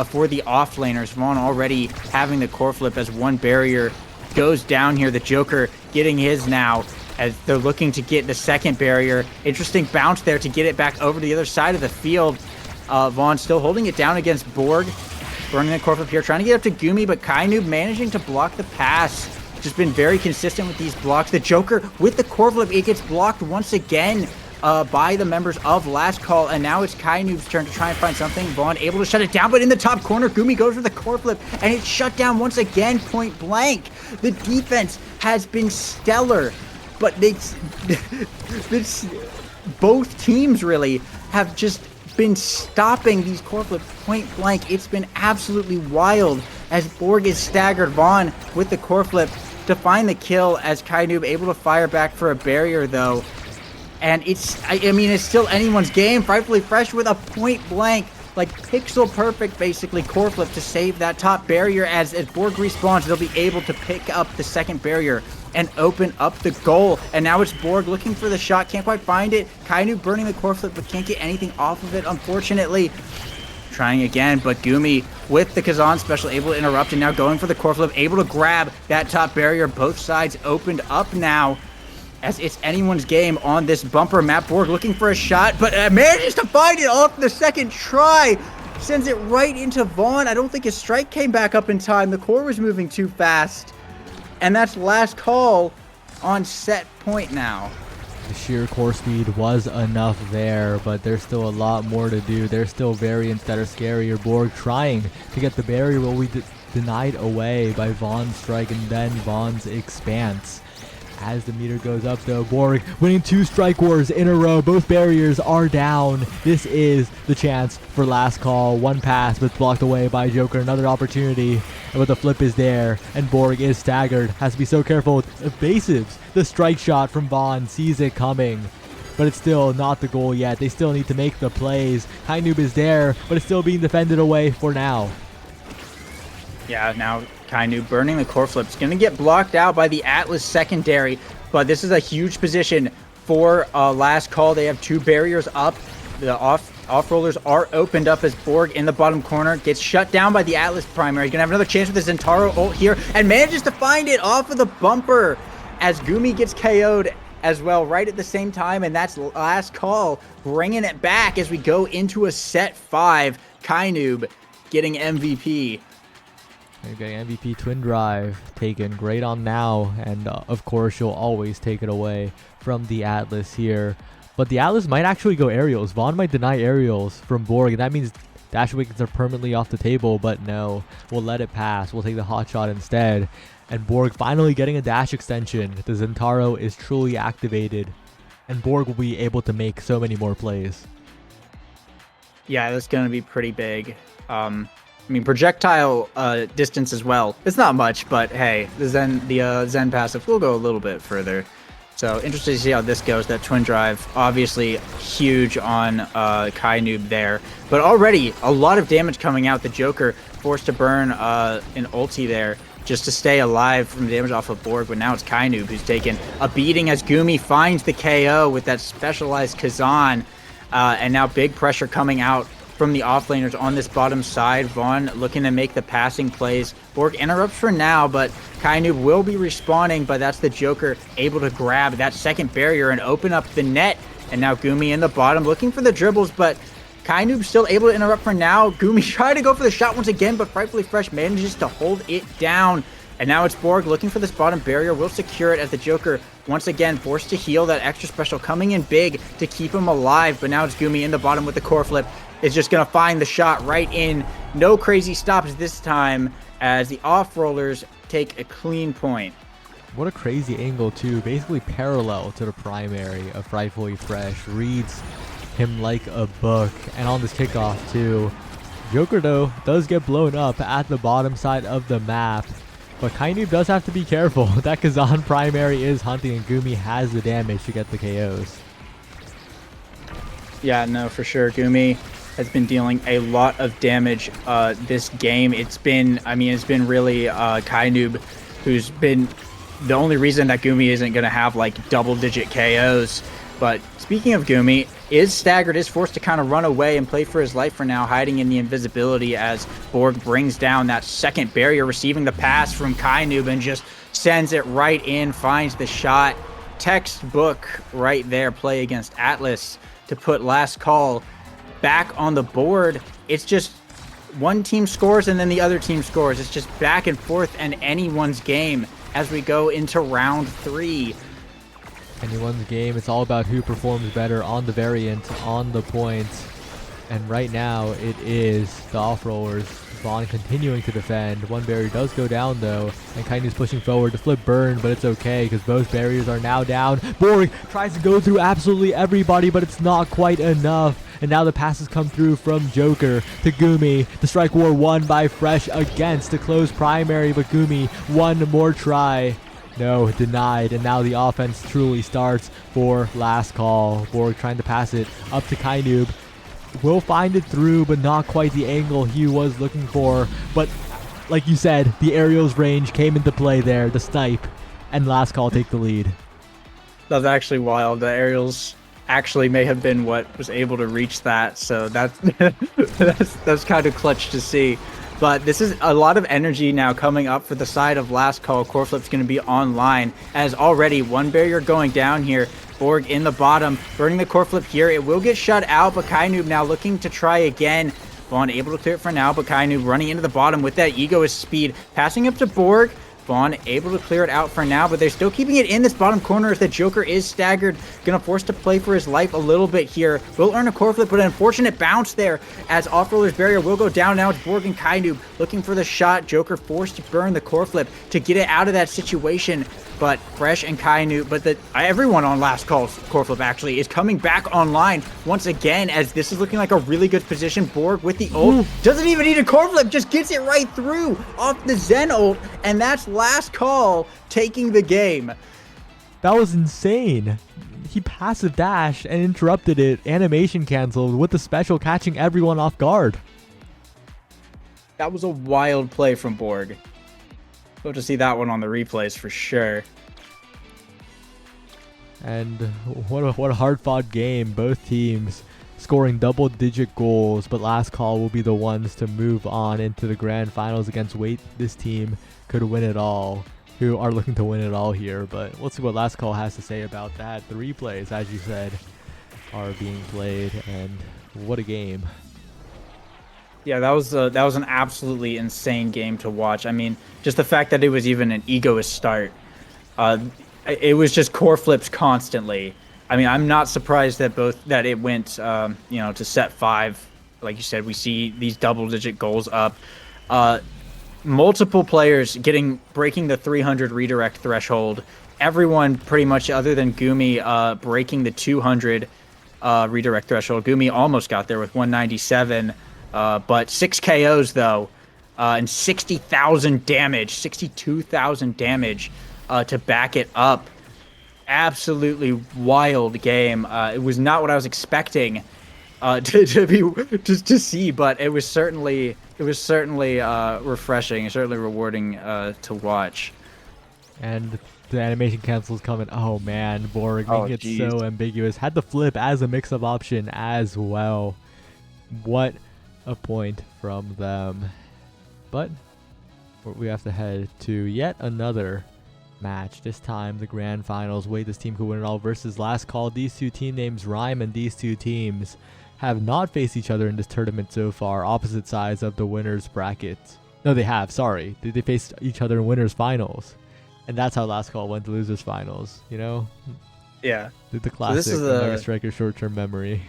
for the offlaners. Vaughn already having the core flip as one barrier goes down here. The Joker getting his now as they're looking to get the second barrier. Interesting bounce there to get it back over to the other side of the field. Vaughn still holding it down against Borg. Burning the core flip here, trying to get up to Gumi, but Kainoob managing to block the pass. Just been very consistent with these blocks. The Joker with the core flip, it gets blocked once again by the members of last call, and now it's Kainoob's turn to try and find something. Vaughn able to shut it down, but in the top corner, Gumi goes for the core flip, and it's shut down once again, point blank. The defense has been stellar, but both teams really have just been stopping these core flips point blank. It's been absolutely wild as Borg is staggered. Vaughn with the core flip to find the kill as Kainoob able to fire back for a barrier though. And I mean, it's still anyone's game. Frightfully Fresh with a point blank, like pixel perfect basically core flip to save that top barrier. As Borg respawns, they'll be able to pick up the second barrier and open up the goal. And now it's Borg looking for the shot, can't quite find it. Kainoob burning the core flip, but can't get anything off of it, unfortunately. Trying again, but Gumi with the Kazan special able to interrupt, and now going for the core flip, able to grab that top barrier. Both sides opened up now as it's anyone's game on this bumper map. Borg looking for a shot, but manages to find it off the second try. Sends it right into Vaughn. I don't think his strike came back up in time. The core was moving too fast. And that's last call on set point now. The sheer core speed was enough there, but there's still a lot more to do. There's still variants that are scarier. Borg trying to get the barrier will be denied away by Vaughn's strike and then Vaughn's expanse. As the meter goes up though, Borg winning 2 strike wars in a row. Both barriers are down. This is the chance for last call. One pass, but blocked away by Joker. Another opportunity, but the flip is there, and Borg is staggered. Has to be so careful with evasives. The strike shot from Vaughn sees it coming, but it's still not the goal yet. They still need to make the plays. Kainoob is there, but it's still being defended away for now. Yeah, now Kainoob burning the core flip. It's going to get blocked out by the Atlas secondary, but this is a huge position for last call. They have 2 barriers up. The off rollers are opened up as Borg in the bottom corner gets shut down by the Atlas primary. He's going to have another chance with his Zentaro ult here and manages to find it off of the bumper as Gumi gets KO'd as well right at the same time, and that's last call bringing it back as we go into a set 5. Kainoob getting MVP. You're getting MVP twin drive taken great on now, and of course you'll always take it away from the Atlas here. But the Atlas might actually go aerials. Vaughn might deny aerials from Borg, and that means dash awakens are permanently off the table, but no, we'll let it pass. We'll take the hot shot instead. And Borg finally getting a dash extension. The Zentaro is truly activated, and Borg will be able to make so many more plays. Yeah, that's going to be pretty big. I mean, projectile distance as well. It's not much, but hey, the Zen passive will go a little bit further. So interested to see how this goes. That twin drive, obviously huge on Kainoob there. But already a lot of damage coming out. The Joker forced to burn an ulti there just to stay alive from the damage off of Borg. But now it's Kainoob who's taken a beating as Gumi finds the KO with that specialized Kazan. And now big pressure coming out from the offlaners on this bottom side. Vaughn looking to make the passing plays. Borg interrupts for now, but Kainoob will be respawning, but that's the Joker able to grab that second barrier and open up the net. And now Gumi in the bottom looking for the dribbles, but Kainoob still able to interrupt for now. Gumi trying to go for the shot once again, but Frightfully Fresh manages to hold it down. And now it's Borg looking for this bottom barrier, will secure it as the Joker once again forced to heal. That extra special coming in big to keep him alive, but now it's Gumi in the bottom with the core flip. Is just going to find the shot right in. No crazy stops this time as the off-rollers take a clean point. What a crazy angle too, basically parallel to the primary of Frightfully Fresh. Reads him like a book, and on this kickoff too. Joker though does get blown up at the bottom side of the map, but Kainoob does have to be careful. That Kazan primary is hunting, and Gumi has the damage to get the KOs. Yeah, no, for sure. Gumi has been dealing a lot of damage this game. It's been really Kainoob who's been the only reason that Gumi isn't going to have like double-digit KOs. But speaking of Gumi, is staggered, is forced to kind of run away and play for his life for now, hiding in the invisibility as Borg brings down that second barrier, receiving the pass from Kainoob and just sends it right in, finds the shot. Textbook right there, play against Atlas to put last call back on the board. It's just one team scores and then the other team scores. It's just back and forth and anyone's game as we go into round 3. Anyone's game. It's all about who performs better on the variant, on the points. And right now it is the off-rollers. Vaughn continuing to defend. One barrier does go down though, and Kainoo's pushing forward to flip burn, but it's okay because both barriers are now down. Borg tries to go through absolutely everybody, but it's not quite enough. And now the passes come through from Joker to Gumi. The strike war won by Fresh against the close primary, but Gumi one more try. No, denied, and now the offense truly starts for last call. Borg trying to pass it up to Kainoob. Will find it through, but not quite the angle he was looking for. But like you said, the aerials range came into play there, the snipe, and last call take the lead. That's actually wild. The aerials actually may have been what was able to reach that, so that's that's kind of clutch to see. But this is a lot of energy now coming up for the side of last call. Core flip's going to be online as already one barrier going down here. Borg in the bottom, burning the core flip here. It will get shut out, but Kainoob now looking to try again. Vaughn able to clear it for now, but Kainoob running into the bottom with that egoist speed. Passing up to Borg. spawn, able to clear it out for now, but they're still keeping it in this bottom corner as the Joker is staggered. Gonna force to play for his life a little bit here. Will earn a core flip, but an unfortunate bounce there as Off-Roller's barrier will go down. Now it's Borg and Kainoob looking for the shot. Joker forced to burn the core flip to get it out of that situation. But Fresh and Kainoob, but everyone on last call's core flip actually is coming back online once again, as this is looking like a really good position. Borg with the ult doesn't even need a core flip, just gets it right through off the Zen ult, and that's last call taking the game. That was insane. He passive dashed and interrupted it, animation canceled with the special catching everyone off guard. That was a wild play from Borg. We'll have to see that one on the replays for sure. And what a hard-fought game. Both teams scoring double-digit goals, but last call will be the ones to move on into the grand finals against Wait. This team could win it all, who are looking to win it all here. But let's see what last call has to say about that. The replays, as you said, are being played, and what a game. Yeah, that was an absolutely insane game to watch. I mean, just the fact that it was even an egoist start. It was just core flips constantly. I mean, I'm not surprised that it went to set 5. Like you said, we see these double-digit goals up. Multiple players breaking the 300 redirect threshold. Everyone pretty much, other than Gumi, breaking the 200 redirect threshold. Gumi almost got there with 197. But 6 KOs though, and 60,000 damage, 62,000 damage to back it up. Absolutely wild game. It was not what I was expecting to see, but it was certainly refreshing, certainly rewarding to watch. And the animation cancels coming. Oh man, Borg making it so ambiguous. Had the flip as a mix-up option as well. What a point from them. But we have to head to yet another match. This time the grand finals. Wait, this team could win it all versus last call. These two team names rhyme, and these two teams have not faced each other in this tournament so far. Opposite sides of the winners bracket. No, they have. Sorry, they faced each other in winners finals, and that's how last call went to losers finals. You know. Yeah. The classic Mega Striker short-term memory.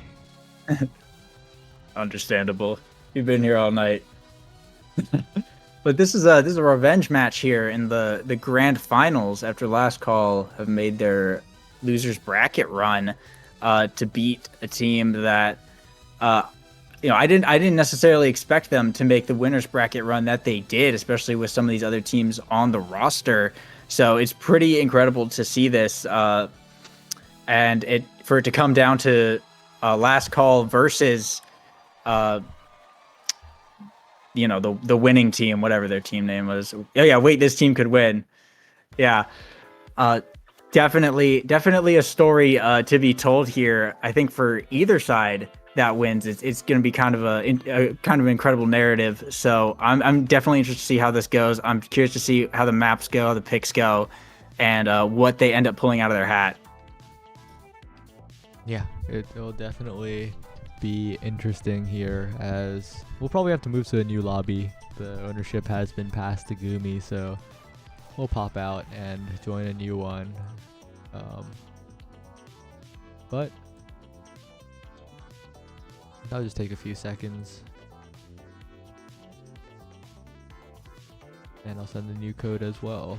Understandable. You've been here all night. But this is a revenge match here in the grand finals after last call have made their losers bracket run to beat a team that I didn't necessarily expect them to make the winners bracket run that they did, especially with some of these other teams on the roster. So it's pretty incredible to see this, and for it to come down to last call versus the winning team, whatever their team name was. Oh yeah, wait, this team could win. Yeah. Definitely a story to be told here. I think for either side that wins, it's going to be kind of an incredible narrative. So I'm definitely interested to see how this goes. I'm curious to see how the maps go, the picks go, and what they end up pulling out of their hat. Yeah, it will definitely be interesting here, as we'll probably have to move to a new lobby. The ownership has been passed to Gumi, so we'll pop out and join a new one. But that'll just take a few seconds, and I'll send the new code as well.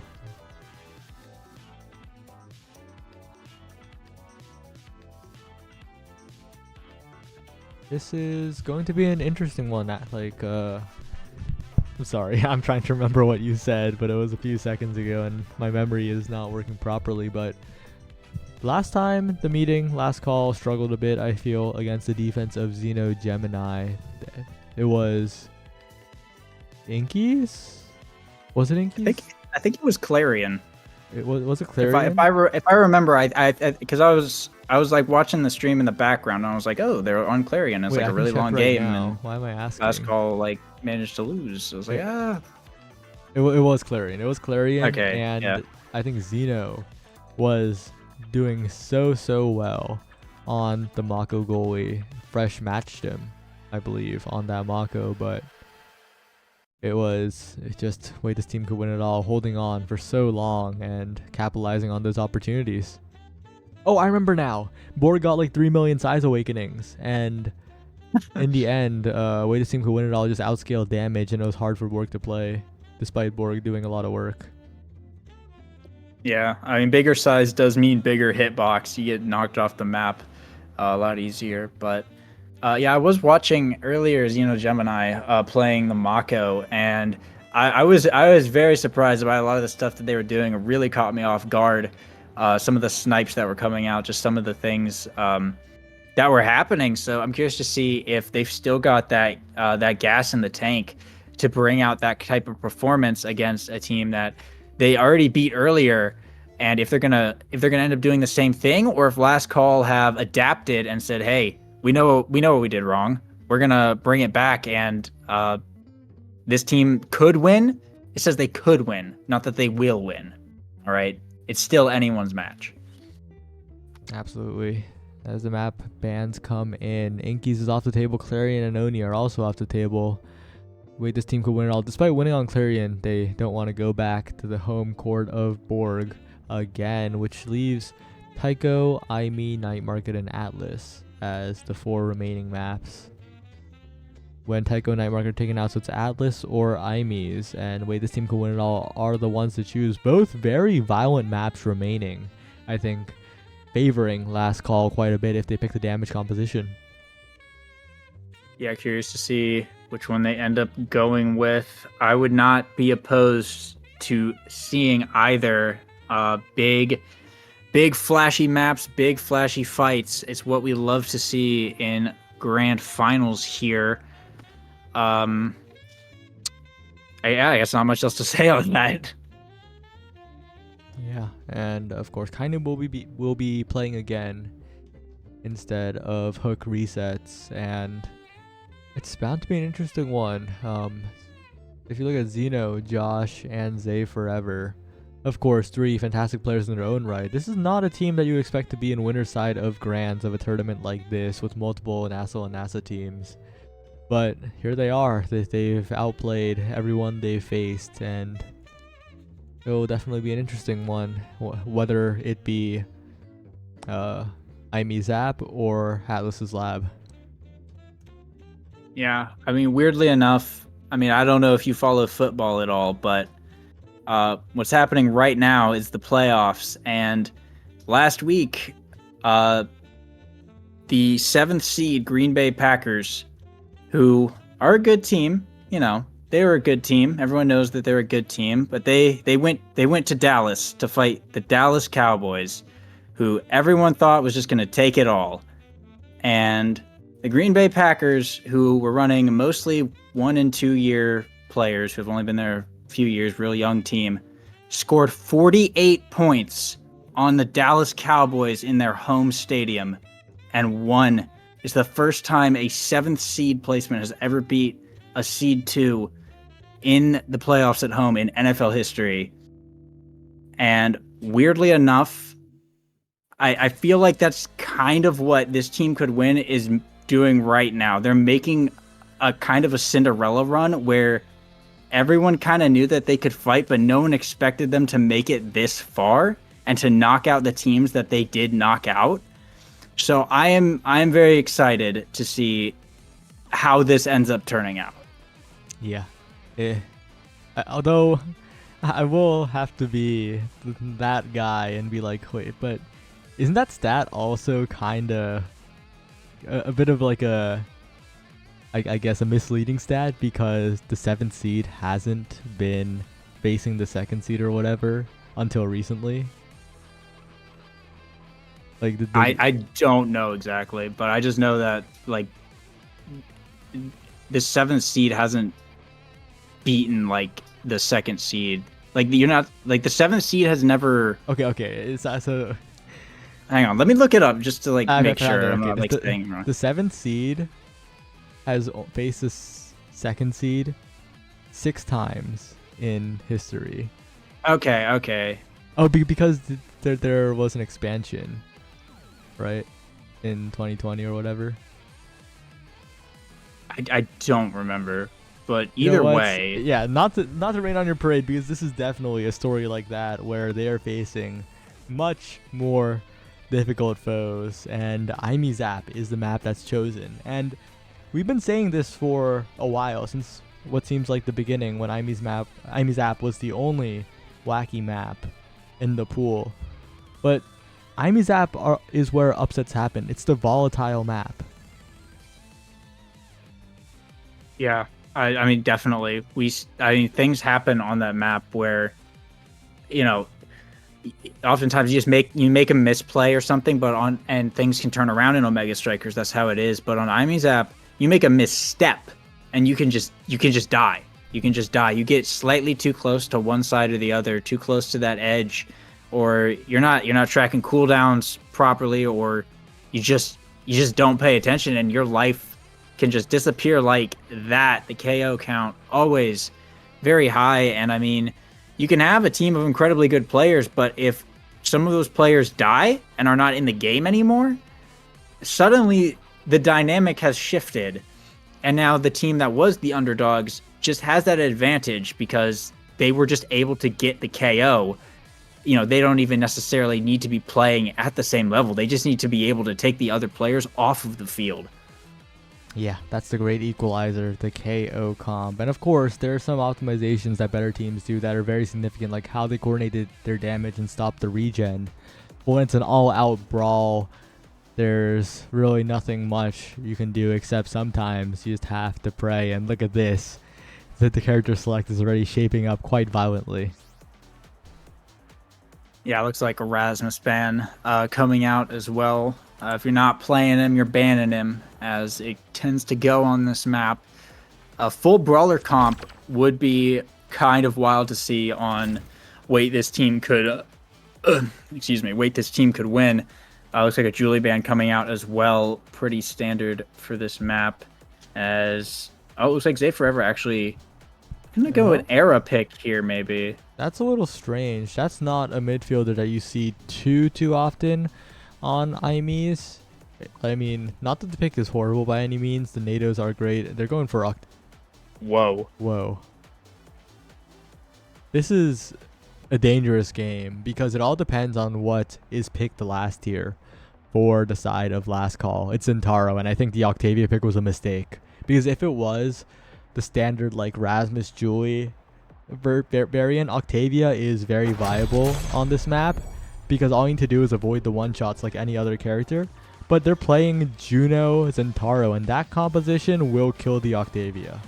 This is going to be an interesting one. I'm sorry, I'm trying to remember what you said, but it was a few seconds ago and my memory is not working properly. But last time, the meeting, last call, struggled a bit, I feel, against the defense of Xeno Gemini. It was Inkies? Was it Inkies? I think it was Clarion. Was it Clarion? If I remember, because I was like watching the stream in the background, and I was like, oh, they're on Clarion. It's like a really long game. And why am I asking? Last call managed to lose. I was like, It was Clarion. It was Clarion. Okay. And yeah. I think Xeno was doing so well on the Mako goalie. Fresh matched him, I believe, on that Mako, but it was just way this team could win it all, holding on for so long and capitalizing on those opportunities. Oh, I remember now. Borg got like 3 million size awakenings, and in the end, way this team could win it all just outscaled damage, and it was hard for Borg to play, despite Borg doing a lot of work. Yeah, I mean, bigger size does mean bigger hitbox. You get knocked off the map a lot easier. But yeah, I was watching earlier Gemini playing the Mako, and I was very surprised by a lot of the stuff that they were doing. It really caught me off guard. Some of the snipes that were coming out, just some of the things that were happening. So I'm curious to see if they've still got that gas in the tank to bring out that type of performance against a team that they already beat earlier, and if they're gonna end up doing the same thing, or if Last Call have adapted and said, "Hey, we know what we did wrong. We're gonna bring it back," and this team could win. It says they could win, not that they will win. All right, it's still anyone's match. Absolutely. As the map bans come in, Inkies is off the table. Clarion and Oni are also off the table. Wait, this team could win it all. Despite winning on Clarion, they don't want to go back to the home court of Borg again, which leaves Tycho, Aimi, Night Market, and Atlas as the 4 remaining maps. When Tycho and Night Market are taken out, so it's Atlas or Aimis, and wait, this team could win it all are the ones to choose. Both very violent maps remaining, I think, favoring Last Call quite a bit if they pick the damage composition. Yeah, curious to see which one they end up going with. I would not be opposed to seeing either big flashy maps, big flashy fights. It's what we love to see in grand finals here. I guess not much else to say on that. Yeah, and of course, Kainu will be playing again instead of Hook resets, and it's bound to be an interesting one. If you look at Xeno, Josh, and Zay Forever, of course, 3 fantastic players in their own right. This is not a team that you expect to be in winner's side of grands of a tournament like this with multiple NASA and NASA teams. But here they are. They've outplayed everyone they've faced, and it will definitely be an interesting one, whether it be Aimi Zap or Atlas's Lab. Yeah, I mean, weirdly enough, I don't know if you follow football at all, but what's happening right now is the playoffs. And last week, the 7th seed Green Bay Packers, who are a good team, they were a good team. Everyone knows that they're a good team, but they went to Dallas to fight the Dallas Cowboys, who everyone thought was just going to take it all. And the Green Bay Packers, who were running mostly 1 and 2 year players who have only been there a few years, real young team, scored 48 points on the Dallas Cowboys in their home stadium and won. It's the first time a 7th seed placement has ever beat a seed 2 in the playoffs at home in NFL history. And weirdly enough, I feel like that's kind of what this team could win is doing right now. They're making a kind of a Cinderella run where everyone kind of knew that they could fight, but no one expected them to make it this far and to knock out the teams that they did knock out. So I am very excited to see how this ends up turning out. Yeah. Although I will have to be that guy and be like, wait, but isn't that stat also kind of a bit of like I guess a misleading stat, because the 7th seed hasn't been facing the 2nd seed or whatever until recently? Like I don't know exactly, but I just know that like the 7th seed hasn't beaten like the 2nd seed. Like you're not like the 7th seed has never. Okay. So hang on, let me look it up just to like make sure I'm okay. not like saying wrong. The 7th seed has faced the 2nd seed 6 times in history. Okay. Oh, because there was an expansion, right, in 2020 or whatever. I don't remember. but You know either what? way, Yeah, not to rain on your parade, because this is definitely a story like that where they are facing much more difficult foes, and Imi's app is the map that's chosen. And we've been saying this for a while, since what seems like the beginning, when Imi's app was the only wacky map in the pool. But Imi's app is where upsets happen. It's the volatile map. yeah, I mean, definitely. I mean, things happen on that map where, you know, oftentimes you make a misplay or something, and things can turn around in Omega Strikers. That's how it is. But on Imi's app, you make a misstep, and you can just die. You can just die. You get slightly too close to one side or the other, too close to that edge, or you're not tracking cooldowns properly, or you just don't pay attention, and your life can just disappear like that. The KO count always very high, and I mean, you can have a team of incredibly good players, but if some of those players die and are not in the game anymore, suddenly the dynamic has shifted, and now the team that was the underdogs just has that advantage because they were just able to get the KO. You know, they don't even necessarily need to be playing at the same level. They just need to be able to take the other players off of the field. Yeah, that's the great equalizer, the KO comp. And of course, there are some optimizations that better teams do that are very significant, like how they coordinated their damage and stopped the regen. But when it's an all-out brawl, there's really nothing much you can do, except sometimes you just have to pray. And look at this, that the character select is already shaping up quite violently. Yeah, it looks like a Rasmus ban coming out as well. If you're not playing him, you're banning him, as it tends to go on this map. A full brawler comp would be kind of wild to see on weight this team could weight this team could win. Looks like a Julie ban coming out as well, pretty standard for this map. As it looks like Zay Forever actually gonna go an era pick here, maybe. That's a little strange. That's not a midfielder that you see too often on IMEs. I mean, not that the pick is horrible by any means. The NATOs are great. They're going for Whoa. This is a dangerous game because it all depends on what is picked last tier for the side of last call. It's Zentaro, and I think the Octavia pick was a mistake. Because if it was the standard like Rasmus Julie variant, Octavia is very viable on this map because all you need to do is avoid the one-shots like any other character. But they're playing Juno Zentaro, and that composition will kill the Octavia.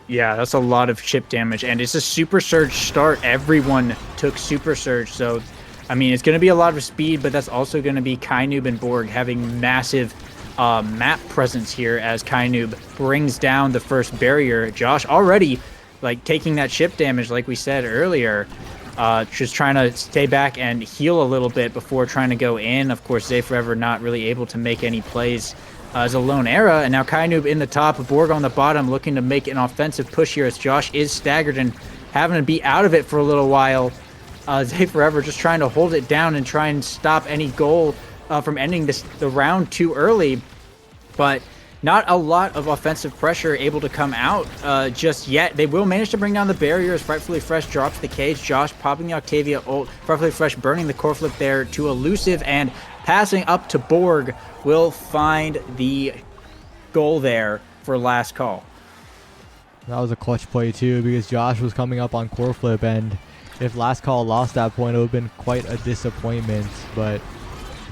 Yeah, that's a lot of chip damage, and it's a Super Surge start. Everyone took Super Surge, so I mean, it's going to be a lot of speed, but that's also going to be Kainoob and Borg having massive map presence here as Kainoob brings down the first barrier. Josh already like taking that chip damage, like we said earlier, just trying to stay back and heal a little bit before trying to go in. Of course, Zay Forever not really able to make any plays as a lone era, and now Kainoob in the top, Borg on the bottom, looking to make an offensive push here as Josh is staggered and having to be out of it for a little while. Zay Forever just trying to hold it down and try and stop any goal from ending the round too early, but not a lot of offensive pressure able to come out just yet. They will manage to bring down the barriers. Frightfully Fresh drops the cage. Josh popping the Octavia ult. Frightfully Fresh burning the core flip there to Elusive, and passing up to Borg will find the goal there for last call. That was a clutch play too, because Josh was coming up on core flip, and if last call lost that point, it would have been quite a disappointment. But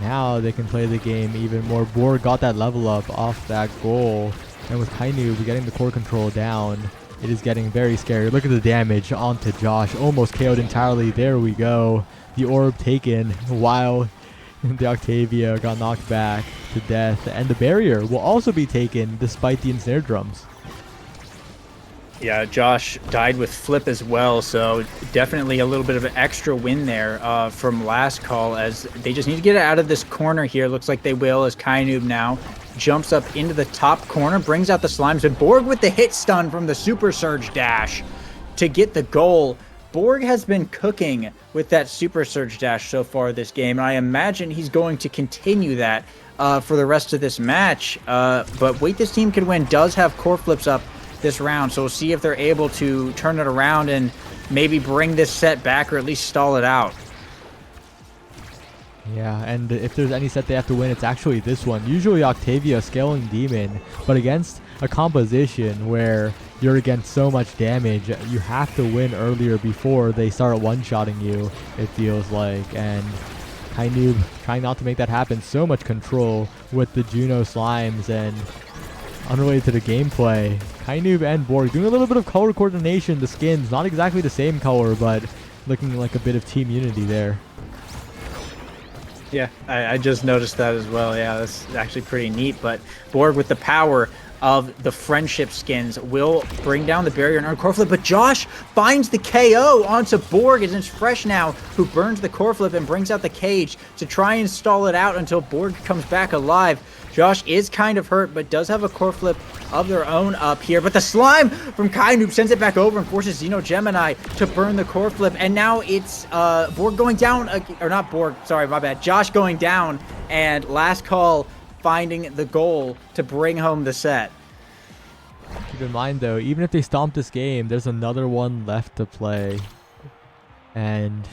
now they can play the game even more. Borg got that level up off that goal, and with Kainoob getting the core control down, it is getting very scary. Look at the damage onto Josh, almost KO'd entirely. There we go. The orb taken while the Octavia got knocked back to death, and the barrier will also be taken despite the ensnare drums. Yeah, Josh died with flip as well, so definitely a little bit of an extra win there from last call, as they just need to get out of this corner here. Looks like they will, as Kainoob now jumps up into the top corner, brings out the slimes, and Borg with the hit stun from the Super Surge dash to get the goal. Borg has been cooking with that Super Surge dash so far this game, and I imagine he's going to continue that for the rest of this match. But wait, this team could win, does have core flips up. this round. So we'll see if they're able to turn it around and maybe bring this set back or at least stall it out. Yeah, and if there's any set they have to win, it's actually this one. Usually Octavia scaling Demon, but against a composition where you're against so much damage, you have to win earlier before they start one-shotting you, it feels like. And Kainoob trying not to make that happen. So much control with the Juno Slimes, and unrelated to the gameplay, Kainoob and Borg doing a little bit of color coordination. The skins, not exactly the same color, but looking like a bit of team unity there. Yeah, I just noticed that as well. Yeah, that's actually pretty neat. But Borg, with the power of the friendship skins, will bring down the barrier and earn core flip. But Josh finds the KO onto Borg, as it's Fresh now, who burns the core flip and brings out the cage to try and stall it out until Borg comes back alive. Josh is kind of hurt, but does have a core flip of their own up here. But the slime from Kainoob sends it back over and forces Xeno Gemini to burn the core flip. And now it's Borg going down, or not Borg, sorry, my bad. Josh going down, and Last Call finding the goal to bring home the set. Keep in mind though, even if they stomp this game, there's another one left to play. And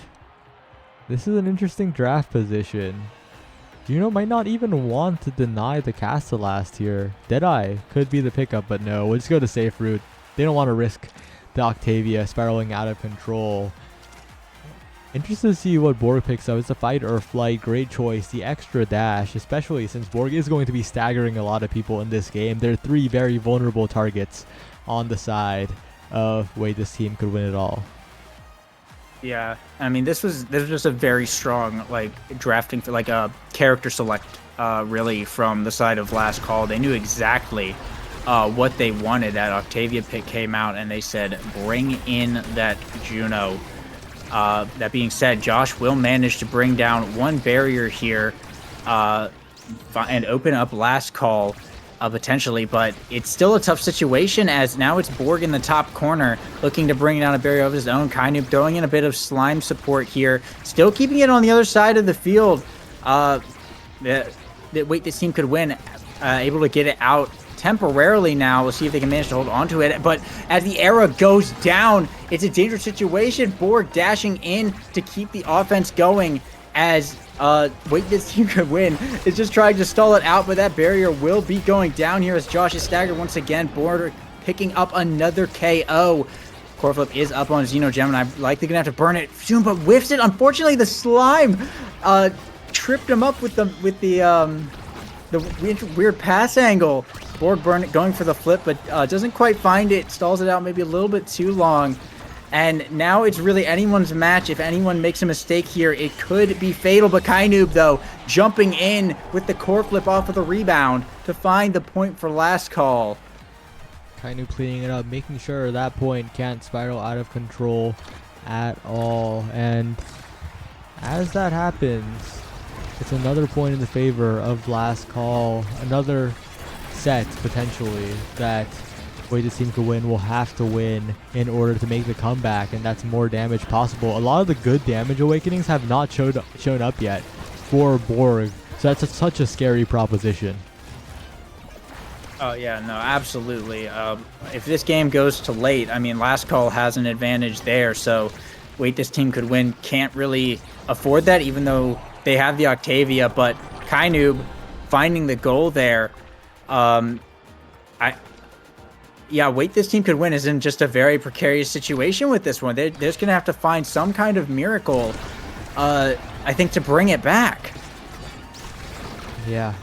this is an interesting draft position. Juno might not even want to deny the Castellast here. Deadeye could be the pickup, but no, we'll just go the safe route. They don't want to risk the Octavia spiraling out of control. Interested to see what Borg picks up. It's a fight or flight. Great choice. The extra dash, especially since Borg is going to be staggering a lot of people in this game. There are 3 very vulnerable targets on the side of way this team could win it all. Yeah, I mean, this was just a very strong drafting for a character select really from the side of Last Call. They knew exactly what they wanted. That Octavia pick came out and they said bring in that Juno. That being said, Josh will manage to bring down one barrier here and open up Last Call potentially, but it's still a tough situation as now it's Borg in the top corner looking to bring down a barrier of his own. Kainoob throwing in a bit of slime support here, still keeping it on the other side of the field. Wait, this team could win, able to get it out temporarily now. We'll see if they can manage to hold on to it. But as the era goes down, it's a dangerous situation. Borg dashing in to keep the offense going as Wait, this team could win. It's just trying to stall it out, but that barrier will be going down here as Josh is staggered once again. Borg picking up another KO. Core flip is up on Xeno Gemini. Likely gonna have to burn it soon, but whiffs it. Unfortunately, the slime tripped him up with the weird pass angle. Borg going for the flip, but doesn't quite find it. Stalls it out maybe a little bit too long. And now it's really anyone's match. If anyone makes a mistake here, it could be fatal. But Kainoob, though, jumping in with the core flip off of the rebound to find the point for Last Call. Kainoob cleaning it up, making sure that point can't spiral out of control at all. And as that happens, it's another point in the favor of Last Call. Another set, potentially, that way this team could win will have to win in order to make the comeback, and that's more damage possible. A lot of the good damage awakenings have not shown up yet for Borg, so that's such a scary proposition. Oh yeah, no, absolutely. If this game goes to late, I mean, Last Call has an advantage there, so wait, this team could win can't really afford that, even though they have the Octavia. But Kainoob finding the goal there, wait, this team could win is in just a very precarious situation with this one. They're just going to have to find some kind of miracle, I think, to bring it back. Yeah,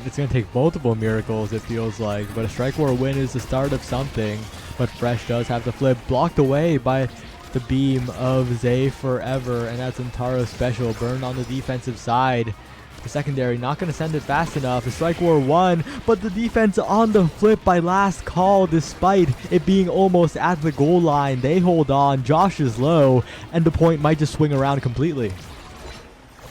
it's going to take multiple miracles, it feels like. But a Strike War win is the start of something. But Fresh does have the flip blocked away by the beam of Zay Forever. And that's Antaro special. Burned on the defensive side. The secondary not going to send it fast enough. The Strike War won, but the defense on the flip by Last Call, despite it being almost at the goal line. They hold on. Josh is low, and the point might just swing around completely.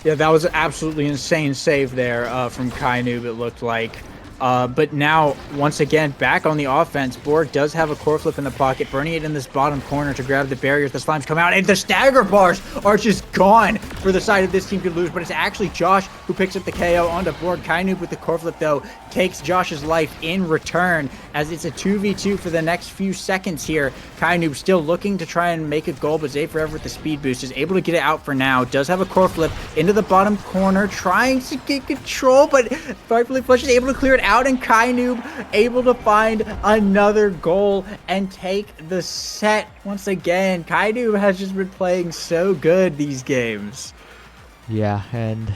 Yeah, that was an absolutely insane save there from Kainoob, it looked like. But now, once again, back on the offense, Borg does have a core flip in the pocket, burning it in this bottom corner to grab the barriers. The slimes come out, and the stagger bars are just gone for the side of this team could lose. But it's actually Josh who picks up the KO onto Borg. Kainoob with the core flip, though, takes Josh's life in return, as it's a 2v2 for the next few seconds here. Kainoob still looking to try and make a goal, but Zay Forever with the speed boost is able to get it out for now. Does have a core flip into the bottom corner, trying to get control, but Rightfully Flush is able to clear it out, and Kainoob able to find another goal and take the set once again. Kainoob has just been playing so good these games. Yeah, and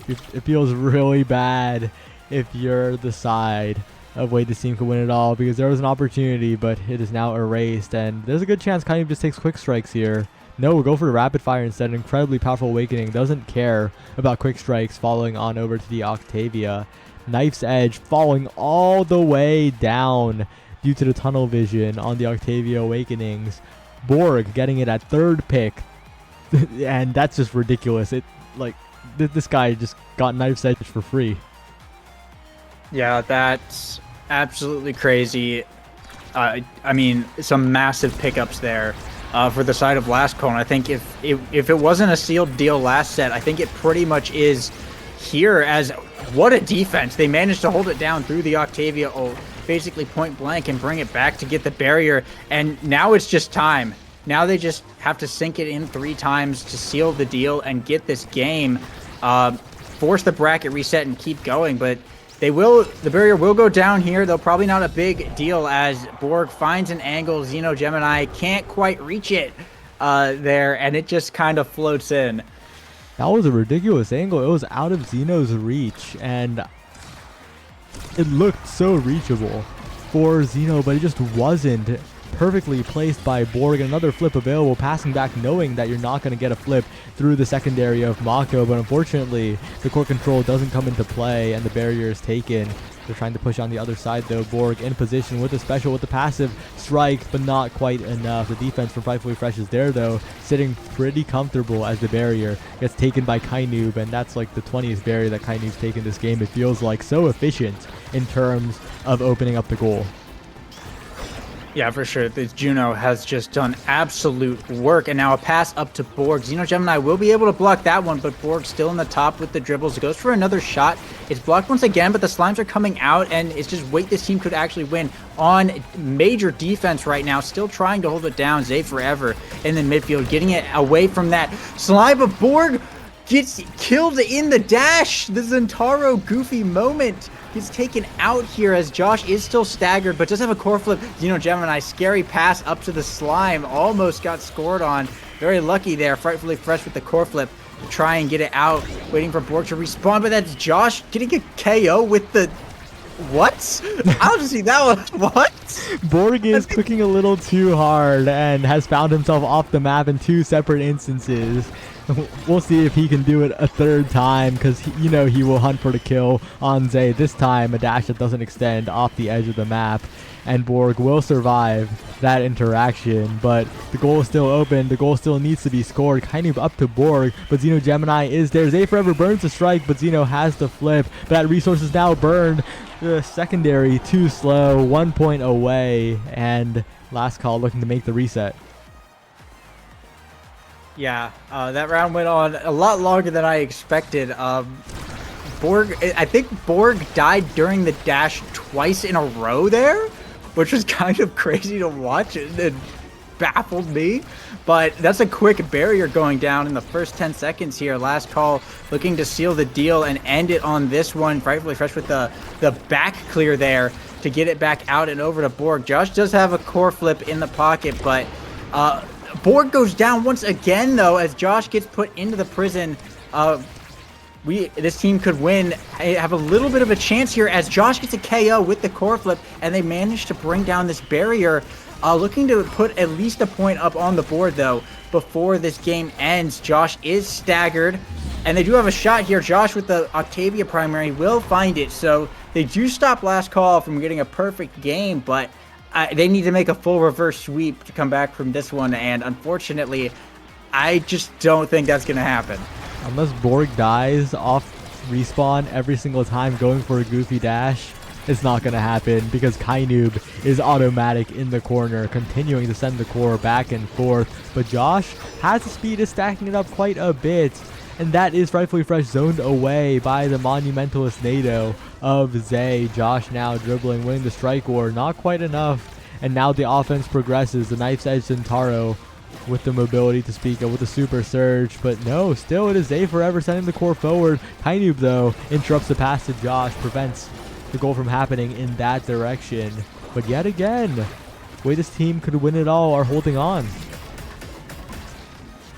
it feels really bad if you're the side of way this team could win it all, because there was an opportunity, but it is now erased, and there's a good chance Kainoob just takes quick strikes here. No, we'll go for the rapid fire instead. Incredibly powerful awakening. Doesn't care about quick strikes, falling on over to the Octavia. Knife's Edge falling all the way down due to the tunnel vision on the Octavia awakenings. Borg getting it at third pick, and that's just ridiculous. This guy just got Knife's Edge for free. Yeah, that's absolutely crazy. I mean, some massive pickups there for the side of Last Call. I think if it wasn't a sealed deal last set, I think it pretty much is here, as what a defense. They managed to hold it down through the Octavia ult, basically point blank, and bring it back to get the barrier. And now it's just time. Now they just have to sink it in 3 times to seal the deal and get this game, force the bracket reset and keep going. But they will, the barrier will go down here, though probably not a big deal, as Borg finds an angle. Xeno Gemini can't quite reach it there, and it just kind of floats in. That was a ridiculous angle. It was out of Xeno's reach, and it looked so reachable for Xeno, but it just wasn't. Perfectly placed by Borg. Another flip available, passing back, knowing that you're not going to get a flip through the secondary of Mako, but unfortunately the core control doesn't come into play and the barrier is taken. They're trying to push on the other side though. Borg in position with the special, with the passive strike, but not quite enough. The defense from Rightfully Fresh is there though, sitting pretty comfortable as the barrier gets taken by Kainoob, and that's like the 20th barrier that Kainoob's taken this game. It feels like so efficient in terms of opening up the goal. Yeah, for sure. This Juno has just done absolute work, and now a pass up to Borg. Xeno Gemini will be able to block that one, but Borg still in the top with the dribbles. It goes for another shot. It's blocked once again, but the slimes are coming out, and it's just wait. This team could actually win on major defense right now. Still trying to hold it down. Zay Forever in the midfield, getting it away from that slime, but Borg gets killed in the dash. The Zentaro goofy moment gets taken out here, as Josh is still staggered, but does have a core flip. Xeno Gemini, scary pass up to the slime, almost got scored on. Very lucky there. Frightfully Fresh with the core flip to try and get it out, waiting for Borg to respawn, but that's Josh getting a KO with the... What? I don't see that one. What? Borg is cooking a little too hard and has found himself off the map in 2 separate instances. We'll see if he can do it a third time, because you know he will hunt for the kill on Zay. This time a dash that doesn't extend off the edge of the map, and Borg will survive that interaction, but the goal is still open. The goal still needs to be scored. Kind of up to Borg, but Xeno Gemini is there. Zay Forever burns the strike, but Xeno has the flip. But that resource is now burned. The secondary too slow, 1 point away, and Last Call looking to make the reset. Yeah, that round went on a lot longer than I expected. Borg, I think Borg died during the dash twice in a row there, which was kind of crazy to watch. It baffled me. But that's a quick barrier going down in the first 10 seconds here. Last Call looking to seal the deal and end it on this one. Frightfully Fresh with the back clear there to get it back out and over to Borg. Josh does have a core flip in the pocket, but Borg goes down once again, though, as Josh gets put into the prison. This team could win, have a little bit of a chance here, as Josh gets a KO with the core flip, and they manage to bring down this barrier. Looking to put at least a point up on the board, though, before this game ends. Josh is staggered, and they do have a shot here. Josh with the Octavia primary will find it, so they do stop Last Call from getting a perfect game, but they need to make a full reverse sweep to come back from this one, and unfortunately, I just don't think that's going to happen. Unless Borg dies off respawn every single time going for a goofy dash, it's not going to happen, because Kainoob is automatic in the corner, continuing to send the core back and forth. But Josh has the speed, is stacking it up quite a bit, and that is Rightfully Fresh zoned away by the Monumentalist NATO. of Zay. Josh now dribbling, winning the strike war. Not quite enough. And now the offense progresses. The Knife's Edge Zentaro with the mobility to speak of, with the super surge. But no, still it is Zay forever sending the core forward. Kainoob, though, interrupts the pass to Josh, prevents the goal from happening in that direction. But yet again, way this team could win it all are holding on.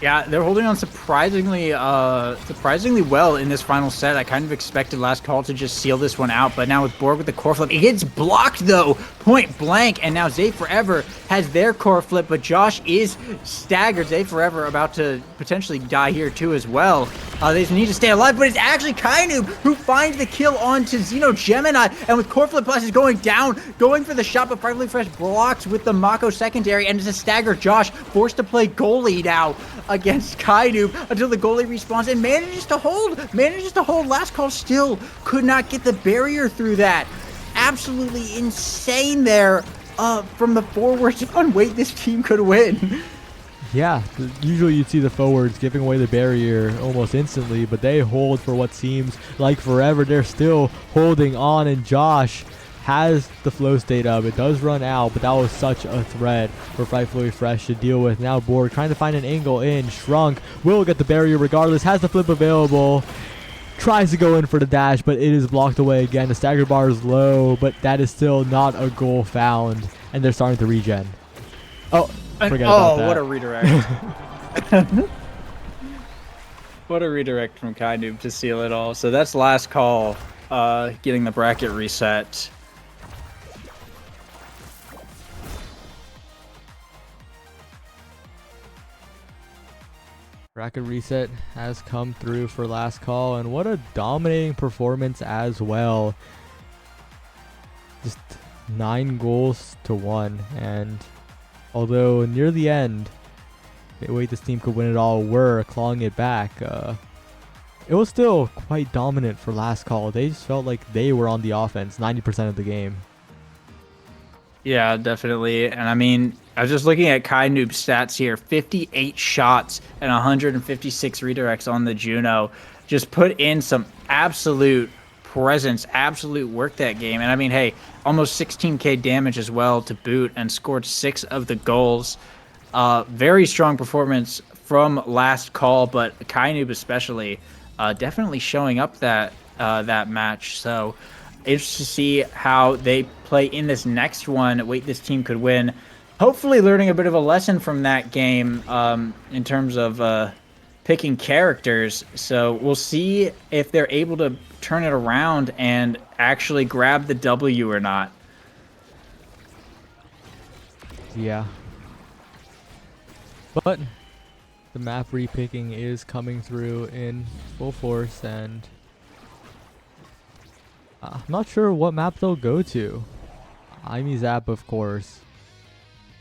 Yeah, they're holding on surprisingly well in this final set. I kind of expected Last Call to just seal this one out, but now with Borg with the core flip, it gets blocked though, point blank, and now Zay Forever has their core flip, but Josh is staggered. Zay Forever about to potentially die here too as well. They just need to stay alive, but it's actually Kainoob who finds the kill onto Xeno Gemini, and with core flip plus is going down, going for the shot, but Frightfully Fresh blocks with the Mako secondary, and it's a stagger. Josh forced to play goalie now against Kainoob until the goalie respawns and manages to hold. Last Call still could not get the barrier through that. Absolutely insane there from the forwards on weight this team could win. Yeah, usually you'd see the forwards giving away the barrier almost instantly, but they hold for what seems like forever. They're still holding on, and Josh has the flow state up. It does run out, but that was such a threat for Frightfully Fresh to deal with. Now Borg trying to find an angle in. Shrunk will get the barrier regardless, has the flip available. Tries to go in for the dash, but it is blocked away again. The stagger bar is low, but that is still not a goal found, and they're starting to regen. Oh, forget about that. What a redirect. What a redirect from Kainoob to seal it all. So that's Last Call getting the bracket reset. Bracket reset has come through for Last Call, and what a dominating performance as well. Just 9 goals to 1, and although near the end, the way this team could win it all were clawing it back, it was still quite dominant for Last Call. They just felt like they were on the offense 90% of the game. Yeah, definitely. And I mean, I was just looking at Kainoob's stats here. 58 shots and 156 redirects on the Juno. Just put in some absolute presence, absolute work that game. And I mean, hey, almost 16k damage as well to boot, and scored 6 of the goals. Very strong performance from Last Call, but Kainoob especially definitely showing up that match. So interested to see how they play in this next one. Wait, this team could win. Hopefully learning a bit of a lesson from that game in terms of picking characters. So we'll see if they're able to turn it around and actually grab the W or not. Yeah. But the map repicking is coming through in full force, and I'm not sure what map they'll go to. Zap, of course.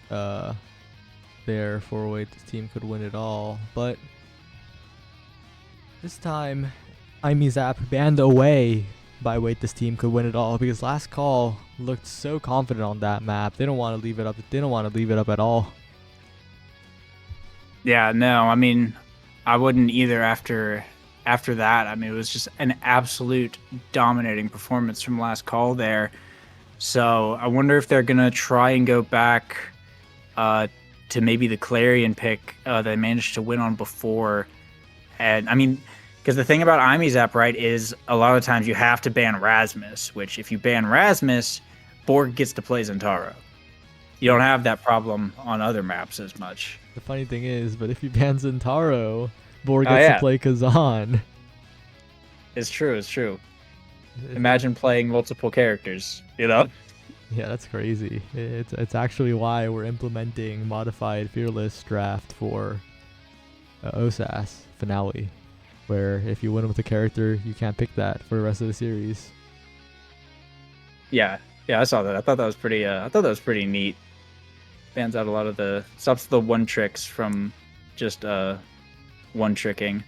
There for wait, this team could win it all, but this time Zap banned away by wait, this team could win it all, because Last Call looked so confident on that map. They don't want to leave it up. They don't want to leave it up at all. Yeah, no, I mean, I wouldn't either after that. I mean, it was just an absolute dominating performance from Last Call there. So I wonder if they're going to try and go back to maybe the Clarion pick they managed to win on before. And I mean, because the thing about Imizap, right, is a lot of times you have to ban Rasmus, which if you ban Rasmus, Borg gets to play Zentaro. You don't have that problem on other maps as much. The funny thing is, but if you ban Zentaro, Borg gets to play Kazan. It's true, it's true. Imagine playing multiple characters, you know? Yeah, that's crazy. It's actually why we're implementing modified Fearless draft for OSAS finale, where if you win with a character, you can't pick that for the rest of the series. Yeah, I saw that. I thought that was pretty neat. Bans out a lot of stops the one tricks from just one tricking.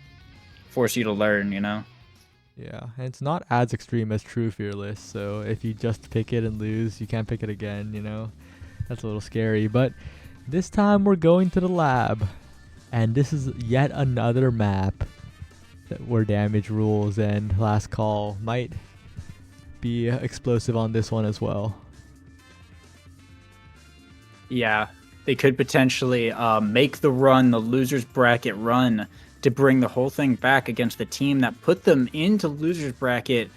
Force you to learn, you know? Yeah, and it's not as extreme as True Fearless, so if you just pick it and lose, you can't pick it again, you know? That's a little scary, but this time we're going to the lab, and this is yet another map where damage rules, and Last Call might be explosive on this one as well. Yeah, they could potentially make the run, the loser's bracket run, to bring the whole thing back against the team that put them into loser's bracket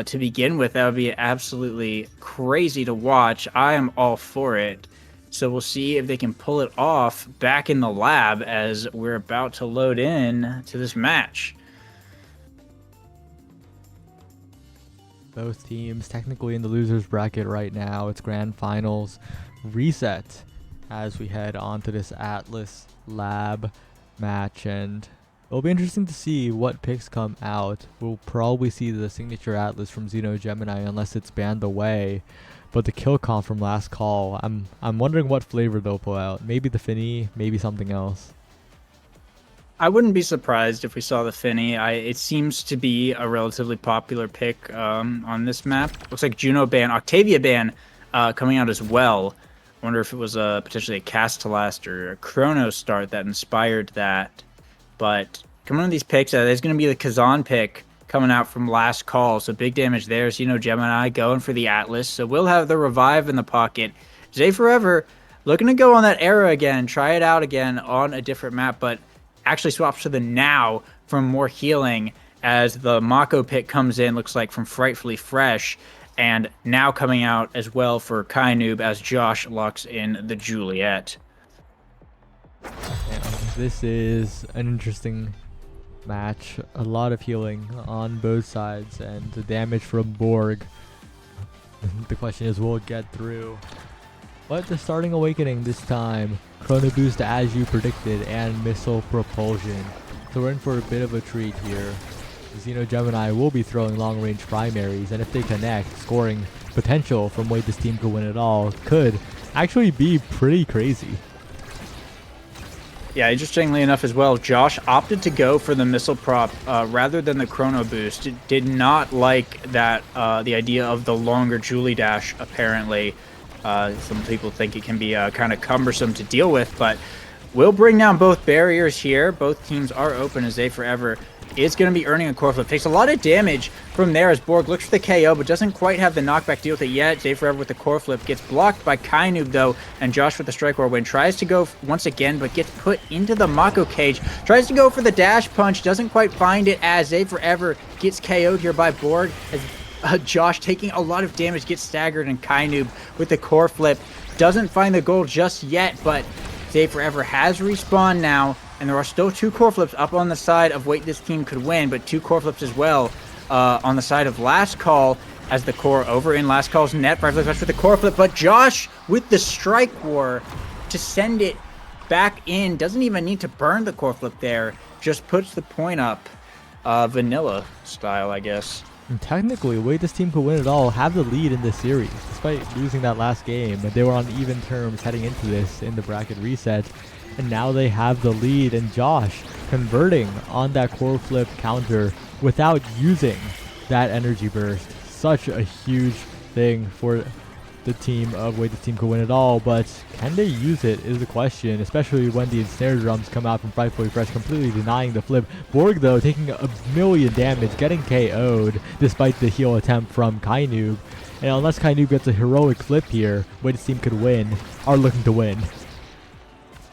to begin with. That would be absolutely crazy to watch. I am all for it. So we'll see if they can pull it off back in the lab as we're about to load in to this match. Both teams technically in the losers bracket right now. It's grand finals reset as we head on to this Atlas lab match, and it'll be interesting to see what picks come out. We'll probably see the signature Atlas from Xeno Gemini unless it's banned away. But the kill comp from last call, I'm wondering what flavor they'll pull out. Maybe the Finny, maybe something else. I wouldn't be surprised if we saw the Finny. It seems to be a relatively popular pick on this map. Looks like Juno ban, Octavia ban coming out as well. I wonder if it was potentially a Castellast or a Chrono start that inspired that. But coming on these picks, there's going to be the Kazan pick coming out from last call. So big damage there. Xeno Gemini going for the Atlas. So we'll have the revive in the pocket. Zay Forever looking to go on that era again, try it out again on a different map, but actually swaps to the Now from more healing as the Mako pick comes in, looks like from Frightfully Fresh. And now coming out as well for Kai Noob as Josh locks in the Juliet. And this is an interesting match. A lot of healing on both sides, and the damage from Borg. The question is, will it get through? But the starting awakening this time, Chrono Boost as you predicted, and Missile Propulsion. So we're in for a bit of a treat here. Xeno Gemini will be throwing long range primaries, and if they connect, scoring potential from way this team could win it all could actually be pretty crazy. Yeah, interestingly enough as well, Josh opted to go for the missile prop rather than the chrono boost. Did not like that, the idea of the longer Julie dash, apparently. Some people think it can be kind of cumbersome to deal with, but we'll bring down both barriers here. Both teams are open as Zay Forever is going to be earning a core flip. Takes a lot of damage from there as Borg looks for the KO, but doesn't quite have the knockback deal with it yet. Zay Forever with the core flip gets blocked by Kai Noob though, and Josh with the strike whirlwind tries to go once again, but gets put into the Mako cage. Tries to go for the dash punch, doesn't quite find it as Zay Forever gets KO'd here by Borg. As Josh taking a lot of damage, gets staggered, and Kai Noob with the core flip doesn't find the goal just yet, but Zay Forever has respawned now. And there are still two core flips up on the side of Wait This Team Could Win, but two core flips as well on the side of Last Call as the core over in Last Call's net. Frightfully Fresh with the core flip, but Josh with the Strike War to send it back in. Doesn't even need to burn the core flip there. Just puts the point up vanilla style, I guess. And technically, Wait This Team Could Win It All have the lead in this series. Despite losing that last game, they were on even terms heading into this in the bracket reset. And now they have the lead, and Josh converting on that core flip counter without using that energy burst. Such a huge thing for the team of Wait This Team Could Win It All, but can they use it is the question, especially when the ensnare drums come out from Frightfully Fresh, completely denying the flip. Borg though taking a million damage, getting KO'd despite the heal attempt from Kai Noob. And unless Kai Noob gets a heroic flip here, Wait This Team Could Win are looking to win.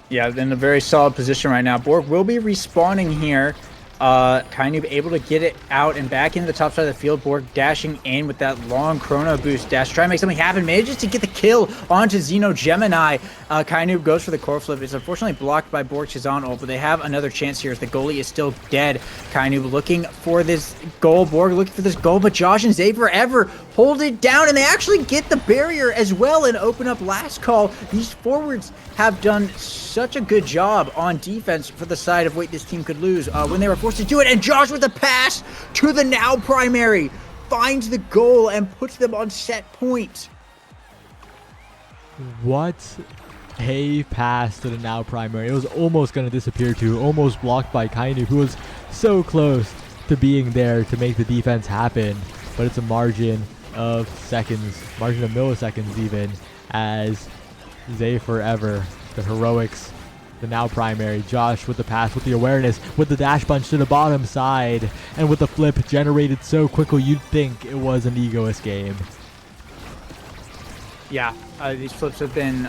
Yeah, in a very solid position right now. Borg will be respawning here. Kind of able to get it out and back into the top side of the field. Borg dashing in with that long chrono boost dash. Try to make something happen. Manages to get the kill onto Xeno Gemini. Kainu goes for the core flip. It's unfortunately blocked by Borg Chazan ult, but they have another chance here as the goalie is still dead. Kainu looking for this goal. Borg looking for this goal, but Josh and Zay Forever hold it down, and they actually get the barrier as well and open up Last Call. These forwards have done such a good job on defense for the side of Wait This Team Could Lose when they were forced to do it, and Josh with the pass to the Now primary finds the goal and puts them on set point. What a pass to the Now primary. It was almost going to disappear too, almost blocked by Kainu, who was so close to being there to make the defense happen, but it's a margin of seconds, margin of milliseconds even, as Zay Forever, the heroics the now primary. Josh with the pass, with the awareness, with the dash punch to the bottom side, and with the flip generated so quickly you'd think it was an egoist game. Yeah, these flips have been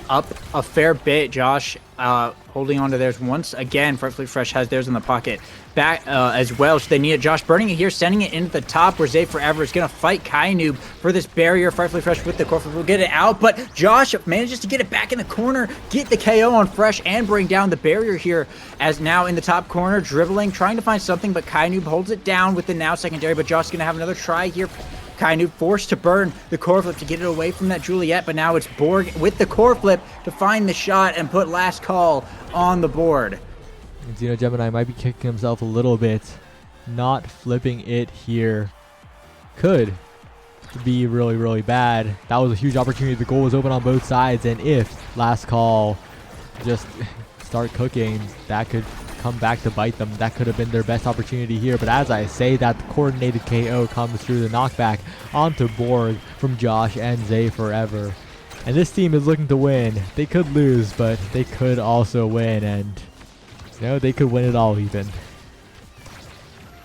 up a fair bit. Josh holding on to theirs once again. Frightfully Fresh has theirs in the pocket back as well. So they need it. Josh burning it here, sending it into the top where Zay Forever is going to fight Kainoob for this barrier. Frightfully Fresh with the core flip will get it out, but Josh manages to get it back in the corner, get the KO on Fresh, and bring down the barrier here as now in the top corner, dribbling, trying to find something, but Kainoob holds it down with the now secondary, but Josh is going to have another try here. Kainoob forced to burn the core flip to get it away from that Juliet, but now it's Borg with the core flip to find the shot and put last call on the board. And Xeno Gemini might be kicking himself a little bit. Not flipping it here could be really, really bad. That was a huge opportunity. The goal was open on both sides, and if last call just start cooking, that could come back to bite them. That could have been their best opportunity here, but as I say that, the coordinated KO comes through the knockback onto Borg from Josh and Zay Forever. And this team is looking to win. They could lose, but they could also win, and you know, they could win it all even.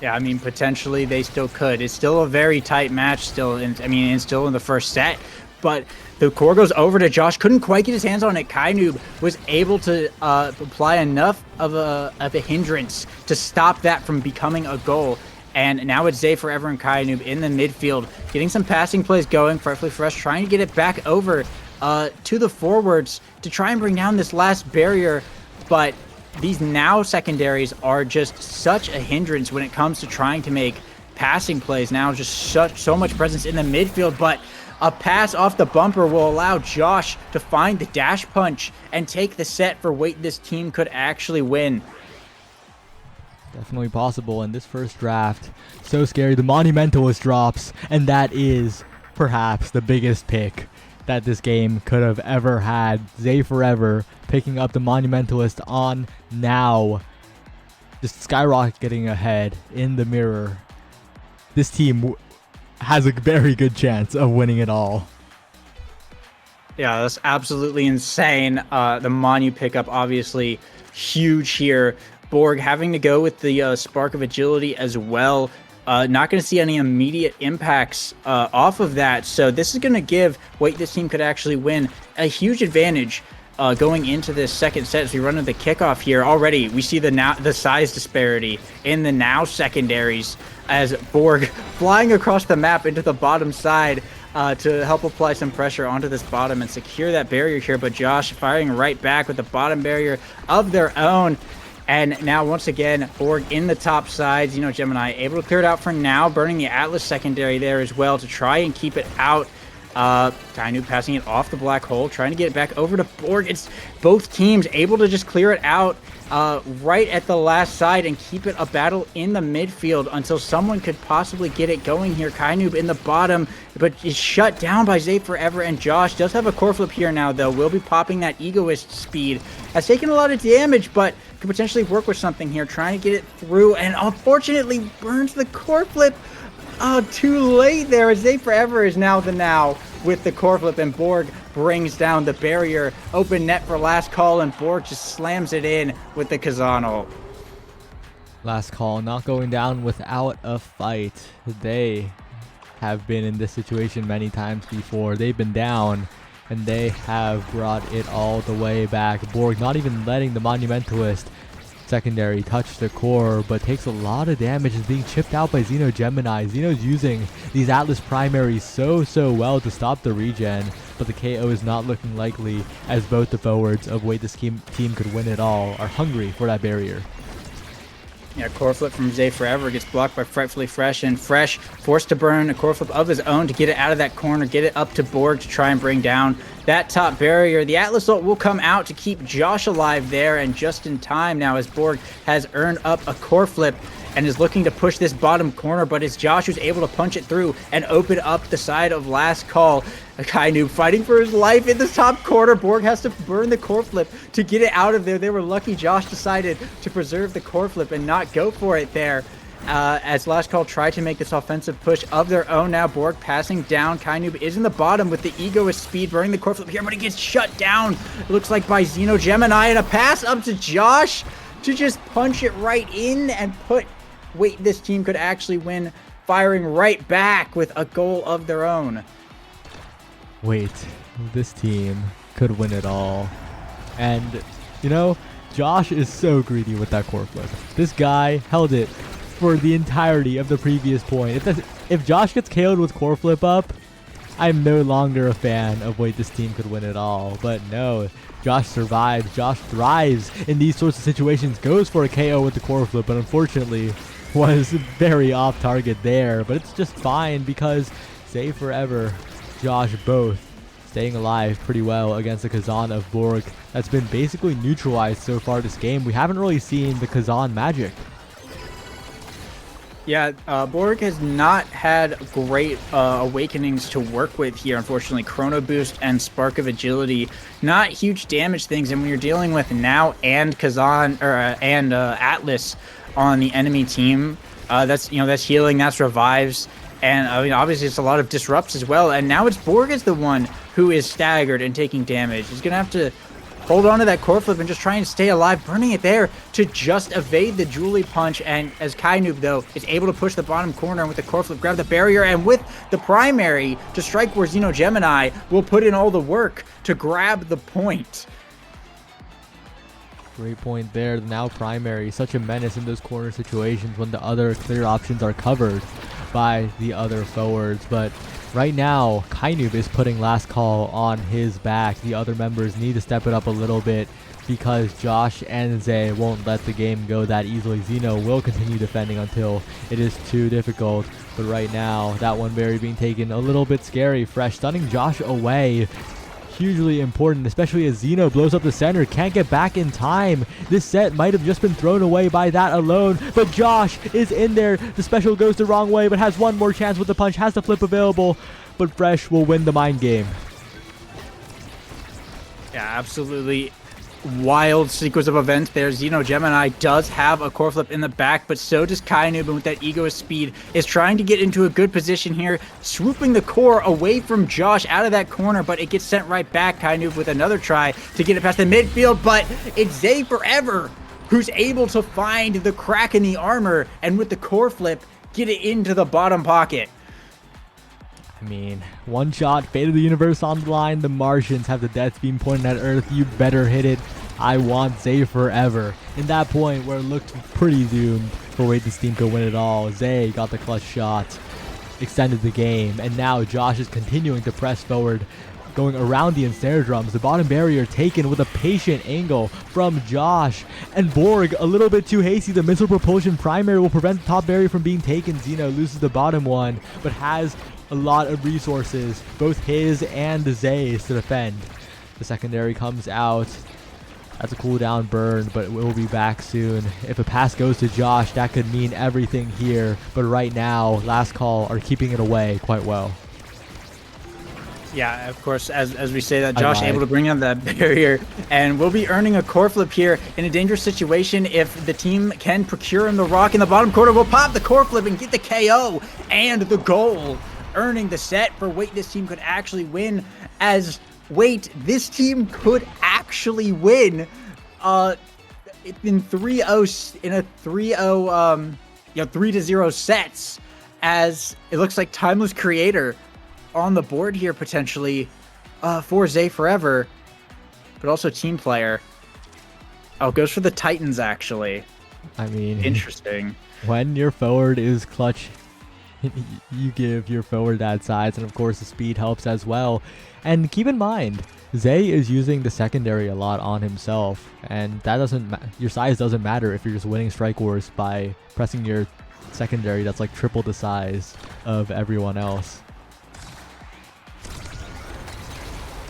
Yeah, I mean, potentially they still could. It's still a very tight match still, and still in the first set, but the core goes over to Josh, couldn't quite get his hands on it. Kainoob was able to apply enough of a hindrance to stop that from becoming a goal. And now it's Zay Forever and Kainoob in the midfield, getting some passing plays going. Frightfully Fresh trying to get it back over to the forwards to try and bring down this last barrier. But these now secondaries are just such a hindrance when it comes to trying to make passing plays. Now just so much presence in the midfield, but a pass off the bumper will allow Josh to find the dash punch and take the set for weight this team could actually win. Definitely possible in this first draft. So scary. The Monumentalist drops, and that is perhaps the biggest pick that this game could have ever had. Zay Forever picking up the Monumentalist on now. Just skyrocketing ahead in the mirror. This team has a very good chance of winning it all. Yeah, that's absolutely insane. The Monu pickup, obviously huge here. Borg having to go with the Spark of Agility as well. Not going to see any immediate impacts off of that. So this is going to give Wait This Team Could Actually Win a huge advantage going into this second set as we run into the kickoff here. Already, we see the size disparity in the now secondaries as Borg flying across the map into the bottom side to help apply some pressure onto this bottom and secure that barrier here. But Josh firing right back with the bottom barrier of their own. And now, once again, Borg in the top sides. Gemini able to clear it out for now, burning the Atlas secondary there as well to try and keep it out. Kainoob passing it off the black hole, trying to get it back over to Borg. It's both teams able to just clear it out right at the last side and keep it a battle in the midfield until someone could possibly get it going here. Kainoob in the bottom, but is shut down by Zay Forever, and Josh does have a core flip here now, though. Will be popping that Egoist speed. Has taken a lot of damage, but could potentially work with something here, trying to get it through, and unfortunately burns the core flip. Oh, too late there. Zay Forever is now the now with the core flip, and Borg brings down the barrier. Open net for last call, and Borg just slams it in with the Kazan. Last call not going down without a fight. They have been in this situation many times before. They've been down, and they have brought it all the way back. Borg not even letting the Monumentalist secondary touch the core, but takes a lot of damage, is being chipped out by Xeno Gemini. Xeno's using these Atlas primaries so well to stop the regen, but the KO is not looking likely as both the forwards of Wait This Team Could Win It All are hungry for that barrier. Yeah, core flip from Zay Forever gets blocked by Frightfully Fresh, and Fresh forced to burn a core flip of his own to get it out of that corner, get it up to Borg to try and bring down that top barrier. The Atlas ult will come out to keep Josh alive there, and just in time now as Borg has earned up a core flip and is looking to push this bottom corner, but it's Josh who's able to punch it through and open up the side of last call. Kainoob fighting for his life in the top corner. Borg has to burn the core flip to get it out of there. They were lucky Josh decided to preserve the core flip and not go for it there. as Last Call tried to make this offensive push of their own. Now Borg passing down. Kainoob is in the bottom with the egoist speed, burning the core flip here, but it gets shut down. It looks like by Xeno Gemini, and a pass up to Josh to just punch it right in and wait, this team could actually win, firing right back with a goal of their own. Wait, this team could win it all. And, you know, Josh is so greedy with that core flip. This guy held it for the entirety of the previous point. If Josh gets KO'd with core flip up, I'm no longer a fan of wait, this team could win it all. But no, Josh survives. Josh thrives in these sorts of situations. Goes for a KO with the core flip, but unfortunately was very off target there. But it's just fine because save forever, Josh both staying alive pretty well against the Kazan of Borg that's been basically neutralized so far this game. We haven't really seen the Kazan magic. Yeah, Borg has not had great awakenings to work with here, unfortunately. Chrono Boost and Spark of Agility, not huge damage things, and when you're dealing with Now and Kazan and Atlas on the enemy team, that's healing, that's revives, and I mean obviously it's a lot of disrupts as well. And now it's Borg is the one who is staggered and taking damage. He's gonna have to hold on to that core flip and just try and stay alive, burning it there to just evade the Julie punch. And as Kainoob, though, is able to push the bottom corner with the core flip, grab the barrier, and with the primary to strike where Xeno Gemini will put in all the work to grab the point. Great point there. The Now primary, such a menace in those corner situations when the other clear options are covered by the other forwards. But right now, Kainoob is putting Last Call on his back. The other members need to step it up a little bit because Josh and Zay won't let the game go that easily. Xeno will continue defending until it is too difficult. But right now, that one berry being taken a little bit scary. Fresh stunning Josh away. Hugely important, especially as Xeno blows up the center, can't get back in time. This set might have just been thrown away by that alone, but Josh is in there. The special goes the wrong way, but has one more chance with the punch, has the flip available, but Fresh will win the mind game. Yeah, absolutely wild sequence of events there. Xeno Gemini does have a core flip in the back, but so does Kainoob, and with that egoist speed is trying to get into a good position here, swooping the core away from Josh out of that corner, but it gets sent right back. Kainoob with another try to get it past the midfield, but it's Zay Forever who's able to find the crack in the armor, and with the core flip, get it into the bottom pocket. I mean, one shot, fate of the universe on the line. The Martians have the death beam pointing at Earth. You better hit it. I want Zay Forever. In that point where it looked pretty doomed for wait, this team could win it all, Zay got the clutch shot, extended the game, and now Josh is continuing to press forward, going around the ensnare drums. The bottom barrier taken with a patient angle from Josh, and Borg a little bit too hasty. The missile propulsion primary will prevent the top barrier from being taken. Xeno loses the bottom one, but has a lot of resources, both his and Zay's, to defend. The secondary comes out. That's a cooldown burn, but it will be back soon. If a pass goes to Josh, that could mean everything here. But right now, Last Call are keeping it away quite well. Yeah, of course, as we say that, Josh able to bring on that barrier, and will be earning a core flip here in a dangerous situation. If the team can procure him the rock in the bottom corner, will pop the core flip and get the KO and the goal, earning the set for wait, this team could actually win. As wait, this team could actually win in 3-0 in a 3-0 3-0 sets, as it looks like Timeless Creator on the board here potentially for Zay Forever, but also team player. Oh, goes for the Titans actually. I mean, interesting. When your forward is clutch, you give your forward that size, and of course the speed helps as well. And keep in mind, Zay is using the secondary a lot on himself, and that doesn't your size doesn't matter if you're just winning Strike Wars by pressing your secondary that's like triple the size of everyone else.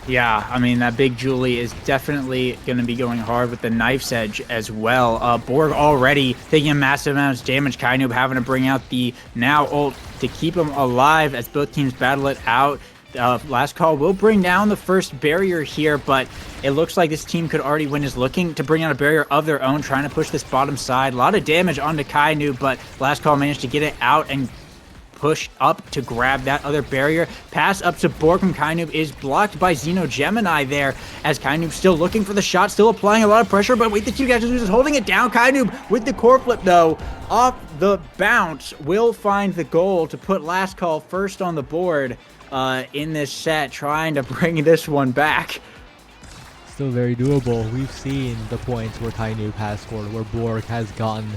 Yeah, I mean, that big Julie is definitely going to be going hard with the knife's edge as well. Borg already taking a massive amount of damage. Kainoob having to bring out the Now ult to keep him alive as both teams battle it out. Last call will bring down the first barrier here, but it looks like this team could already win. Is looking to bring out a barrier of their own, trying to push this bottom side. A lot of damage onto Kainu, but last call managed to get it out and push up to grab that other barrier. Pass up to Borg from Kainoob is blocked by Xeno Gemini there, as Kainoob still looking for the shot, still applying a lot of pressure, but wait, the two guys is holding it down. Kainoob with the core flip though, off the bounce, will find the goal to put last call first on the board in this set, trying to bring this one back. Still very doable. We've seen the points where Kainoob has scored, where Borg has gotten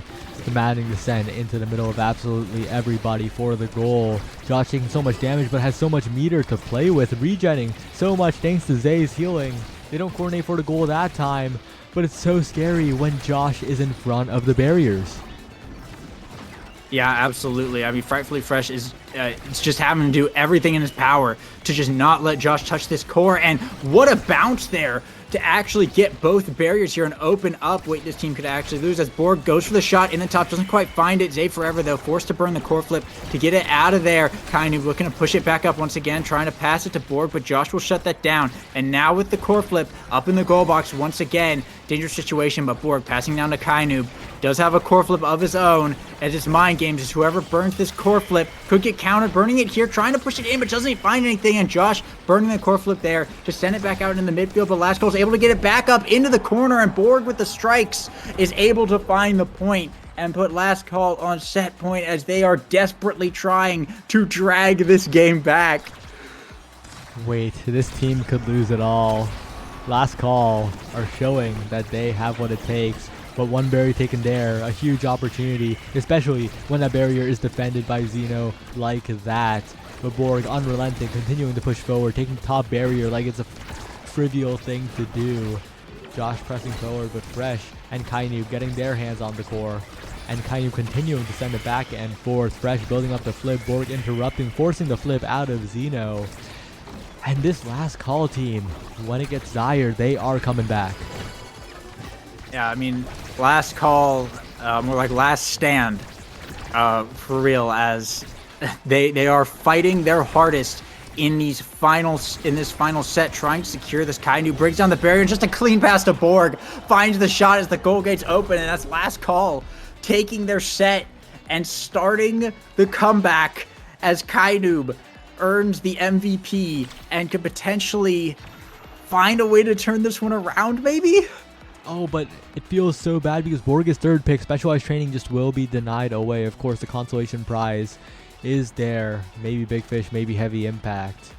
commanding descent into the middle of absolutely everybody for the goal. Josh taking so much damage but has so much meter to play with, regenning so much thanks to Zay's healing. They don't coordinate for the goal that time, but it's so scary when Josh is in front of the barriers. Yeah, absolutely. I mean, Frightfully Fresh is it's just having to do everything in his power to just not let Josh touch this core. And what a bounce there to actually get both barriers here and open up. Wait, this team could actually lose as Borg goes for the shot in the top, doesn't quite find it. Zay Forever, though, forced to burn the core flip to get it out of there. Kainu looking to push it back up once again, trying to pass it to Borg, but Josh will shut that down. And now with the core flip up in the goal box once again, dangerous situation, but Borg passing down to Kainu. Does have a core flip of his own, as it's mind games, as whoever burns this core flip could get countered, burning it here, trying to push it in, but doesn't find anything, and Josh burning the core flip there to send it back out in the midfield, but Last Call is able to get it back up into the corner, and Borg with the strikes is able to find the point and put Last Call on set point as they are desperately trying to drag this game back. Wait, this team could lose it all. Last Call are showing that they have what it takes. But one barrier taken there, a huge opportunity, especially when that barrier is defended by Xeno like that. But Borg unrelenting, continuing to push forward, taking top barrier like it's a trivial thing to do. Josh pressing forward, but Fresh and Kainu getting their hands on the core. And Kainu continuing to send it back and forth. Fresh building up the flip, Borg interrupting, forcing the flip out of Xeno. And this Last Call team, when it gets dire, they are coming back. Yeah, I mean, Last Call, more like Last Stand, for real, as they are fighting their hardest in this final set, trying to secure this. Kainu breaks down the barrier, and just a clean pass to Borg finds the shot as the goal gates open, and that's Last Call taking their set and starting the comeback as Kainu earns the MVP and could potentially find a way to turn this one around, maybe? Oh, but it feels so bad because Borg is third pick. Specialized training just will be denied away. Of course, the consolation prize is there. Maybe Big Fish, maybe Heavy Impact.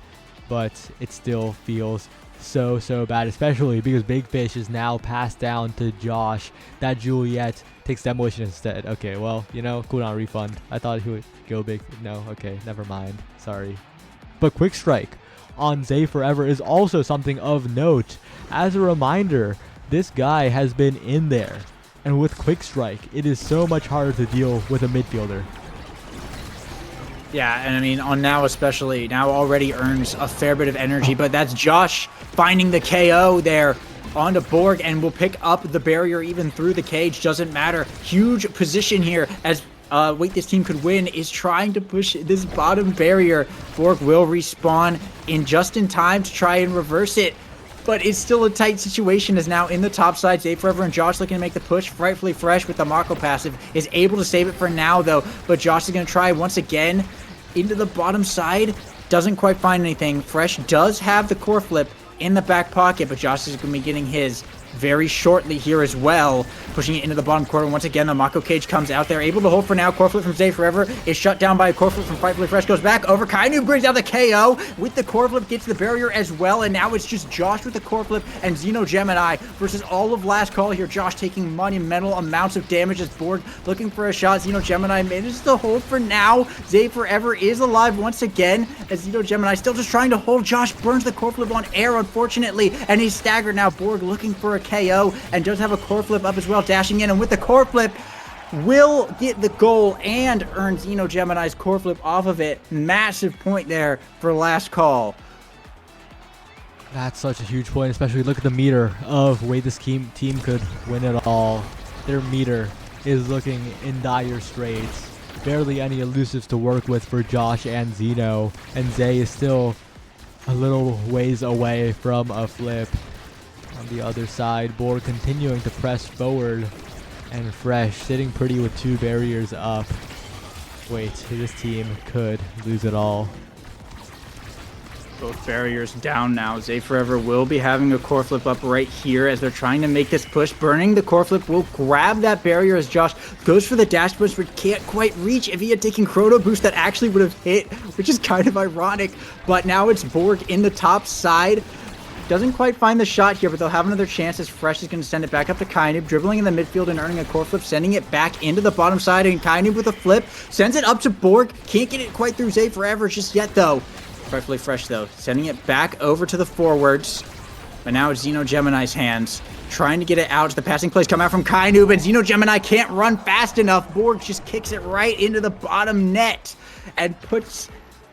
But it still feels so bad, especially because Big Fish is now passed down to Josh. That Juliet takes Demolition instead. Okay, well, you know, cooldown refund. I thought he would go Big. No, okay, never mind. Sorry. But Quick Strike on Zay Forever is also something of note. As a reminder, this guy has been in there, and with Quick Strike, it is so much harder to deal with a midfielder. Yeah, and I mean, on Now especially, Now already earns a fair bit of energy, but that's Josh finding the KO there onto Borg, and will pick up the barrier even through the cage, doesn't matter. Huge position here as wait, this team could win, is trying to push this bottom barrier. Borg will respawn just in time to try and reverse it. But it's still a tight situation as now in the top side, Zay Forever and Josh looking to make the push. Frightfully Fresh with the Mako passive is able to save it for now, though. But Josh is going to try once again into the bottom side. Doesn't quite find anything. Fresh does have the core flip in the back pocket, but Josh is going to be getting his very shortly here as well, pushing it into the bottom corner. Once again, the Mako cage comes out there, able to hold for now. Core flip from Zay Forever is shut down by a core flip from Frightfully Fresh, goes back over. Kainu brings out the KO with the core flip, gets the barrier as well, and now it's just Josh with the core flip and Xeno Gemini versus all of Last Call here. Josh taking monumental amounts of damage as Borg looking for a shot. Xeno Gemini manages to hold for now. Zay Forever is alive once again as Xeno Gemini still just trying to hold. Josh burns the core flip on air, unfortunately, and he's staggered now. Borg looking for a KO and does have a core flip up as well, dashing in, and with the core flip will get the goal and earn Xeno Gemini's core flip off of it. Massive point there for Last Call. That's such a huge point, especially look at the meter of way this team could win it all. Their meter is looking in dire straits. Barely any elusives to work with for Josh and Xeno, and Zay is still a little ways away from a flip. On the other side, Borg continuing to press forward, and Fresh sitting pretty with 2 barriers up. Wait, this team could lose it all. Both barriers down now. Zay Forever will be having a core flip up right here as they're trying to make this push. Burning the core flip will grab that barrier as Josh goes for the dash push, but can't quite reach. If he had taken Chrono Boost, that actually would have hit, which is kind of ironic. But now it's Borg in the top side. Doesn't quite find the shot here, but they'll have another chance as Fresh is going to send it back up to Kainub, dribbling in the midfield and earning a core flip, sending it back into the bottom side, and Kainub with a flip, sends it up to Borg. Can't get it quite through Zay Forever just yet, though. Rightfully Fresh, though, sending it back over to the forwards. But now it's Xeno Gemini's hands, trying to get it out. The passing plays come out from Kainub, and Xeno Gemini can't run fast enough. Borg just kicks it right into the bottom net and puts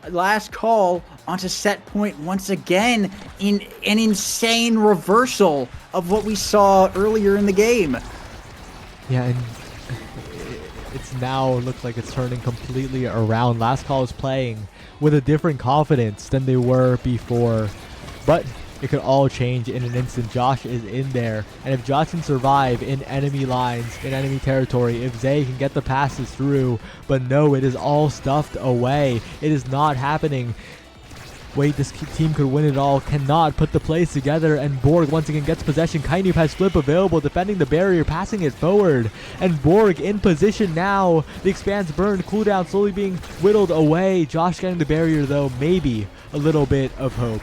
last call onto set point once again in an insane reversal of what we saw earlier in the game. Yeah, and it's now looks like it's turning completely around. Last call is playing with a different confidence than they were before, but it could all change in an instant. Josh is in there, and if Josh can survive in enemy lines, in enemy territory, if Zay can get the passes through, but no, it is all stuffed away. It is not happening. Wait, this team could win it all. Cannot put the plays together, and Borg once again gets possession. Kainub has flip available, defending the barrier, passing it forward, and Borg in position now. The expanse burned, cooldown slowly being whittled away. Josh getting the barrier though, maybe a little bit of hope.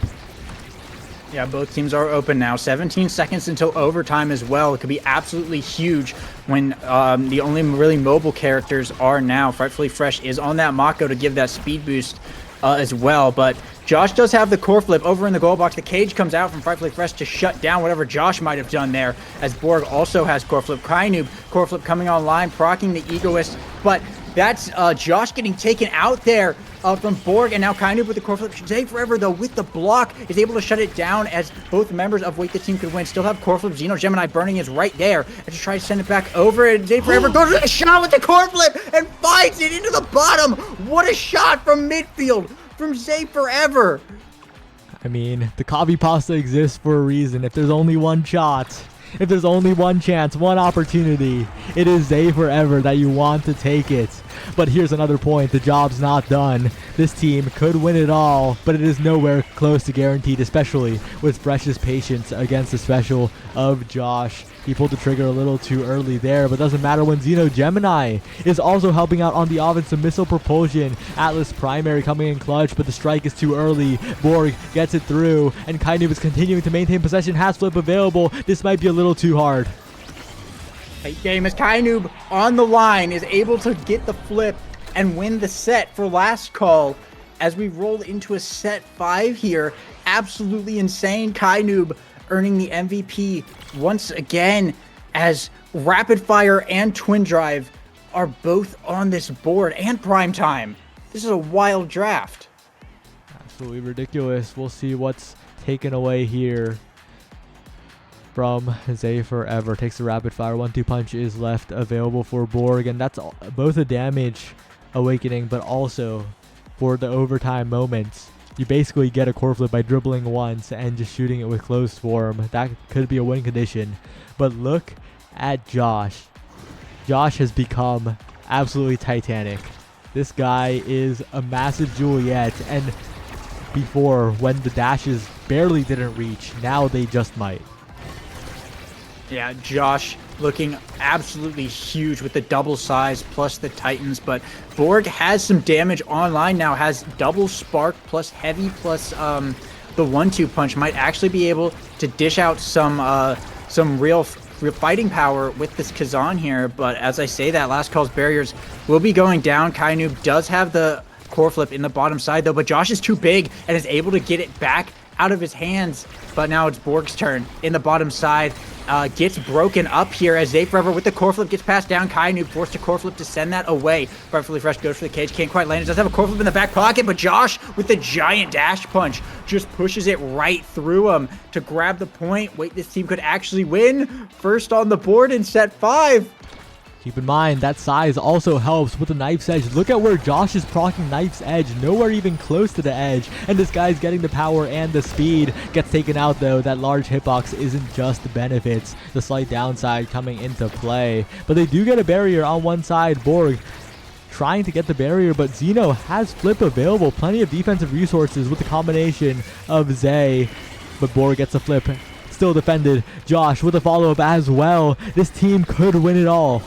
Yeah, both teams are open now. 17 seconds until overtime as well. It could be absolutely huge when the only really mobile characters are now. Frightfully Fresh is on that Mako to give that speed boost as well, but Josh does have the core flip over in the goal box. The cage comes out from Frightfully Fresh to shut down whatever Josh might have done there, as Borg also has core flip. Kainub, core flip coming online, proccing the Egoist, but that's Josh getting taken out there from Borg, and now Kainub with the core flip. Zay Forever, though, with the block, is able to shut it down as both members of Wait, the Team could win. Still have core flip. Xeno Gemini burning is right there, and just try to send it back over, and Zay Forever goes for the shot with the core flip and finds it into the bottom. What a shot from midfield from Zay Forever. I mean, the copy pasta exists for a reason. If there's only one shot, if there's only one chance, one opportunity, it is Zay Forever that you want to take it. But here's another point, the job's not done. This team could win it all, but it is nowhere close to guaranteed, especially with Fresh's patience against the special of Josh. He pulled the trigger a little too early there, but doesn't matter when Xeno Gemini is also helping out on the offensive missile propulsion. Atlas primary coming in clutch, but the strike is too early. Borg gets it through, and Kainub is continuing to maintain possession, has flip available. This might be a little too hard. Late game as Kainub on the line is able to get the flip and win the set for last call as we roll into a set 5 here. Absolutely insane. Kainub earning the MVP once again as Rapid Fire and Twin Drive are both on this board, and Prime Time. This is a wild draft. Absolutely ridiculous. We'll see what's taken away here from Zay Forever. Takes the Rapid Fire. 1-2 punch is left available for Borg, and that's both a damage awakening, but also for the overtime moments. You basically get a core flip by dribbling once and just shooting it with closed form. That could be a win condition. But look at Josh. Josh has become absolutely titanic. This guy is a massive Juliet, and before, when the dashes barely didn't reach, now they just might. Yeah, Josh looking absolutely huge with the double size plus the Titans, but Borg has some damage online now, has double spark plus heavy plus the 1-2 punch. Might actually be able to dish out some real fighting power with this Kazan here, but as I say that, last call's barriers will be going down. Kainub does have the core flip in the bottom side though, but Josh is too big and is able to get it back out of his hands. But now it's Borg's turn in the bottom side. Gets broken up here as Zay Forever with the core flip gets passed down. Kainub forced a core flip to send that away. Frightfully Fresh goes for the cage, can't quite land it. Does have a core flip in the back pocket, but Josh with the giant dash punch just pushes it right through him to grab the point. Wait, this team could actually win. First on the board in set 5. Keep in mind, that size also helps with the Knife's Edge. Look at where Josh is proccing Knife's Edge. Nowhere even close to the edge. And this guy's getting the power and the speed. Gets taken out, though. That large hitbox isn't just the benefits. The slight downside coming into play. But they do get a barrier on one side. Borg trying to get the barrier, but Zeno has Flip available. Plenty of defensive resources with the combination of Zay. But Borg gets a Flip. Still defended. Josh with a follow-up as well. This team could win it all.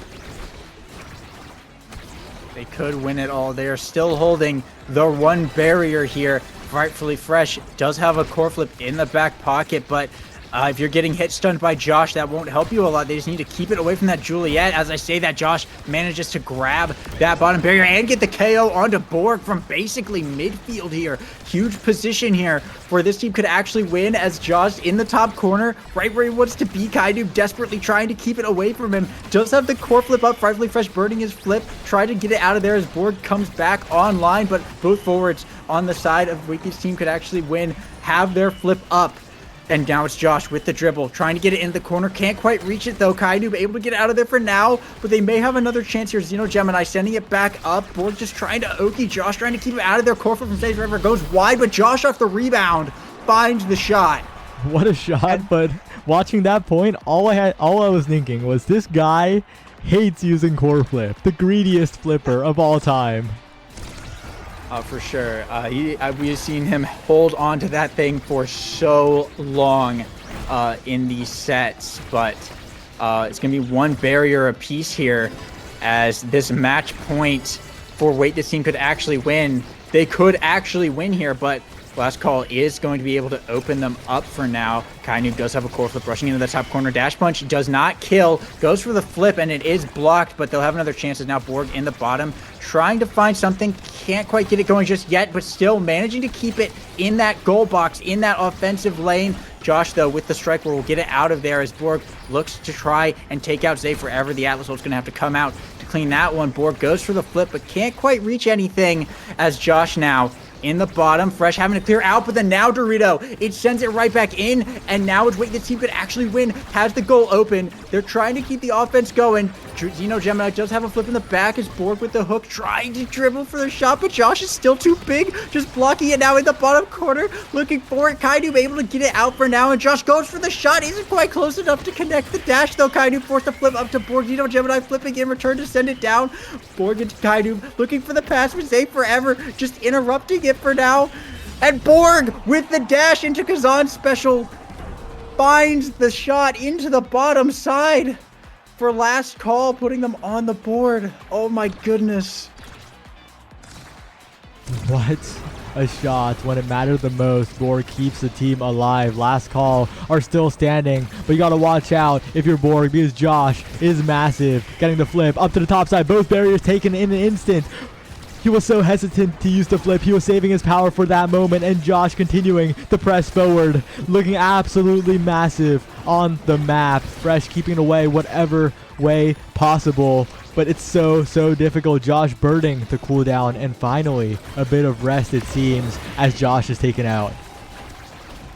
They could win it all. They are still holding the one barrier here. Rightfully Fresh does have a core flip in the back pocket, but if you're getting hit stunned by Josh, that won't help you a lot. They just need to keep it away from that Juliet. As I say that, Josh manages to grab that bottom barrier and get the KO onto Borg from basically midfield here. Huge position here where this team could actually win, as Josh in the top corner, right where he wants to be, kind of desperately trying to keep it away from him. Does have the core flip up, Rightfully Fresh burning his flip, trying to get it out of there as Borg comes back online, but both forwards on the side of Wakey's team could actually win, have their flip up. And now it's Josh with the dribble, trying to get it into the corner. Can't quite reach it, though. Kainoob able to get out of there for now, but they may have another chance here. Xeno Gemini sending it back up. Borg just trying to Oki. Josh trying to keep it out of there. Corford from Stage Forever goes wide, but Josh off the rebound finds the shot. What a shot, but watching that point, all I was thinking was this guy hates using core flip. The greediest flipper of all time. For sure. We've seen him hold on to that thing for so long in these sets, but it's going to be one barrier apiece here, as this match point for Wait This Team could actually win. They could actually win here, but Last Call is going to be able to open them up for now. Kainoob does have a core flip rushing into the top corner. Dash punch does not kill. Goes for the flip, and it is blocked, but they'll have another chance. As now Borg in the bottom, trying to find something. Can't quite get it going just yet, but still managing to keep it in that goal box, in that offensive lane. Josh, though, with the strike where we'll get it out of there as Borg looks to try and take out Zay Forever. The Atlas Wolf's going to have to come out to clean that one. Borg goes for the flip, but can't quite reach anything, as Josh now in the bottom. Fresh having to clear out, but then now Dorito, it sends it right back in, and now it's Wait, the team could actually win. Has the goal open. They're trying to keep the offense going. Xeno Gemini does have a flip in the back as Borg with the hook, trying to dribble for the shot, but Josh is still too big, just blocking it now in the bottom corner, looking for it. Kainoob able to get it out for now, and Josh goes for the shot. Isn't quite close enough to connect the dash, though. Kainoob forced to flip up to Borg. Xeno Gemini flipping in return to send it down. Borg into Kainoob, looking for the pass for Zay Forever, just interrupting it for now. And Borg with the dash into Kazan's special finds the shot into the bottom side for Last Call, putting them on the board. Oh my goodness. What a shot when it mattered the most. Borg keeps the team alive. Last Call are still standing, but you gotta watch out if you're Borg, because Josh is massive. Getting the flip up to the top side. Both barriers taken in an instant. He was so hesitant to use the flip. He was saving his power for that moment, and Josh continuing to press forward, looking absolutely massive on the map. Fresh keeping away whatever way possible, but it's so difficult. Josh burning the cooldown, and finally a bit of rest, it seems, as Josh is taken out.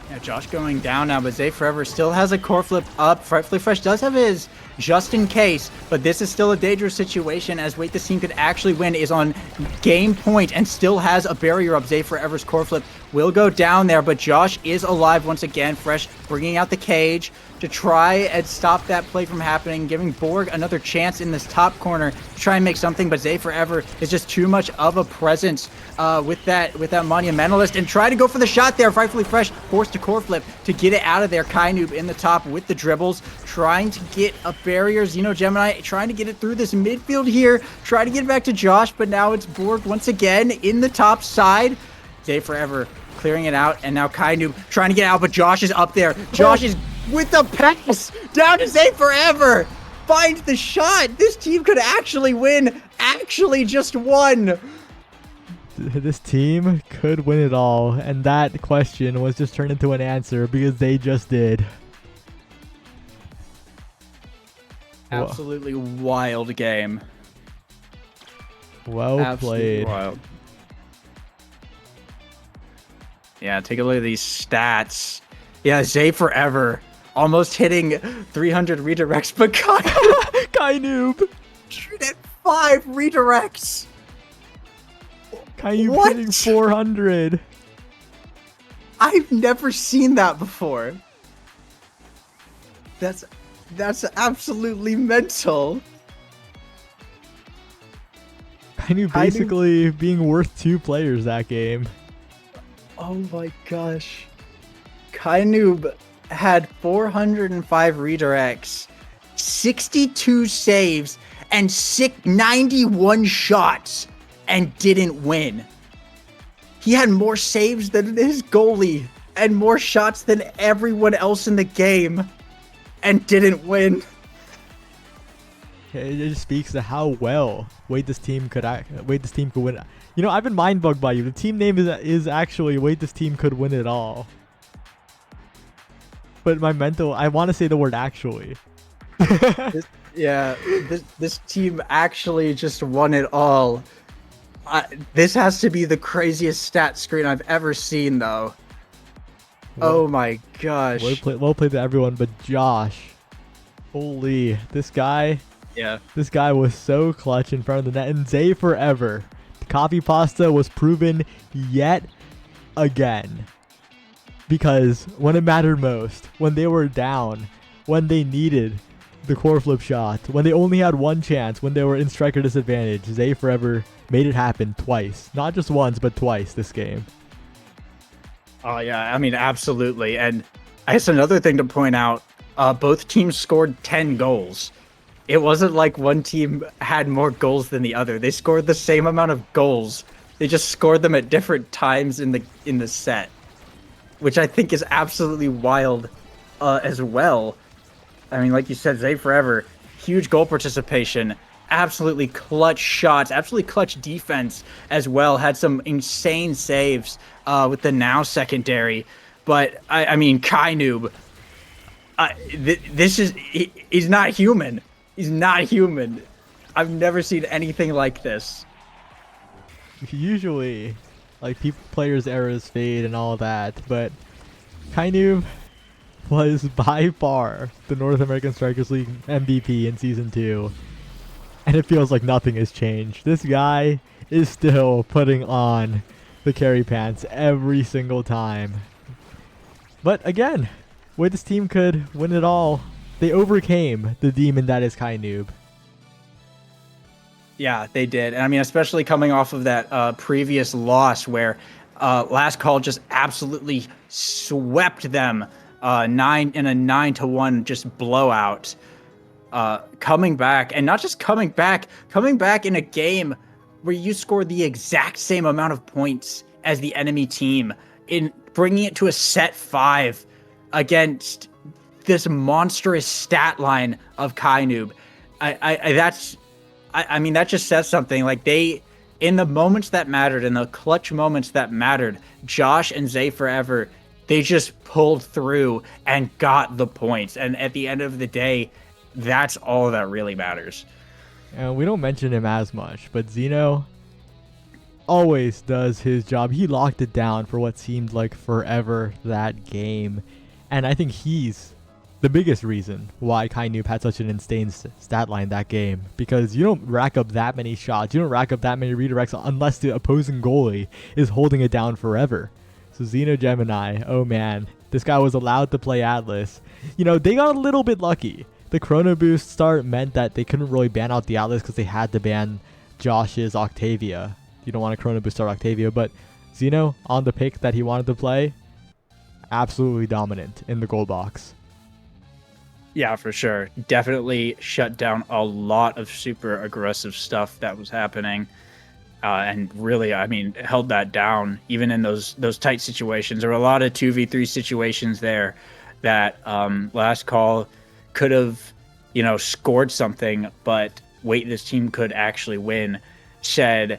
Yeah, Josh going down now, but Zay Forever still has a core flip up. Frightfully Fresh does have his just in case, but this is still a dangerous situation, as Wait, this team could actually win, is on game point and still has a barrier up. Zay Forever's core flip will go down there, but Josh is alive once again. Fresh bringing out the cage to try and stop that play from happening, giving Borg another chance in this top corner to try and make something, but Zay Forever is just too much of a presence with that Monumentalist, and try to go for the shot there. Frightfully Fresh forced to core flip to get it out of there. Kainoob in the top with the dribbles, trying to get a barrier. Xeno Gemini trying to get it through this midfield here, try to get it back to Josh, but now it's Borg once again in the top side. Zay Forever clearing it out, and now Kainoob trying to get out, but Josh is up there. Josh is with the pass down to Zay Forever. Finds the shot. This team could actually win. Actually just won. This team could win it all, and that question was just turned into an answer because they just did. Absolutely wild game. Well Absolutely played. Wild. Yeah, take a look at these stats. Yeah, Zay Forever almost hitting 300 redirects, but Kainoob. 405 redirects. Kainu What? hitting 400. I've never seen that before. That's absolutely mental. Kainu basically being worth 2 players that game. Oh my gosh. Kainoob had 405 redirects, 62 saves, and 91 shots, and didn't win. He had more saves than his goalie, and more shots than everyone else in the game, and didn't win. It just speaks to how well this team could win. You know, I've been mind bugged by you. The team name is actually this team could win it all. But my mental, I want to say the word actually. This team actually just won it all. This has to be the craziest stat screen I've ever seen, though. Oh my gosh. Well played to everyone, but Josh. Holy, this guy. Yeah. This guy was so clutch in front of the net, and Zay forever. The copy pasta was proven yet again. Because when it mattered most, when they were down, when they needed the core flip shot, when they only had one chance, when they were in striker disadvantage, Zay forever made it happen twice. Not just once, but twice this game. Oh yeah, I mean, absolutely. And I guess another thing to point out, both teams scored 10 goals. It wasn't like one team had more goals than the other. They scored the same amount of goals. They just scored them at different times in the set, which I think is absolutely wild as well. I mean, like you said, Zay forever, huge goal participation, absolutely clutch shots, absolutely clutch defense as well. Had some insane saves with the now secondary. But, I mean, Kainoob, he's not human. He's not human. I've never seen anything like this. Usually, like, players' errors fade and all that, but Kainoob was by far the North American Strikers League MVP in Season 2. And it feels like nothing has changed. This guy is still putting on the carry pants every single time. But again, this team could win it all. They overcame the demon that is Kainoob. Yeah, they did. And I mean, especially coming off of that previous loss where Last Call just absolutely swept them in a 9-1 just blowout. Coming back, and not just coming back in a game where you scored the exact same amount of points as the enemy team, in bringing it to a set 5 against this monstrous stat line of Kainoob. I mean, that just says something. Like, they, in the moments that mattered, in the clutch moments that mattered, Josh and Zay forever, they just pulled through and got the points. And at the end of the day, that's all that really matters. We don't mention him as much, but Zeno always does his job. He locked it down for what seemed like forever that game. And I think he's the biggest reason why Kainoob had such an insane stat line that game. Because you don't rack up that many shots, you don't rack up that many redirects unless the opposing goalie is holding it down forever. So Zeno Gemini, oh man, this guy was allowed to play Atlas. You know, they got a little bit lucky. The Chrono Boost start meant that they couldn't really ban out the Atlas because they had to ban Josh's Octavia. You don't want a Chrono Boost start Octavia, but Zeno, on the pick that he wanted to play, absolutely dominant in the goal box. Yeah, for sure. Definitely shut down a lot of super aggressive stuff that was happening. And really, I mean, held that down even in those tight situations. There were a lot of 2v3 situations there that Last Call could have, scored something, but this team could actually win. Said,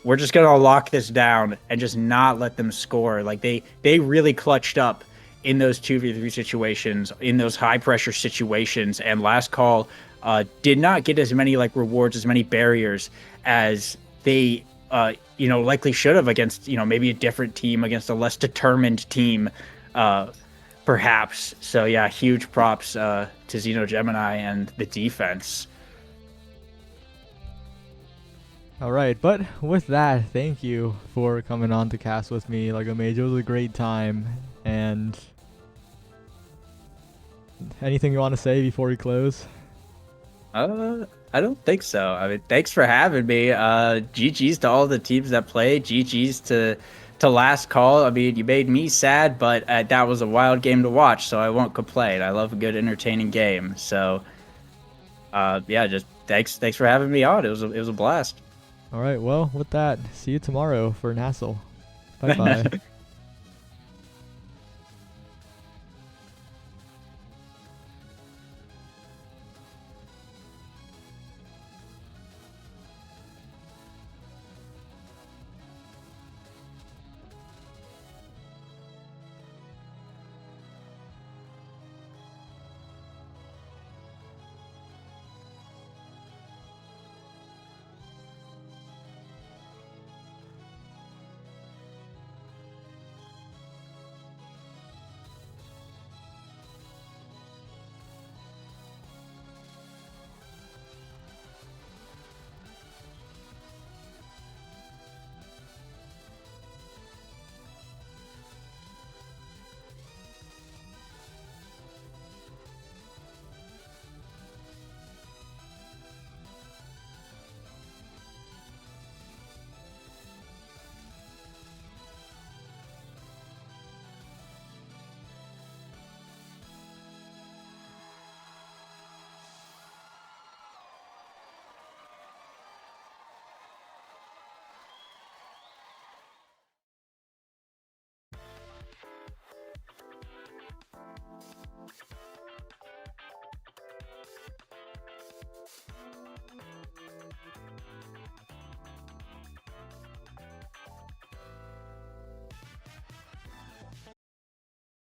we're just going to lock this down and just not let them score. Like, they really clutched up in those 2v3 situations, in those high pressure situations, and Last Call did not get as many rewards, as many barriers as they likely should have against maybe a different team, against a less determined team, perhaps. So yeah, huge props to Zeno Gemini and the defense. All right, but with that, thank you for coming on to cast with me, Lego Mage. It was a great time. And anything you want to say before we close? I don't think so. I mean, thanks for having me. GG's to all the teams that played. GG's to Last Call. I mean, you made me sad, but that was a wild game to watch, so I won't complain. I love a good, entertaining game. So, yeah, just thanks for having me on. It was a blast. All right, well, with that, see you tomorrow for Nassel. Bye-bye.